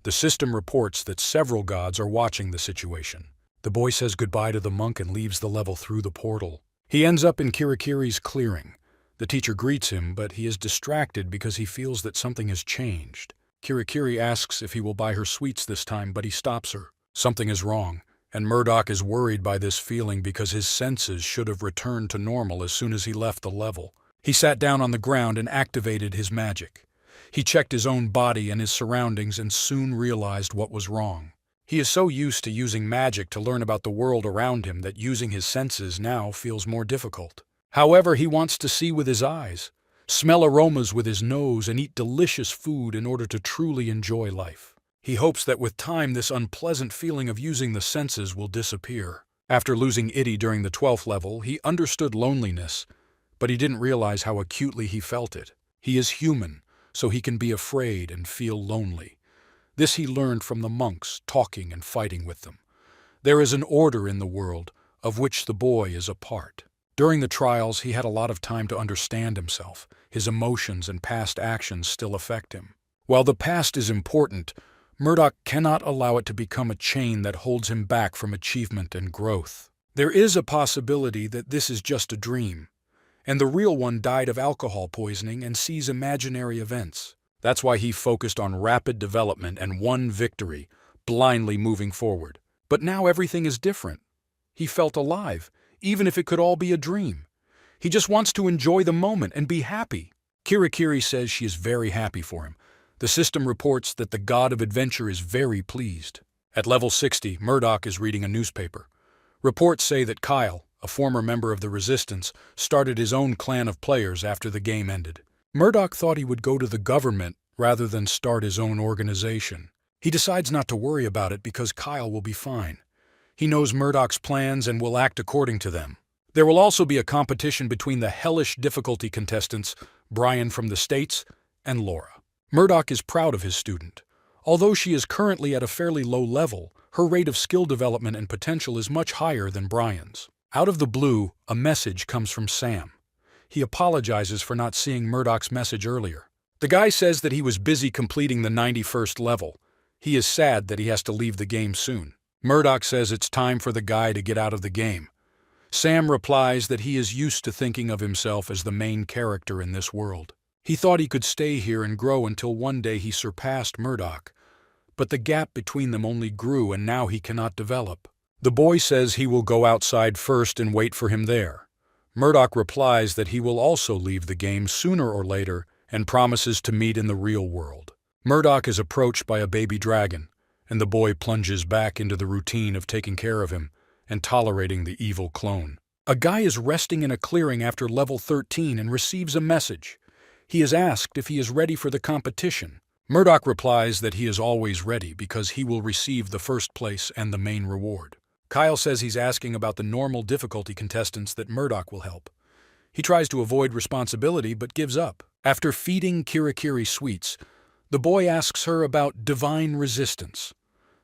The system reports that several gods are watching the situation. The boy says goodbye to the monk and leaves the level through the portal. He ends up in Kirikiri's clearing. The teacher greets him, but he is distracted because he feels that something has changed. Kirikiri asks if he will buy her sweets this time, but he stops her. Something is wrong, and Murdoch is worried by this feeling because his senses should have returned to normal as soon as he left the level. He sat down on the ground and activated his magic. He checked his own body and his surroundings and soon realized what was wrong. He is so used to using magic to learn about the world around him that using his senses now feels more difficult. However, he wants to see with his eyes, smell aromas with his nose, and eat delicious food in order to truly enjoy life. He hopes that with time this unpleasant feeling of using the senses will disappear. After losing Itty during the 12th level, he understood loneliness, but he didn't realize how acutely he felt it. He is human, so he can be afraid and feel lonely. This he learned from the monks, talking and fighting with them. There is an order in the world, of which the boy is a part. During the trials, he had a lot of time to understand himself. His emotions and past actions still affect him. While the past is important, Murdoch cannot allow it to become a chain that holds him back from achievement and growth. There is a possibility that this is just a dream, and the real one died of alcohol poisoning and sees imaginary events. That's why he focused on rapid development and one victory, blindly moving forward. But now everything is different. He felt alive, even if it could all be a dream. He just wants to enjoy the moment and be happy. Kirikiri says she is very happy for him. The system reports that the god of adventure is very pleased. At level 60, Murdoch is reading a newspaper. Reports say that Kyle, a former member of the Resistance, started his own clan of players after the game ended. Murdoch thought he would go to the government rather than start his own organization. He decides not to worry about it because Kyle will be fine. He knows Murdoch's plans and will act according to them. There will also be a competition between the hellish difficulty contestants, Brian from the States and Laura. Murdoch is proud of his student. Although she is currently at a fairly low level, her rate of skill development and potential is much higher than Brian's. Out of the blue, a message comes from Sam. He apologizes for not seeing Murdoch's message earlier. The guy says that he was busy completing the 91st level. He is sad that he has to leave the game soon. Murdoch says it's time for the guy to get out of the game. Sam replies that he is used to thinking of himself as the main character in this world. He thought he could stay here and grow until one day he surpassed Murdoch. But the gap between them only grew and now he cannot develop. The boy says he will go outside first and wait for him there. Murdoch replies that he will also leave the game sooner or later and promises to meet in the real world. Murdoch is approached by a baby dragon, and the boy plunges back into the routine of taking care of him and tolerating the evil clone. A guy is resting in a clearing after level 13 and receives a message. He is asked if he is ready for the competition. Murdoch replies that he is always ready because he will receive the first place and the main reward. Kyle says he's asking about the normal difficulty contestants that Murdoch will help. He tries to avoid responsibility but gives up. After feeding Kirikiri sweets, the boy asks her about divine resistance.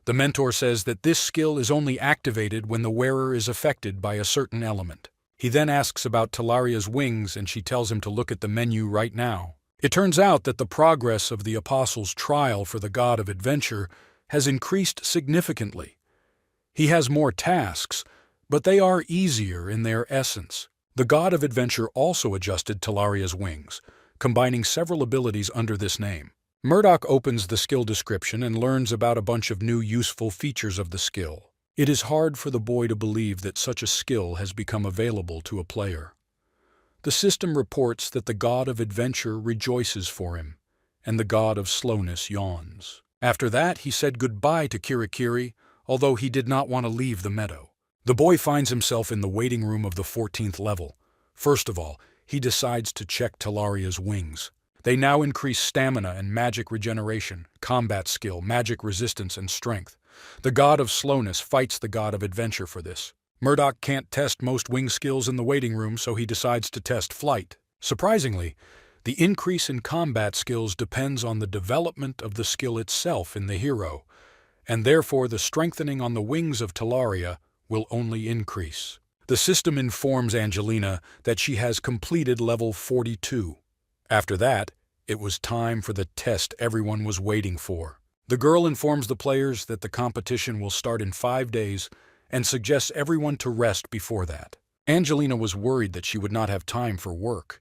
The mentor says that this skill is only activated when the wearer is affected by a certain element. He then asks about Talaria's wings and she tells him to look at the menu right now. It turns out that the progress of the Apostle's trial for the god of adventure has increased significantly. He has more tasks, but they are easier in their essence. The god of adventure also adjusted Talaria's wings, combining several abilities under this name. Murdoch opens the skill description and learns about a bunch of new useful features of the skill. It is hard for the boy to believe that such a skill has become available to a player. The system reports that the god of adventure rejoices for him, and the god of slowness yawns. After that, he said goodbye to Kirikiri, although he did not want to leave the meadow. The boy finds himself in the waiting room of the 14th level. First of all, he decides to check Talaria's wings. They now increase stamina and magic regeneration, combat skill, magic resistance, and strength. The god of slowness fights the god of adventure for this. Murdoch can't test most wing skills in the waiting room, so he decides to test flight. Surprisingly, the increase in combat skills depends on the development of the skill itself in the hero, and therefore the strengthening on the wings of Talaria will only increase. The system informs Angelina that she has completed level 42. After that, it was time for the test everyone was waiting for. The girl informs the players that the competition will start in 5 days and suggests everyone to rest before that. Angelina was worried that she would not have time for work.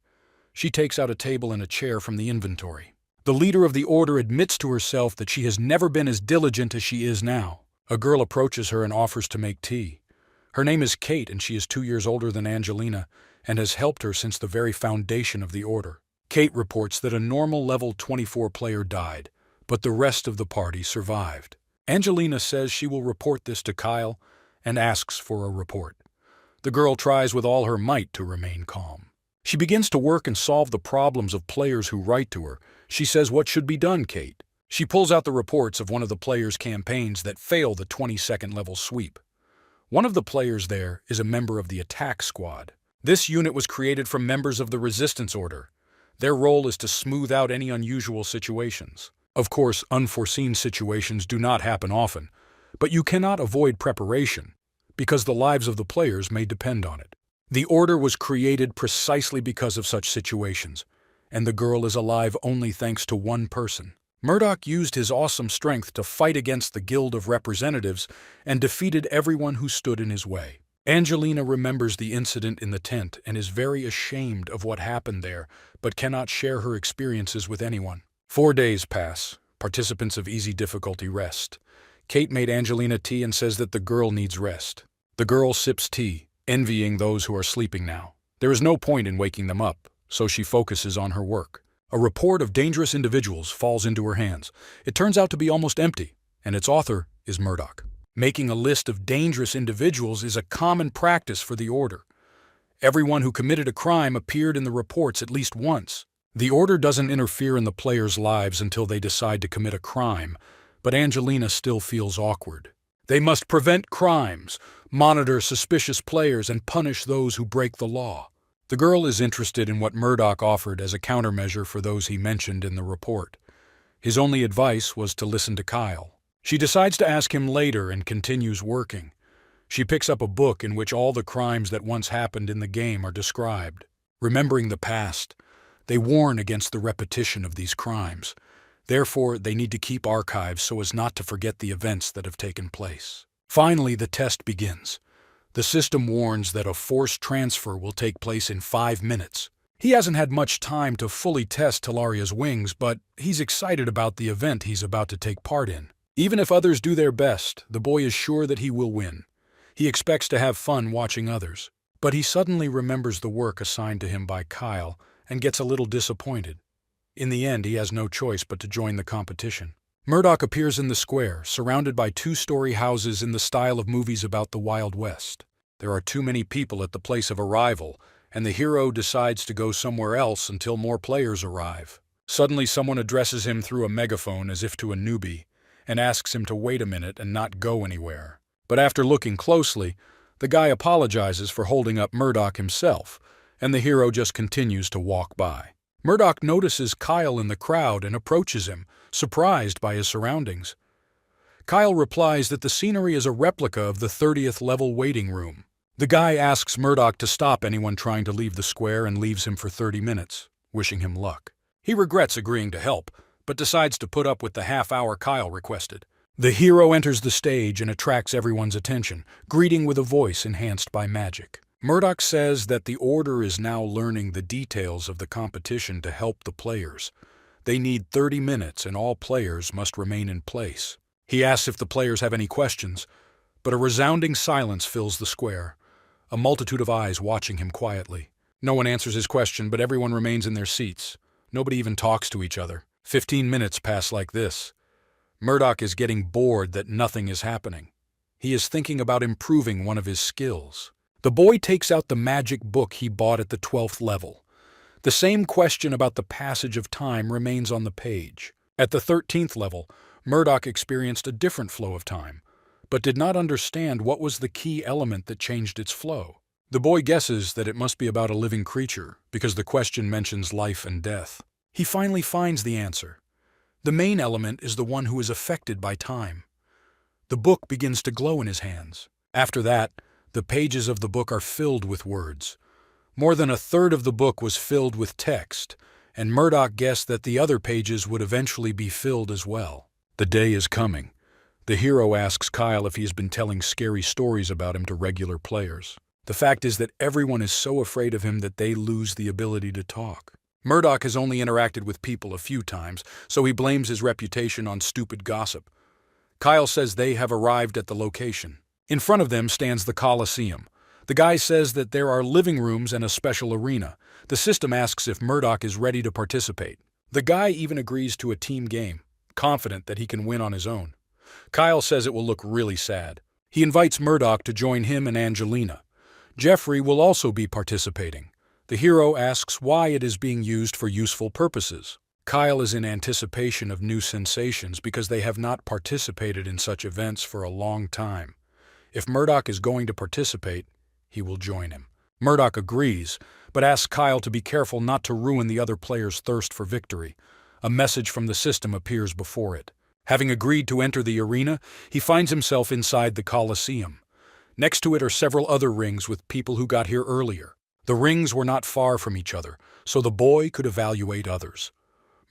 She takes out a table and a chair from the inventory. The leader of the order admits to herself that she has never been as diligent as she is now. A girl approaches her and offers to make tea. Her name is Kate, and she is 2 years older than Angelina and has helped her since the very foundation of the order. Kate reports that a normal level 24 player died, but the rest of the party survived. Angelina says she will report this to Kyle and asks for a report. The girl tries with all her might to remain calm. She begins to work and solve the problems of players who write to her. She says, "What should be done, Kate?" She pulls out the reports of one of the players' campaigns that fail the 22nd level sweep. One of the players there is a member of the attack squad. This unit was created from members of the resistance order. Their role is to smooth out any unusual situations. Of course, unforeseen situations do not happen often, but you cannot avoid preparation, because the lives of the players may depend on it. The order was created precisely because of such situations, and the girl is alive only thanks to one person. Murdoch used his awesome strength to fight against the Guild of Representatives and defeated everyone who stood in his way. Angelina remembers the incident in the tent and is very ashamed of what happened there, but cannot share her experiences with anyone. 4 days pass. Participants of easy difficulty rest. Kate made Angelina tea and says that the girl needs rest. The girl sips tea, envying those who are sleeping now. There is no point in waking them up, so she focuses on her work. A report of dangerous individuals falls into her hands. It turns out to be almost empty, and its author is Murdoch. Making a list of dangerous individuals is a common practice for the Order. Everyone who committed a crime appeared in the reports at least once. The Order doesn't interfere in the players' lives until they decide to commit a crime, but Angelina still feels awkward. They must prevent crimes, monitor suspicious players, and punish those who break the law. The girl is interested in what Murdoch offered as a countermeasure for those he mentioned in the report. His only advice was to listen to Kyle. She decides to ask him later and continues working. She picks up a book in which all the crimes that once happened in the game are described. Remembering the past, they warn against the repetition of these crimes. Therefore, they need to keep archives so as not to forget the events that have taken place. Finally, the test begins. The system warns that a forced transfer will take place in 5 minutes. He hasn't had much time to fully test Talaria's wings, but he's excited about the event he's about to take part in. Even if others do their best, the boy is sure that he will win. He expects to have fun watching others. But he suddenly remembers the work assigned to him by Kyle and gets a little disappointed. In the end, he has no choice but to join the competition. Murdoch appears in the square, surrounded by 2-story houses in the style of movies about the Wild West. There are too many people at the place of arrival, and the hero decides to go somewhere else until more players arrive. Suddenly, someone addresses him through a megaphone as if to a newbie, and asks him to wait a minute and not go anywhere. But after looking closely, the guy apologizes for holding up Murdoch himself, and the hero just continues to walk by. Murdoch notices Kyle in the crowd and approaches him, surprised by his surroundings. Kyle replies that the scenery is a replica of the 30th level waiting room. The guy asks Murdoch to stop anyone trying to leave the square and leaves him for 30 minutes, wishing him luck. He regrets agreeing to help, but decides to put up with the half-hour Kyle requested. The hero enters the stage and attracts everyone's attention, greeting with a voice enhanced by magic. Murdoch says that the Order is now learning the details of the competition to help the players. They need 30 minutes and all players must remain in place. He asks if the players have any questions, but a resounding silence fills the square, a multitude of eyes watching him quietly. No one answers his question, but everyone remains in their seats. Nobody even talks to each other. 15 minutes pass like this. Murdoch is getting bored that nothing is happening. He is thinking about improving one of his skills. The boy takes out the magic book he bought at the 12th level. The same question about the passage of time remains on the page. At the 13th level, Murdoch experienced a different flow of time, but did not understand what was the key element that changed its flow. The boy guesses that it must be about a living creature, because the question mentions life and death. He finally finds the answer. The main element is the one who is affected by time. The book begins to glow in his hands. After that, the pages of the book are filled with words. More than a third of the book was filled with text, and Murdoch guessed that the other pages would eventually be filled as well. The day is coming. The hero asks Kyle if he has been telling scary stories about him to regular players. The fact is that everyone is so afraid of him that they lose the ability to talk. Murdoch has only interacted with people a few times, so he blames his reputation on stupid gossip. Kyle says they have arrived at the location. In front of them stands the Colosseum. The guy says that there are living rooms and a special arena. The system asks if Murdoch is ready to participate. The guy even agrees to a team game, confident that he can win on his own. Kyle says it will look really sad. He invites Murdoch to join him and Angelina. Jeffrey will also be participating. The hero asks why it is being used for useful purposes. Kyle is in anticipation of new sensations because they have not participated in such events for a long time. If Murdoch is going to participate, he will join him. Murdoch agrees, but asks Kyle to be careful not to ruin the other player's thirst for victory. A message from the system appears before it. Having agreed to enter the arena, he finds himself inside the Colosseum. Next to it are several other rings with people who got here earlier. The rings were not far from each other, so the boy could evaluate others.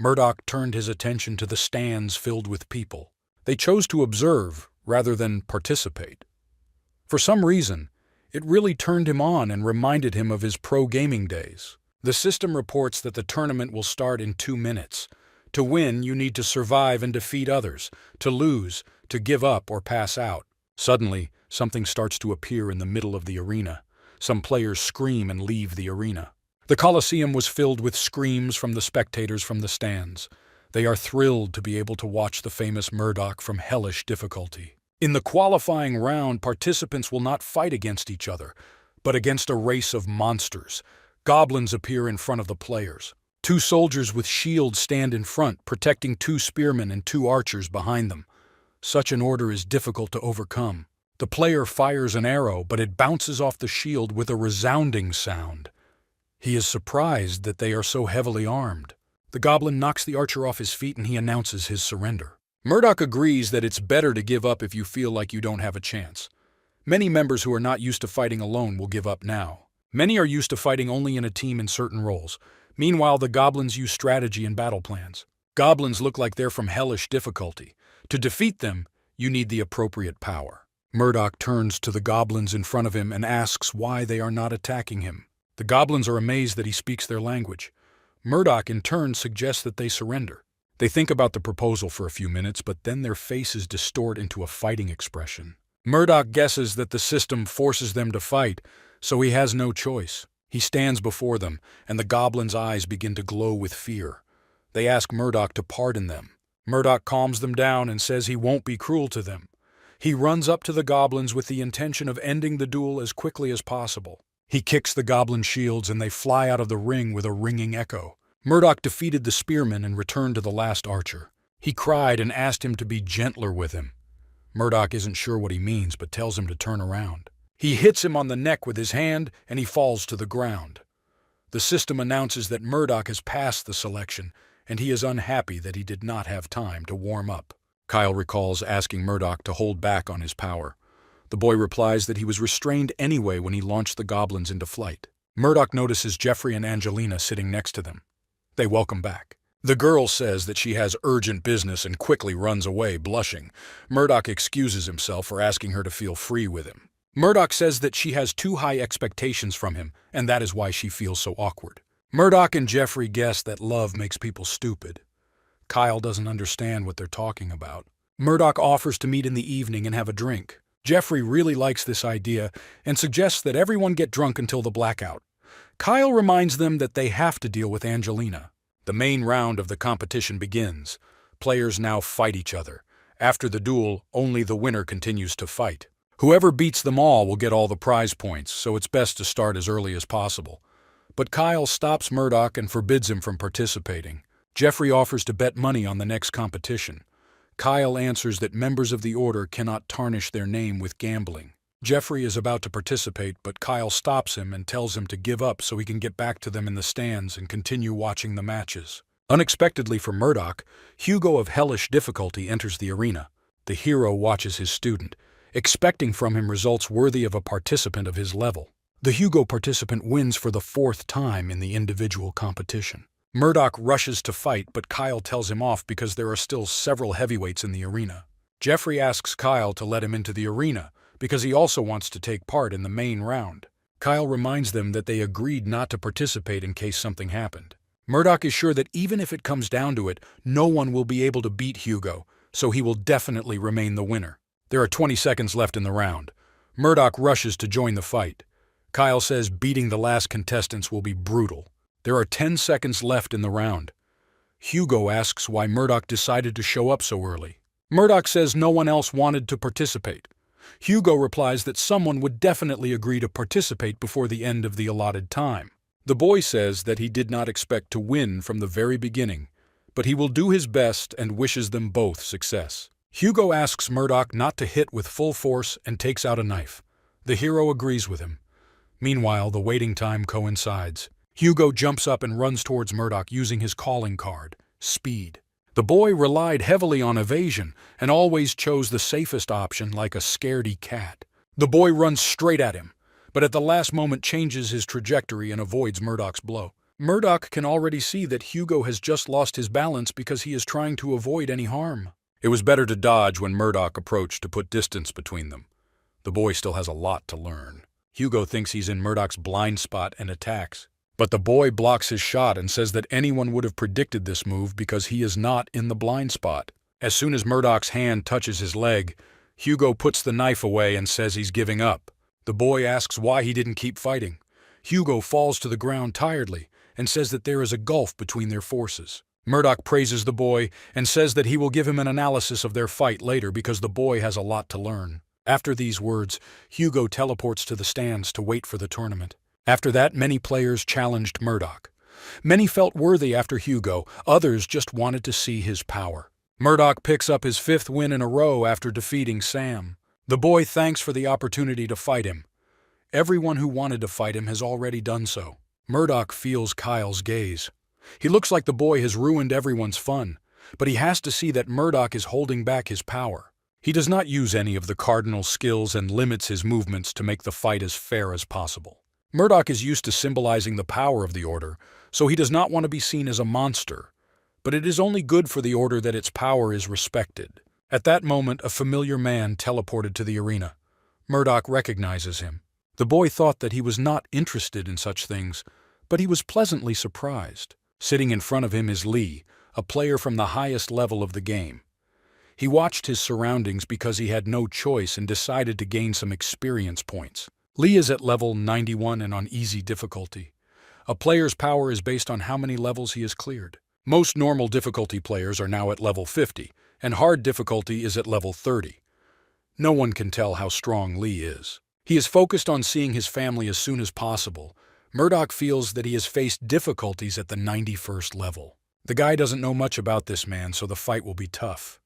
Murdoch turned his attention to the stands filled with people. They chose to observe rather than participate. For some reason, it really turned him on and reminded him of his pro gaming days. The system reports that the tournament will start in 2 minutes. To win, you need to survive and defeat others. To lose, to give up or pass out. Suddenly, something starts to appear in the middle of the arena. Some players scream and leave the arena. The Colosseum was filled with screams from the spectators from the stands. They are thrilled to be able to watch the famous Murdoch from hellish difficulty. In the qualifying round, participants will not fight against each other, but against a race of monsters. Goblins appear in front of the players. 2 soldiers with shields stand in front, protecting 2 spearmen and 2 archers behind them. Such an order is difficult to overcome. The player fires an arrow, but it bounces off the shield with a resounding sound. He is surprised that they are so heavily armed. The goblin knocks the archer off his feet and he announces his surrender. Murdoch agrees that it's better to give up if you feel like you don't have a chance. Many members who are not used to fighting alone will give up now. Many are used to fighting only in a team in certain roles. Meanwhile, the goblins use strategy and battle plans. Goblins look like they're from hellish difficulty. To defeat them, you need the appropriate power. Murdoch turns to the goblins in front of him and asks why they are not attacking him. The goblins are amazed that he speaks their language. Murdoch, in turn, suggests that they surrender. They think about the proposal for a few minutes, but then their faces distort into a fighting expression. Murdoch guesses that the system forces them to fight, so he has no choice. He stands before them, and the goblins' eyes begin to glow with fear. They ask Murdoch to pardon them. Murdoch calms them down and says he won't be cruel to them. He runs up to the goblins with the intention of ending the duel as quickly as possible. He kicks the goblin shields and they fly out of the ring with a ringing echo. Murdoch defeated the spearman and returned to the last archer. He cried and asked him to be gentler with him. Murdoch isn't sure what he means, but tells him to turn around. He hits him on the neck with his hand and he falls to the ground. The system announces that Murdoch has passed the selection, and he is unhappy that he did not have time to warm up. Kyle recalls asking Murdoch to hold back on his power. The boy replies that he was restrained anyway when he launched the goblins into flight. Murdoch notices Jeffrey and Angelina sitting next to them. They welcome back. The girl says that she has urgent business and quickly runs away, blushing. Murdoch excuses himself for asking her to feel free with him. Murdoch says that she has too high expectations from him, and that is why she feels so awkward. Murdoch and Jeffrey guess that love makes people stupid. Kyle doesn't understand what they're talking about. Murdoch offers to meet in the evening and have a drink. Jeffrey really likes this idea and suggests that everyone get drunk until the blackout. Kyle reminds them that they have to deal with Angelina. The main round of the competition begins. Players now fight each other. After the duel, only the winner continues to fight. Whoever beats them all will get all the prize points, so it's best to start as early as possible. But Kyle stops Murdoch and forbids him from participating. Jeffrey offers to bet money on the next competition. Kyle answers that members of the Order cannot tarnish their name with gambling. Jeffrey is about to participate, but Kyle stops him and tells him to give up so he can get back to them in the stands and continue watching the matches. Unexpectedly for Murdoch, Hugo of hellish difficulty enters the arena. The hero watches his student, expecting from him results worthy of a participant of his level. The Hugo participant wins for the 4th time in the individual competition. Murdoch rushes to fight, but Kyle tells him off because there are still several heavyweights in the arena. Jeffrey asks Kyle to let him into the arena because he also wants to take part in the main round. Kyle reminds them that they agreed not to participate in case something happened. Murdoch is sure that even if it comes down to it, no one will be able to beat Hugo, so he will definitely remain the winner. There are 20 seconds left in the round. Murdoch rushes to join the fight. Kyle says beating the last contestants will be brutal. There are 10 seconds left in the round. Hugo asks why Murdoch decided to show up so early. Murdoch says no one else wanted to participate. Hugo replies that someone would definitely agree to participate before the end of the allotted time. The boy says that he did not expect to win from the very beginning, but he will do his best and wishes them both success. Hugo asks Murdoch not to hit with full force and takes out a knife. The hero agrees with him. Meanwhile, the waiting time coincides. Hugo jumps up and runs towards Murdoch using his calling card, Speed. The boy relied heavily on evasion and always chose the safest option like a scaredy cat. The boy runs straight at him, but at the last moment changes his trajectory and avoids Murdoch's blow. Murdoch can already see that Hugo has just lost his balance because he is trying to avoid any harm. It was better to dodge when Murdoch approached to put distance between them. The boy still has a lot to learn. Hugo thinks he's in Murdoch's blind spot and attacks. But the boy blocks his shot and says that anyone would have predicted this move because he is not in the blind spot. As soon as Murdoch's hand touches his leg, Hugo puts the knife away and says he's giving up. The boy asks why he didn't keep fighting. Hugo falls to the ground tiredly and says that there is a gulf between their forces. Murdoch praises the boy and says that he will give him an analysis of their fight later because the boy has a lot to learn. After these words, Hugo teleports to the stands to wait for the tournament. After that, many players challenged Murdoch. Many felt worthy after Hugo, others just wanted to see his power. Murdoch picks up his 5th win in a row after defeating Sam. The boy thanks for the opportunity to fight him. Everyone who wanted to fight him has already done so. Murdoch feels Kyle's gaze. He looks like the boy has ruined everyone's fun, but he has to see that Murdoch is holding back his power. He does not use any of the cardinal skills and limits his movements to make the fight as fair as possible. Murdoch is used to symbolizing the power of the Order, so he does not want to be seen as a monster. But it is only good for the Order that its power is respected. At that moment, a familiar man teleported to the arena. Murdoch recognizes him. The boy thought that he was not interested in such things, but he was pleasantly surprised. Sitting in front of him is Lee, a player from the highest level of the game. He watched his surroundings because he had no choice and decided to gain some experience points. Lee is at level 91 and on easy difficulty. A player's power is based on how many levels he has cleared. Most normal difficulty players are now at level 50, and hard difficulty is at level 30. No one can tell how strong Lee is. He is focused on seeing his family as soon as possible. Murdoch feels that he has faced difficulties at the 91st level. The guy doesn't know much about this man, so the fight will be tough.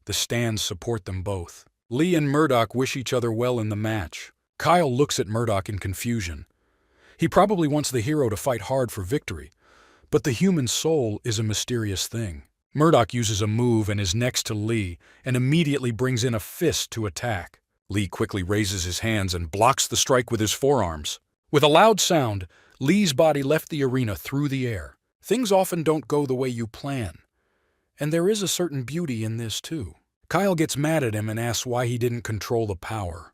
The stands support them both. Lee and Murdoch wish each other well in the match. Kyle looks at Murdoch in confusion. He probably wants the hero to fight hard for victory, but the human soul is a mysterious thing. Murdoch uses a move and is next to Lee and immediately brings in a fist to attack. Lee quickly raises his hands and blocks the strike with his forearms. With a loud sound, Lee's body left the arena through the air. Things often don't go the way you plan. And there is a certain beauty in this too. Kyle gets mad at him and asks why he didn't control the power.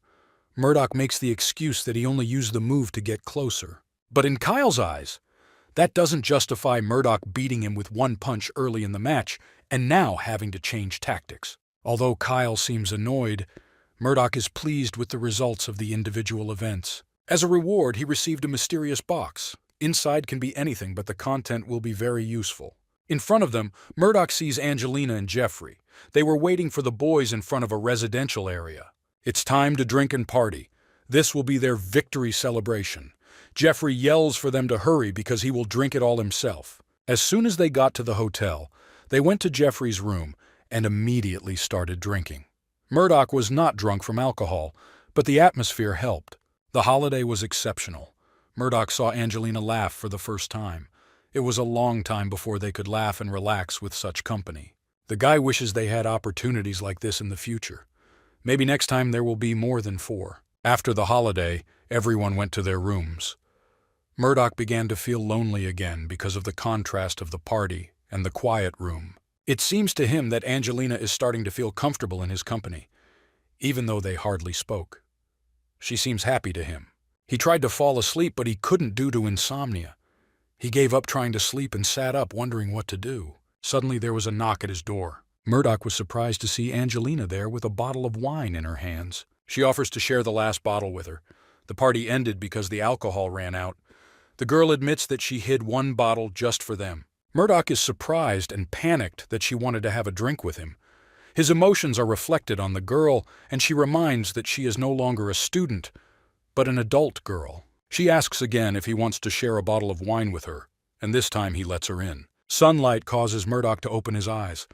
Murdoch makes the excuse that he only used the move to get closer. But in Kyle's eyes, that doesn't justify Murdoch beating him with one punch early in the match and now having to change tactics. Although Kyle seems annoyed, Murdoch is pleased with the results of the individual events. As a reward, he received a mysterious box. Inside can be anything, but the content will be very useful. In front of them, Murdoch sees Angelina and Jeffrey. They were waiting for the boys in front of a residential area. It's time to drink and party. This will be their victory celebration. Jeffrey yells for them to hurry because he will drink it all himself. As soon as they got to the hotel, they went to Jeffrey's room and immediately started drinking. Murdoch was not drunk from alcohol, but the atmosphere helped. The holiday was exceptional. Murdoch saw Angelina laugh for the first time. It was a long time before they could laugh and relax with such company. The guy wishes they had opportunities like this in the future. Maybe next time there will be more than 4. After the holiday, everyone went to their rooms. Murdoch began to feel lonely again because of the contrast of the party and the quiet room. It seems to him that Angelina is starting to feel comfortable in his company, even though they hardly spoke. She seems happy to him. He tried to fall asleep, but he couldn't due to insomnia. He gave up trying to sleep and sat up, wondering what to do. Suddenly there was a knock at his door. Murdoch was surprised to see Angelina there with a bottle of wine in her hands. She offers to share the last bottle with her. The party ended because the alcohol ran out. The girl admits that she hid one bottle just for them. Murdoch is surprised and panicked that she wanted to have a drink with him. His emotions are reflected on the girl, and she reminds that she is no longer a student, but an adult girl. She asks again if he wants to share a bottle of wine with her, and this time he lets her in. Sunlight causes Murdoch to open his eyes.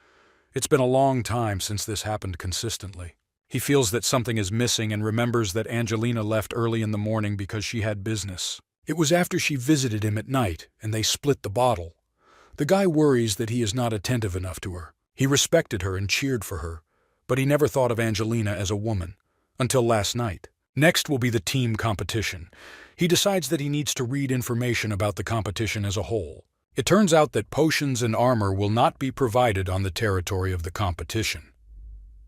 It's been a long time since this happened consistently. He feels that something is missing and remembers that Angelina left early in the morning because she had business. It was after she visited him at night, and they split the bottle. The guy worries that he is not attentive enough to her. He respected her and cheered for her, but he never thought of Angelina as a woman, until last night. Next will be the team competition. He decides that he needs to read information about the competition as a whole. It turns out that potions and armor will not be provided on the territory of the competition.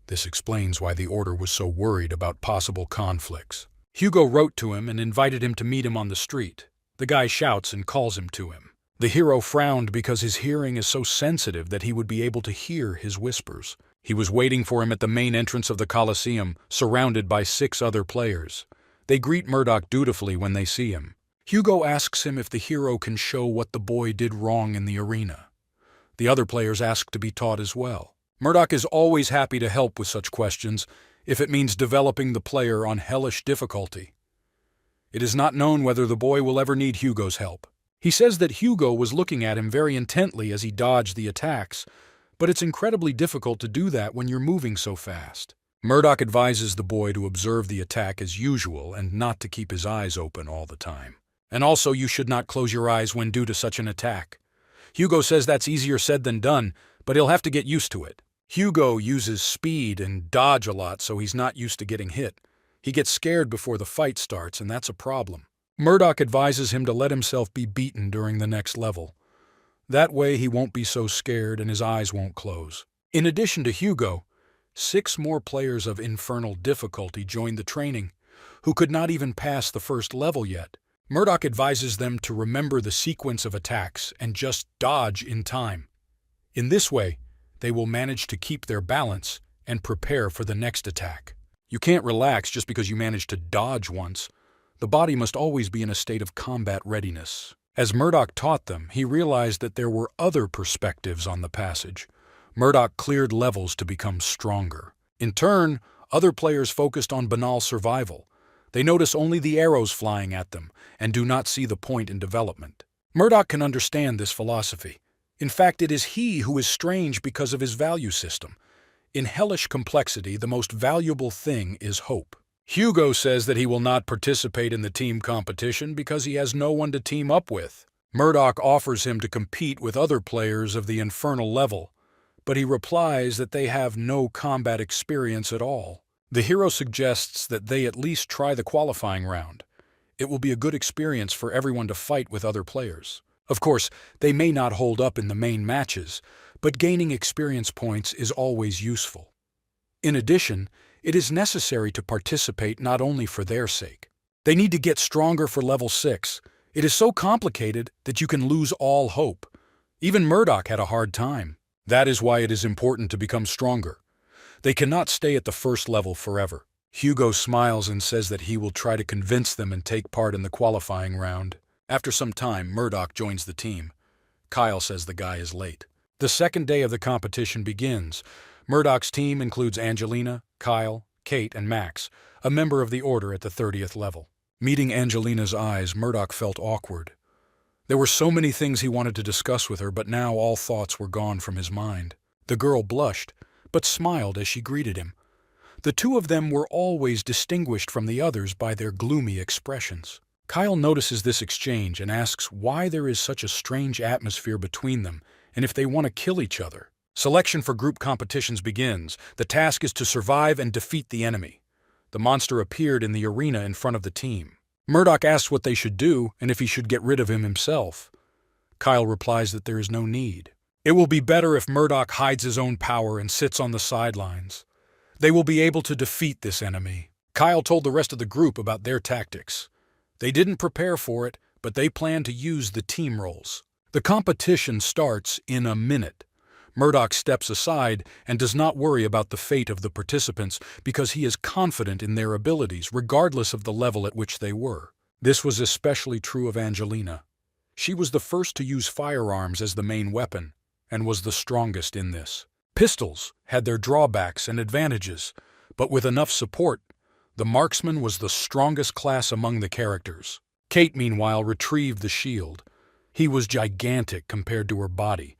This explains why the Order was so worried about possible conflicts. Hugo wrote to him and invited him to meet him on the street. The guy shouts and calls him to him. The hero frowned because his hearing is so sensitive that he would be able to hear his whispers. He was waiting for him at the main entrance of the Colosseum, surrounded by 6 other players. They greet Murdoch dutifully when they see him. Hugo asks him if the hero can show what the boy did wrong in the arena. The other players ask to be taught as well. Murdoch is always happy to help with such questions, if it means developing the player on hellish difficulty. It is not known whether the boy will ever need Hugo's help. He says that Hugo was looking at him very intently as he dodged the attacks, but it's incredibly difficult to do that when you're moving so fast. Murdoch advises the boy to observe the attack as usual and not to keep his eyes open all the time. And also, you should not close your eyes when due to such an attack. Hugo says that's easier said than done, but he'll have to get used to it. Hugo uses speed and dodge a lot, so he's not used to getting hit. He gets scared before the fight starts, and that's a problem. Murdoch advises him to let himself be beaten during the next level. That way he won't be so scared and his eyes won't close. In addition to Hugo, 6 more players of infernal difficulty joined the training, who could not even pass the first level yet. Murdoch advises them to remember the sequence of attacks and just dodge in time. In this way, they will manage to keep their balance and prepare for the next attack. You can't relax just because you managed to dodge once. The body must always be in a state of combat readiness. As Murdoch taught them, he realized that there were other perspectives on the passage. Murdoch cleared levels to become stronger. In turn, other players focused on banal survival. They notice only the arrows flying at them and do not see the point in development. Murdoch can understand this philosophy. In fact, it is he who is strange because of his value system. In hellish complexity, the most valuable thing is hope. Hugo says that he will not participate in the team competition because he has no one to team up with. Murdoch offers him to compete with other players of the infernal level, but he replies that they have no combat experience at all. The hero suggests that they at least try the qualifying round. It will be a good experience for everyone to fight with other players. Of course, they may not hold up in the main matches, but gaining experience points is always useful. In addition, it is necessary to participate not only for their sake. They need to get stronger for level 6. It is so complicated that you can lose all hope. Even Murdoch had a hard time. That is why it is important to become stronger. They cannot stay at the first level forever. Hugo smiles and says that he will try to convince them and take part in the qualifying round. After some time, Murdoch joins the team. Kyle says the guy is late. The second day of the competition begins. Murdoch's team includes Angelina, Kyle, Kate, and Max, a member of the Order at the 30th level. Meeting Angelina's eyes, Murdoch felt awkward. There were so many things he wanted to discuss with her, but now all thoughts were gone from his mind. The girl blushed, but smiled as she greeted him. The two of them were always distinguished from the others by their gloomy expressions. Kyle notices this exchange and asks why there is such a strange atmosphere between them and if they want to kill each other. Selection for group competitions begins. The task is to survive and defeat the enemy. The monster appeared in the arena in front of the team. Murdoch asks what they should do and if he should get rid of him himself. Kyle replies that there is no need. It will be better if Murdoch hides his own power and sits on the sidelines. They will be able to defeat this enemy. Kyle told the rest of the group about their tactics. They didn't prepare for it, but they plan to use the team roles. The competition starts in a minute. Murdoch steps aside and does not worry about the fate of the participants because he is confident in their abilities regardless of the level at which they were. This was especially true of Angelina. She was the first to use firearms as the main weapon and was the strongest in this. Pistols had their drawbacks and advantages, but with enough support, the marksman was the strongest class among the characters. Kate, meanwhile, retrieved the shield. He was gigantic compared to her body.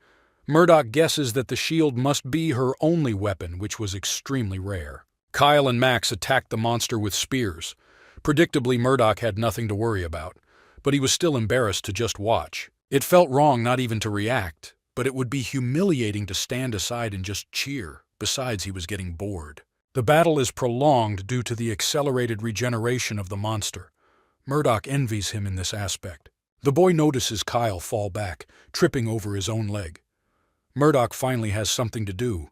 Murdoch guesses that the shield must be her only weapon, which was extremely rare. Kyle and Max attacked the monster with spears. Predictably, Murdoch had nothing to worry about, but he was still embarrassed to just watch. It felt wrong not even to react, but it would be humiliating to stand aside and just cheer. Besides, he was getting bored. The battle is prolonged due to the accelerated regeneration of the monster. Murdoch envies him in this aspect. The boy notices Kyle fall back, tripping over his own leg. Murdoch finally has something to do.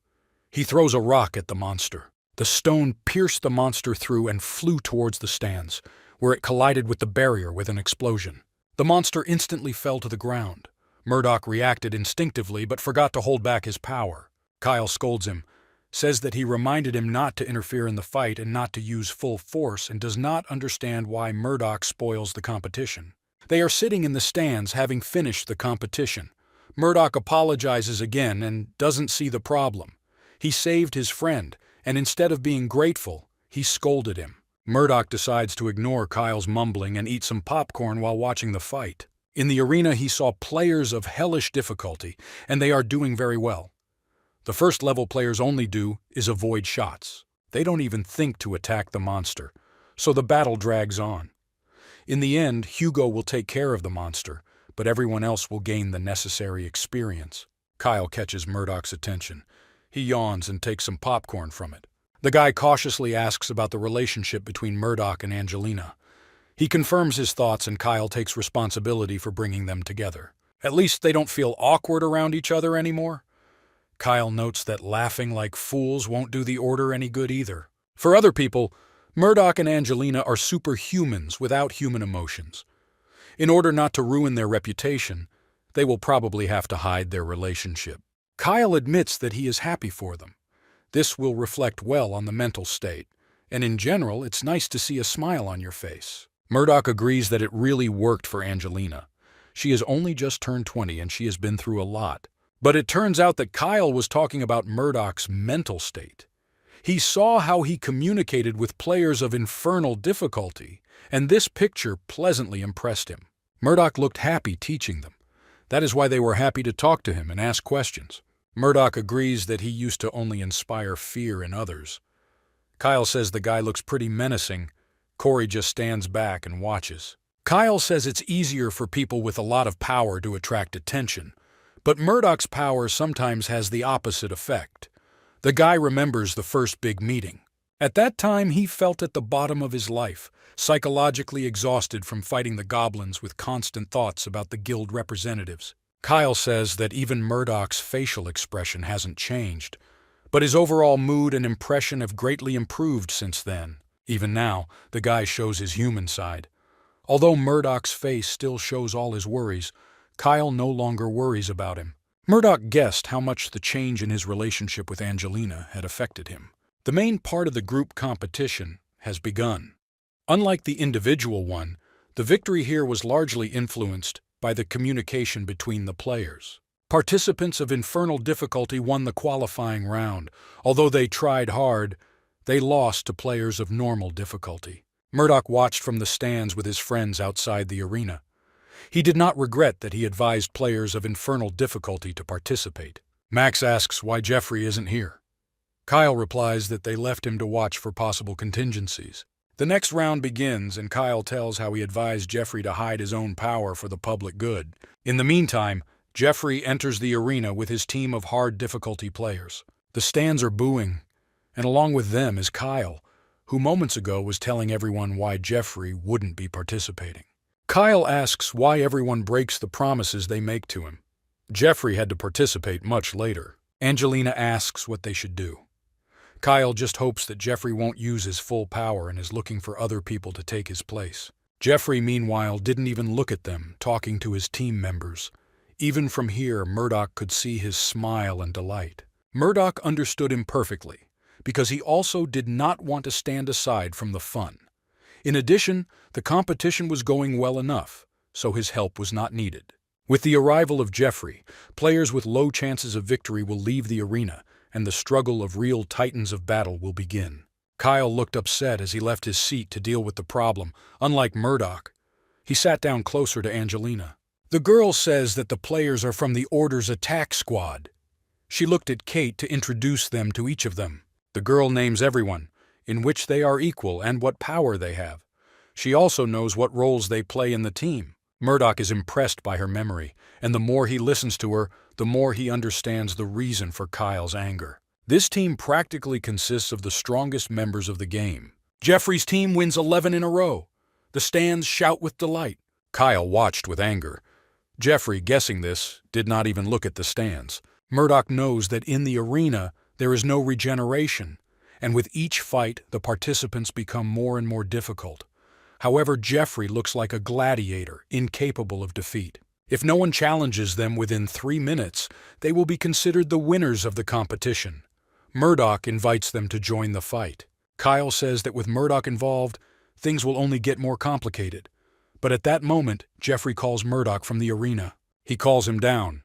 He throws a rock at the monster. The stone pierced the monster through and flew towards the stands, where it collided with the barrier with an explosion. The monster instantly fell to the ground. Murdoch reacted instinctively but forgot to hold back his power. Kyle scolds him, says that he reminded him not to interfere in the fight and not to use full force, and does not understand why Murdoch spoils the competition. They are sitting in the stands having finished the competition. Murdoch apologizes again and doesn't see the problem. He saved his friend, and instead of being grateful, he scolded him. Murdoch decides to ignore Kyle's mumbling and eat some popcorn while watching the fight. In the arena, he saw players of hellish difficulty, and they are doing very well. The first level players only do is avoid shots. They don't even think to attack the monster, so the battle drags on. In the end, Hugo will take care of the monster, but everyone else will gain the necessary experience. Kyle catches Murdoch's attention. He yawns and takes some popcorn from it. The guy cautiously asks about the relationship between Murdoch and Angelina. He confirms his thoughts, and Kyle takes responsibility for bringing them together. At least they don't feel awkward around each other anymore. Kyle notes that laughing like fools won't do the order any good either. For other people, Murdoch and Angelina are superhumans without human emotions. In order not to ruin their reputation, they will probably have to hide their relationship. Kyle admits that he is happy for them. This will reflect well on the mental state, and in general, it's nice to see a smile on your face. Murdoch agrees that it really worked for Angelina. She has only just turned 20 and she has been through a lot. But it turns out that Kyle was talking about Murdoch's mental state. He saw how he communicated with players of infernal difficulty, and this picture pleasantly impressed him. Murdoch looked happy teaching them. That is why they were happy to talk to him and ask questions. Murdoch agrees that he used to only inspire fear in others. Kyle says the guy looks pretty menacing. Corey just stands back and watches. Kyle says it's easier for people with a lot of power to attract attention, but Murdoch's power sometimes has the opposite effect. The guy remembers the first big meeting. At that time, he felt at the bottom of his life, psychologically exhausted from fighting the goblins with constant thoughts about the guild representatives. Kyle says that even Murdoch's facial expression hasn't changed, but his overall mood and impression have greatly improved since then. Even now, the guy shows his human side. Although Murdoch's face still shows all his worries, Kyle no longer worries about him. Murdoch guessed how much the change in his relationship with Angelina had affected him. The main part of the group competition has begun. Unlike the individual one, the victory here was largely influenced by the communication between the players. Participants of infernal difficulty won the qualifying round. Although they tried hard, they lost to players of normal difficulty. Murdoch watched from the stands with his friends outside the arena. He did not regret that he advised players of infernal difficulty to participate. Max asks why Jeffrey isn't here. Kyle replies that they left him to watch for possible contingencies. The next round begins, and Kyle tells how he advised Jeffrey to hide his own power for the public good. In the meantime, Jeffrey enters the arena with his team of hard difficulty players. The stands are booing, and along with them is Kyle, who moments ago was telling everyone why Jeffrey wouldn't be participating. Kyle asks why everyone breaks the promises they make to him. Jeffrey had to participate much later. Angelina asks what they should do. Kyle just hopes that Jeffrey won't use his full power and is looking for other people to take his place. Jeffrey, meanwhile, didn't even look at them, talking to his team members. Even from here, Murdoch could see his smile and delight. Murdoch understood him perfectly, because he also did not want to stand aside from the fun. In addition, the competition was going well enough, so his help was not needed. With the arrival of Jeffrey, players with low chances of victory will leave the arena, and the struggle of real titans of battle will begin. Kyle looked upset as he left his seat to deal with the problem. Unlike Murdoch, he sat down closer to Angelina. The girl says that the players are from the Order's attack squad. She looked at Kate to introduce them to each of them. The girl names everyone, in which they are equal and what power they have. She also knows what roles they play in the team. Murdoch is impressed by her memory, and the more he listens to her, the more he understands the reason for Kyle's anger. This team practically consists of the strongest members of the game. Jeffrey's team wins 11 in a row. The stands shout with delight. Kyle watched with anger. Jeffrey, guessing this, did not even look at the stands. Murdoch knows that in the arena there is no regeneration, and with each fight the participants become more and more difficult. However, Jeffrey looks like a gladiator, incapable of defeat. If no one challenges them within 3 minutes, they will be considered the winners of the competition. Murdoch invites them to join the fight. Kyle says that with Murdoch involved, things will only get more complicated. But at that moment, Jeffrey calls Murdoch from the arena. He calls him down.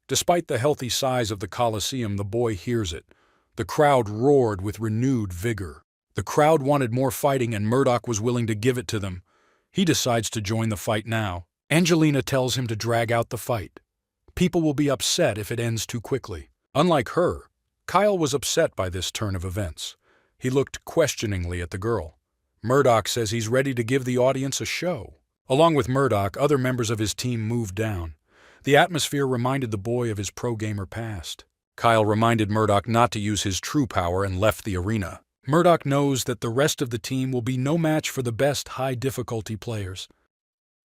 Despite the healthy size of the Colosseum, the boy hears it. The crowd roared with renewed vigor. The crowd wanted more fighting, and Murdoch was willing to give it to them. He decides to join the fight now. Angelina tells him to drag out the fight. People will be upset if it ends too quickly. Unlike her, Kyle was upset by this turn of events. He looked questioningly at the girl. Murdoch says he's ready to give the audience a show. Along with Murdoch, other members of his team moved down. The atmosphere reminded the boy of his pro-gamer past. Kyle reminded Murdoch not to use his true power and left the arena. Murdoch knows that the rest of the team will be no match for the best high-difficulty players.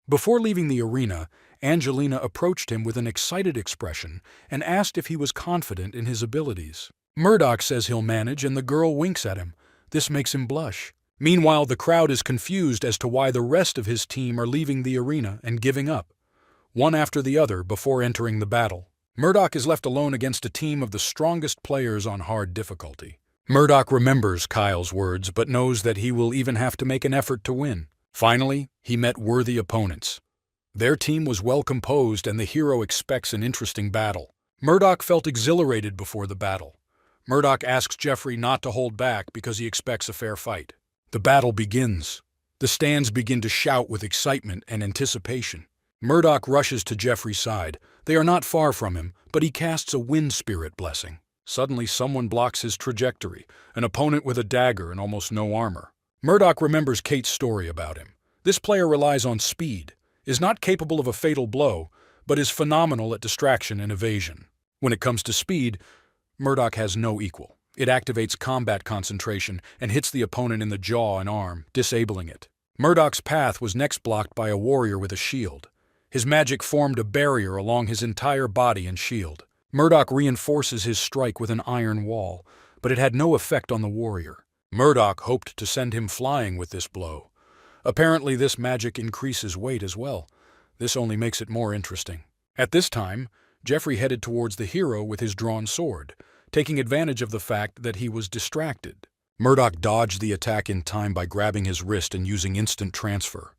Before leaving the arena, Angelina approached him with an excited expression and asked if he was confident in his abilities. Murdoch says he'll manage, and the girl winks at him. This makes him blush. Meanwhile, the crowd is confused as to why the rest of his team are leaving the arena and giving up, one after the other, before entering the battle. Murdoch is left alone against a team of the strongest players on hard difficulty. Murdoch remembers Kyle's words, but knows that he will even have to make an effort to win. Finally, he met worthy opponents. Their team was well composed, and the hero expects an interesting battle. Murdoch felt exhilarated before the battle. Murdoch asks Jeffrey not to hold back because he expects a fair fight. The battle begins. The stands begin to shout with excitement and anticipation. Murdoch rushes to Jeffrey's side. They are not far from him, but he casts a wind spirit blessing. Suddenly, someone blocks his trajectory, an opponent with a dagger and almost no armor. Murdoch remembers Kate's story about him. This player relies on speed, is not capable of a fatal blow, but is phenomenal at distraction and evasion. When it comes to speed, Murdoch has no equal. It activates combat concentration and hits the opponent in the jaw and arm, disabling it. Murdoch's path was next blocked by a warrior with a shield. His magic formed a barrier along his entire body and shield. Murdoch reinforces his strike with an iron wall, but it had no effect on the warrior. Murdoch hoped to send him flying with this blow. Apparently, this magic increases weight as well. This only makes it more interesting. At this time, Jeffrey headed towards the hero with his drawn sword, taking advantage of the fact that he was distracted. Murdoch dodged the attack in time by grabbing his wrist and using instant transfer.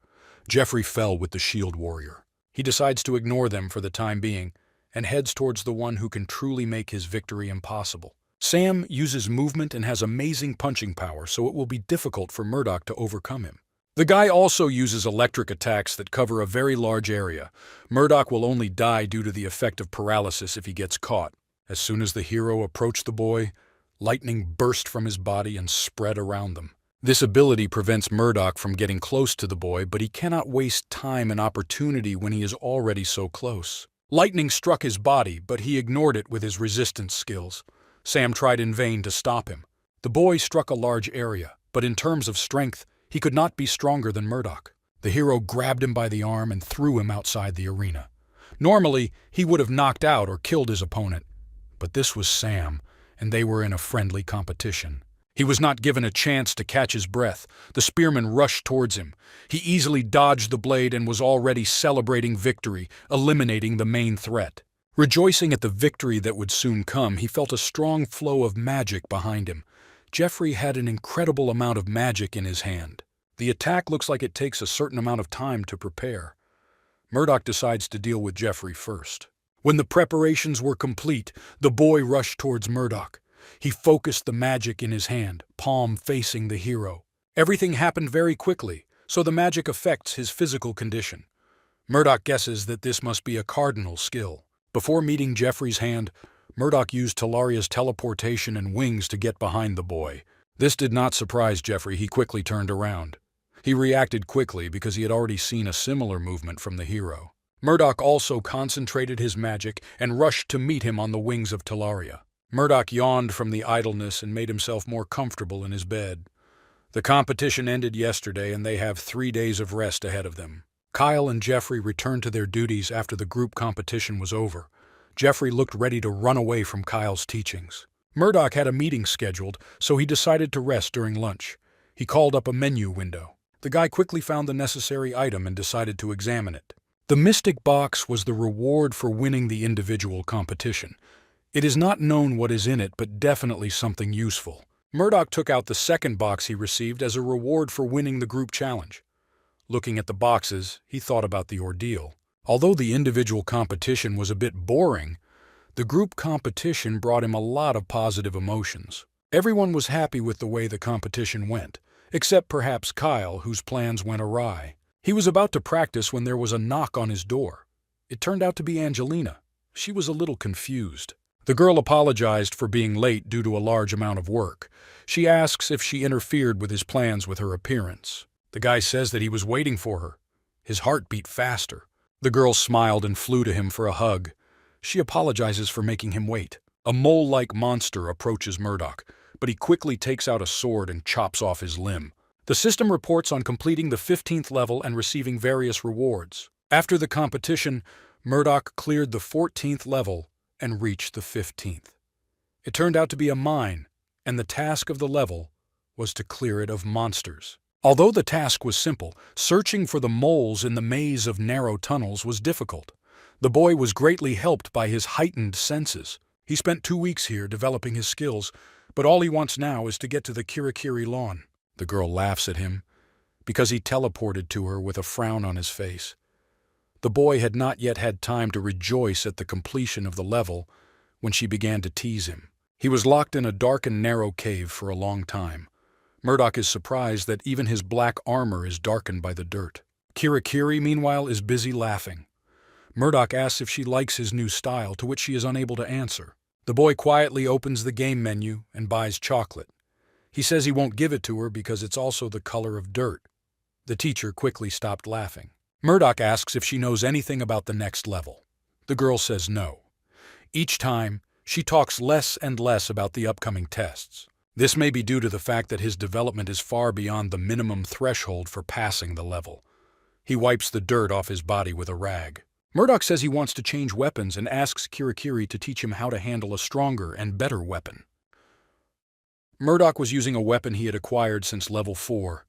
Jeffrey fell with the shield warrior. He decides to ignore them for the time being and heads towards the one who can truly make his victory impossible. Sam uses movement and has amazing punching power, so it will be difficult for Murdoch to overcome him. The guy also uses electric attacks that cover a very large area. Murdoch will only die due to the effect of paralysis if he gets caught. As soon as the hero approached the boy, lightning burst from his body and spread around them. This ability prevents Murdoch from getting close to the boy, but he cannot waste time and opportunity when he is already so close. Lightning struck his body, but he ignored it with his resistance skills. Sam tried in vain to stop him. The boy struck a large area, but in terms of strength, he could not be stronger than Murdoch. The hero grabbed him by the arm and threw him outside the arena. Normally, he would have knocked out or killed his opponent, but this was Sam, and they were in a friendly competition. He was not given a chance to catch his breath. The spearman rushed towards him. He easily dodged the blade and was already celebrating victory, eliminating the main threat. Rejoicing at the victory that would soon come, he felt a strong flow of magic behind him. Jeffrey had an incredible amount of magic in his hand. The attack looks like it takes a certain amount of time to prepare. Murdoch decides to deal with Jeffrey first. When the preparations were complete, the boy rushed towards Murdoch. He focused the magic in his hand, palm facing the hero. Everything happened very quickly, so the magic affects his physical condition. Murdoch guesses that this must be a cardinal skill. Before meeting Jeffrey's hand, Murdoch used Talaria's teleportation and wings to get behind the boy. This did not surprise Jeffrey. He quickly turned around. He reacted quickly because he had already seen a similar movement from the hero. Murdoch also concentrated his magic and rushed to meet him on the wings of Talaria. Murdoch yawned from the idleness and made himself more comfortable in his bed. The competition ended yesterday, and they have 3 days of rest ahead of them. Kyle and Jeffrey returned to their duties after the group competition was over. Jeffrey looked ready to run away from Kyle's teachings. Murdoch had a meeting scheduled, so he decided to rest during lunch. He called up a menu window. The guy quickly found the necessary item and decided to examine it. The mystic box was the reward for winning the individual competition. It is not known what is in it, but definitely something useful. Murdoch took out the second box he received as a reward for winning the group challenge. Looking at the boxes, he thought about the ordeal. Although the individual competition was a bit boring, the group competition brought him a lot of positive emotions. Everyone was happy with the way the competition went, except perhaps Kyle, whose plans went awry. He was about to practice when there was a knock on his door. It turned out to be Angelina. She was a little confused. The girl apologized for being late due to a large amount of work. She asks if she interfered with his plans with her appearance. The guy says that he was waiting for her. His heart beat faster. The girl smiled and flew to him for a hug. She apologizes for making him wait. A mole-like monster approaches Murdoch, but he quickly takes out a sword and chops off his limb. The system reports on completing the 15th level and receiving various rewards. After the competition, Murdoch cleared the 14th level and reached the 15th. It turned out to be a mine, and the task of the level was to clear it of monsters. Although the task was simple, searching for the moles in the maze of narrow tunnels was difficult. The boy was greatly helped by his heightened senses. He spent 2 weeks here developing his skills, but all he wants now is to get to the Kirikiri lawn. The girl laughs at him because he teleported to her with a frown on his face. The boy had not yet had time to rejoice at the completion of the level when she began to tease him. He was locked in a dark and narrow cave for a long time. Murdoch is surprised that even his black armor is darkened by the dirt. Kirikiri, meanwhile, is busy laughing. Murdoch asks if she likes his new style, to which she is unable to answer. The boy quietly opens the game menu and buys chocolate. He says he won't give it to her because it's also the color of dirt. The teacher quickly stopped laughing. Murdoch asks if she knows anything about the next level. The girl says no. Each time, she talks less and less about the upcoming tests. This may be due to the fact that his development is far beyond the minimum threshold for passing the level. He wipes the dirt off his body with a rag. Murdoch says he wants to change weapons and asks Kirikiri to teach him how to handle a stronger and better weapon. Murdoch was using a weapon he had acquired since level 4.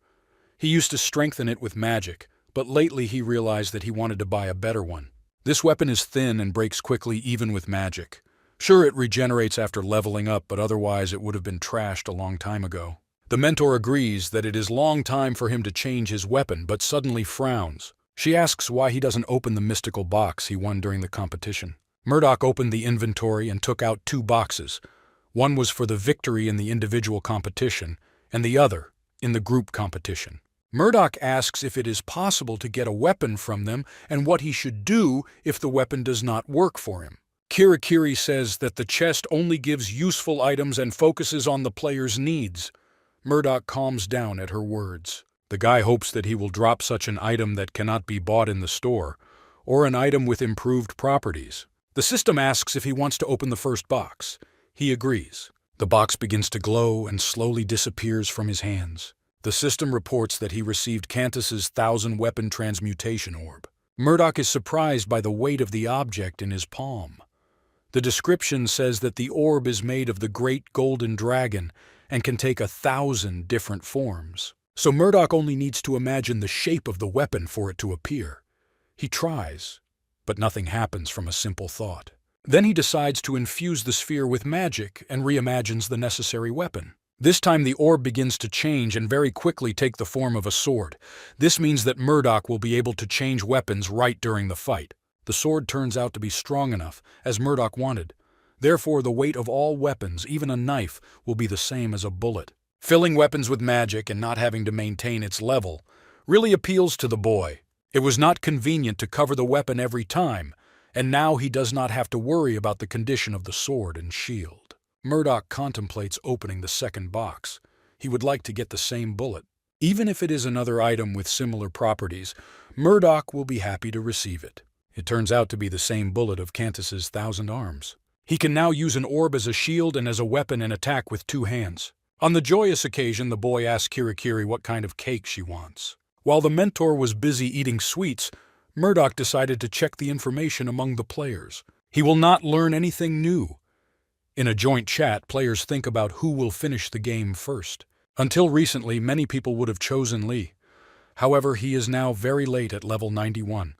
He used to strengthen it with magic, but lately he realized that he wanted to buy a better one. This weapon is thin and breaks quickly even with magic. Sure, it regenerates after leveling up, but otherwise it would have been trashed a long time ago. The mentor agrees that it is long time for him to change his weapon, but suddenly frowns. She asks why he doesn't open the mystical box he won during the competition. Murdoch opened the inventory and took out 2 boxes. One was for the victory in the individual competition, and the other in the group competition. Murdoch asks if it is possible to get a weapon from them and what he should do if the weapon does not work for him. Kirikiri says that the chest only gives useful items and focuses on the player's needs. Murdoch calms down at her words. The guy hopes that he will drop such an item that cannot be bought in the store, or an item with improved properties. The system asks if he wants to open the first box. He agrees. The box begins to glow and slowly disappears from his hands. The system reports that he received Cantus's 1,000-weapon transmutation orb. Murdoch is surprised by the weight of the object in his palm. The description says that the orb is made of the great golden dragon and can take 1,000 different forms. So Murdoch only needs to imagine the shape of the weapon for it to appear. He tries, but nothing happens from a simple thought. Then he decides to infuse the sphere with magic and reimagines the necessary weapon. This time the orb begins to change and very quickly take the form of a sword. This means that Murdoch will be able to change weapons right during the fight. The sword turns out to be strong enough, as Murdoch wanted. Therefore, the weight of all weapons, even a knife, will be the same as a bullet. Filling weapons with magic and not having to maintain its level really appeals to the boy. It was not convenient to cover the weapon every time, and now he does not have to worry about the condition of the sword and shield. Murdoch contemplates opening the second box. He would like to get the same bullet. Even if it is another item with similar properties, Murdoch will be happy to receive it. It turns out to be the same bullet of Cantus's 1,000 arms. He can now use an orb as a shield and as a weapon and attack with 2 hands. On the joyous occasion, the boy asks Kirikiri what kind of cake she wants. While the mentor was busy eating sweets, Murdoch decided to check the information among the players. He will not learn anything new. In a joint chat, players think about who will finish the game first. Until recently, many people would have chosen Lee. However, he is now very late at level 91.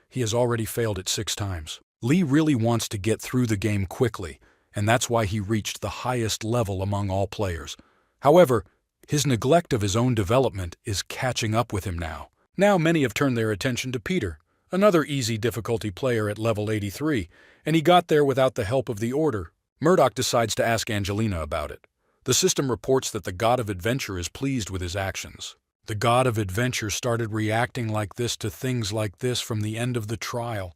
He has already failed it 6 times. Lee really wants to get through the game quickly, and that's why he reached the highest level among all players. However, his neglect of his own development is catching up with him now. Now many have turned their attention to Peter, another easy difficulty player at level 83, and he got there without the help of the Order. Murdoch decides to ask Angelina about it. The system reports that the God of Adventure is pleased with his actions. The God of Adventure started reacting like this to things like this from the end of the trial.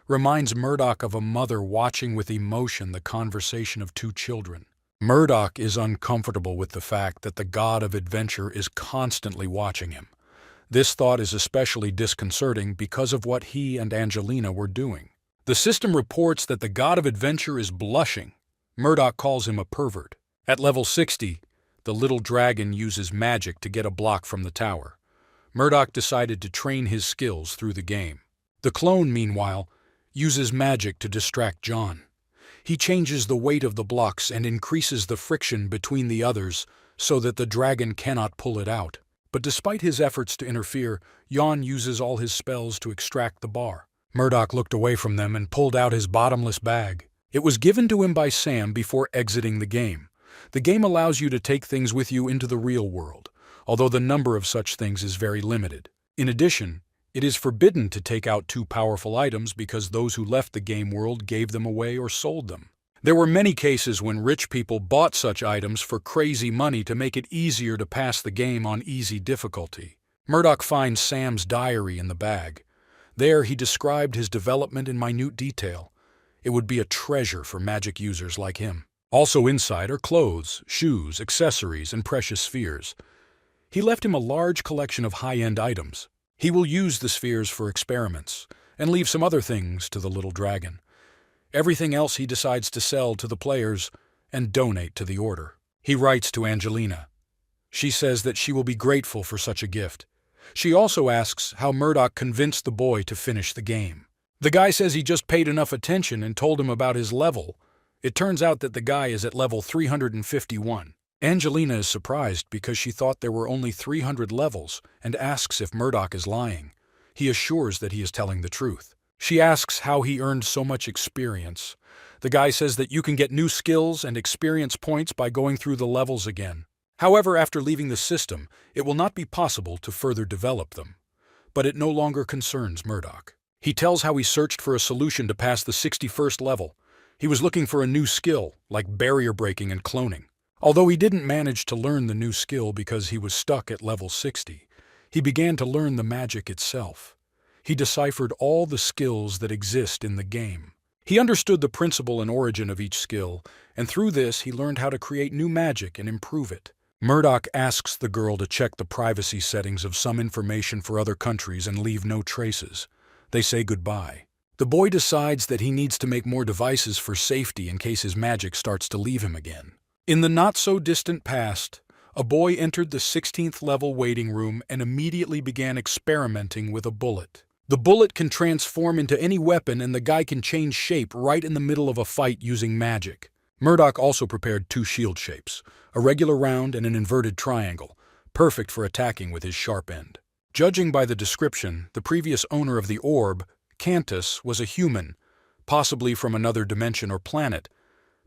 Reminds Murdoch of a mother watching with emotion the conversation of 2 children. Murdoch is uncomfortable with the fact that the God of Adventure is constantly watching him. This thought is especially disconcerting because of what he and Angelina were doing. The system reports that the God of Adventure is blushing. Murdoch calls him a pervert. At level 60, the little dragon uses magic to get a block from the tower. Murdoch decided to train his skills through the game. The clone, meanwhile, uses magic to distract John. He changes the weight of the blocks and increases the friction between the others so that the dragon cannot pull it out. But despite his efforts to interfere, Jan uses all his spells to extract the bar. Murdoch looked away from them and pulled out his bottomless bag. It was given to him by Sam before exiting the game. The game allows you to take things with you into the real world, although the number of such things is very limited. In addition, it is forbidden to take out too powerful items because those who left the game world gave them away or sold them. There were many cases when rich people bought such items for crazy money to make it easier to pass the game on easy difficulty. Murdoch finds Sam's diary in the bag. There he described his development in minute detail. It would be a treasure for magic users like him. Also inside are clothes, shoes, accessories, and precious spheres. He left him a large collection of high-end items. He will use the spheres for experiments, and leave some other things to the little dragon. Everything else he decides to sell to the players and donate to the Order. He writes to Angelina. She says that she will be grateful for such a gift. She also asks how Murdoch convinced the boy to finish the game. The guy says he just paid enough attention and told him about his level. It turns out that the guy is at level 351. Angelina is surprised because she thought there were only 300 levels and asks if Murdoch is lying. He assures that he is telling the truth. She asks how he earned so much experience. The guy says that you can get new skills and experience points by going through the levels again. However, after leaving the system, it will not be possible to further develop them. But it no longer concerns Murdoch. He tells how he searched for a solution to pass the 61st level. He was looking for a new skill, like barrier breaking and cloning. Although he didn't manage to learn the new skill because he was stuck at level 60, he began to learn the magic itself. He deciphered all the skills that exist in the game. He understood the principle and origin of each skill, and through this he learned how to create new magic and improve it. Murdoch asks the girl to check the privacy settings of some information for other countries and leave no traces. They say goodbye. The boy decides that he needs to make more devices for safety in case his magic starts to leave him again. In the not-so-distant past, a boy entered the 16th level waiting room and immediately began experimenting with a bullet. The bullet can transform into any weapon and the guy can change shape right in the middle of a fight using magic. Murdoch also prepared 2 shield shapes, a regular round and an inverted triangle, perfect for attacking with his sharp end. Judging by the description, the previous owner of the orb, Cantus, was a human, possibly from another dimension or planet,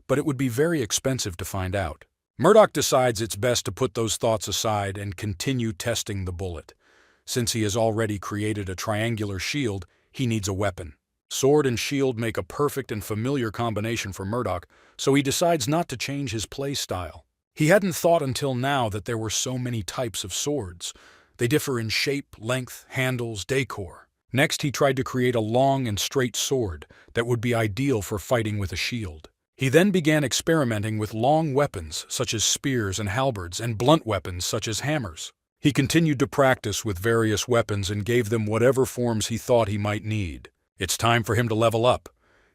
but it would be very expensive to find out. Murdoch decides it's best to put those thoughts aside and continue testing the bullet. Since he has already created a triangular shield, he needs a weapon. Sword and shield make a perfect and familiar combination for Murdoch, so he decides not to change his play style. He hadn't thought until now that there were so many types of swords. They differ in shape, length, handles, decor. Next, he tried to create a long and straight sword that would be ideal for fighting with a shield. He then began experimenting with long weapons such as spears and halberds and blunt weapons such as hammers. He continued to practice with various weapons and gave them whatever forms he thought he might need. It's time for him to level up.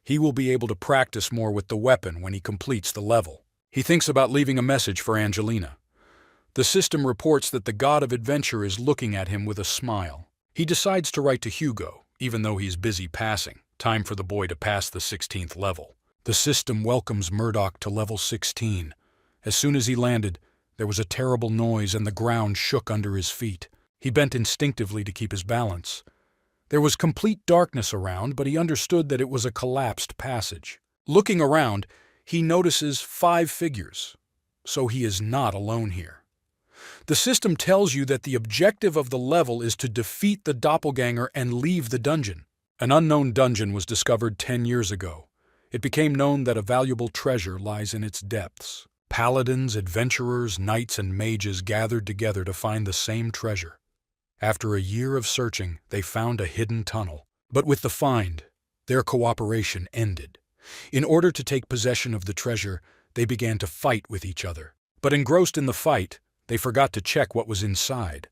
He will be able to practice more with the weapon when he completes the level. He thinks about leaving a message for Angelina. The system reports that the God of Adventure is looking at him with a smile. He decides to write to Hugo, even though he's busy passing. Time for the boy to pass the 16th level. The system welcomes Murdoch to level 16. As soon as he landed, there was a terrible noise and the ground shook under his feet. He bent instinctively to keep his balance. There was complete darkness around, but he understood that it was a collapsed passage. Looking around, he notices 5 figures. So he is not alone here. The system tells you that the objective of the level is to defeat the doppelganger and leave the dungeon. An unknown dungeon was discovered 10 years ago. It became known that a valuable treasure lies in its depths. Paladins, adventurers, knights, and mages gathered together to find the same treasure. After a year of searching, they found a hidden tunnel. But with the find, their cooperation ended. In order to take possession of the treasure, they began to fight with each other. But engrossed in the fight, they forgot to check what was inside.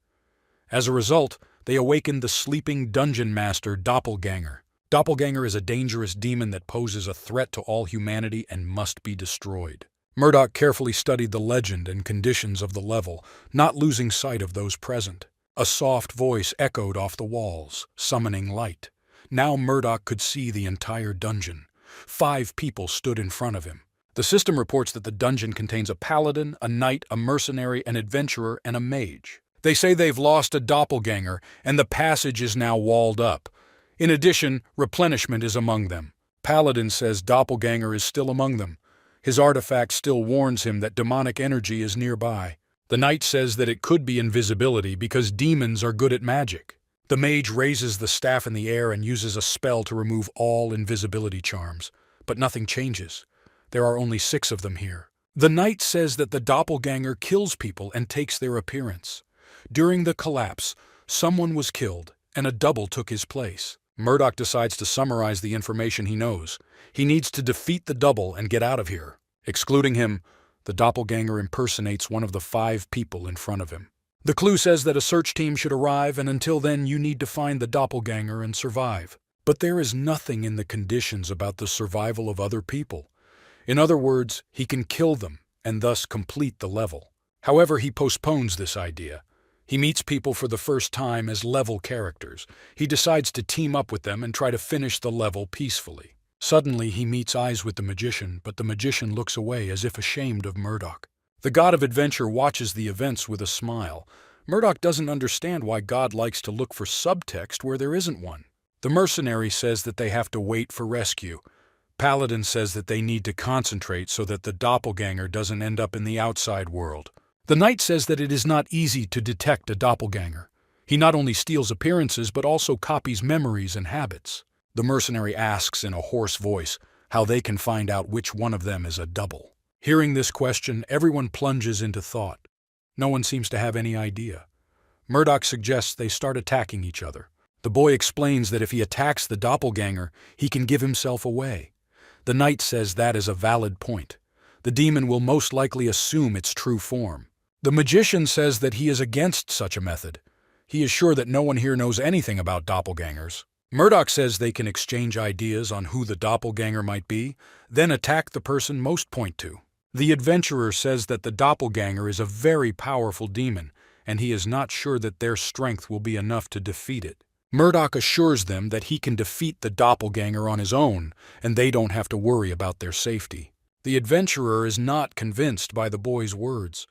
As a result, they awakened the sleeping dungeon master Doppelganger. Doppelganger is a dangerous demon that poses a threat to all humanity and must be destroyed. Murdoch carefully studied the legend and conditions of the level, not losing sight of those present. A soft voice echoed off the walls, summoning light. Now Murdoch could see the entire dungeon. 5 people stood in front of him. The system reports that the dungeon contains a paladin, a knight, a mercenary, an adventurer, and a mage. They say they've lost a doppelganger, and the passage is now walled up. In addition, replenishment is among them. Paladin says doppelganger is still among them. His artifact still warns him that demonic energy is nearby. The knight says that it could be invisibility because demons are good at magic. The mage raises the staff in the air and uses a spell to remove all invisibility charms. But nothing changes. There are only 6 of them here. The knight says that the doppelganger kills people and takes their appearance. During the collapse, someone was killed, and a double took his place. Murdoch decides to summarize the information he knows. He needs to defeat the double and get out of here. Excluding him, the doppelganger impersonates one of the 5 people in front of him. The clue says that a search team should arrive, and until then you need to find the doppelganger and survive. But there is nothing in the conditions about the survival of other people. In other words, he can kill them and thus complete the level. However, he postpones this idea. He meets people for the first time as level characters. He decides to team up with them and try to finish the level peacefully. Suddenly, he meets eyes with the magician, but the magician looks away as if ashamed of Murdoch. The god of adventure watches the events with a smile. Murdoch doesn't understand why God likes to look for subtext where there isn't one. The mercenary says that they have to wait for rescue. Paladin says that they need to concentrate so that the doppelganger doesn't end up in the outside world. The knight says that it is not easy to detect a doppelganger. He not only steals appearances but also copies memories and habits. The mercenary asks in a hoarse voice how they can find out which one of them is a double. Hearing this question, everyone plunges into thought. No one seems to have any idea. Murdoch suggests they start attacking each other. The boy explains that if he attacks the doppelganger, he can give himself away. The knight says that is a valid point. The demon will most likely assume its true form. The magician says that he is against such a method. He is sure that no one here knows anything about doppelgangers. Murdoch says they can exchange ideas on who the doppelganger might be, then attack the person most point to. The adventurer says that the doppelganger is a very powerful demon, and he is not sure that their strength will be enough to defeat it. Murdoch assures them that he can defeat the doppelganger on his own, and they don't have to worry about their safety. The adventurer is not convinced by the boy's words.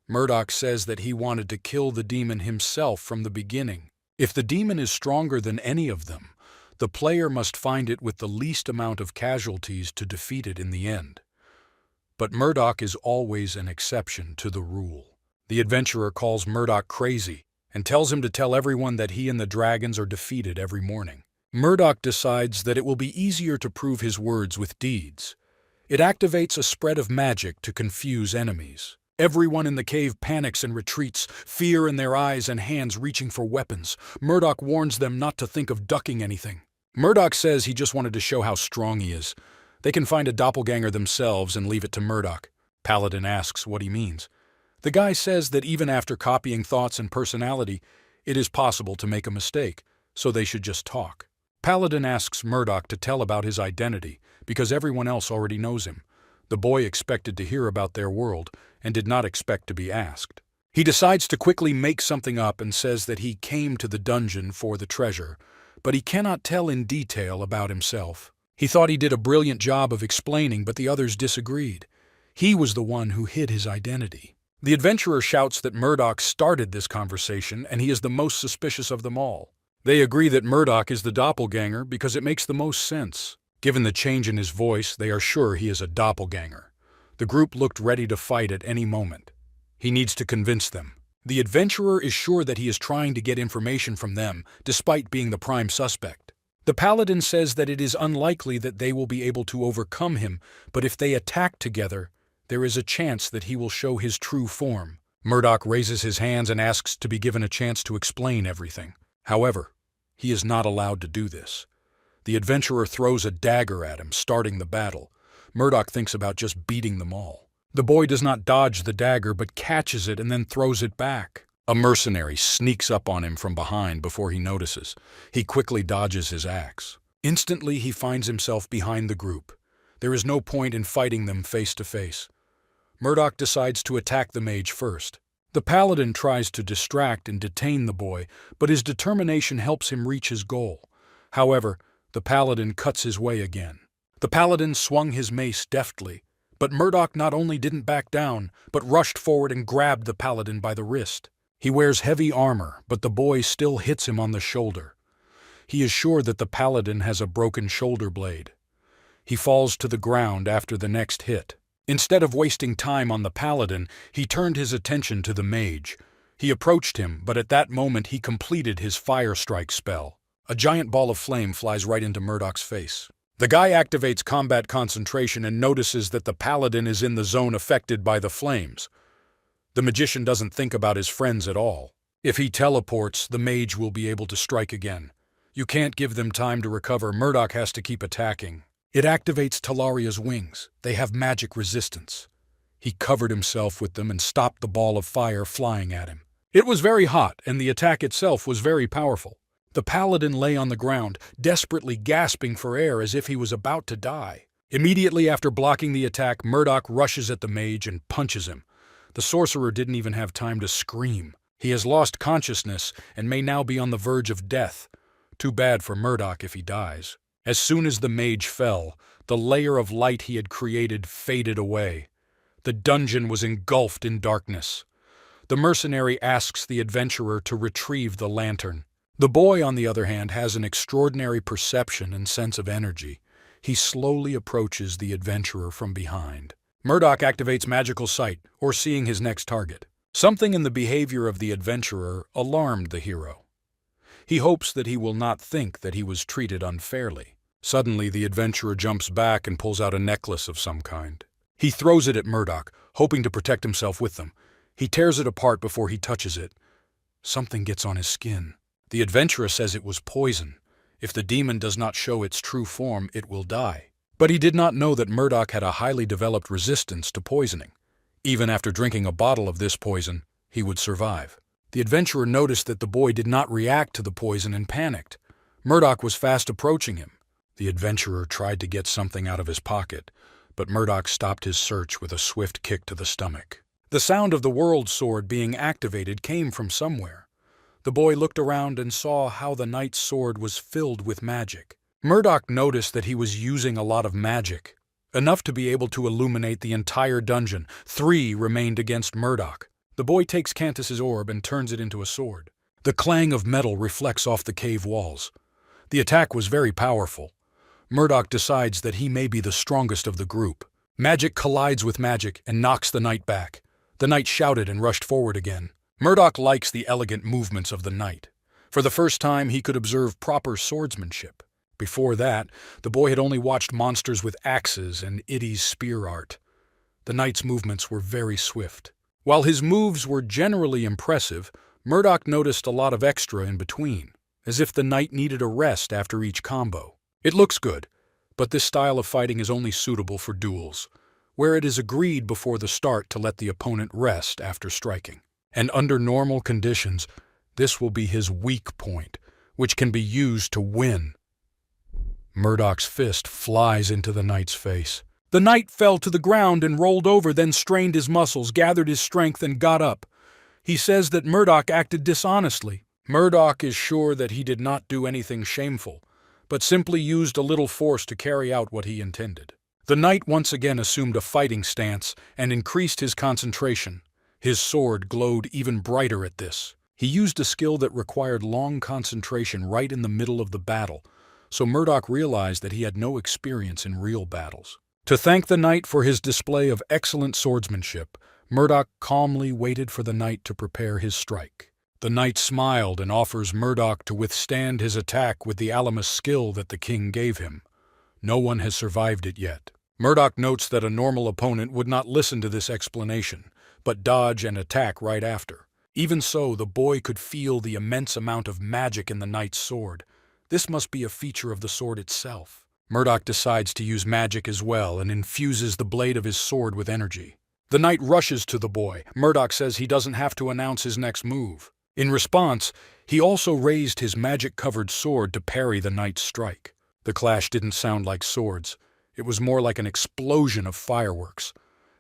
Murdoch says that he wanted to kill the demon himself from the beginning. If the demon is stronger than any of them, the player must find it with the least amount of casualties to defeat it in the end. But Murdoch is always an exception to the rule. The adventurer calls Murdoch crazy and tells him to tell everyone that he and the dragons are defeated every morning. Murdoch decides that it will be easier to prove his words with deeds. It activates a spread of magic to confuse enemies. Everyone in the cave panics and retreats, fear in their eyes and hands reaching for weapons. Murdoch warns them not to think of ducking anything. Murdoch says he just wanted to show how strong he is. They can find a doppelganger themselves and leave it to Murdoch. Paladin asks what he means. The guy says that even after copying thoughts and personality, it is possible to make a mistake, so they should just talk. Paladin asks Murdoch to tell about his identity, because everyone else already knows him. The boy expected to hear about their world, and did not expect to be asked. He decides to quickly make something up and says that he came to the dungeon for the treasure, but he cannot tell in detail about himself. He thought he did a brilliant job of explaining, but the others disagreed. He was the one who hid his identity. The adventurer shouts that Murdoch started this conversation and he is the most suspicious of them all. They agree that Murdoch is the doppelganger because it makes the most sense. Given the change in his voice, they are sure he is a doppelganger. The group looked ready to fight at any moment. He needs to convince them. The adventurer is sure that he is trying to get information from them, despite being the prime suspect. The paladin says that it is unlikely that they will be able to overcome him, but if they attack together, there is a chance that he will show his true form. Murdoch raises his hands and asks to be given a chance to explain everything. However, he is not allowed to do this. The adventurer throws a dagger at him, starting the battle. Murdoch thinks about just beating them all. The boy does not dodge the dagger but catches it and then throws it back. A mercenary sneaks up on him from behind before he notices. He quickly dodges his axe. Instantly, he finds himself behind the group. There is no point in fighting them face to face. Murdoch decides to attack the mage first. The paladin tries to distract and detain the boy, but his determination helps him reach his goal. However, the paladin cuts his way again. The paladin swung his mace deftly, but Murdoch not only didn't back down, but rushed forward and grabbed the paladin by the wrist. He wears heavy armor, but the boy still hits him on the shoulder. He is sure that the paladin has a broken shoulder blade. He falls to the ground after the next hit. Instead of wasting time on the paladin, he turned his attention to the mage. He approached him, but at that moment he completed his fire strike spell. A giant ball of flame flies right into Murdoch's face. The guy activates combat concentration and notices that the paladin is in the zone affected by the flames. The magician doesn't think about his friends at all. If he teleports, the mage will be able to strike again. You can't give them time to recover. Murdoch has to keep attacking. It activates Talaria's wings. They have magic resistance. He covered himself with them and stopped the ball of fire flying at him. It was very hot, and the attack itself was very powerful. The paladin lay on the ground, desperately gasping for air as if he was about to die. Immediately after blocking the attack, Murdoch rushes at the mage and punches him. The sorcerer didn't even have time to scream. He has lost consciousness and may now be on the verge of death. Too bad for Murdoch if he dies. As soon as the mage fell, the layer of light he had created faded away. The dungeon was engulfed in darkness. The mercenary asks the adventurer to retrieve the lantern. The boy, on the other hand, has an extraordinary perception and sense of energy. He slowly approaches the adventurer from behind. Murdoch activates magical sight, or seeing his next target. Something in the behavior of the adventurer alarmed the hero. He hopes that he will not think that he was treated unfairly. Suddenly, the adventurer jumps back and pulls out a necklace of some kind. He throws it at Murdoch, hoping to protect himself with them. He tears it apart before he touches it. Something gets on his skin. The adventurer says it was poison. If the demon does not show its true form, it will die. But he did not know that Murdoch had a highly developed resistance to poisoning. Even after drinking a bottle of this poison, he would survive. The adventurer noticed that the boy did not react to the poison and panicked. Murdoch was fast approaching him. The adventurer tried to get something out of his pocket, but Murdoch stopped his search with a swift kick to the stomach. The sound of the world sword being activated came from somewhere. The boy looked around and saw how the knight's sword was filled with magic. Murdoch noticed that he was using a lot of magic, enough to be able to illuminate the entire dungeon. 3 remained against Murdoch. The boy takes Cantus's orb and turns it into a sword. The clang of metal reflects off the cave walls. The attack was very powerful. Murdoch decides that he may be the strongest of the group. Magic collides with magic and knocks the knight back. The knight shouted and rushed forward again. Murdoch likes the elegant movements of the knight. For the first time, he could observe proper swordsmanship. Before that, the boy had only watched monsters with axes and Itty's spear art. The knight's movements were very swift. While his moves were generally impressive, Murdoch noticed a lot of extra in between, as if the knight needed a rest after each combo. It looks good, but this style of fighting is only suitable for duels, where it is agreed before the start to let the opponent rest after striking. And under normal conditions, this will be his weak point, which can be used to win. Murdoch's fist flies into the knight's face. The knight fell to the ground and rolled over, then strained his muscles, gathered his strength, and got up. He says that Murdoch acted dishonestly. Murdoch is sure that he did not do anything shameful, but simply used a little force to carry out what he intended. The knight once again assumed a fighting stance and increased his concentration. His sword glowed even brighter at this. He used a skill that required long concentration right in the middle of the battle, so Murdoch realized that he had no experience in real battles. To thank the knight for his display of excellent swordsmanship, Murdoch calmly waited for the knight to prepare his strike. The knight smiled and offers Murdoch to withstand his attack with the Alamus skill that the king gave him. No one has survived it yet. Murdoch notes that a normal opponent would not listen to this explanation, but dodge and attack right after. Even so, the boy could feel the immense amount of magic in the knight's sword. This must be a feature of the sword itself. Murdoch decides to use magic as well and infuses the blade of his sword with energy. The knight rushes to the boy. Murdoch says he doesn't have to announce his next move. In response, he also raised his magic-covered sword to parry the knight's strike. The clash didn't sound like swords. It was more like an explosion of fireworks.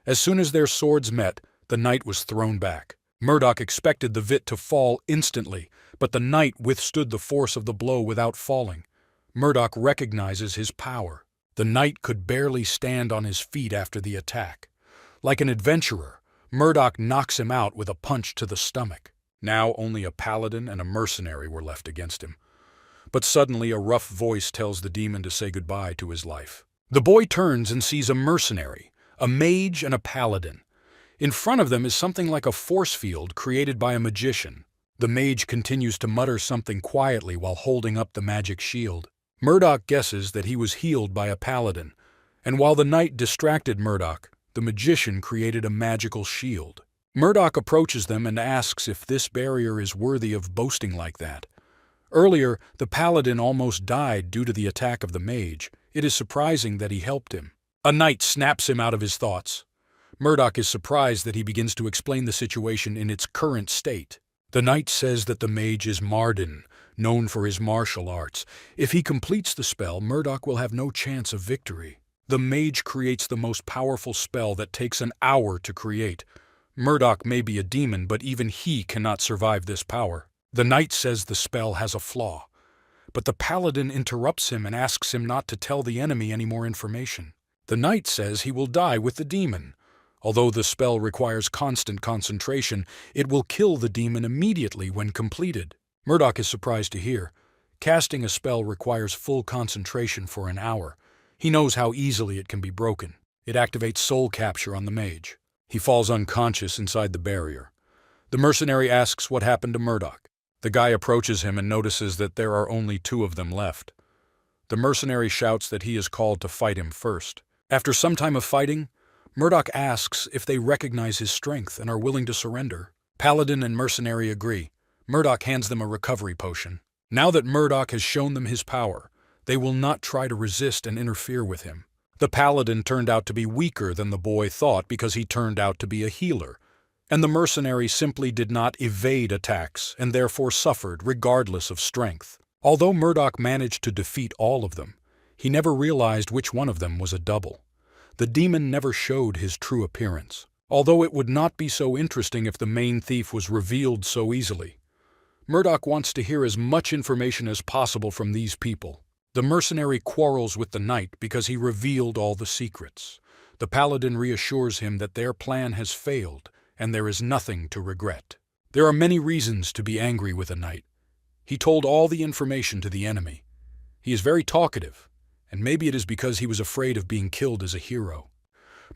As soon as their swords met, the knight was thrown back. Murdoch expected the vit to fall instantly, but the knight withstood the force of the blow without falling. Murdoch recognizes his power. The knight could barely stand on his feet after the attack. Like an adventurer, Murdoch knocks him out with a punch to the stomach. Now only a paladin and a mercenary were left against him. But suddenly a rough voice tells the demon to say goodbye to his life. The boy turns and sees a mercenary, a mage, and a paladin. In front of them is something like a force field created by a magician. The mage continues to mutter something quietly while holding up the magic shield. Murdoch guesses that he was healed by a paladin, and while the knight distracted Murdoch, the magician created a magical shield. Murdoch approaches them and asks if this barrier is worthy of boasting like that. Earlier, the paladin almost died due to the attack of the mage. It is surprising that he helped him. A knight snaps him out of his thoughts. Murdoch is surprised that he begins to explain the situation in its current state. The knight says that the mage is Marden, known for his martial arts. If he completes the spell, Murdoch will have no chance of victory. The mage creates the most powerful spell that takes an hour to create. Murdoch may be a demon, but even he cannot survive this power. The knight says the spell has a flaw, but the paladin interrupts him and asks him not to tell the enemy any more information. The knight says he will die with the demon. Although the spell requires constant concentration, it will kill the demon immediately when completed. Murdoch is surprised to hear. Casting a spell requires full concentration for an hour. He knows how easily it can be broken. It activates soul capture on the mage. He falls unconscious inside the barrier. The mercenary asks what happened to Murdoch. The guy approaches him and notices that there are only 2 of them left. The mercenary shouts that he is called to fight him first. After some time of fighting, Murdoch asks if they recognize his strength and are willing to surrender. Paladin and mercenary agree. Murdoch hands them a recovery potion. Now that Murdoch has shown them his power, they will not try to resist and interfere with him. The paladin turned out to be weaker than the boy thought because he turned out to be a healer, and the mercenary simply did not evade attacks and therefore suffered regardless of strength. Although Murdoch managed to defeat all of them, he never realized which one of them was a double. The demon never showed his true appearance, although it would not be so interesting if the main thief was revealed so easily. Murdoch wants to hear as much information as possible from these people. The mercenary quarrels with the knight because he revealed all the secrets. The paladin reassures him that their plan has failed and there is nothing to regret. There are many reasons to be angry with a knight. He told all the information to the enemy. He is very talkative, and maybe it is because he was afraid of being killed as a hero.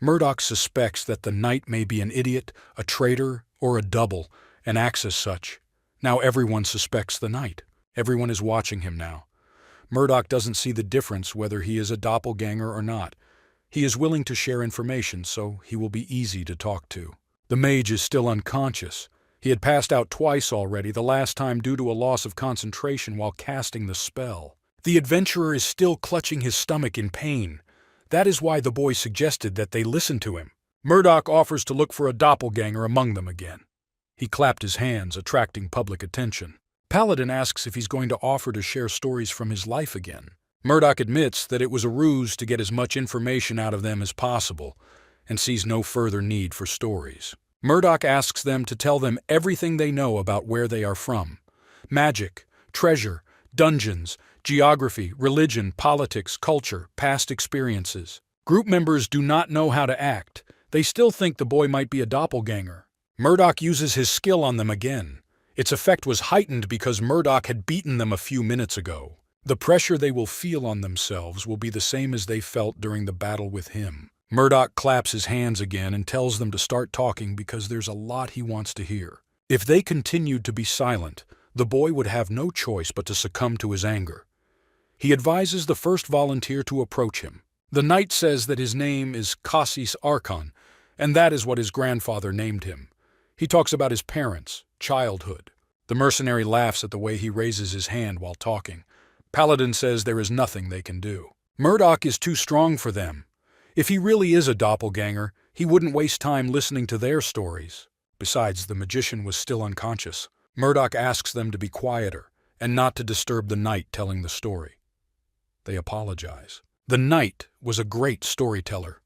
Murdoch suspects that the knight may be an idiot, a traitor, or a double, and acts as such. Now everyone suspects the knight. Everyone is watching him now. Murdoch doesn't see the difference whether he is a doppelganger or not. He is willing to share information, so he will be easy to talk to. The mage is still unconscious. He had passed out twice already, the last time due to a loss of concentration while casting the spell. The adventurer is still clutching his stomach in pain. That is why the boy suggested that they listen to him. Murdoch offers to look for a doppelganger among them again. He clapped his hands, attracting public attention. Paladin asks if he's going to offer to share stories from his life again. Murdoch admits that it was a ruse to get as much information out of them as possible, and sees no further need for stories. Murdoch asks them to tell them everything they know about where they are from. Magic, treasure, dungeons, geography, religion, politics, culture, past experiences. Group members do not know how to act. They still think the boy might be a doppelganger. Murdoch uses his skill on them again. Its effect was heightened because Murdoch had beaten them a few minutes ago. The pressure they will feel on themselves will be the same as they felt during the battle with him. Murdoch claps his hands again and tells them to start talking because there's a lot he wants to hear. If they continued to be silent, the boy would have no choice but to succumb to his anger. He advises the first volunteer to approach him. The knight says that his name is Cassis Archon, and that is what his grandfather named him. He talks about his parents, childhood. The mercenary laughs at the way he raises his hand while talking. Paladin says there is nothing they can do. Murdoch is too strong for them. If he really is a doppelganger, he wouldn't waste time listening to their stories. Besides, the magician was still unconscious. Murdoch asks them to be quieter and not to disturb the knight telling the story. They apologize. The knight was a great storyteller.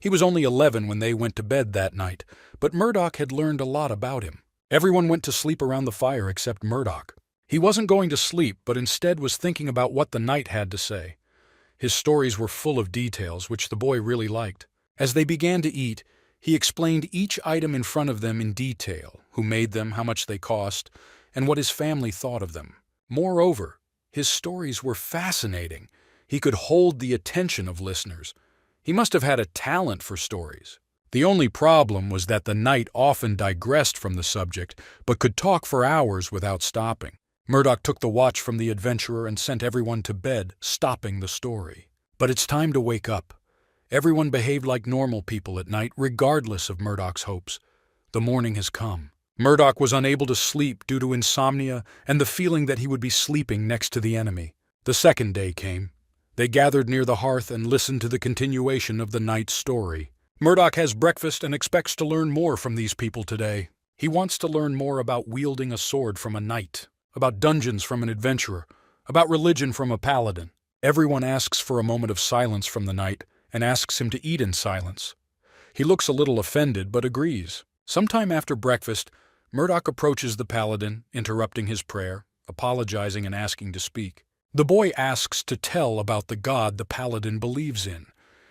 He was only 11 when they went to bed that night, but Murdoch had learned a lot about him. Everyone went to sleep around the fire except Murdoch. He wasn't going to sleep, but instead was thinking about what the knight had to say. His stories were full of details, which the boy really liked. As they began to eat, he explained each item in front of them in detail, who made them, how much they cost, and what his family thought of them. Moreover, his stories were fascinating. He could hold the attention of listeners. He must have had a talent for stories. The only problem was that the knight often digressed from the subject, but could talk for hours without stopping. Murdoch took the watch from the adventurer and sent everyone to bed, stopping the story. But it's time to wake up. Everyone behaved like normal people at night, regardless of Murdoch's hopes. The morning has come. Murdoch was unable to sleep due to insomnia and the feeling that he would be sleeping next to the enemy. The second day came. They gathered near the hearth and listened to the continuation of the knight's story. Murdoch has breakfast and expects to learn more from these people today. He wants to learn more about wielding a sword from a knight, about dungeons from an adventurer, about religion from a paladin. Everyone asks for a moment of silence from the knight and asks him to eat in silence. He looks a little offended but agrees. Sometime after breakfast, Murdoch approaches the paladin, interrupting his prayer, apologizing and asking to speak. The boy asks to tell about the god the paladin believes in.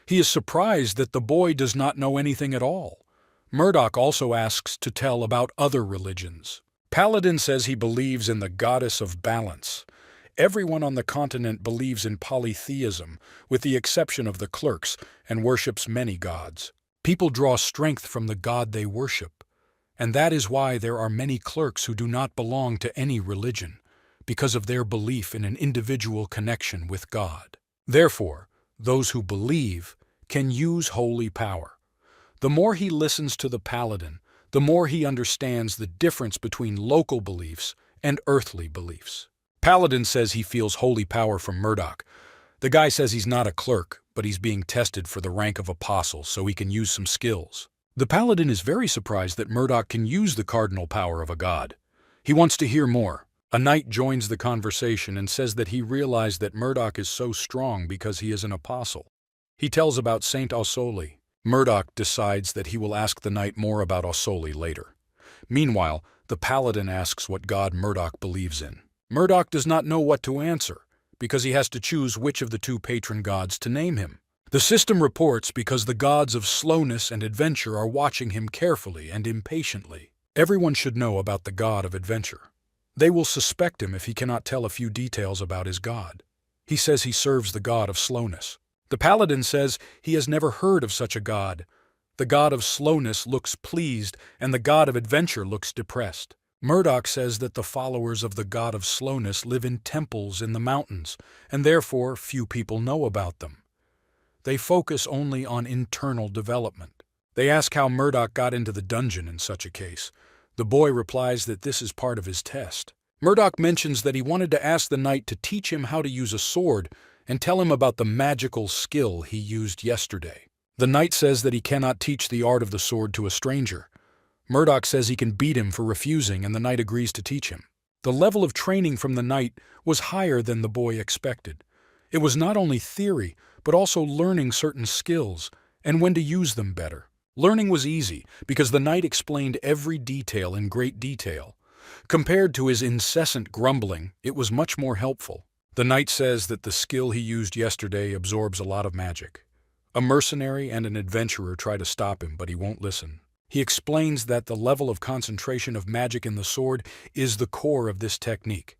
He is surprised that the boy does not know anything at all. Murdoch also asks to tell about other religions. Paladin says he believes in the goddess of balance. Everyone on the continent believes in polytheism, with the exception of the clerks, and worships many gods. People draw strength from the god they worship, and that is why there are many clerks who do not belong to any religion, because of their belief in an individual connection with God. Therefore, those who believe can use holy power. The more he listens to the paladin, the more he understands the difference between local beliefs and earthly beliefs. Paladin says he feels holy power from Murdoch. The guy says he's not a clerk, but he's being tested for the rank of apostle so he can use some skills. The paladin is very surprised that Murdoch can use the cardinal power of a god. He wants to hear more. A knight joins the conversation and says that he realized that Murdoch is so strong because he is an apostle. He tells about Saint Osoli. Murdoch decides that he will ask the knight more about Osoli later. Meanwhile, the paladin asks what god Murdoch believes in. Murdoch does not know what to answer, because he has to choose which of the two patron gods to name him. The system reports because the gods of slowness and adventure are watching him carefully and impatiently. Everyone should know about the god of adventure. They will suspect him if he cannot tell a few details about his god. He says he serves the god of slowness. The paladin says he has never heard of such a god. The god of slowness looks pleased, and the god of adventure looks depressed. Murdoch says that the followers of the god of slowness live in temples in the mountains, and therefore few people know about them. They focus only on internal development. They ask how Murdoch got into the dungeon in such a case. The boy replies that this is part of his test. Murdoch mentions that he wanted to ask the knight to teach him how to use a sword and tell him about the magical skill he used yesterday. The knight says that he cannot teach the art of the sword to a stranger. Murdoch says he can beat him for refusing, and the knight agrees to teach him. The level of training from the knight was higher than the boy expected. It was not only theory, but also learning certain skills and when to use them better. Learning was easy because the knight explained every detail in great detail. Compared to his incessant grumbling, it was much more helpful. The knight says that the skill he used yesterday absorbs a lot of magic. A mercenary and an adventurer try to stop him, but he won't listen. He explains that the level of concentration of magic in the sword is the core of this technique.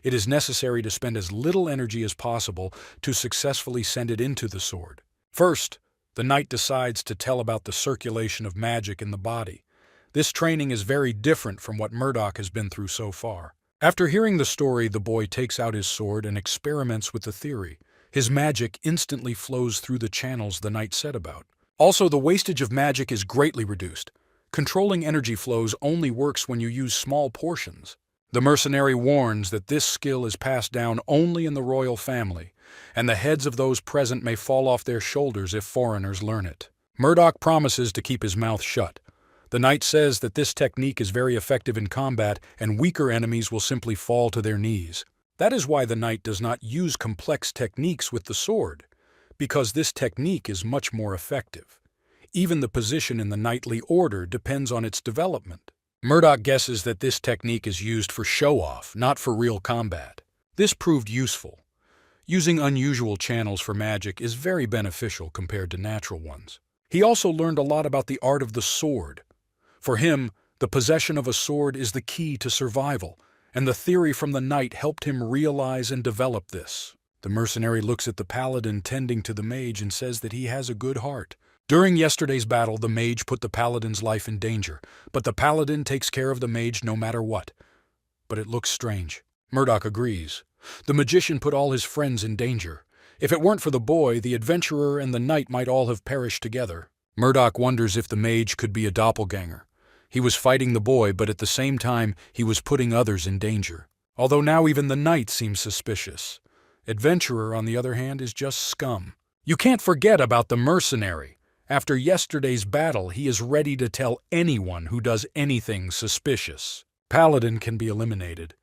It is necessary to spend as little energy as possible to successfully send it into the sword. First, the knight decides to tell about the circulation of magic in the body. This training is very different from what Murdoch has been through so far. After hearing the story, the boy takes out his sword and experiments with the theory. His magic instantly flows through the channels the knight said about. Also, the wastage of magic is greatly reduced. Controlling energy flows only works when you use small portions. The mercenary warns that this skill is passed down only in the royal family, and the heads of those present may fall off their shoulders if foreigners learn it. Murdoch promises to keep his mouth shut. The knight says that this technique is very effective in combat and weaker enemies will simply fall to their knees. That is why the knight does not use complex techniques with the sword, because this technique is much more effective. Even the position in the knightly order depends on its development. Murdoch guesses that this technique is used for show-off, not for real combat. This proved useful. Using unusual channels for magic is very beneficial compared to natural ones. He also learned a lot about the art of the sword. For him, the possession of a sword is the key to survival, and the theory from the knight helped him realize and develop this. The mercenary looks at the paladin tending to the mage and says that he has a good heart. During yesterday's battle, the mage put the paladin's life in danger, but the paladin takes care of the mage no matter what. But it looks strange. Murdoch agrees. The magician put all his friends in danger. If it weren't for the boy, the adventurer and the knight might all have perished together. Murdoch wonders if the mage could be a doppelganger. He was fighting the boy, but at the same time, he was putting others in danger. Although now even the knight seems suspicious. Adventurer, on the other hand, is just scum. You can't forget about the mercenary. After yesterday's battle, he is ready to tell anyone who does anything suspicious. Paladin can be eliminated.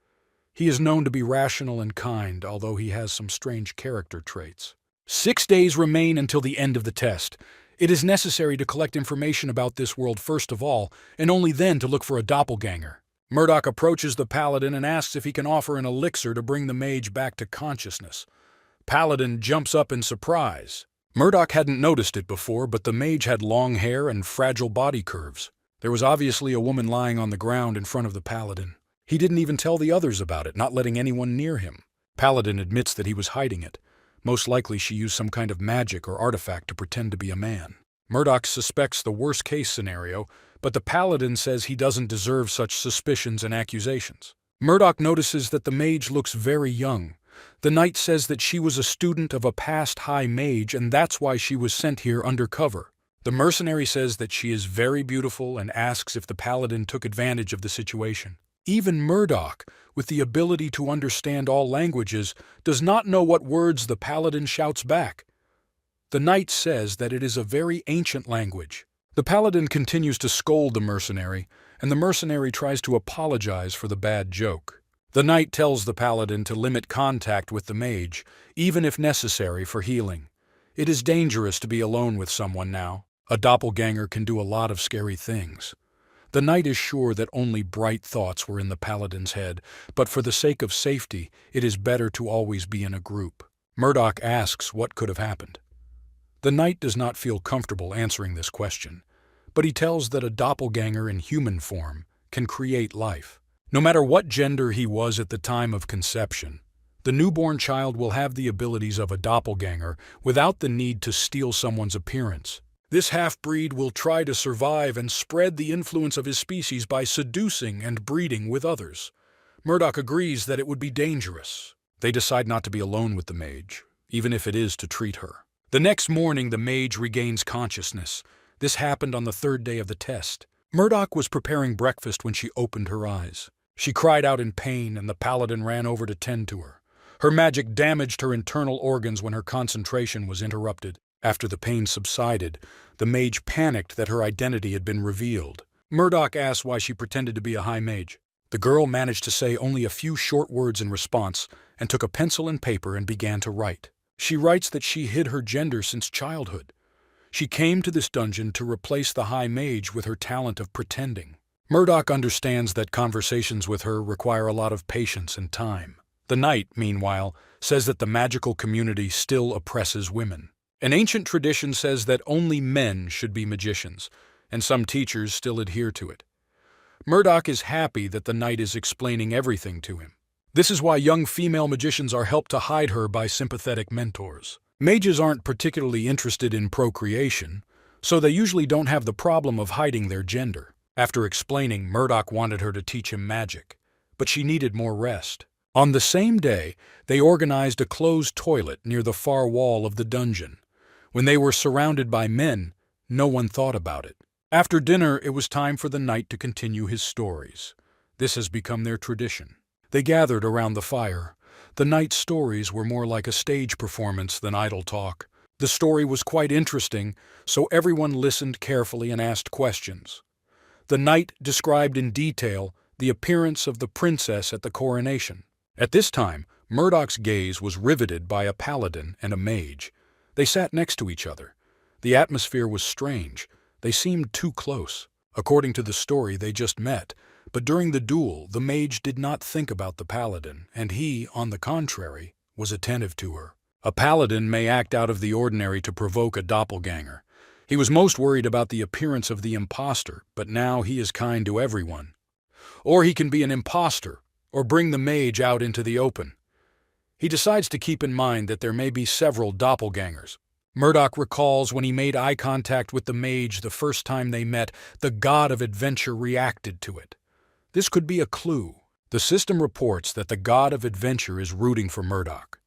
He is known to be rational and kind, although he has some strange character traits. 6 days remain until the end of the test. It is necessary to collect information about this world first of all, and only then to look for a doppelganger. Murdoch approaches the paladin and asks if he can offer an elixir to bring the mage back to consciousness. Paladin jumps up in surprise. Murdoch hadn't noticed it before, but the mage had long hair and fragile body curves. There was obviously a woman lying on the ground in front of the paladin. He didn't even tell the others about it, not letting anyone near him. Paladin admits that he was hiding it. Most likely she used some kind of magic or artifact to pretend to be a man. Murdoch suspects the worst-case scenario, but the paladin says he doesn't deserve such suspicions and accusations. Murdoch notices that the mage looks very young. The knight says that she was a student of a past high mage and that's why she was sent here undercover. The mercenary says that she is very beautiful and asks if the paladin took advantage of the situation. Even Murdoch, with the ability to understand all languages, does not know what words the paladin shouts back. The knight says that it is a very ancient language. The paladin continues to scold the mercenary, and the mercenary tries to apologize for the bad joke. The knight tells the paladin to limit contact with the mage, even if necessary for healing. It is dangerous to be alone with someone now. A doppelganger can do a lot of scary things. The knight is sure that only bright thoughts were in the paladin's head, but for the sake of safety, it is better to always be in a group. Murdoch asks what could have happened. The knight does not feel comfortable answering this question, but he tells that a doppelganger in human form can create life. No matter what gender he was at the time of conception, the newborn child will have the abilities of a doppelganger without the need to steal someone's appearance. This half-breed will try to survive and spread the influence of his species by seducing and breeding with others. Murdoch agrees that it would be dangerous. They decide not to be alone with the mage, even if it is to treat her. The next morning, the mage regains consciousness. This happened on the 3rd day of the test. Murdoch was preparing breakfast when she opened her eyes. She cried out in pain, and the paladin ran over to tend to her. Her magic damaged her internal organs when her concentration was interrupted. After the pain subsided, the mage panicked that her identity had been revealed. Murdoch asked why she pretended to be a high mage. The girl managed to say only a few short words in response and took a pencil and paper and began to write. She writes that she hid her gender since childhood. She came to this dungeon to replace the high mage with her talent of pretending. Murdoch understands that conversations with her require a lot of patience and time. The knight, meanwhile, says that the magical community still oppresses women. An ancient tradition says that only men should be magicians. and some teachers still adhere to it. Murdoch is happy that the knight is explaining everything to him. This is why young female magicians are helped to hide her by sympathetic mentors. Mages aren't particularly interested in procreation, so they usually don't have the problem of hiding their gender. After explaining, Murdoch wanted her to teach him magic, but she needed more rest. On the same day, they organized a closed toilet near the far wall of the dungeon. When they were surrounded by men, no one thought about it. After dinner, it was time for the knight to continue his stories. This has become their tradition. They gathered around the fire. The knight's stories were more like a stage performance than idle talk. The story was quite interesting, so everyone listened carefully and asked questions. The knight described in detail the appearance of the princess at the coronation. At this time, Murdoch's gaze was riveted by a paladin and a mage. They sat next to each other. The atmosphere was strange. They seemed too close. According to the story, they just met, but during the duel, the mage did not think about the paladin, and he, on the contrary, was attentive to her. A paladin may act out of the ordinary to provoke a doppelganger. He was most worried about the appearance of the imposter, but now he is kind to everyone. Or he can be an imposter, or bring the mage out into the open. He decides to keep in mind that there may be several doppelgangers. Murdoch recalls when he made eye contact with the mage the first time they met, the god of adventure reacted to it. This could be a clue. The system reports that the god of adventure is rooting for Murdoch.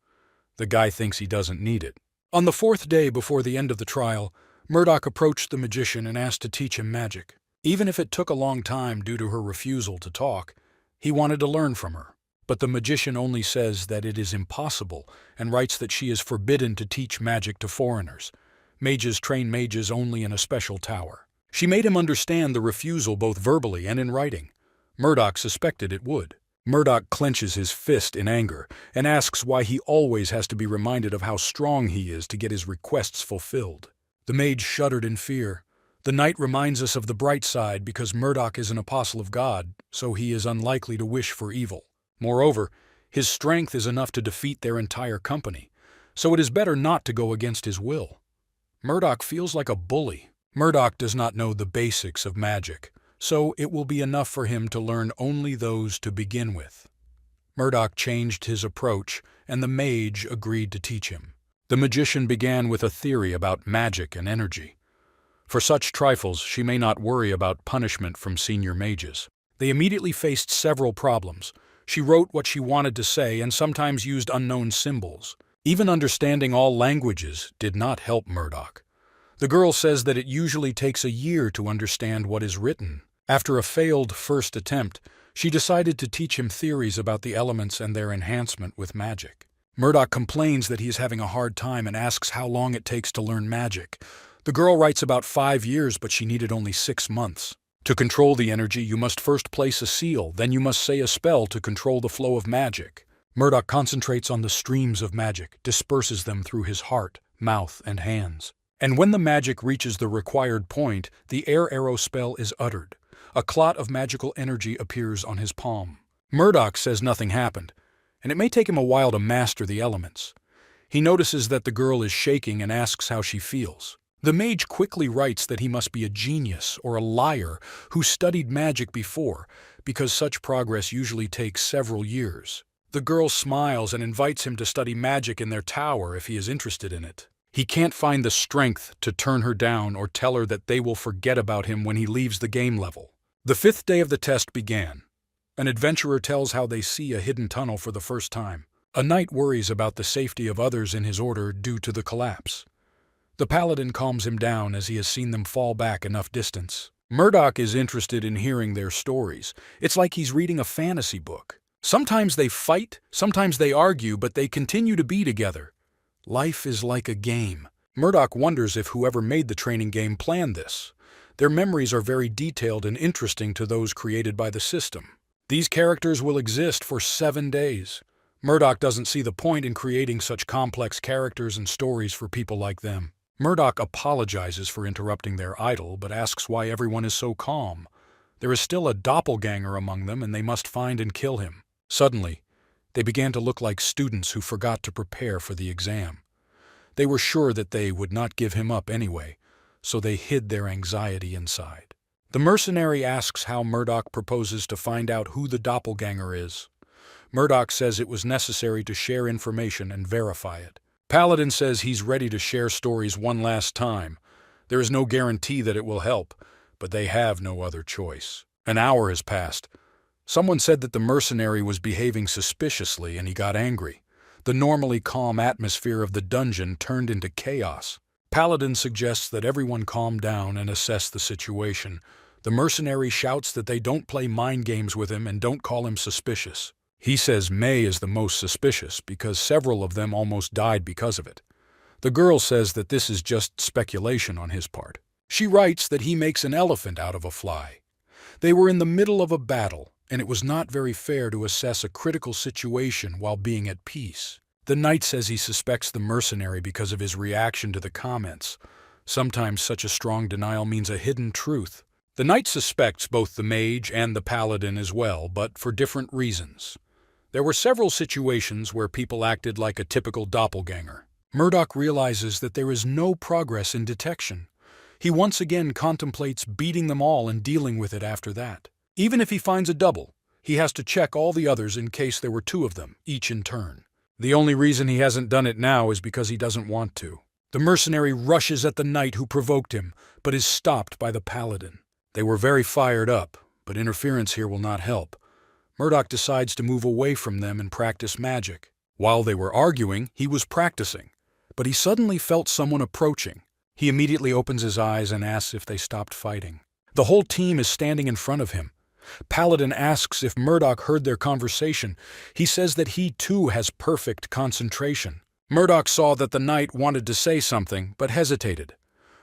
The guy thinks he doesn't need it. On the fourth day before the end of the trial, Murdoch approached the magician and asked to teach him magic. Even if it took a long time due to her refusal to talk, he wanted to learn from her. But the magician only says that it is impossible and writes that she is forbidden to teach magic to foreigners. Mages train mages only in a special tower. She made him understand the refusal both verbally and in writing. Murdoch suspected it would. Murdoch clenches his fist in anger and asks why he always has to be reminded of how strong he is to get his requests fulfilled. The mage shuddered in fear. The knight reminds us of the bright side because Murdoch is an apostle of God, so he is unlikely to wish for evil. Moreover, his strength is enough to defeat their entire company, so it is better not to go against his will. Murdoch feels like a bully. Murdoch does not know the basics of magic, so it will be enough for him to learn only those to begin with. Murdoch changed his approach, and the mage agreed to teach him. The magician began with a theory about magic and energy. For such trifles, she may not worry about punishment from senior mages. They immediately faced several problems. She wrote what she wanted to say and sometimes used unknown symbols. Even understanding all languages did not help Murdoch. The girl says that it usually takes a year to understand what is written. After a failed first attempt, she decided to teach him theories about the elements and their enhancement with magic. Murdoch complains that he is having a hard time and asks how long it takes to learn magic. The girl writes about 5 years, but she needed only 6 months. To control the energy, you must first place a seal, then you must say a spell to control the flow of magic. Murdoch concentrates on the streams of magic, disperses them through his heart, mouth, and hands. And when the magic reaches the required point, the air arrow spell is uttered. A clot of magical energy appears on his palm. Murdoch says nothing happened, and it may take him a while to master the elements. He notices that the girl is shaking and asks how she feels. The mage quickly writes that he must be a genius or a liar who studied magic before, because such progress usually takes several years. The girl smiles and invites him to study magic in their tower if he is interested in it. He can't find the strength to turn her down or tell her that they will forget about him when he leaves the game level. The 5th day of the test began. An adventurer tells how they see a hidden tunnel for the first time. A knight worries about the safety of others in his order due to the collapse. The paladin calms him down as he has seen them fall back enough distance. Murdoch is interested in hearing their stories. It's like he's reading a fantasy book. Sometimes they fight, sometimes they argue, but they continue to be together. Life is like a game. Murdoch wonders if whoever made the training game planned this. Their memories are very detailed and interesting to those created by the system. These characters will exist for 7 days. Murdoch doesn't see the point in creating such complex characters and stories for people like them. Murdoch apologizes for interrupting their idyll, but asks why everyone is so calm. There is still a doppelganger among them, and they must find and kill him. Suddenly, they began to look like students who forgot to prepare for the exam. They were sure that they would not give him up anyway, so they hid their anxiety inside. The mercenary asks how Murdoch proposes to find out who the doppelganger is. Murdoch says it was necessary to share information and verify it. Paladin says he's ready to share stories one last time. There is no guarantee that it will help, but they have no other choice. An hour has passed. Someone said that the mercenary was behaving suspiciously and he got angry. The normally calm atmosphere of the dungeon turned into chaos. Paladin suggests that everyone calm down and assess the situation. The mercenary shouts that they don't play mind games with him and don't call him suspicious. He says May is the most suspicious because several of them almost died because of it. The girl says that this is just speculation on his part. She writes that he makes an elephant out of a fly. They were in the middle of a battle, and it was not very fair to assess a critical situation while being at peace. The knight says he suspects the mercenary because of his reaction to the comments. Sometimes such a strong denial means a hidden truth. The knight suspects both the mage and the paladin as well, but for different reasons. There were several situations where people acted like a typical doppelganger. Murdoch realizes that there is no progress in detection. He once again contemplates beating them all and dealing with it after that. Even if he finds a double, he has to check all the others in case there were two of them, each in turn. The only reason he hasn't done it now is because he doesn't want to. The mercenary rushes at the knight who provoked him, but is stopped by the paladin. They were very fired up, but interference here will not help. Murdoch decides to move away from them and practice magic. While they were arguing, he was practicing, but he suddenly felt someone approaching. He immediately opens his eyes and asks if they stopped fighting. The whole team is standing in front of him. Paladin asks if Murdoch heard their conversation. He says that he too has perfect concentration. Murdoch saw that the knight wanted to say something, but hesitated.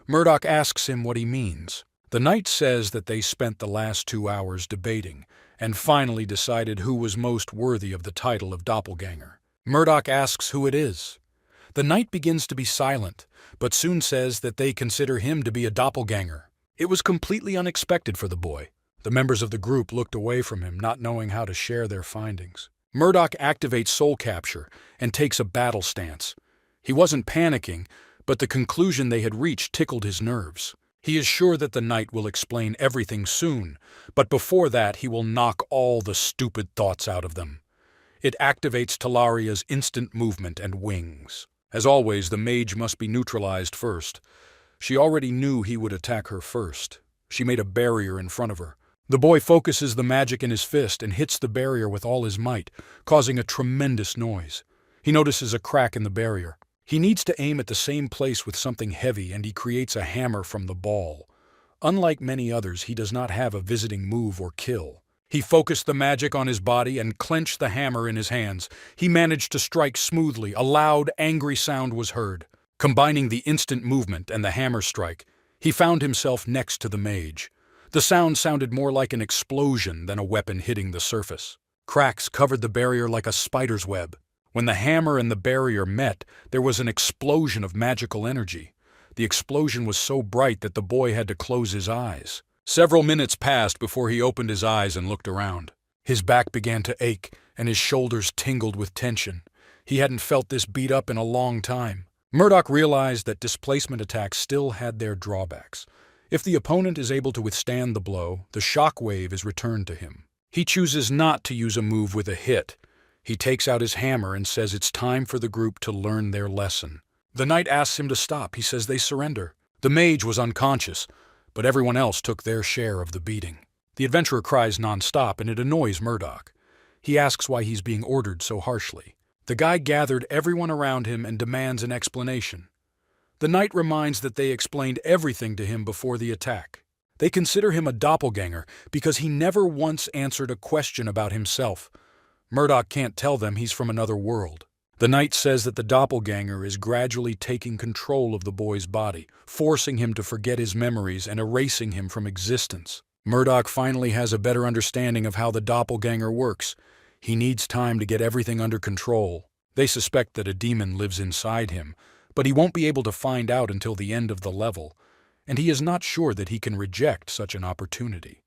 Murdoch asks him what he means. The knight says that they spent the last 2 hours debating, and finally decided who was most worthy of the title of doppelganger. Murdoch asks who it is. The knight begins to be silent, but soon says that they consider him to be a doppelganger. It was completely unexpected for the boy. The members of the group looked away from him, not knowing how to share their findings. Murdoch activates soul capture and takes a battle stance. He wasn't panicking, but the conclusion they had reached tickled his nerves. He is sure that the knight will explain everything soon, but before that he will knock all the stupid thoughts out of them. It activates Talaria's instant movement and wings. As always, the mage must be neutralized first. She already knew he would attack her first. She made a barrier in front of her. The boy focuses the magic in his fist and hits the barrier with all his might, causing a tremendous noise. He notices a crack in the barrier. He needs to aim at the same place with something heavy, and he creates a hammer from the ball. Unlike many others, he does not have a visiting move or kill. He focused the magic on his body and clenched the hammer in his hands. He managed to strike smoothly. A loud, angry sound was heard. Combining the instant movement and the hammer strike, he found himself next to the mage. The sound sounded more like an explosion than a weapon hitting the surface. Cracks covered the barrier like a spider's web. When the hammer and the barrier met, there was an explosion of magical energy. The explosion was so bright that the boy had to close his eyes. Several minutes passed before he opened his eyes and looked around. His back began to ache, and his shoulders tingled with tension. He hadn't felt this beat up in a long time. Murdoch realized that displacement attacks still had their drawbacks. If the opponent is able to withstand the blow, the shock wave is returned to him. He chooses not to use a move with a hit. He takes out his hammer and says it's time for the group to learn their lesson. The knight asks him to stop. He says they surrender. The mage was unconscious, but everyone else took their share of the beating. The adventurer cries non-stop, and it annoys Murdoch. He asks why he's being ordered so harshly. The guy gathered everyone around him and demands an explanation. The knight reminds that they explained everything to him before the attack. They consider him a doppelganger because he never once answered a question about himself. Murdoch can't tell them he's from another world. The knight says that the doppelganger is gradually taking control of the boy's body, forcing him to forget his memories and erasing him from existence. Murdoch finally has a better understanding of how the doppelganger works. He needs time to get everything under control. They suspect that a demon lives inside him, but he won't be able to find out until the end of the level, and he is not sure that he can reject such an opportunity.